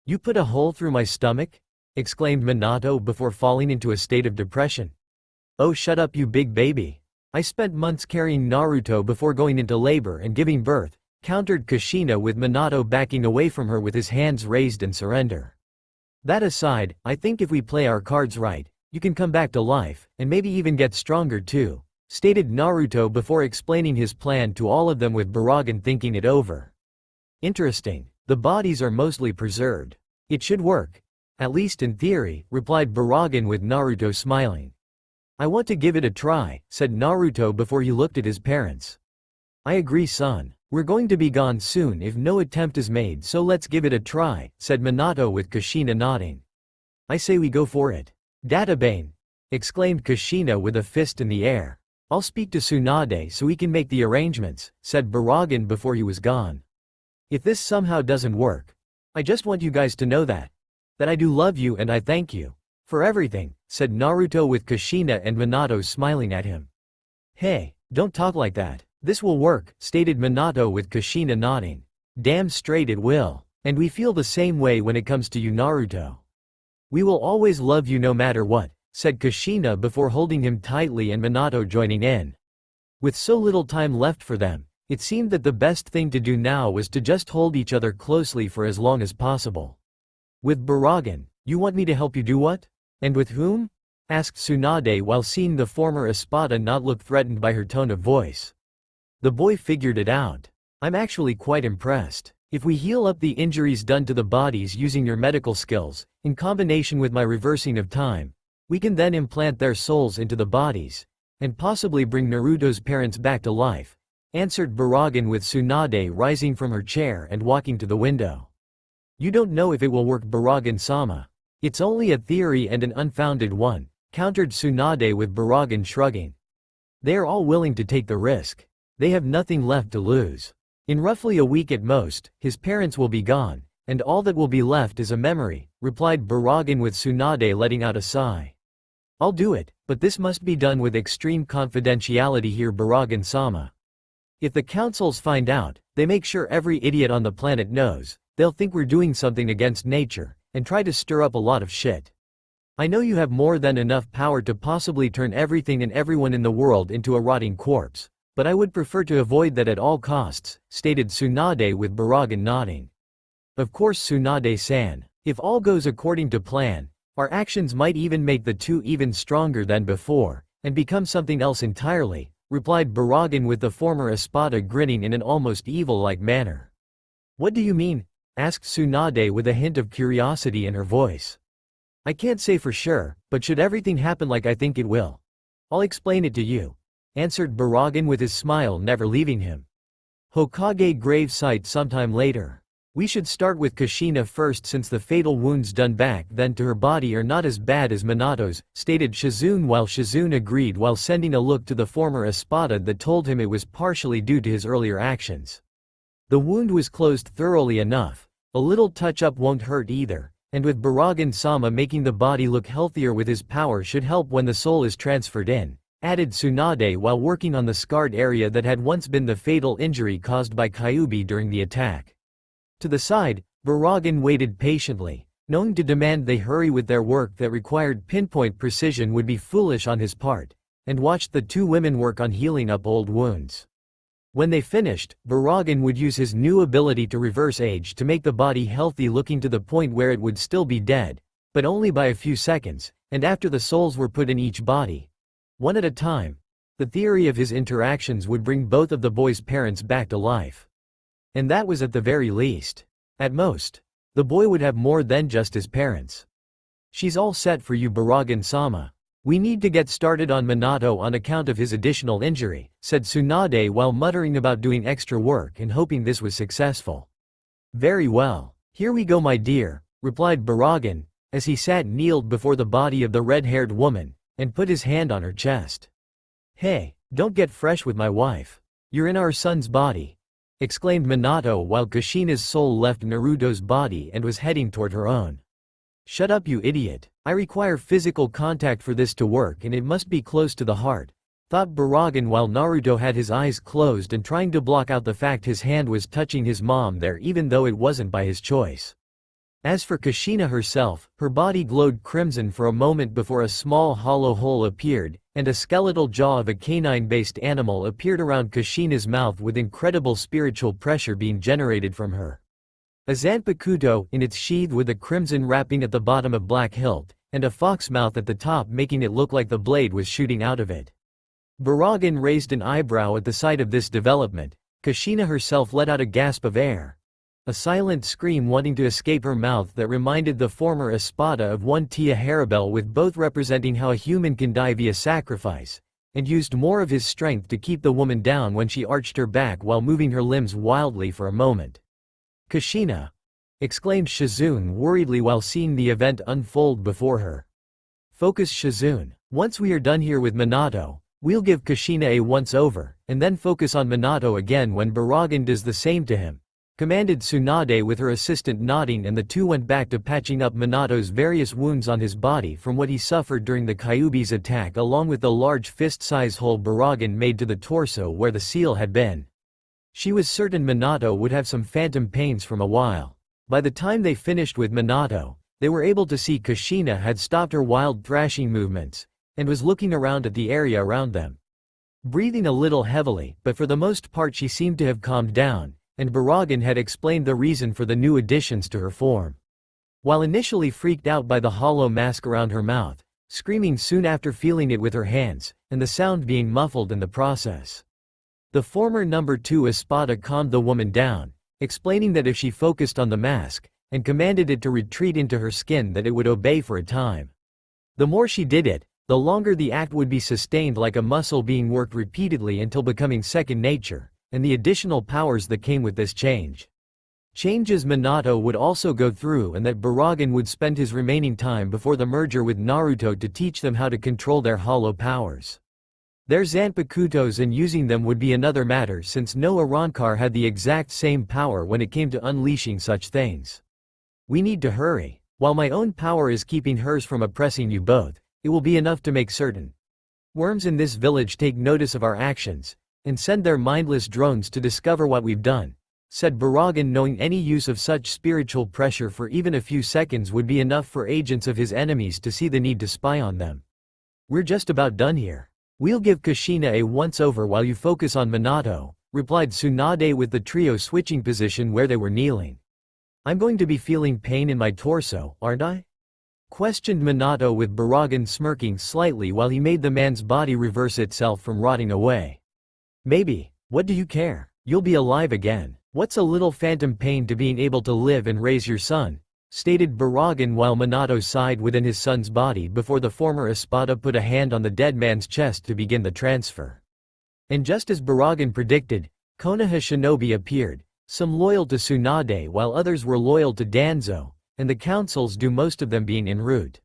S1: You put a hole through my stomach? exclaimed Minato before falling into a state of depression. Oh, shut up, you big baby. I spent months carrying Naruto before going into labor and giving birth, countered Kushina, with Minato backing away from her with his hands raised in surrender. That aside, I think if we play our cards right, you can come back to life, and maybe even get stronger too, stated Naruto before explaining his plan to all of them, with Baraggan thinking it over. Interesting. The bodies are mostly preserved. It should work. At least in theory, replied Baraggan, with Naruto smiling. I want to give it a try, said Naruto before he looked at his parents. I agree, son. We're going to be gone soon if no attempt is made, so let's give it a try, said Minato, with Kushina nodding. I say we go for it. Databane! Exclaimed Kushina with a fist in the air. I'll speak to Tsunade so we can make the arrangements, said Baraggan before he was gone. If this somehow doesn't work, I just want you guys to know that I do love you and I thank you for everything, said Naruto, with Kushina and Minato smiling at him. Hey, don't talk like that. This will work, stated Minato, with Kushina nodding. Damn straight it will. And we feel the same way when it comes to you, Naruto. We will always love you no matter what, said Kushina before holding him tightly and Minato joining in. With so little time left for them, it seemed that the best thing to do now was to just hold each other closely for as long as possible. With Baraggan, you want me to help you do what? And with whom? Asked Tsunade while seeing the former Espada not look threatened by her tone of voice. The boy figured it out. I'm actually quite impressed. If we heal up the injuries done to the bodies using your medical skills, in combination with my reversing of time, we can then implant their souls into the bodies, and possibly bring Naruto's parents back to life, answered Baraggan, with Tsunade rising from her chair and walking to the window. You don't know if it will work, Baraggan-sama. It's only a theory and an unfounded one, countered Tsunade, with Baraggan shrugging. They are all willing to take the risk. They have nothing left to lose. In roughly a week at most, his parents will be gone, and all that will be left is a memory, replied Baraggan, with Tsunade letting out a sigh. I'll do it, but this must be done with extreme confidentiality here, Baraggan-sama. If the councils find out, they make sure every idiot on the planet knows. They'll think we're doing something against nature, and try to stir up a lot of shit. I know you have more than enough power to possibly turn everything and everyone in the world into a rotting corpse, but I would prefer to avoid that at all costs, stated Tsunade, with Baraggan nodding. Of course, Tsunade-san. If all goes according to plan, our actions might even make the two even stronger than before, and become something else entirely, replied Baraggan, with the former Espada grinning in an almost evil-like manner. What do you mean? Asked Tsunade with a hint of curiosity in her voice. I can't say for sure, but should everything happen like I think it will, I'll explain it to you, answered Baraggan, with his smile never leaving him. Hokage gravesite sometime later. We should start with Kushina first, since the fatal wounds done back then to her body are not as bad as Minato's, stated Shizune, while Shizune agreed while sending a look to the former Espada that told him it was partially due to his earlier actions. The wound was closed thoroughly enough. A little touch-up won't hurt either, and with Baraggan-sama making the body look healthier with his power should help when the soul is transferred in, added Tsunade while working on the scarred area that had once been the fatal injury caused by Kyuubi during the attack. To the side, Baraggan waited patiently, knowing to demand they hurry with their work that required pinpoint precision would be foolish on his part, and watched the two women work on healing up old wounds. When they finished, Baraggan would use his new ability to reverse age to make the body healthy, looking to the point where it would still be dead, but only by a few seconds, and after the souls were put in each body, one at a time, the theory of his interactions would bring both of the boy's parents back to life. And that was at the very least. At most, the boy would have more than just his parents. She's all set for you, Baraggan-sama. We need to get started on Minato on account of his additional injury, said Tsunade while muttering about doing extra work and hoping this was successful. Very well. Here we go, my dear, replied Baraggan, as he kneeled before the body of the red-haired woman, and put his hand on her chest. Hey, don't get fresh with my wife. You're in our son's body, exclaimed Minato while Kushina's soul left Naruto's body and was heading toward her own. Shut up, you idiot. I require physical contact for this to work, and it must be close to the heart, thought Baraggan while Naruto had his eyes closed and trying to block out the fact his hand was touching his mom there even though it wasn't by his choice. As for Kushina herself, her body glowed crimson for a moment before a small hollow hole appeared, and a skeletal jaw of a canine-based animal appeared around Kushina's mouth with incredible spiritual pressure being generated from her. A Zanpakuto, in its sheath with a crimson wrapping at the bottom of black hilt, and a fox mouth at the top making it look like the blade was shooting out of it. Baraggan raised an eyebrow at the sight of this development. Kushina herself let out a gasp of air. A silent scream wanting to escape her mouth that reminded the former Espada of one Tia Haribel, with both representing how a human can die via sacrifice, and used more of his strength to keep the woman down when she arched her back while moving her limbs wildly for a moment. "Kushina!" exclaimed Shizune worriedly while seeing the event unfold before her. "Focus, Shizune. Once we are done here with Minato, we'll give Kushina a once-over, and then focus on Minato again when Baraggan does the same to him," commanded Tsunade with her assistant nodding, and the two went back to patching up Minato's various wounds on his body from what he suffered during the Kyuubi's attack, along with the large fist-size hole Baraggan made to the torso where the seal had been. She was certain Minato would have some phantom pains from a while. By the time they finished with Minato, they were able to see Kushina had stopped her wild thrashing movements, and was looking around at the area around them. Breathing a little heavily, but for the most part she seemed to have calmed down, and Baraggan had explained the reason for the new additions to her form. While initially freaked out by the hollow mask around her mouth, screaming soon after feeling it with her hands, and the sound being muffled in the process. The former number 2 Espada calmed the woman down, explaining that if she focused on the mask, and commanded it to retreat into her skin, that it would obey for a time. The more she did it, the longer the act would be sustained, like a muscle being worked repeatedly until becoming second nature, and the additional powers that came with this change. Changes Minato would also go through, and that Baraggan would spend his remaining time before the merger with Naruto to teach them how to control their hollow powers. Their Zanpakutos and using them would be another matter, since no Arrancar had the exact same power when it came to unleashing such things. "We need to hurry. While my own power is keeping hers from oppressing you both, it will be enough to make certain worms in this village take notice of our actions, and send their mindless drones to discover what we've done," said Baraggan, knowing any use of such spiritual pressure for even a few seconds would be enough for agents of his enemies to see the need to spy on them. "We're just about done here. We'll give Kushina a once-over while you focus on Minato," replied Tsunade with the trio switching position where they were kneeling. "I'm going to be feeling pain in my torso, aren't I?" questioned Minato, with Baraggan smirking slightly while he made the man's body reverse itself from rotting away. "Maybe. What do you care? You'll be alive again. What's a little phantom pain to being able to live and raise your son?" stated Baraggan while Minato sighed within his son's body before the former Espada put a hand on the dead man's chest to begin the transfer. And just as Baraggan predicted, Konoha shinobi appeared, some loyal to Tsunade while others were loyal to Danzo, and the councils due most of them being en route.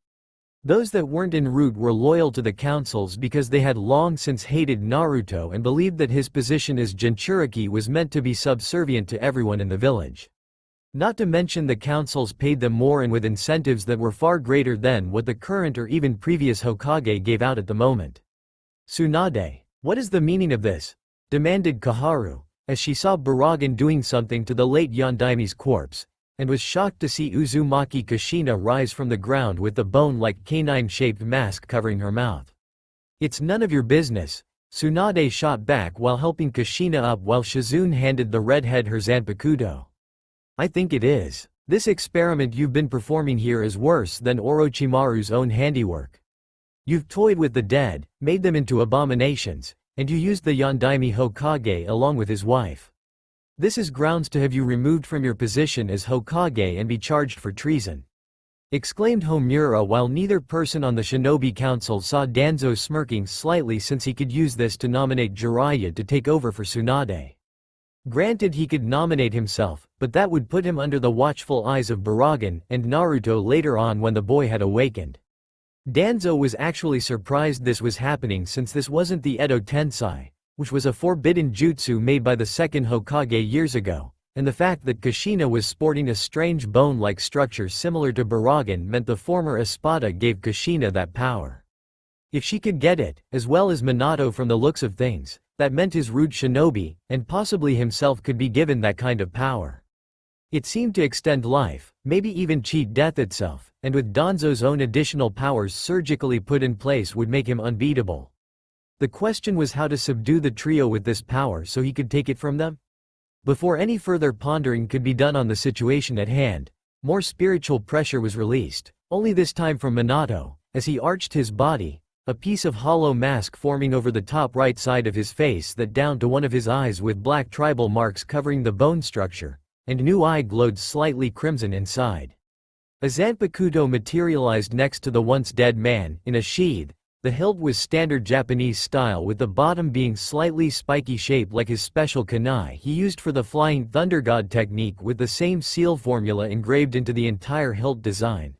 S1: Those that weren't en route were loyal to the councils because they had long since hated Naruto and believed that his position as Jinchuriki was meant to be subservient to everyone in the village. Not to mention the councils paid them more and with incentives that were far greater than what the current or even previous Hokage gave out at the moment. "Tsunade, what is the meaning of this?" demanded Kaharu, as she saw Baraggan doing something to the late Yondaimi's corpse, and was shocked to see Uzumaki Kushina rise from the ground with the bone-like canine-shaped mask covering her mouth. "It's none of your business," Tsunade shot back while helping Kushina up while Shizune handed the redhead her Zanpakuto. "I think it is. This experiment you've been performing here is worse than Orochimaru's own handiwork. You've toyed with the dead, made them into abominations, and you used the Yondaime Hokage along with his wife. This is grounds to have you removed from your position as Hokage and be charged for treason," exclaimed Homura while neither person on the Shinobi Council saw Danzo smirking slightly, since he could use this to nominate Jiraiya to take over for Tsunade. Granted, he could nominate himself, but that would put him under the watchful eyes of Baraggan and Naruto later on when the boy had awakened. Danzo was actually surprised this was happening, since this wasn't the Edo Tensei, which was a forbidden jutsu made by the second Hokage years ago, and the fact that Kushina was sporting a strange bone-like structure similar to Baraggan meant the former Espada gave Kushina that power. If she could get it, as well as Minato from the looks of things, that meant his rude shinobi, and possibly himself, could be given that kind of power. It seemed to extend life, maybe even cheat death itself, and with Danzo's own additional powers surgically put in place would make him unbeatable. The question was how to subdue the trio with this power so he could take it from them? Before any further pondering could be done on the situation at hand, more spiritual pressure was released, only this time from Minato, as he arched his body, a piece of hollow mask forming over the top right side of his face that down to one of his eyes with black tribal marks covering the bone structure, and new eye glowed slightly crimson inside. A Zanpakuto materialized next to the once dead man, in a sheath. The hilt was standard Japanese style with the bottom being slightly spiky shape like his special kunai he used for the flying thunder god technique with the same seal formula engraved into the entire hilt design.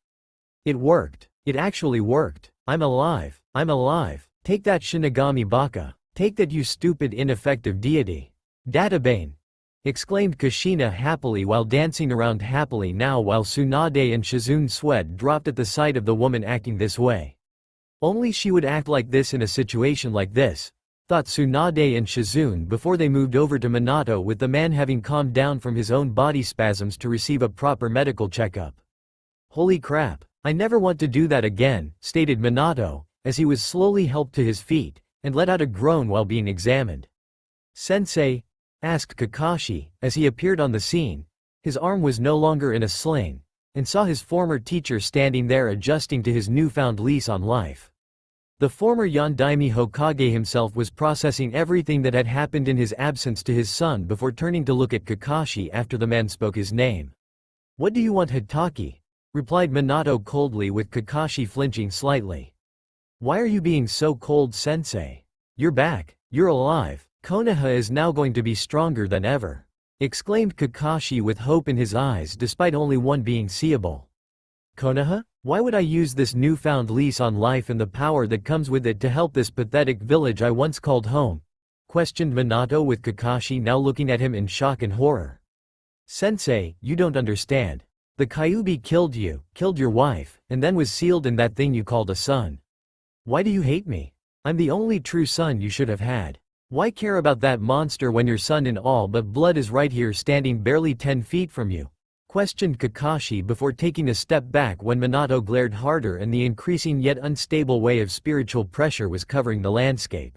S1: It worked. It actually worked. I'm alive. I'm alive. Take that Shinigami Baka. Take that you stupid ineffective deity. Databane! Exclaimed Kushina happily while dancing around happily now while Tsunade and Shizune's sweat dropped at the sight of the woman acting this way. Only she would act like this in a situation like this, thought Tsunade and Shizune before they moved over to Minato with the man having calmed down from his own body spasms to receive a proper medical checkup. Holy crap, I never want to do that again, stated Minato, as he was slowly helped to his feet, and let out a groan while being examined. Sensei? Asked Kakashi, as he appeared on the scene. His arm was no longer in a sling, and saw his former teacher standing there adjusting to his newfound lease on life. The former Yondaime Hokage himself was processing everything that had happened in his absence to his son before turning to look at Kakashi after the man spoke his name. What do you want, Hitaki? Replied Minato coldly with Kakashi flinching slightly. Why are you being so cold, sensei? You're back, you're alive, Konoha is now going to be stronger than ever. Exclaimed Kakashi with hope in his eyes despite only one being seeable. Konoha? Why would I use this newfound lease on life and the power that comes with it to help this pathetic village I once called home? Questioned Minato with Kakashi now looking at him in shock and horror. Sensei, you don't understand. The Kyuubi killed you, killed your wife, and then was sealed in that thing you called a son. Why do you hate me? I'm the only true son you should have had. Why care about that monster when your son in all but blood is right here standing barely 10 feet from you? Questioned Kakashi before taking a step back when Minato glared harder and the increasing yet unstable wave of spiritual pressure was covering the landscape.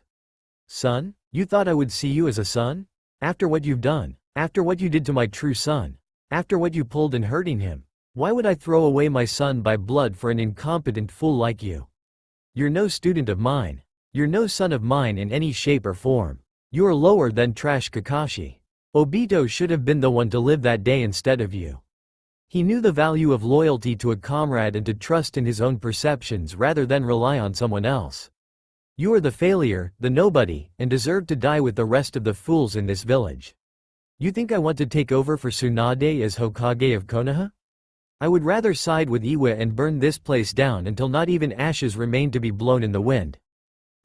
S1: Son? You thought I would see you as a son? After what you've done? After what you did to my true son? After what you pulled in hurting him? Why would I throw away my son by blood for an incompetent fool like you? You're no student of mine. You're no son of mine in any shape or form. You are lower than trash, Kakashi. Obito should have been the one to live that day instead of you. He knew the value of loyalty to a comrade and to trust in his own perceptions rather than rely on someone else. You are the failure, the nobody, and deserve to die with the rest of the fools in this village. You think I want to take over for Tsunade as Hokage of Konoha? I would rather side with Iwa and burn this place down until not even ashes remain to be blown in the wind.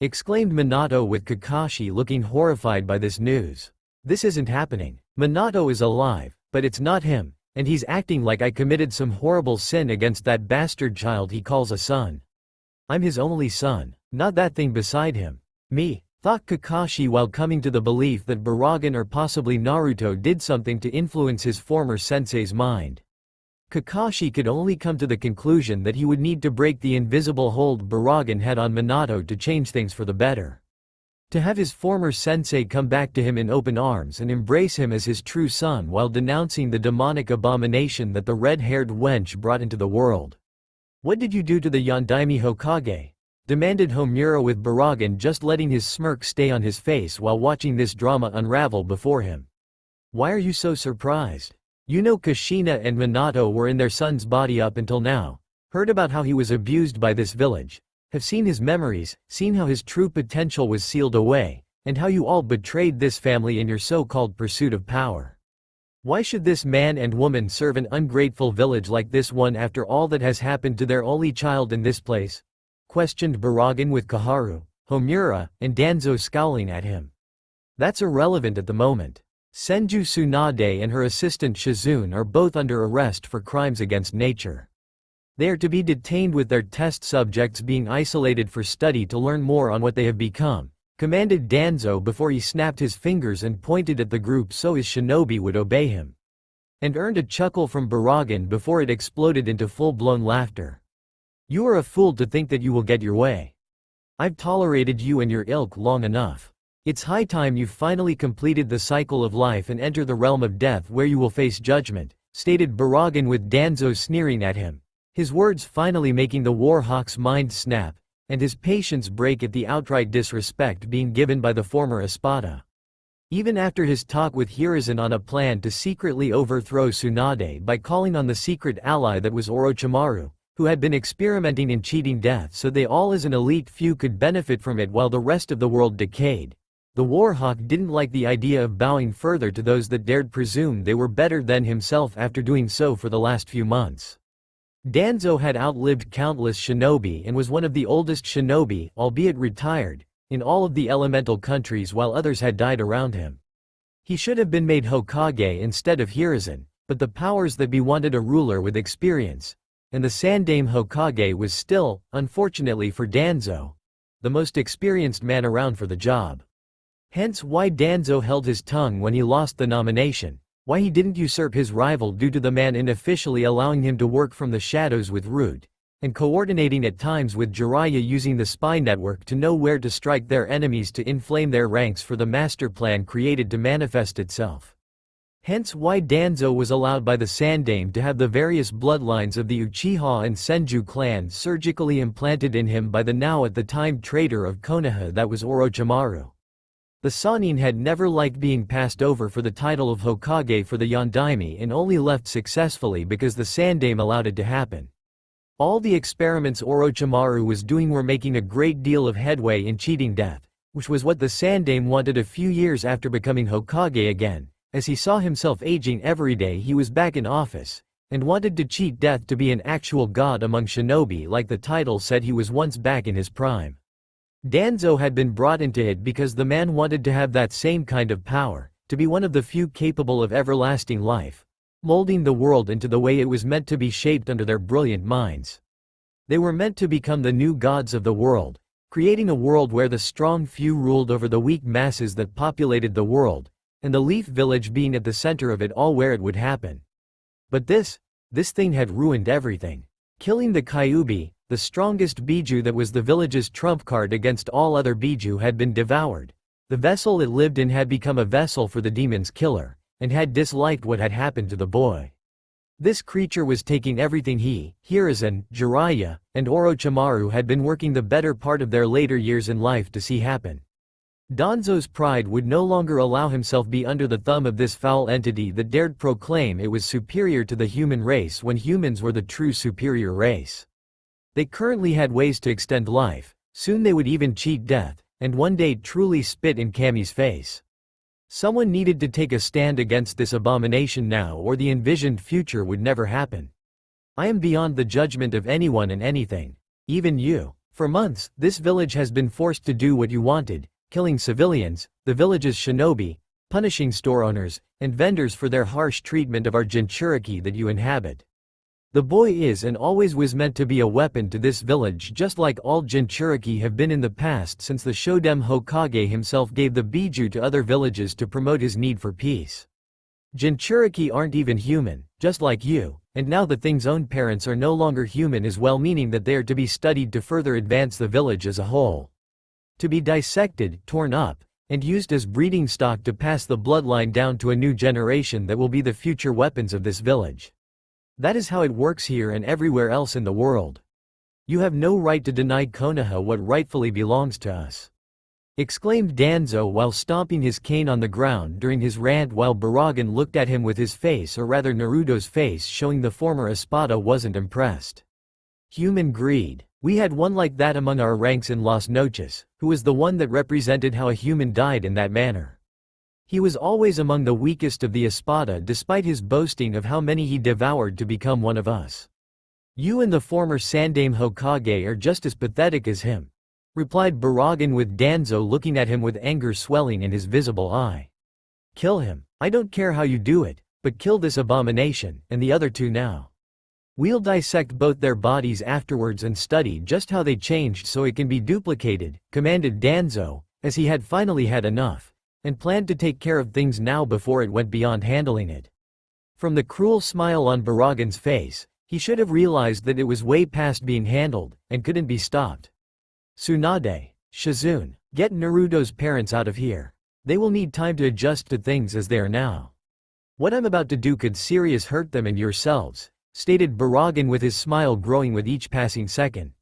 S1: Exclaimed Minato with Kakashi looking horrified by this news. This isn't happening. Minato is alive, but it's not him, and he's acting like I committed some horrible sin against that bastard child he calls a son. I'm his only son, not that thing beside him. Me, thought Kakashi while coming to the belief that Baraggan or possibly Naruto did something to influence his former sensei's mind. Kakashi could only come to the conclusion that he would need to break the invisible hold Baraggan had on Minato to change things for the better. To have his former sensei come back to him in open arms and embrace him as his true son while denouncing the demonic abomination that the red-haired wench brought into the world. What did you do to the Yondaime Hokage? Demanded Homura with Baraggan just letting his smirk stay on his face while watching this drama unravel before him. Why are you so surprised? You know Kushina and Minato were in their son's body up until now, heard about how he was abused by this village, have seen his memories, seen how his true potential was sealed away, and how you all betrayed this family in your so-called pursuit of power. Why should this man and woman serve an ungrateful village like this one after all that has happened to their only child in this place? Questioned Baraggan with Kaharu, Homura, and Danzo scowling at him. That's irrelevant at the moment. Senju Tsunade and her assistant Shizune are both under arrest for crimes against nature. They are to be detained with their test subjects being isolated for study to learn more on what they have become, commanded Danzo before he snapped his fingers and pointed at the group so his shinobi would obey him. and earned a chuckle from Baraggan before it exploded into full-blown laughter. "You are a fool to think that you will get your way. I've tolerated you and your ilk long enough. It's high time you finally completed the cycle of life and enter the realm of death where you will face judgment," stated Baraggan with Danzo sneering at him, his words finally making the War Hawk's mind snap, and his patience break at the outright disrespect being given by the former Espada. Even after his talk with Hiruzen on a plan to secretly overthrow Tsunade by calling on the secret ally that was Orochimaru, who had been experimenting in cheating death so they all as an elite few could benefit from it while the rest of the world decayed, the Warhawk didn't like the idea of bowing further to those that dared presume they were better than himself after doing so for the last few months. Danzo had outlived countless shinobi and was one of the oldest shinobi, albeit retired, in all of the elemental countries while others had died around him. He should have been made Hokage instead of Hiruzen, but the powers that be wanted a ruler with experience, and the Sandaime Hokage was still, unfortunately for Danzo, the most experienced man around for the job. Hence why Danzo held his tongue when he lost the nomination, why he didn't usurp his rival due to the man unofficially allowing him to work from the shadows with Root, and coordinating at times with Jiraiya using the spy network to know where to strike their enemies to inflame their ranks for the master plan created to manifest itself. Hence why Danzo was allowed by the Sandaime to have the various bloodlines of the Uchiha and Senju clans surgically implanted in him by the now at the time traitor of Konoha that was Orochimaru. The Sannin had never liked being passed over for the title of Hokage for the Yondaime and only left successfully because the Sandaime allowed it to happen. All the experiments Orochimaru was doing were making a great deal of headway in cheating death, which was what the Sandaime wanted a few years after becoming Hokage again, as he saw himself aging every day he was back in office, and wanted to cheat death to be an actual god among shinobi like the title said he was once back in his prime. Danzo had been brought into it because the man wanted to have that same kind of power, to be one of the few capable of everlasting life, molding the world into the way it was meant to be shaped under their brilliant minds. They were meant to become the new gods of the world, creating a world where the strong few ruled over the weak masses that populated the world, and the Leaf Village being at the center of it all where it would happen. But this thing had ruined everything. Killing the Kyuubi, the strongest Biju that was the village's trump card against all other Biju had been devoured. The vessel it lived in had become a vessel for the demon's killer, and had disliked what had happened to the boy. This creature was taking everything he, Hiruzen, Jiraiya, and Orochimaru had been working the better part of their later years in life to see happen. Danzo's pride would no longer allow himself be under the thumb of this foul entity that dared proclaim it was superior to the human race when humans were the true superior race. They currently had ways to extend life, soon they would even cheat death, and one day truly spit in Kami's face. Someone needed to take a stand against this abomination now or the envisioned future would never happen. I am beyond the judgment of anyone and anything. Even you. For months, this village has been forced to do what you wanted, killing civilians, the village's shinobi, punishing store owners, and vendors for their harsh treatment of our Jinchuriki that you inhabit. The boy is and always was meant to be a weapon to this village just like all Jinchuriki have been in the past since the Shoden Hokage himself gave the Biju to other villages to promote his need for peace. Jinchuriki aren't even human, just like you, and now the thing's own parents are no longer human as well, meaning that they are to be studied to further advance the village as a whole. To be dissected, torn up, and used as breeding stock to pass the bloodline down to a new generation that will be the future weapons of this village. That is how it works here and everywhere else in the world. You have no right to deny Konoha what rightfully belongs to us," exclaimed Danzo while stomping his cane on the ground during his rant while Baraggan looked at him with his face, or rather Naruto's face, showing the former Espada wasn't impressed. Human greed. We had one like that among our ranks in Las Noches, who was the one that represented how a human died in that manner. He was always among the weakest of the Espada despite his boasting of how many he devoured to become one of us. You and the former Sandaime Hokage are just as pathetic as him," replied Baraggan with Danzo looking at him with anger swelling in his visible eye. "Kill him. I don't care how you do it, but kill this abomination, and the other two now. We'll dissect both their bodies afterwards and study just how they changed so it can be duplicated," commanded Danzo, as he had finally had enough, and planned to take care of things now before it went beyond handling it. From the cruel smile on Baraggan's face, he should have realized that it was way past being handled, and couldn't be stopped. Tsunade, Shizune, get Naruto's parents out of here. They will need time to adjust to things as they are now. What I'm about to do could seriously hurt them and yourselves, stated Baraggan with his smile growing with each passing second.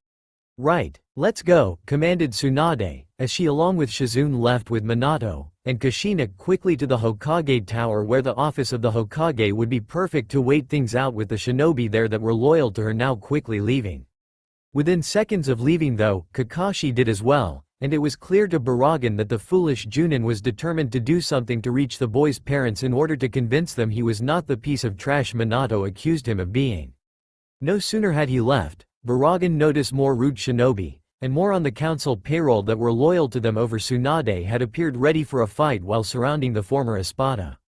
S1: Right, let's go, commanded Tsunade, as she along with Shizune left with Minato and Kushina quickly to the Hokage tower, where the office of the Hokage would be perfect to wait things out with the shinobi there that were loyal to her now quickly leaving. Within seconds of leaving though, Kakashi did as well, and it was clear to Baraggan that the foolish Junin was determined to do something to reach the boy's parents in order to convince them he was not the piece of trash Minato accused him of being. No sooner had he left, Baraggan noticed more rude shinobi, and more on the council payroll that were loyal to them over Tsunade had appeared ready for a fight while surrounding the former Espada.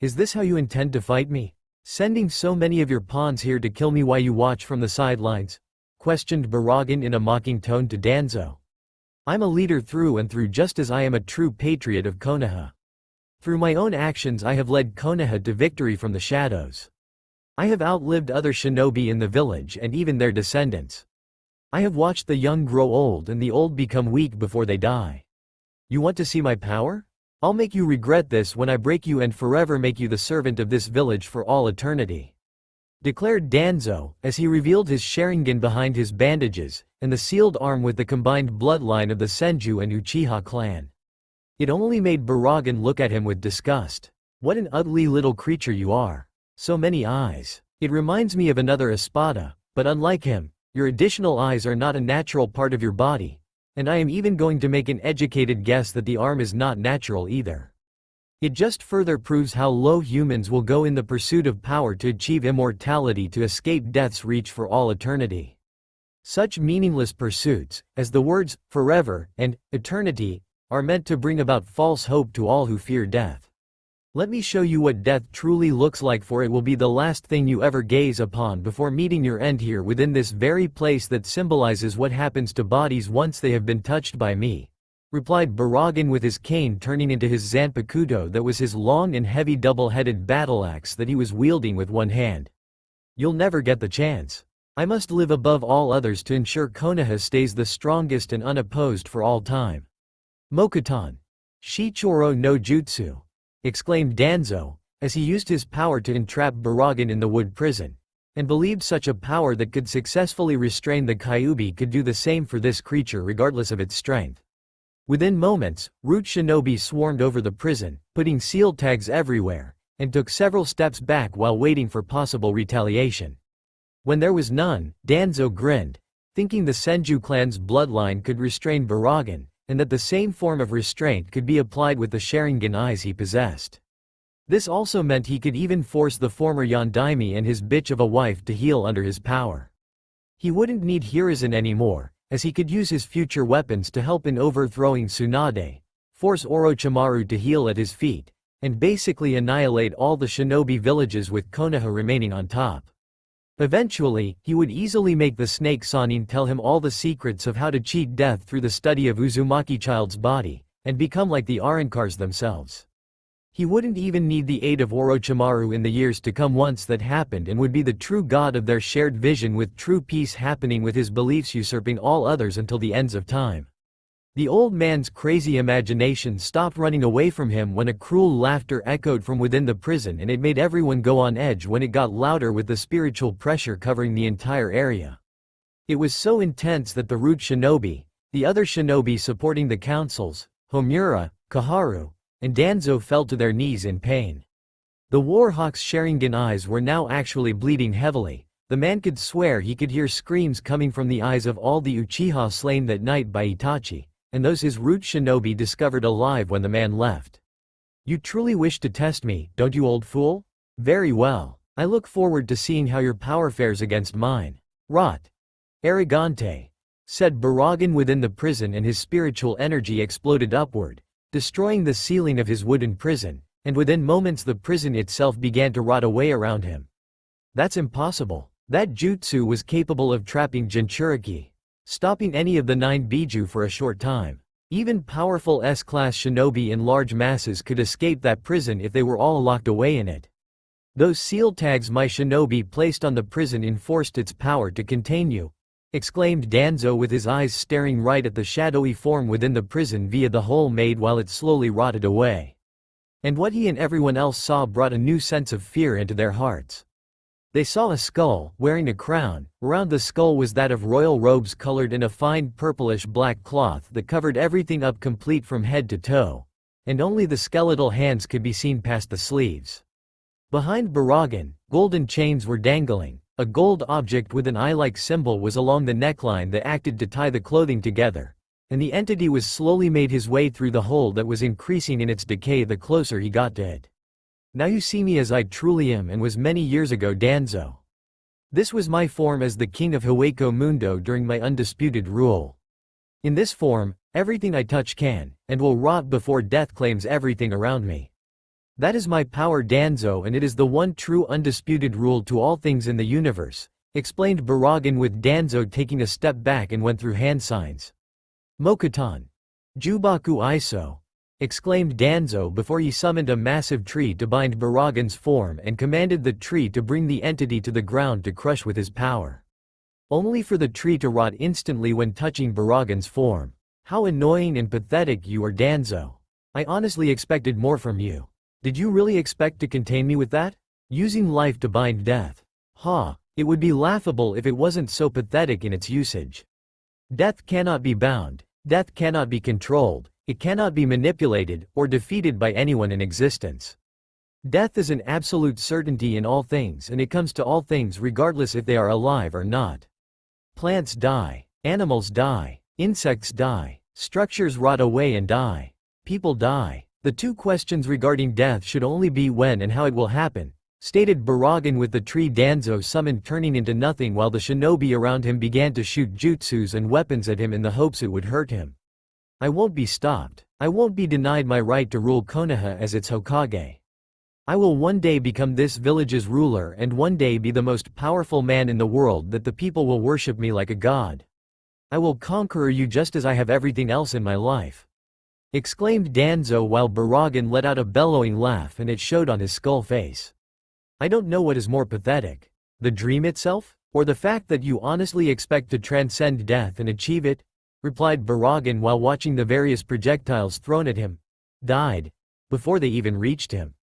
S1: Is this how you intend to fight me? Sending so many of your pawns here to kill me while you watch from the sidelines? Questioned Baraggan in a mocking tone to Danzo. I'm a leader through and through, just as I am a true patriot of Konoha. Through my own actions I have led Konoha to victory from the shadows. I have outlived other shinobi in the village and even their descendants. I have watched the young grow old and the old become weak before they die. You want to see my power? I'll make you regret this when I break you and forever make you the servant of this village for all eternity. Declared Danzo, as he revealed his Sharingan behind his bandages, and the sealed arm with the combined bloodline of the Senju and Uchiha clan. It only made Baraggan look at him with disgust. What an ugly little creature you are. So many eyes. It reminds me of another Espada, but unlike him, your additional eyes are not a natural part of your body, and I am even going to make an educated guess that the arm is not natural either. It just further proves how low humans will go in the pursuit of power to achieve immortality to escape death's reach for all eternity. Such meaningless pursuits, as the words forever and eternity, are meant to bring about false hope to all who fear death. Let me show you what death truly looks like, for it will be the last thing you ever gaze upon before meeting your end here within this very place that symbolizes what happens to bodies once they have been touched by me, replied Baraggan with his cane turning into his Zanpakuto that was his long and heavy double-headed battle axe that he was wielding with one hand. You'll never get the chance. I must live above all others to ensure Konoha stays the strongest and unopposed for all time. Mokuton. Shichoro no Jutsu, exclaimed Danzo, as he used his power to entrap Baraggan in the wood prison, and believed such a power that could successfully restrain the Kyuubi could do the same for this creature regardless of its strength. Within moments, root shinobi swarmed over the prison, putting seal tags everywhere, and took several steps back while waiting for possible retaliation. When there was none, Danzo grinned, thinking the Senju clan's bloodline could restrain Baraggan, and that the same form of restraint could be applied with the Sharingan eyes he possessed. This also meant he could even force the former Yondaime and his bitch of a wife to heal under his power. He wouldn't need Hiruzen anymore, as he could use his future weapons to help in overthrowing Tsunade, force Orochimaru to heal at his feet, and basically annihilate all the shinobi villages with Konoha remaining on top. Eventually, he would easily make the snake Sannin tell him all the secrets of how to cheat death through the study of Uzumaki child's body, and become like the Arrancars themselves. He wouldn't even need the aid of Orochimaru in the years to come once that happened, and would be the true god of their shared vision, with true peace happening with his beliefs usurping all others until the ends of time. The old man's crazy imagination stopped running away from him when a cruel laughter echoed from within the prison, and it made everyone go on edge when it got louder with the spiritual pressure covering the entire area. It was so intense that the root shinobi, the other shinobi supporting the councils, Homura, Kaharu, and Danzo fell to their knees in pain. The Warhawk's Sharingan eyes were now actually bleeding heavily. The man could swear he could hear screams coming from the eyes of all the Uchiha slain that night by Itachi, and those his root shinobi discovered alive when the man left. You truly wish to test me, don't you, old fool? Very well. I look forward to seeing how your power fares against mine. Rot. Arrogante, said Baraggan within the prison, and his spiritual energy exploded upward, destroying the ceiling of his wooden prison, and within moments the prison itself began to rot away around him. That's impossible. That jutsu was capable of trapping Jinchuriki, stopping any of the 9 Biju for a short time. Even powerful S-class shinobi in large masses could escape that prison if they were all locked away in it. Those seal tags my shinobi placed on the prison enforced its power to contain you, exclaimed Danzo with his eyes staring right at the shadowy form within the prison via the hole made while it slowly rotted away. And what he and everyone else saw brought a new sense of fear into their hearts. They saw a skull, wearing a crown. Around the skull was that of royal robes colored in a fine purplish-black cloth that covered everything up complete from head to toe, and only the skeletal hands could be seen past the sleeves. Behind Baraggan, golden chains were dangling. A gold object with an eye-like symbol was along the neckline that acted to tie the clothing together, and the entity was slowly made his way through the hole that was increasing in its decay the closer he got to it. Now you see me as I truly am and was many years ago, Danzo. This was my form as the king of Hueco Mundo during my undisputed rule. In this form, everything I touch can, and will rot before death claims everything around me. That is my power, Danzo, and it is the one true undisputed rule to all things in the universe, explained Baraggan with Danzo taking a step back and went through hand signs. Mokutan. Jubaku Iso, exclaimed Danzo before he summoned a massive tree to bind Baraggan's form and commanded the tree to bring the entity to the ground to crush with his power. Only for the tree to rot instantly when touching Baraggan's form. How annoying and pathetic you are, Danzo. I honestly expected more from you. Did you really expect to contain me with that? Using life to bind death. Ha, it would be laughable if it wasn't so pathetic in its usage. Death cannot be bound, death cannot be controlled, it cannot be manipulated or defeated by anyone in existence. Death is an absolute certainty in all things, and it comes to all things regardless if they are alive or not. Plants die, animals die, insects die, structures rot away and die, people die. The two questions regarding death should only be when and how it will happen, stated Baraggan with the tree Danzo summoned turning into nothing while the shinobi around him began to shoot jutsus and weapons at him in the hopes it would hurt him. I won't be stopped. I won't be denied my right to rule Konoha as its Hokage. I will one day become this village's ruler and one day be the most powerful man in the world that the people will worship me like a god. I will conquer you just as I have everything else in my life, exclaimed Danzo while Baraggan let out a bellowing laugh and it showed on his skull face. I don't know what is more pathetic, the dream itself, or the fact that you honestly expect to transcend death and achieve it, replied Baraggan while watching the various projectiles thrown at him, died, before they even reached him.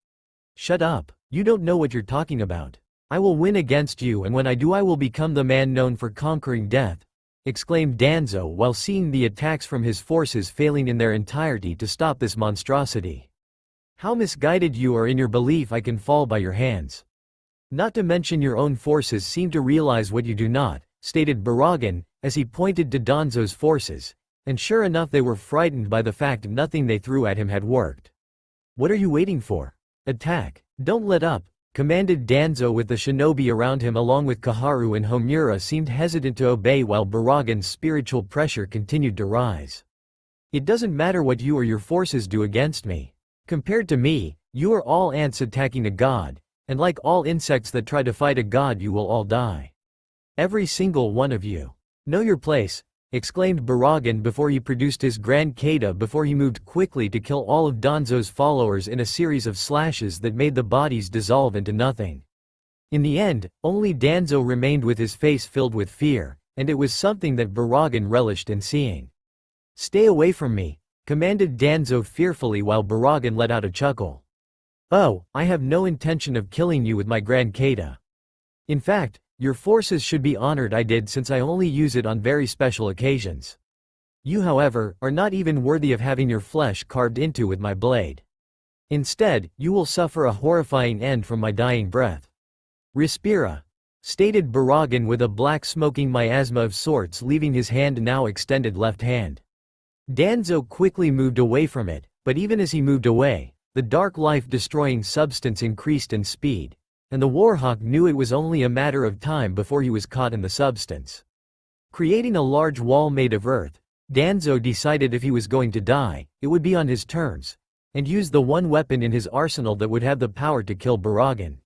S1: Shut up, you don't know what you're talking about. I will win against you, and when I do I will become the man known for conquering death, exclaimed Danzo while seeing the attacks from his forces failing in their entirety to stop this monstrosity. How misguided you are in your belief I can fall by your hands. Not to mention your own forces seem to realize what you do not, stated Baraggan, as he pointed to Danzo's forces, and sure enough they were frightened by the fact nothing they threw at him had worked. What are you waiting for? Attack. Don't let up, commanded Danzo with the shinobi around him along with Kaharu and Homura seemed hesitant to obey while Baraggan's spiritual pressure continued to rise. It doesn't matter what you or your forces do against me. Compared to me, you are all ants attacking a god, and like all insects that try to fight a god you will all die. Every single one of you. Know your place, exclaimed Baraggan before he produced his Grand Kata before he moved quickly to kill all of Danzo's followers in a series of slashes that made the bodies dissolve into nothing. In the end, only Danzo remained with his face filled with fear, and it was something that Baraggan relished in seeing. Stay away from me, commanded Danzo fearfully while Baraggan let out a chuckle. Oh, I have no intention of killing you with my Grand Kata. In fact, your forces should be honored I did since I only use it on very special occasions. You however, are not even worthy of having your flesh carved into with my blade. Instead, you will suffer a horrifying end from my dying breath. Respira, stated Baraggan with a black smoking miasma of sorts leaving his hand now extended left hand. Danzo quickly moved away from it, but even as he moved away, the dark life-destroying substance increased in speed, and the Warhawk knew it was only a matter of time before he was caught in the substance. Creating a large wall made of earth, Danzo decided if he was going to die, it would be on his terms, and use the one weapon in his arsenal that would have the power to kill Baraggan.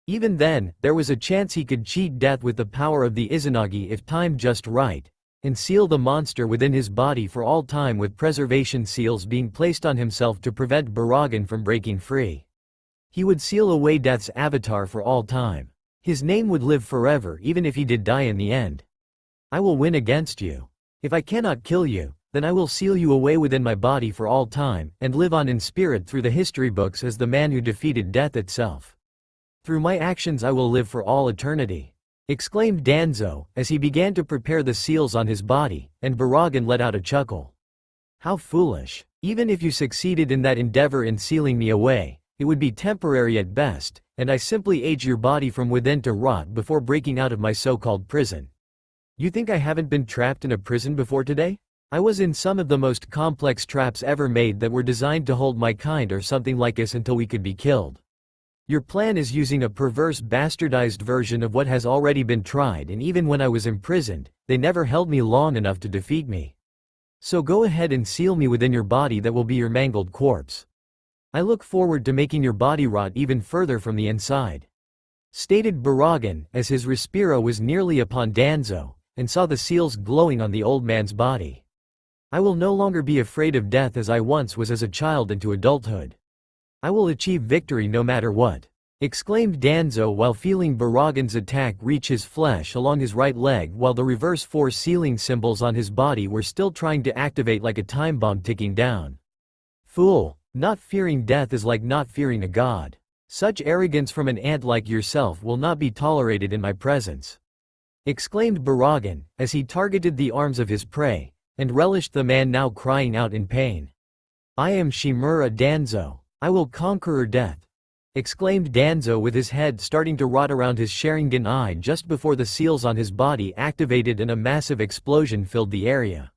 S1: Even then, there was a chance he could cheat death with the power of the Izanagi if timed just right, and seal the monster within his body for all time with preservation seals being placed on himself to prevent Baraggan from breaking free. He would seal away death's avatar for all time. His name would live forever even if he did die in the end. I will win against you. If I cannot kill you, then I will seal you away within my body for all time, and live on in spirit through the history books as the man who defeated death itself. Through my actions I will live for all eternity," exclaimed Danzo, as he began to prepare the seals on his body, and Baraggan let out a chuckle. "How foolish. Even if you succeeded in that endeavor in sealing me away, it would be temporary at best, and I simply age your body from within to rot before breaking out of my so-called prison. You think I haven't been trapped in a prison before today? I was in some of the most complex traps ever made that were designed to hold my kind or something like us until we could be killed. Your plan is using a perverse bastardized version of what has already been tried, and even when I was imprisoned, they never held me long enough to defeat me. So go ahead and seal me within your body that will be your mangled corpse. I look forward to making your body rot even further from the inside," stated Baraggan, as his Respiro was nearly upon Danzo, and saw the seals glowing on the old man's body. "I will no longer be afraid of death as I once was as a child into adulthood. I will achieve victory no matter what," exclaimed Danzo while feeling Baraggan's attack reach his flesh along his right leg while the reverse 4 sealing symbols on his body were still trying to activate like a time bomb ticking down. "Fool, not fearing death is like not fearing a god. Such arrogance from an ant like yourself will not be tolerated in my presence," exclaimed Baraggan, as he targeted the arms of his prey, and relished the man now crying out in pain. "I am Shimura Danzo. I will conquer death," exclaimed Danzo with his head starting to rot around his Sharingan eye just before the seals on his body activated and a massive explosion filled the area.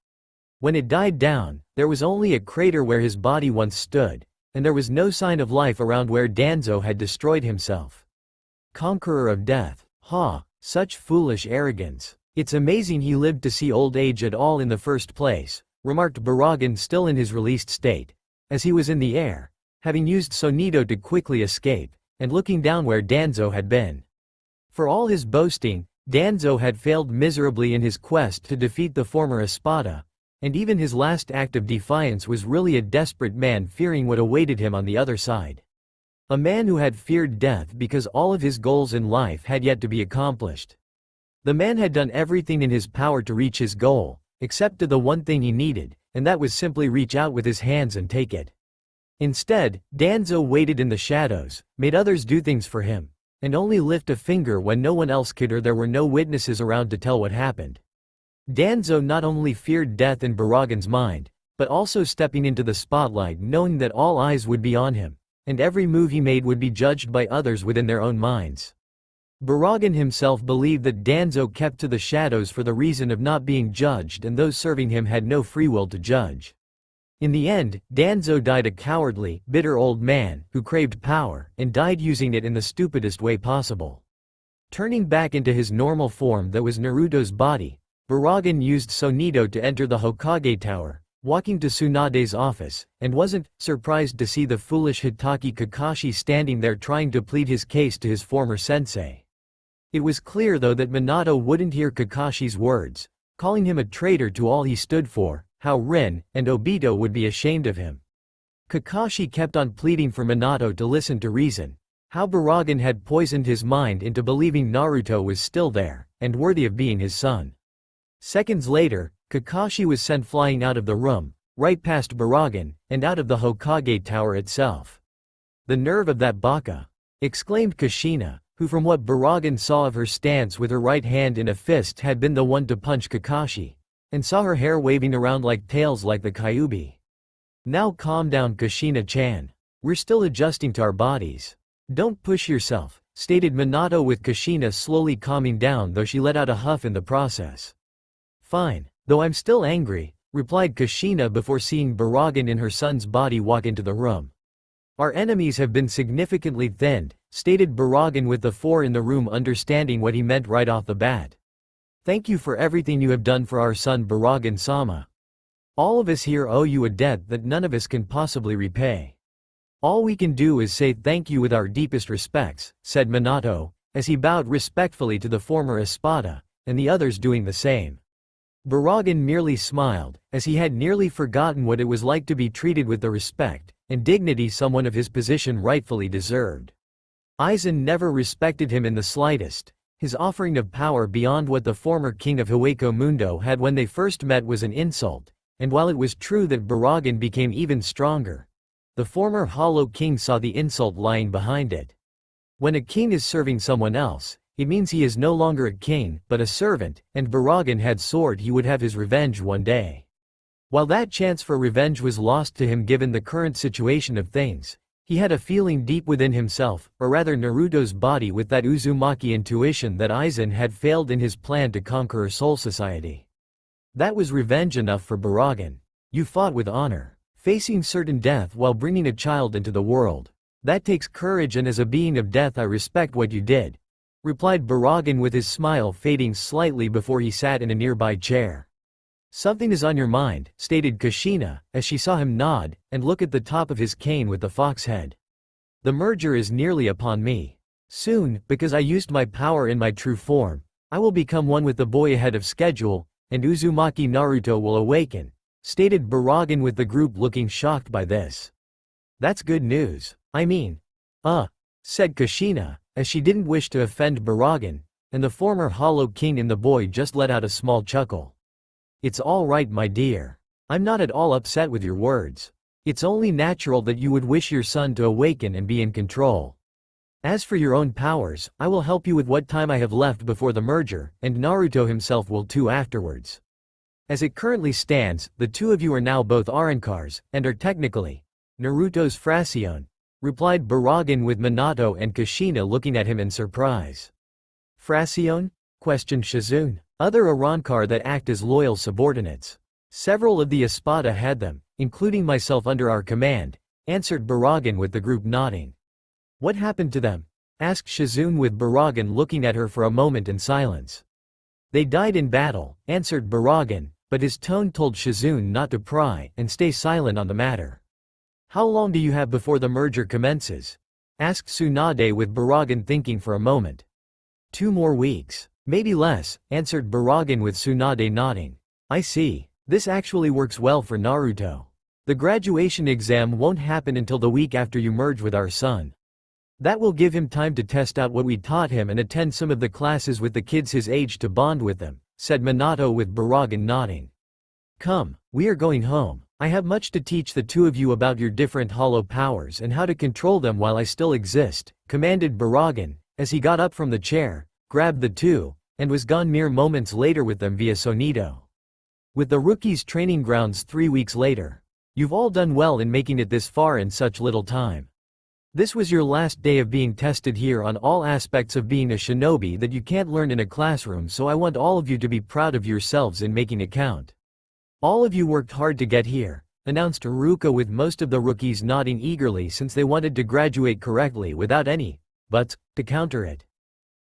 S1: When it died down, there was only a crater where his body once stood, and there was no sign of life around where Danzo had destroyed himself. Conqueror of death. Ha, such foolish arrogance. It's amazing he lived to see old age at all in the first place, remarked Baraggan still in his released state, as he was in the air, having used Sonido to quickly escape, and looking down where Danzo had been. For all his boasting, Danzo had failed miserably in his quest to defeat the former Espada, and even his last act of defiance was really a desperate man fearing what awaited him on the other side. A man who had feared death because all of his goals in life had yet to be accomplished. The man had done everything in his power to reach his goal, except to the one thing he needed, and that was simply reach out with his hands and take it. Instead, Danzo waited in the shadows, made others do things for him, and only lift a finger when no one else could or there were no witnesses around to tell what happened. Danzo not only feared death in Baraggan's mind, but also stepping into the spotlight knowing that all eyes would be on him, and every move he made would be judged by others within their own minds. Baraggan himself believed that Danzo kept to the shadows for the reason of not being judged, and those serving him had no free will to judge. In the end, Danzo died a cowardly, bitter old man, who craved power, and died using it in the stupidest way possible. Turning back into his normal form that was Naruto's body, Baraggan used Sonido to enter the Hokage tower, walking to Tsunade's office, and wasn't surprised to see the foolish Hitaki Kakashi standing there trying to plead his case to his former sensei. It was clear though that Minato wouldn't hear Kakashi's words, calling him a traitor to all he stood for, how Rin and Obito would be ashamed of him. Kakashi kept on pleading for Minato to listen to reason, how Baraggan had poisoned his mind into believing Naruto was still there, and worthy of being his son. Seconds later, Kakashi was sent flying out of the room, right past Baraggan, and out of the Hokage tower itself. "The nerve of that baka!" exclaimed Kushina, who from what Baraggan saw of her stance with her right hand in a fist had been the one to punch Kakashi, and saw her hair waving around like tails like the Kyuubi. "Now calm down, Kushina-chan. We're still adjusting to our bodies. Don't push yourself," stated Minato with Kushina slowly calming down though she let out a huff in the process. "Fine, though I'm still angry," replied Kushina before seeing Baraggan in her son's body walk into the room. "Our enemies have been significantly thinned," stated Baraggan with the 4 in the room understanding what he meant right off the bat. "Thank you for everything you have done for our son Baraggan-sama. All of us here owe you a debt that none of us can possibly repay. All we can do is say thank you with our deepest respects," said Minato, as he bowed respectfully to the former Espada, and the others doing the same. Baraggan merely smiled, as he had nearly forgotten what it was like to be treated with the respect, and dignity someone of his position rightfully deserved. Aizen never respected him in the slightest. His offering of power beyond what the former king of Hueco Mundo had when they first met was an insult, and while it was true that Baraggan became even stronger, the former Hollow King saw the insult lying behind it. When a king is serving someone else, it means he is no longer a king, but a servant, and Baraggan had sworn he would have his revenge one day. While that chance for revenge was lost to him given the current situation of things, he had a feeling deep within himself, or rather Naruto's body with that Uzumaki intuition that Aizen had failed in his plan to conquer a soul society. That was revenge enough for Baraggan. You fought with honor, facing certain death while bringing a child into the world. That takes courage, and as a being of death I respect what you did, replied Baraggan with his smile fading slightly before he sat in a nearby chair. Something is on your mind, stated Kushina, as she saw him nod and look at the top of his cane with the fox head. The merger is nearly upon me. Soon, because I used my power in my true form, I will become one with the boy ahead of schedule, and Uzumaki Naruto will awaken, stated Baraggan with the group looking shocked by this. That's good news. I mean, said Kushina, as she didn't wish to offend Baraggan, and the former Hollow King and the boy just let out a small chuckle. It's all right, my dear. I'm not at all upset with your words. It's only natural that you would wish your son to awaken and be in control. As for your own powers, I will help you with what time I have left before the merger, and Naruto himself will too afterwards. As it currently stands, the two of you are now both Arankars, and are technically Naruto's Fraction, replied Baraggan with Minato and Kushina looking at him in surprise. Fraction? Questioned Shizune. Other Arankar that act as loyal subordinates. Several of the Espada had them, including myself under our command, answered Baraggan with the group nodding. What happened to them? Asked Shizune with Baraggan looking at her for a moment in silence. They died in battle, answered Baraggan, but his tone told Shizune not to pry and stay silent on the matter. How long do you have before the merger commences? Asked Tsunade with Baraggan thinking for a moment. 2 more weeks. Maybe less, answered Baraggan with Tsunade nodding. I see. This actually works well for Naruto. The graduation exam won't happen until the week after you merge with our son. That will give him time to test out what we taught him and attend some of the classes with the kids his age to bond with them, said Minato with Baraggan nodding. Come, we are going home. I have much to teach the two of you about your different hollow powers and how to control them while I still exist, commanded Baraggan, as he got up from the chair, grabbed the two, and was gone mere moments later with them via Sonido. With the rookies' training grounds 3 weeks later. You've all done well in making it this far in such little time. This was your last day of being tested here on all aspects of being a shinobi that you can't learn in a classroom, so I want all of you to be proud of yourselves in making it count. All of you worked hard to get here, announced Iruka with most of the rookies nodding eagerly since they wanted to graduate correctly without any buts to counter it.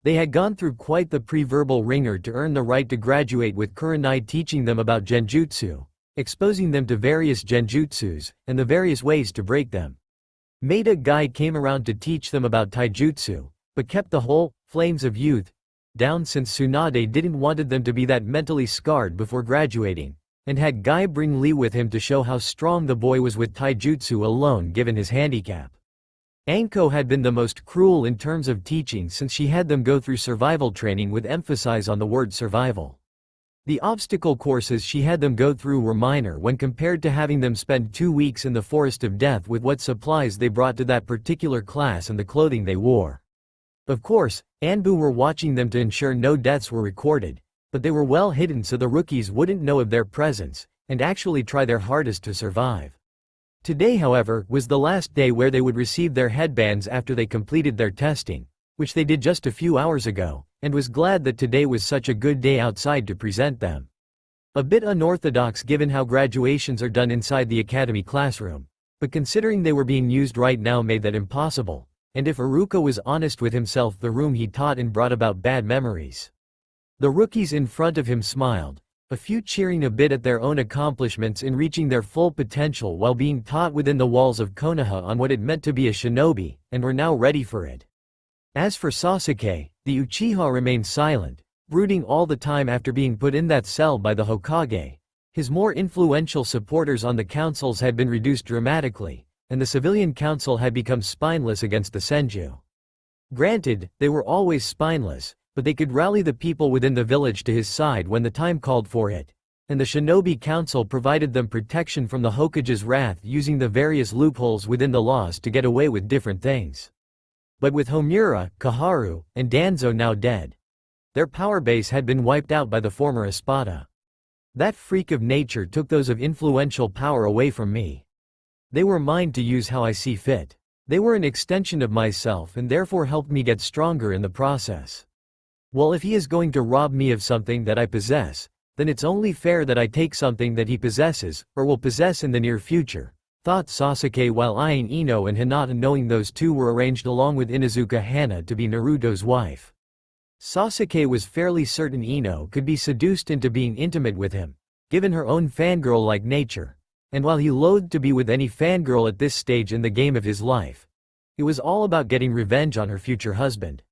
S1: They had gone through quite the pre-verbal ringer to earn the right to graduate, with Kurenai teaching them about genjutsu, exposing them to various genjutsus, and the various ways to break them. Maida Guy came around to teach them about taijutsu, but kept the whole flames of youth down since Tsunade didn't wanted them to be that mentally scarred before graduating, and had Guy bring Lee with him to show how strong the boy was with taijutsu alone given his handicap. Anko had been the most cruel in terms of teaching since she had them go through survival training with emphasis on the word survival. The obstacle courses she had them go through were minor when compared to having them spend 2 weeks in the forest of death with what supplies they brought to that particular class and the clothing they wore. Of course, Anbu were watching them to ensure no deaths were recorded, but they were well hidden so the rookies wouldn't know of their presence, and actually try their hardest to survive. Today, however, was the last day where they would receive their headbands after they completed their testing, which they did just a few hours ago, and was glad that today was such a good day outside to present them. A bit unorthodox given how graduations are done inside the academy classroom, but considering they were being used right now made that impossible, and if Iruka was honest with himself, the room he taught in brought about bad memories. The rookies in front of him smiled, a few cheering a bit at their own accomplishments in reaching their full potential while being taught within the walls of Konoha on what it meant to be a shinobi, and were now ready for it. As for Sasuke, the Uchiha remained silent, brooding all the time after being put in that cell by the Hokage. His more influential supporters on the councils had been reduced dramatically, and the civilian council had become spineless against the Senju. Granted, they were always spineless, but they could rally the people within the village to his side when the time called for it, and the Shinobi Council provided them protection from the Hokage's wrath using the various loopholes within the laws to get away with different things. But with Homura, Kaharu, and Danzo now dead, their power base had been wiped out by the former Espada. That freak of nature took those of influential power away from me. They were mine to use how I see fit. They were an extension of myself and therefore helped me get stronger in the process. Well, if he is going to rob me of something that I possess, then it's only fair that I take something that he possesses, or will possess in the near future, thought Sasuke while eyeing Ino and Hinata, knowing those two were arranged along with Inuzuka Hana to be Naruto's wife. Sasuke was fairly certain Ino could be seduced into being intimate with him, given her own fangirl-like nature, and while he loathed to be with any fangirl at this stage in the game of his life, it was all about getting revenge on her future husband.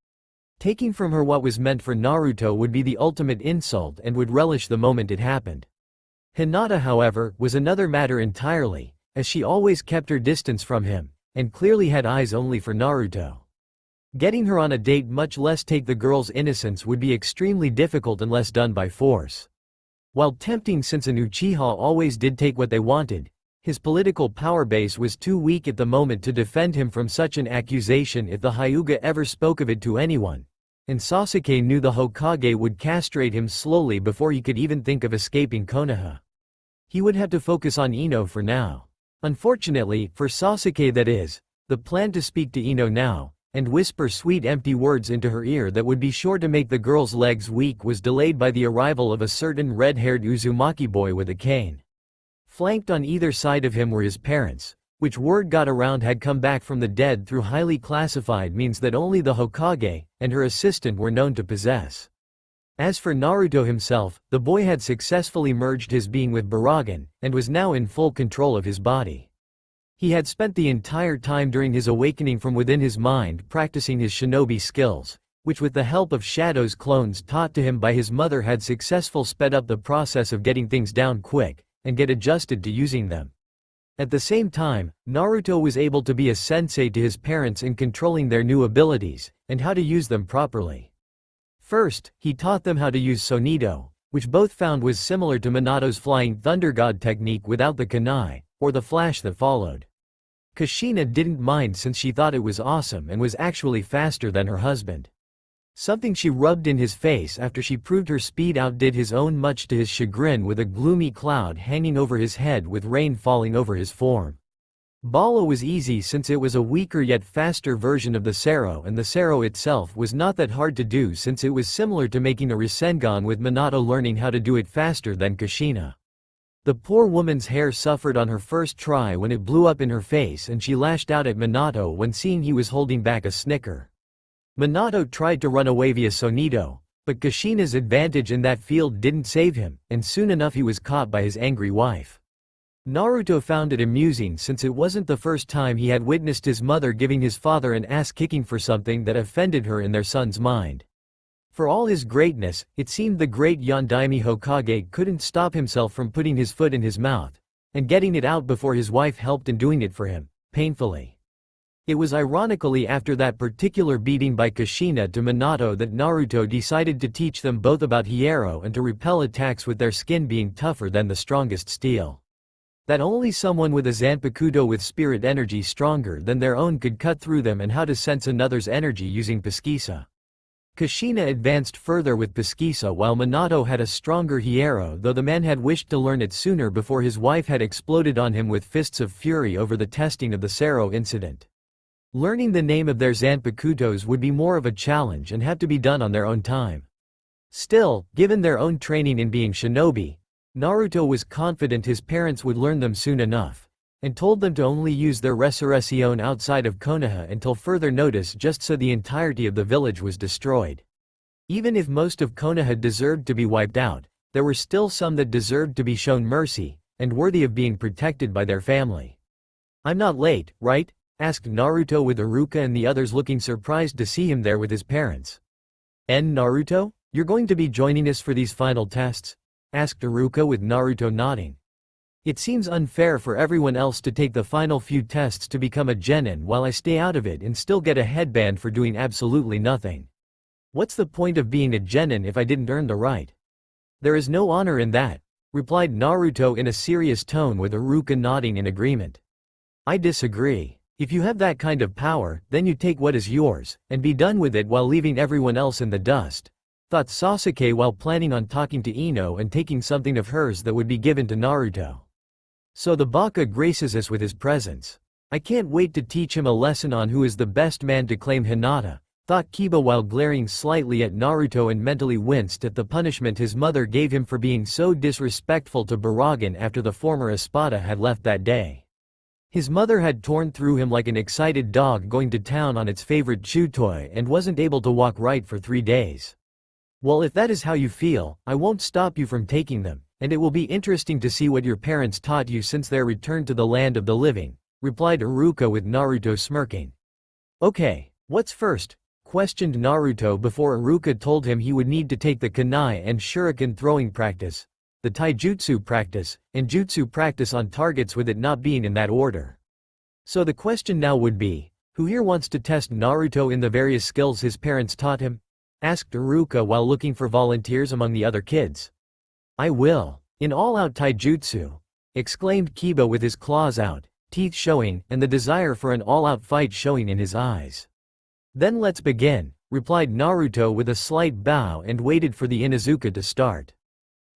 S1: Taking from her what was meant for Naruto would be the ultimate insult and would relish the moment it happened. Hinata, however, was another matter entirely, as she always kept her distance from him, and clearly had eyes only for Naruto. Getting her on a date, much less take the girl's innocence, would be extremely difficult unless done by force. While tempting, since an Uchiha always did take what they wanted, his political power base was too weak at the moment to defend him from such an accusation if the Hyuga ever spoke of it to anyone, and Sasuke knew the Hokage would castrate him slowly before he could even think of escaping Konoha. He would have to focus on Ino for now. Unfortunately, for Sasuke that is, the plan to speak to Ino now, and whisper sweet empty words into her ear that would be sure to make the girl's legs weak, was delayed by the arrival of a certain red-haired Uzumaki boy with a cane. Flanked on either side of him were his parents, which word got around had come back from the dead through highly classified means that only the Hokage and her assistant were known to possess. As for Naruto himself, the boy had successfully merged his being with Baraggan, and was now in full control of his body. He had spent the entire time during his awakening from within his mind practicing his shinobi skills, which with the help of Shadow's clones taught to him by his mother had successfully sped up the process of getting things down quick, and get adjusted to using them. At the same time, Naruto was able to be a sensei to his parents in controlling their new abilities, and how to use them properly. First, he taught them how to use Sonido, which both found was similar to Minato's Flying Thunder God technique without the kunai, or the flash that followed. Kushina didn't mind since she thought it was awesome and was actually faster than her husband. Something she rubbed in his face after she proved her speed outdid his own, much to his chagrin, with a gloomy cloud hanging over his head with rain falling over his form. Balo was easy since it was a weaker yet faster version of the Sero, and the Sero itself was not that hard to do since it was similar to making a Rasengan, with Minato learning how to do it faster than Kushina. The poor woman's hair suffered on her first try when it blew up in her face, and she lashed out at Minato when seeing he was holding back a snicker. Minato tried to run away via Sonido, but Kushina's advantage in that field didn't save him, and soon enough he was caught by his angry wife. Naruto found it amusing since it wasn't the first time he had witnessed his mother giving his father an ass-kicking for something that offended her in their son's mind. For all his greatness, it seemed the great Yondaime Hokage couldn't stop himself from putting his foot in his mouth, and getting it out before his wife helped in doing it for him, painfully. It was ironically after that particular beating by Kushina to Minato that Naruto decided to teach them both about Hiero and to repel attacks with their skin being tougher than the strongest steel. That only someone with a Zanpakuto with spirit energy stronger than their own could cut through them, and how to sense another's energy using Pesquisa. Kushina advanced further with Pesquisa while Minato had a stronger Hiero, though the man had wished to learn it sooner before his wife had exploded on him with fists of fury over the testing of the Sero incident. Learning the name of their Zanpakutos would be more of a challenge and have to be done on their own time. Still, given their own training in being shinobi, Naruto was confident his parents would learn them soon enough, and told them to only use their resurrection outside of Konoha until further notice, just so the entirety of the village was destroyed. Even if most of Konoha deserved to be wiped out, there were still some that deserved to be shown mercy, and worthy of being protected by their family. "I'm not late, right?" asked Naruto, with Iruka and the others looking surprised to see him there with his parents. "Naruto? You're going to be joining us for these final tests?" asked Iruka, with Naruto nodding. It seems unfair for everyone else to take the final few tests to become a genin while I stay out of it and still get a headband for doing absolutely nothing. What's the point of being a genin if I didn't earn the right? There is no honor in that, replied Naruto in a serious tone with Iruka nodding in agreement. I disagree. If you have that kind of power, then you take what is yours, and be done with it while leaving everyone else in the dust, thought Sasuke while planning on talking to Ino and taking something of hers that would be given to Naruto. So the Baka graces us with his presence. I can't wait to teach him a lesson on who is the best man to claim Hinata, thought Kiba while glaring slightly at Naruto and mentally winced at the punishment his mother gave him for being so disrespectful to Baraggan after the former Espada had left that day. His mother had torn through him like an excited dog going to town on its favorite chew toy and wasn't able to walk right for 3 days. Well, if that is how you feel, I won't stop you from taking them, and it will be interesting to see what your parents taught you since their return to the land of the living, replied Iruka with Naruto smirking. Okay, what's first? Questioned Naruto before Iruka told him he would need to take the kunai and shuriken throwing practice, the taijutsu practice, and jutsu practice on targets with it not being in that order. So the question now would be, who here wants to test Naruto in the various skills his parents taught him? Asked Iruka while looking for volunteers among the other kids. I will. In all-out taijutsu, exclaimed Kiba with his claws out, teeth showing, and the desire for an all-out fight showing in his eyes. Then let's begin, replied Naruto with a slight bow and waited for the Inuzuka to start.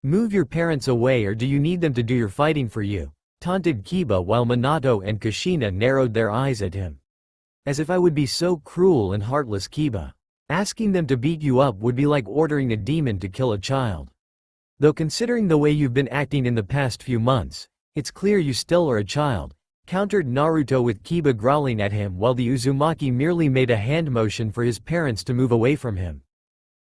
S1: Move your parents away, or do you need them to do your fighting for you? Taunted Kiba while Minato and Kushina narrowed their eyes at him. As if I would be so cruel and heartless, Kiba. Asking them to beat you up would be like ordering a demon to kill a child. Though considering the way you've been acting in the past few months, it's clear you still are a child, countered Naruto with Kiba growling at him while the Uzumaki merely made a hand motion for his parents to move away from him.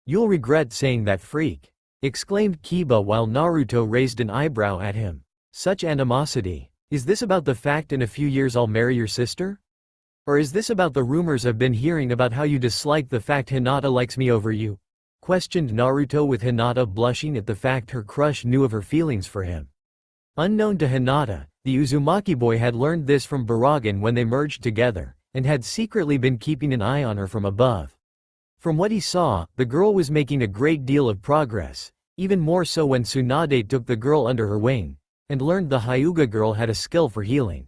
S1: You'll regret saying that, freak, exclaimed Kiba while Naruto raised an eyebrow at him. Such animosity. Is this about the fact in a few years I'll marry your sister? Or is this about the rumors I've been hearing about how you dislike the fact Hinata likes me over you? Questioned Naruto with Hinata blushing at the fact her crush knew of her feelings for him. Unknown to Hinata, the Uzumaki boy had learned this from Baraggan when they merged together, and had secretly been keeping an eye on her from above. From what he saw, the girl was making a great deal of progress, even more so when Tsunade took the girl under her wing, and learned the Hyuga girl had a skill for healing.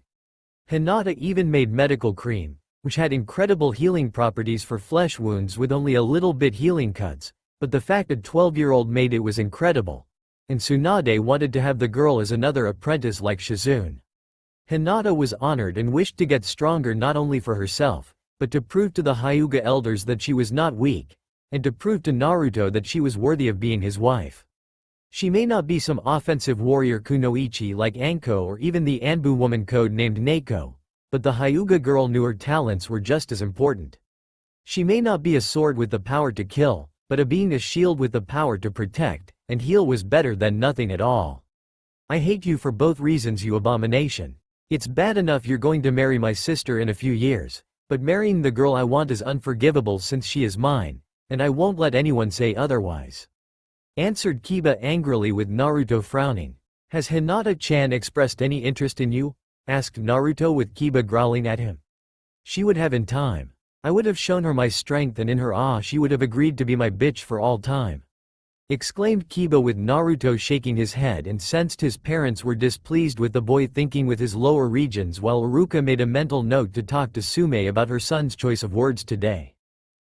S1: Hinata even made medical cream, which had incredible healing properties for flesh wounds with only a little bit healing cuts, but the fact a 12-year-old made it was incredible, and Tsunade wanted to have the girl as another apprentice like Shizune. Hinata was honored and wished to get stronger not only for herself, but to prove to the Hyuga elders that she was not weak, and to prove to Naruto that she was worthy of being his wife. She may not be some offensive warrior kunoichi like Anko or even the Anbu woman code named Neko, but the Hyuga girl knew her talents were just as important. She may not be a sword with the power to kill, but a being a shield with the power to protect, and heal was better than nothing at all. I hate you for both reasons, you abomination. It's bad enough you're going to marry my sister in a few years, but marrying the girl I want is unforgivable since she is mine, and I won't let anyone say otherwise. Answered Kiba angrily with Naruto frowning. Has Hinata-chan expressed any interest in you? Asked Naruto with Kiba growling at him. She would have in time. I would have shown her my strength, and in her awe she would have agreed to be my bitch for all time. Exclaimed Kiba with Naruto shaking his head and sensed his parents were displeased with the boy thinking with his lower regions while Iruka made a mental note to talk to Sume about her son's choice of words today.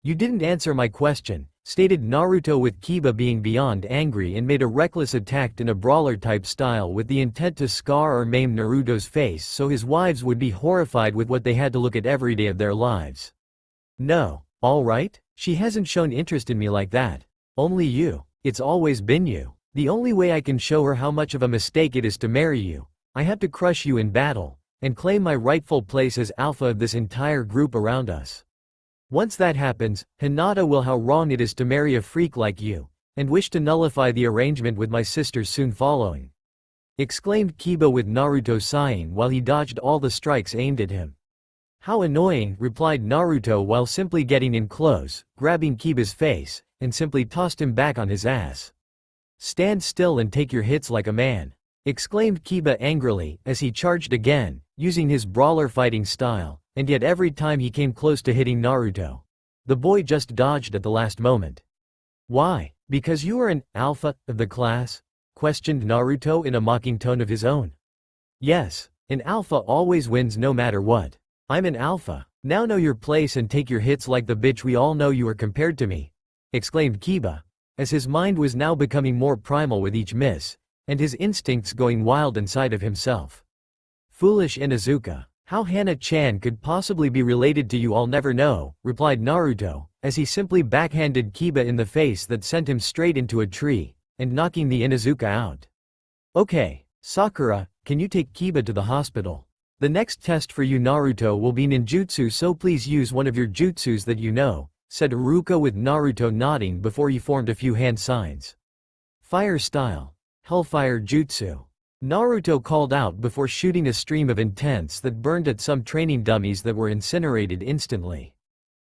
S1: You didn't answer my question, stated Naruto with Kiba being beyond angry and made a reckless attack in a brawler-type style with the intent to scar or maim Naruto's face so his wives would be horrified with what they had to look at every day of their lives. No, alright? She hasn't shown interest in me like that. Only you. It's always been you. The only way I can show her how much of a mistake it is to marry you, I have to crush you in battle, and claim my rightful place as alpha of this entire group around us. Once that happens, Hinata will how wrong it is to marry a freak like you, and wish to nullify the arrangement with my sisters soon following. Exclaimed Kiba with Naruto sighing while he dodged all the strikes aimed at him. How annoying, replied Naruto while simply getting in close, grabbing Kiba's face, and simply tossed him back on his ass. Stand still and take your hits like a man. exclaimed Kiba angrily as he charged again, using his brawler fighting style, and yet every time he came close to hitting Naruto, the boy just dodged at the last moment. Why? Because you are an alpha of the class? Questioned Naruto in a mocking tone of his own. Yes, an alpha always wins no matter what. I'm an alpha. Now know your place and take your hits like the bitch we all know you are compared to me, exclaimed Kiba, as his mind was now becoming more primal with each miss, and his instincts going wild inside of himself. Foolish Inuzuka. How Hana-chan could possibly be related to you I'll never know, replied Naruto, as he simply backhanded Kiba in the face that sent him straight into a tree, and knocking the Inuzuka out. Okay, Sakura, can you take Kiba to the hospital? The next test for you Naruto will be ninjutsu, so please use one of your jutsus that you know, said Iruka with Naruto nodding before he formed a few hand signs. Fire style. Hellfire jutsu. Naruto called out before shooting a stream of intense that burned at some training dummies that were incinerated instantly.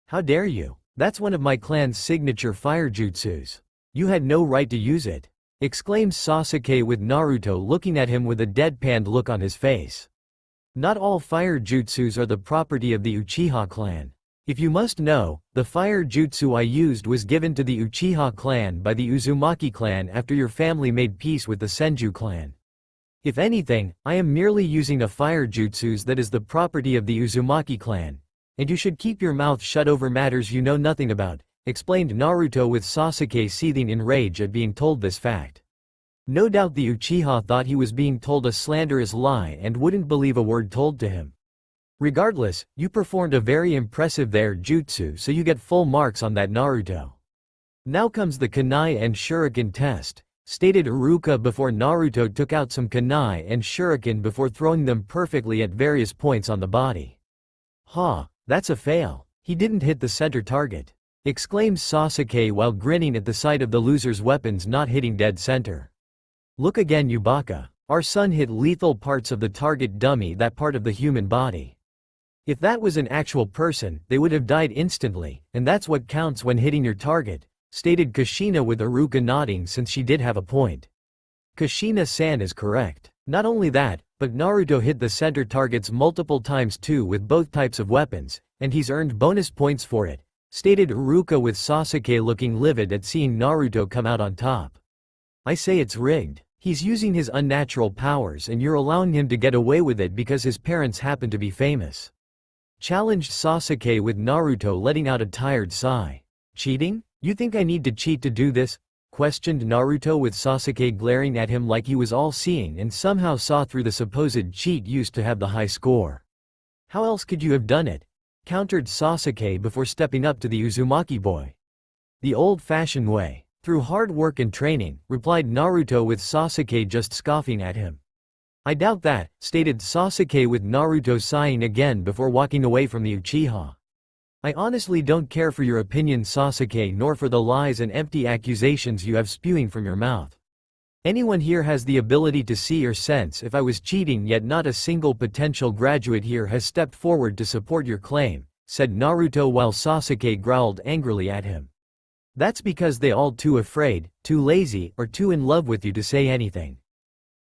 S1: How dare you? That's one of my clan's signature fire jutsus. You had no right to use it, exclaimed Sasuke with Naruto looking at him with a deadpanned look on his face. Not all fire jutsus are the property of the Uchiha clan. If you must know, the fire jutsu I used was given to the Uchiha clan by the Uzumaki clan after your family made peace with the Senju clan. If anything, I am merely using a fire jutsu that is the property of the Uzumaki clan, and you should keep your mouth shut over matters you know nothing about, explained Naruto with Sasuke seething in rage at being told this fact. No doubt the Uchiha thought he was being told a slanderous lie and wouldn't believe a word told to him. Regardless, you performed a very impressive there jutsu, so you get full marks on that Naruto. Now comes the kunai and shuriken test, stated Iruka before Naruto took out some kunai and shuriken before throwing them perfectly at various points on the body. Ha, that's a fail. He didn't hit the center target, exclaimed Sasuke while grinning at the sight of the loser's weapons not hitting dead center. Look again Yubaka. Our son hit lethal parts of the target dummy, that part of the human body. If that was an actual person, they would have died instantly, and that's what counts when hitting your target, stated Kushina with Iruka nodding since she did have a point. Kushina-san is correct. Not only that, but Naruto hit the center targets multiple times too with both types of weapons, and he's earned bonus points for it, stated Iruka with Sasuke looking livid at seeing Naruto come out on top. I say it's rigged. He's using his unnatural powers and you're allowing him to get away with it because his parents happen to be famous. Challenged Sasuke with Naruto letting out a tired sigh. Cheating? You think I need to cheat to do this? Questioned Naruto with Sasuke glaring at him like he was all-seeing and somehow saw through the supposed cheat used to have the high score. How else could you have done it? Countered Sasuke before stepping up to the Uzumaki boy. The old-fashioned way. Through hard work and training, replied Naruto with Sasuke just scoffing at him. I doubt that, stated Sasuke with Naruto sighing again before walking away from the Uchiha. I honestly don't care for your opinion Sasuke nor for the lies and empty accusations you have spewing from your mouth. Anyone here has the ability to see or sense if I was cheating, yet not a single potential graduate here has stepped forward to support your claim, said Naruto while Sasuke growled angrily at him. That's because they all too afraid, too lazy, or too in love with you to say anything.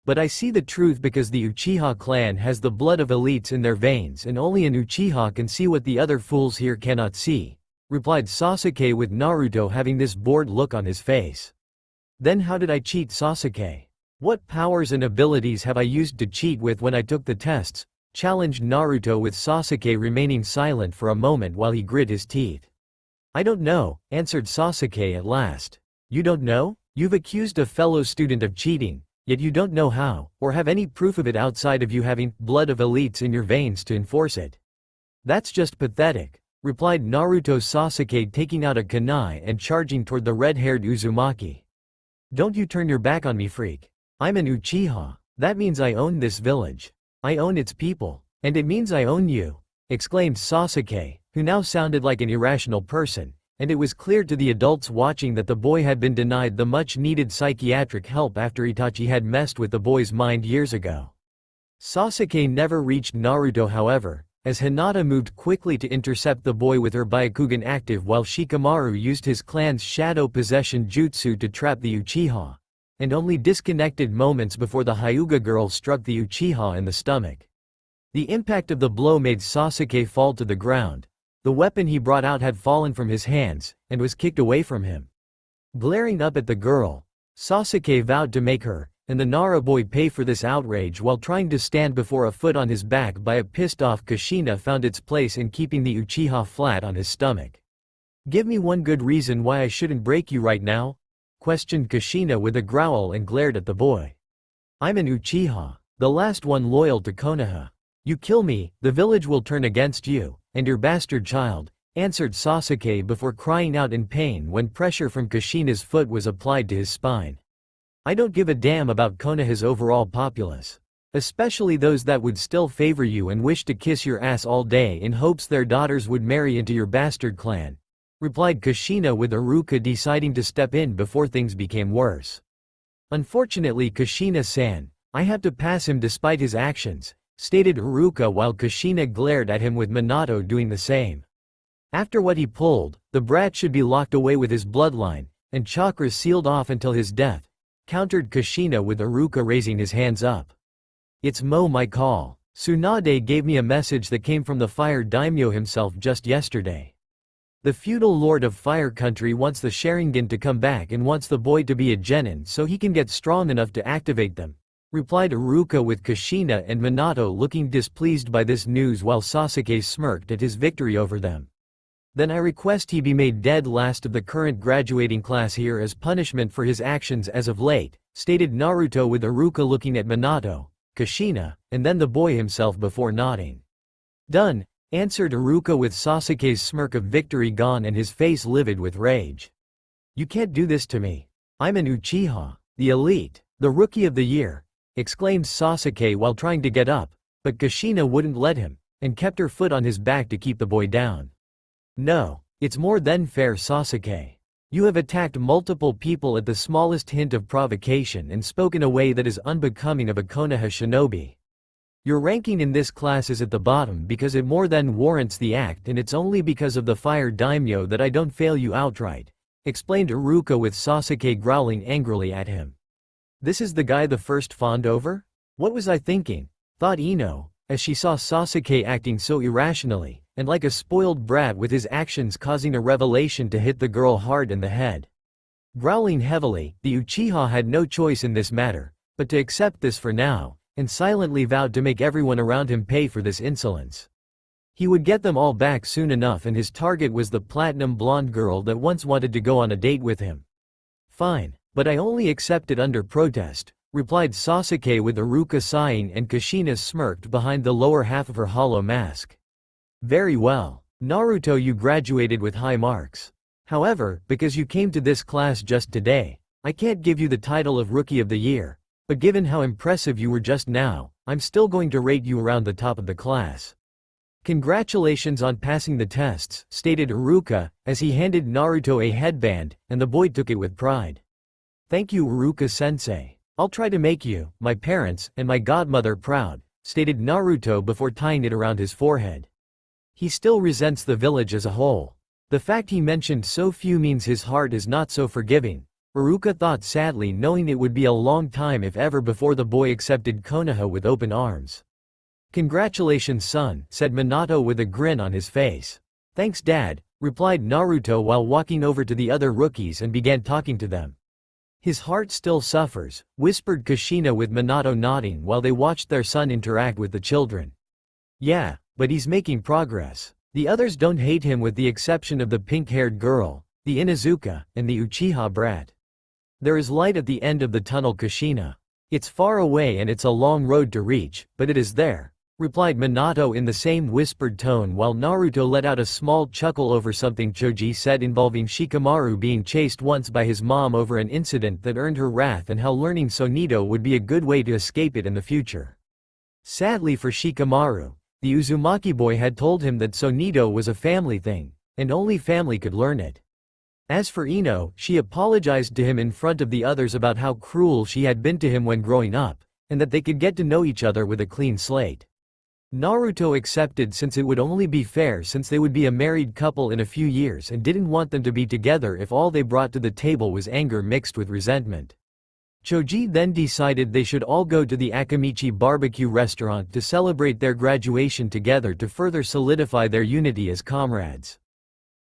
S1: But I see the truth because the Uchiha clan has the blood of elites in their veins and only an Uchiha can see what the other fools here cannot see, replied Sasuke with Naruto having this bored look on his face. Then how did I cheat Sasuke? What powers and abilities have I used to cheat with when I took the tests? Challenged Naruto with Sasuke remaining silent for a moment while he grit his teeth. I don't know, answered Sasuke at last. You don't know? You've accused a fellow student of cheating, yet you don't know how, or have any proof of it outside of you having blood of elites in your veins to enforce it. That's just pathetic, replied Naruto Sasuke taking out a kunai and charging toward the red-haired Uzumaki. Don't you turn your back on me freak. I'm an Uchiha. That means I own this village. I own its people. And it means I own you, exclaimed Sasuke, who now sounded like an irrational person, and it was clear to the adults watching that the boy had been denied the much-needed psychiatric help after Itachi had messed with the boy's mind years ago. Sasuke never reached Naruto however, as Hinata moved quickly to intercept the boy with her Byakugan active while Shikamaru used his clan's shadow possession jutsu to trap the Uchiha, and only disconnected moments before the Hyuga girl struck the Uchiha in the stomach. The impact of the blow made Sasuke fall to the ground. The weapon he brought out had fallen from his hands, and was kicked away from him. Glaring up at the girl, Sasuke vowed to make her, and the Nara boy pay for this outrage while trying to stand before a foot on his back by a pissed-off Kushina found its place in keeping the Uchiha flat on his stomach. "Give me one good reason why I shouldn't break you right now?" questioned Kushina with a growl and glared at the boy. "I'm an Uchiha, the last one loyal to Konoha. You kill me, the village will turn against you, and your bastard child," answered Sasuke before crying out in pain when pressure from Kushina's foot was applied to his spine. "I don't give a damn about Konoha's overall populace. Especially those that would still favor you and wish to kiss your ass all day in hopes their daughters would marry into your bastard clan," replied Kushina with Inuzuka deciding to step in before things became worse. "Unfortunately Kushina-san, I have to pass him despite his actions," stated Inuzuka while Kushina glared at him with Minato doing the same. "After what he pulled, the brat should be locked away with his bloodline, and chakras sealed off until his death," countered Kushina with Inuzuka raising his hands up. "It's my call. Tsunade gave me a message that came from the fire daimyo himself just yesterday. The feudal lord of Fire Country wants the Sharingan to come back and wants the boy to be a genin so he can get strong enough to activate them," replied Inuzuka with Kushina and Minato looking displeased by this news while Sasuke smirked at his victory over them. "Then I request he be made dead last of the current graduating class here as punishment for his actions as of late," stated Naruto with Inuzuka looking at Minato, Kushina, and then the boy himself before nodding. "Done," answered Inuzuka with Sasuke's smirk of victory gone and his face livid with rage. "You can't do this to me. I'm an Uchiha, the elite, the rookie of the year," exclaimed Sasuke while trying to get up, but Kushina wouldn't let him, and kept her foot on his back to keep the boy down. "No, it's more than fair, Sasuke. You have attacked multiple people at the smallest hint of provocation and spoke in a way that is unbecoming of a Konoha shinobi. Your ranking in this class is at the bottom because it more than warrants the act, and it's only because of the fire daimyo that I don't fail you outright," explained Inuzuka with Sasuke growling angrily at him. "This is the guy the first fawned over? What was I thinking?" thought Ino, as she saw Sasuke acting so irrationally, and like a spoiled brat with his actions causing a revelation to hit the girl hard in the head. Growling heavily, the Uchiha had no choice in this matter, but to accept this for now, and silently vowed to make everyone around him pay for this insolence. He would get them all back soon enough, and his target was the platinum blonde girl that once wanted to go on a date with him. "Fine, but I only accept it under protest," replied Sasuke with Inuzuka sighing and Kushina smirked behind the lower half of her hollow mask. "Very well, Naruto, you graduated with high marks. However, because you came to this class just today, I can't give you the title of Rookie of the Year. But given how impressive you were just now, I'm still going to rate you around the top of the class." "Congratulations on passing the tests," stated Inuzuka, as he handed Naruto a headband, and the boy took it with pride. "Thank you, Inuzuka-sensei. I'll try to make you, my parents, and my godmother proud," stated Naruto before tying it around his forehead. He still resents the village as a whole. The fact he mentioned so few means his heart is not so forgiving, Inuzuka thought sadly, knowing it would be a long time if ever before the boy accepted Konoha with open arms. "Congratulations, son," said Minato with a grin on his face. "Thanks, Dad," replied Naruto while walking over to the other rookies and began talking to them. "His heart still suffers," whispered Kushina with Minato nodding while they watched their son interact with the children. "Yeah, but he's making progress. The others don't hate him with the exception of the pink-haired girl, the Inuzuka, and the Uchiha brat. There is light at the end of the tunnel, Kushina. It's far away and it's a long road to reach, but it is there," replied Minato in the same whispered tone while Naruto let out a small chuckle over something Choji said involving Shikamaru being chased once by his mom over an incident that earned her wrath and how learning Sonito would be a good way to escape it in the future. Sadly for Shikamaru, the Uzumaki boy had told him that Sonito was a family thing, and only family could learn it. As for Ino, she apologized to him in front of the others about how cruel she had been to him when growing up, and that they could get to know each other with a clean slate. Naruto accepted since it would only be fair since they would be a married couple in a few years and didn't want them to be together if all they brought to the table was anger mixed with resentment. Choji then decided they should all go to the Akamichi barbecue restaurant to celebrate their graduation together to further solidify their unity as comrades.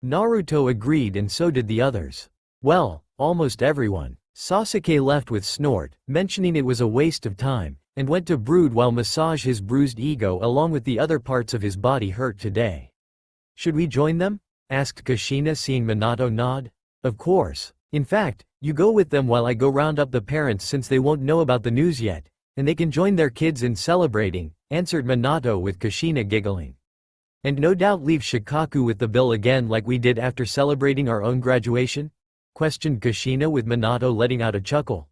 S1: Naruto agreed and so did the others. Well, almost everyone. Sasuke left with snort, mentioning it was a waste of time, and went to brood while massage his bruised ego along with the other parts of his body hurt today. Should we join them? Asked Kushina seeing Minato nod. Of course. In fact, you go with them while I go round up the parents since they won't know about the news yet, and they can join their kids in celebrating, answered Minato with Kushina giggling. And no doubt leave Shikaku with the bill again like we did after celebrating our own graduation? Questioned Kushina with Minato letting out a chuckle.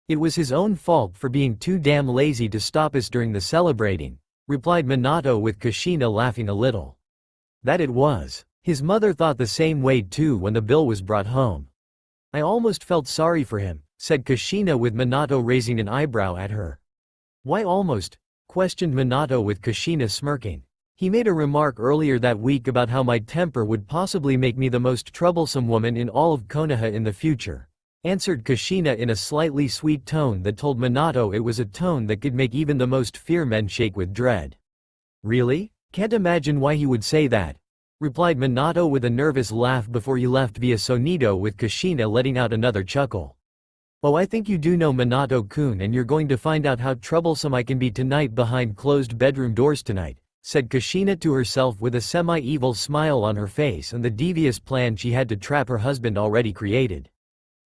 S1: It was his own fault for being too damn lazy to stop us during the celebrating, replied Minato with Kushina laughing a little. That it was. His mother thought the same way too when the bill was brought home. I almost felt sorry for him, said Kushina with Minato raising an eyebrow at her. Why almost? Questioned Minato with Kushina smirking. He made a remark earlier that week about how my temper would possibly make me the most troublesome woman in all of Konoha in the future, answered Kushina in a slightly sweet tone that told Minato it was a tone that could make even the most fear men shake with dread. Really? Can't imagine why he would say that, replied Minato with a nervous laugh before he left via Sonido with Kushina letting out another chuckle. Oh, I think you do know Minato-kun, and you're going to find out how troublesome I can be tonight behind closed bedroom doors tonight, said Kushina to herself with a semi-evil smile on her face and the devious plan she had to trap her husband already created.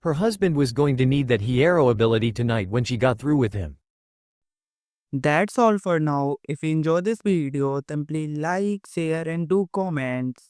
S1: Her husband was going to need that hero ability tonight when she got through with him.
S2: That's all for now. If you enjoy this video, then please like, share and do comments.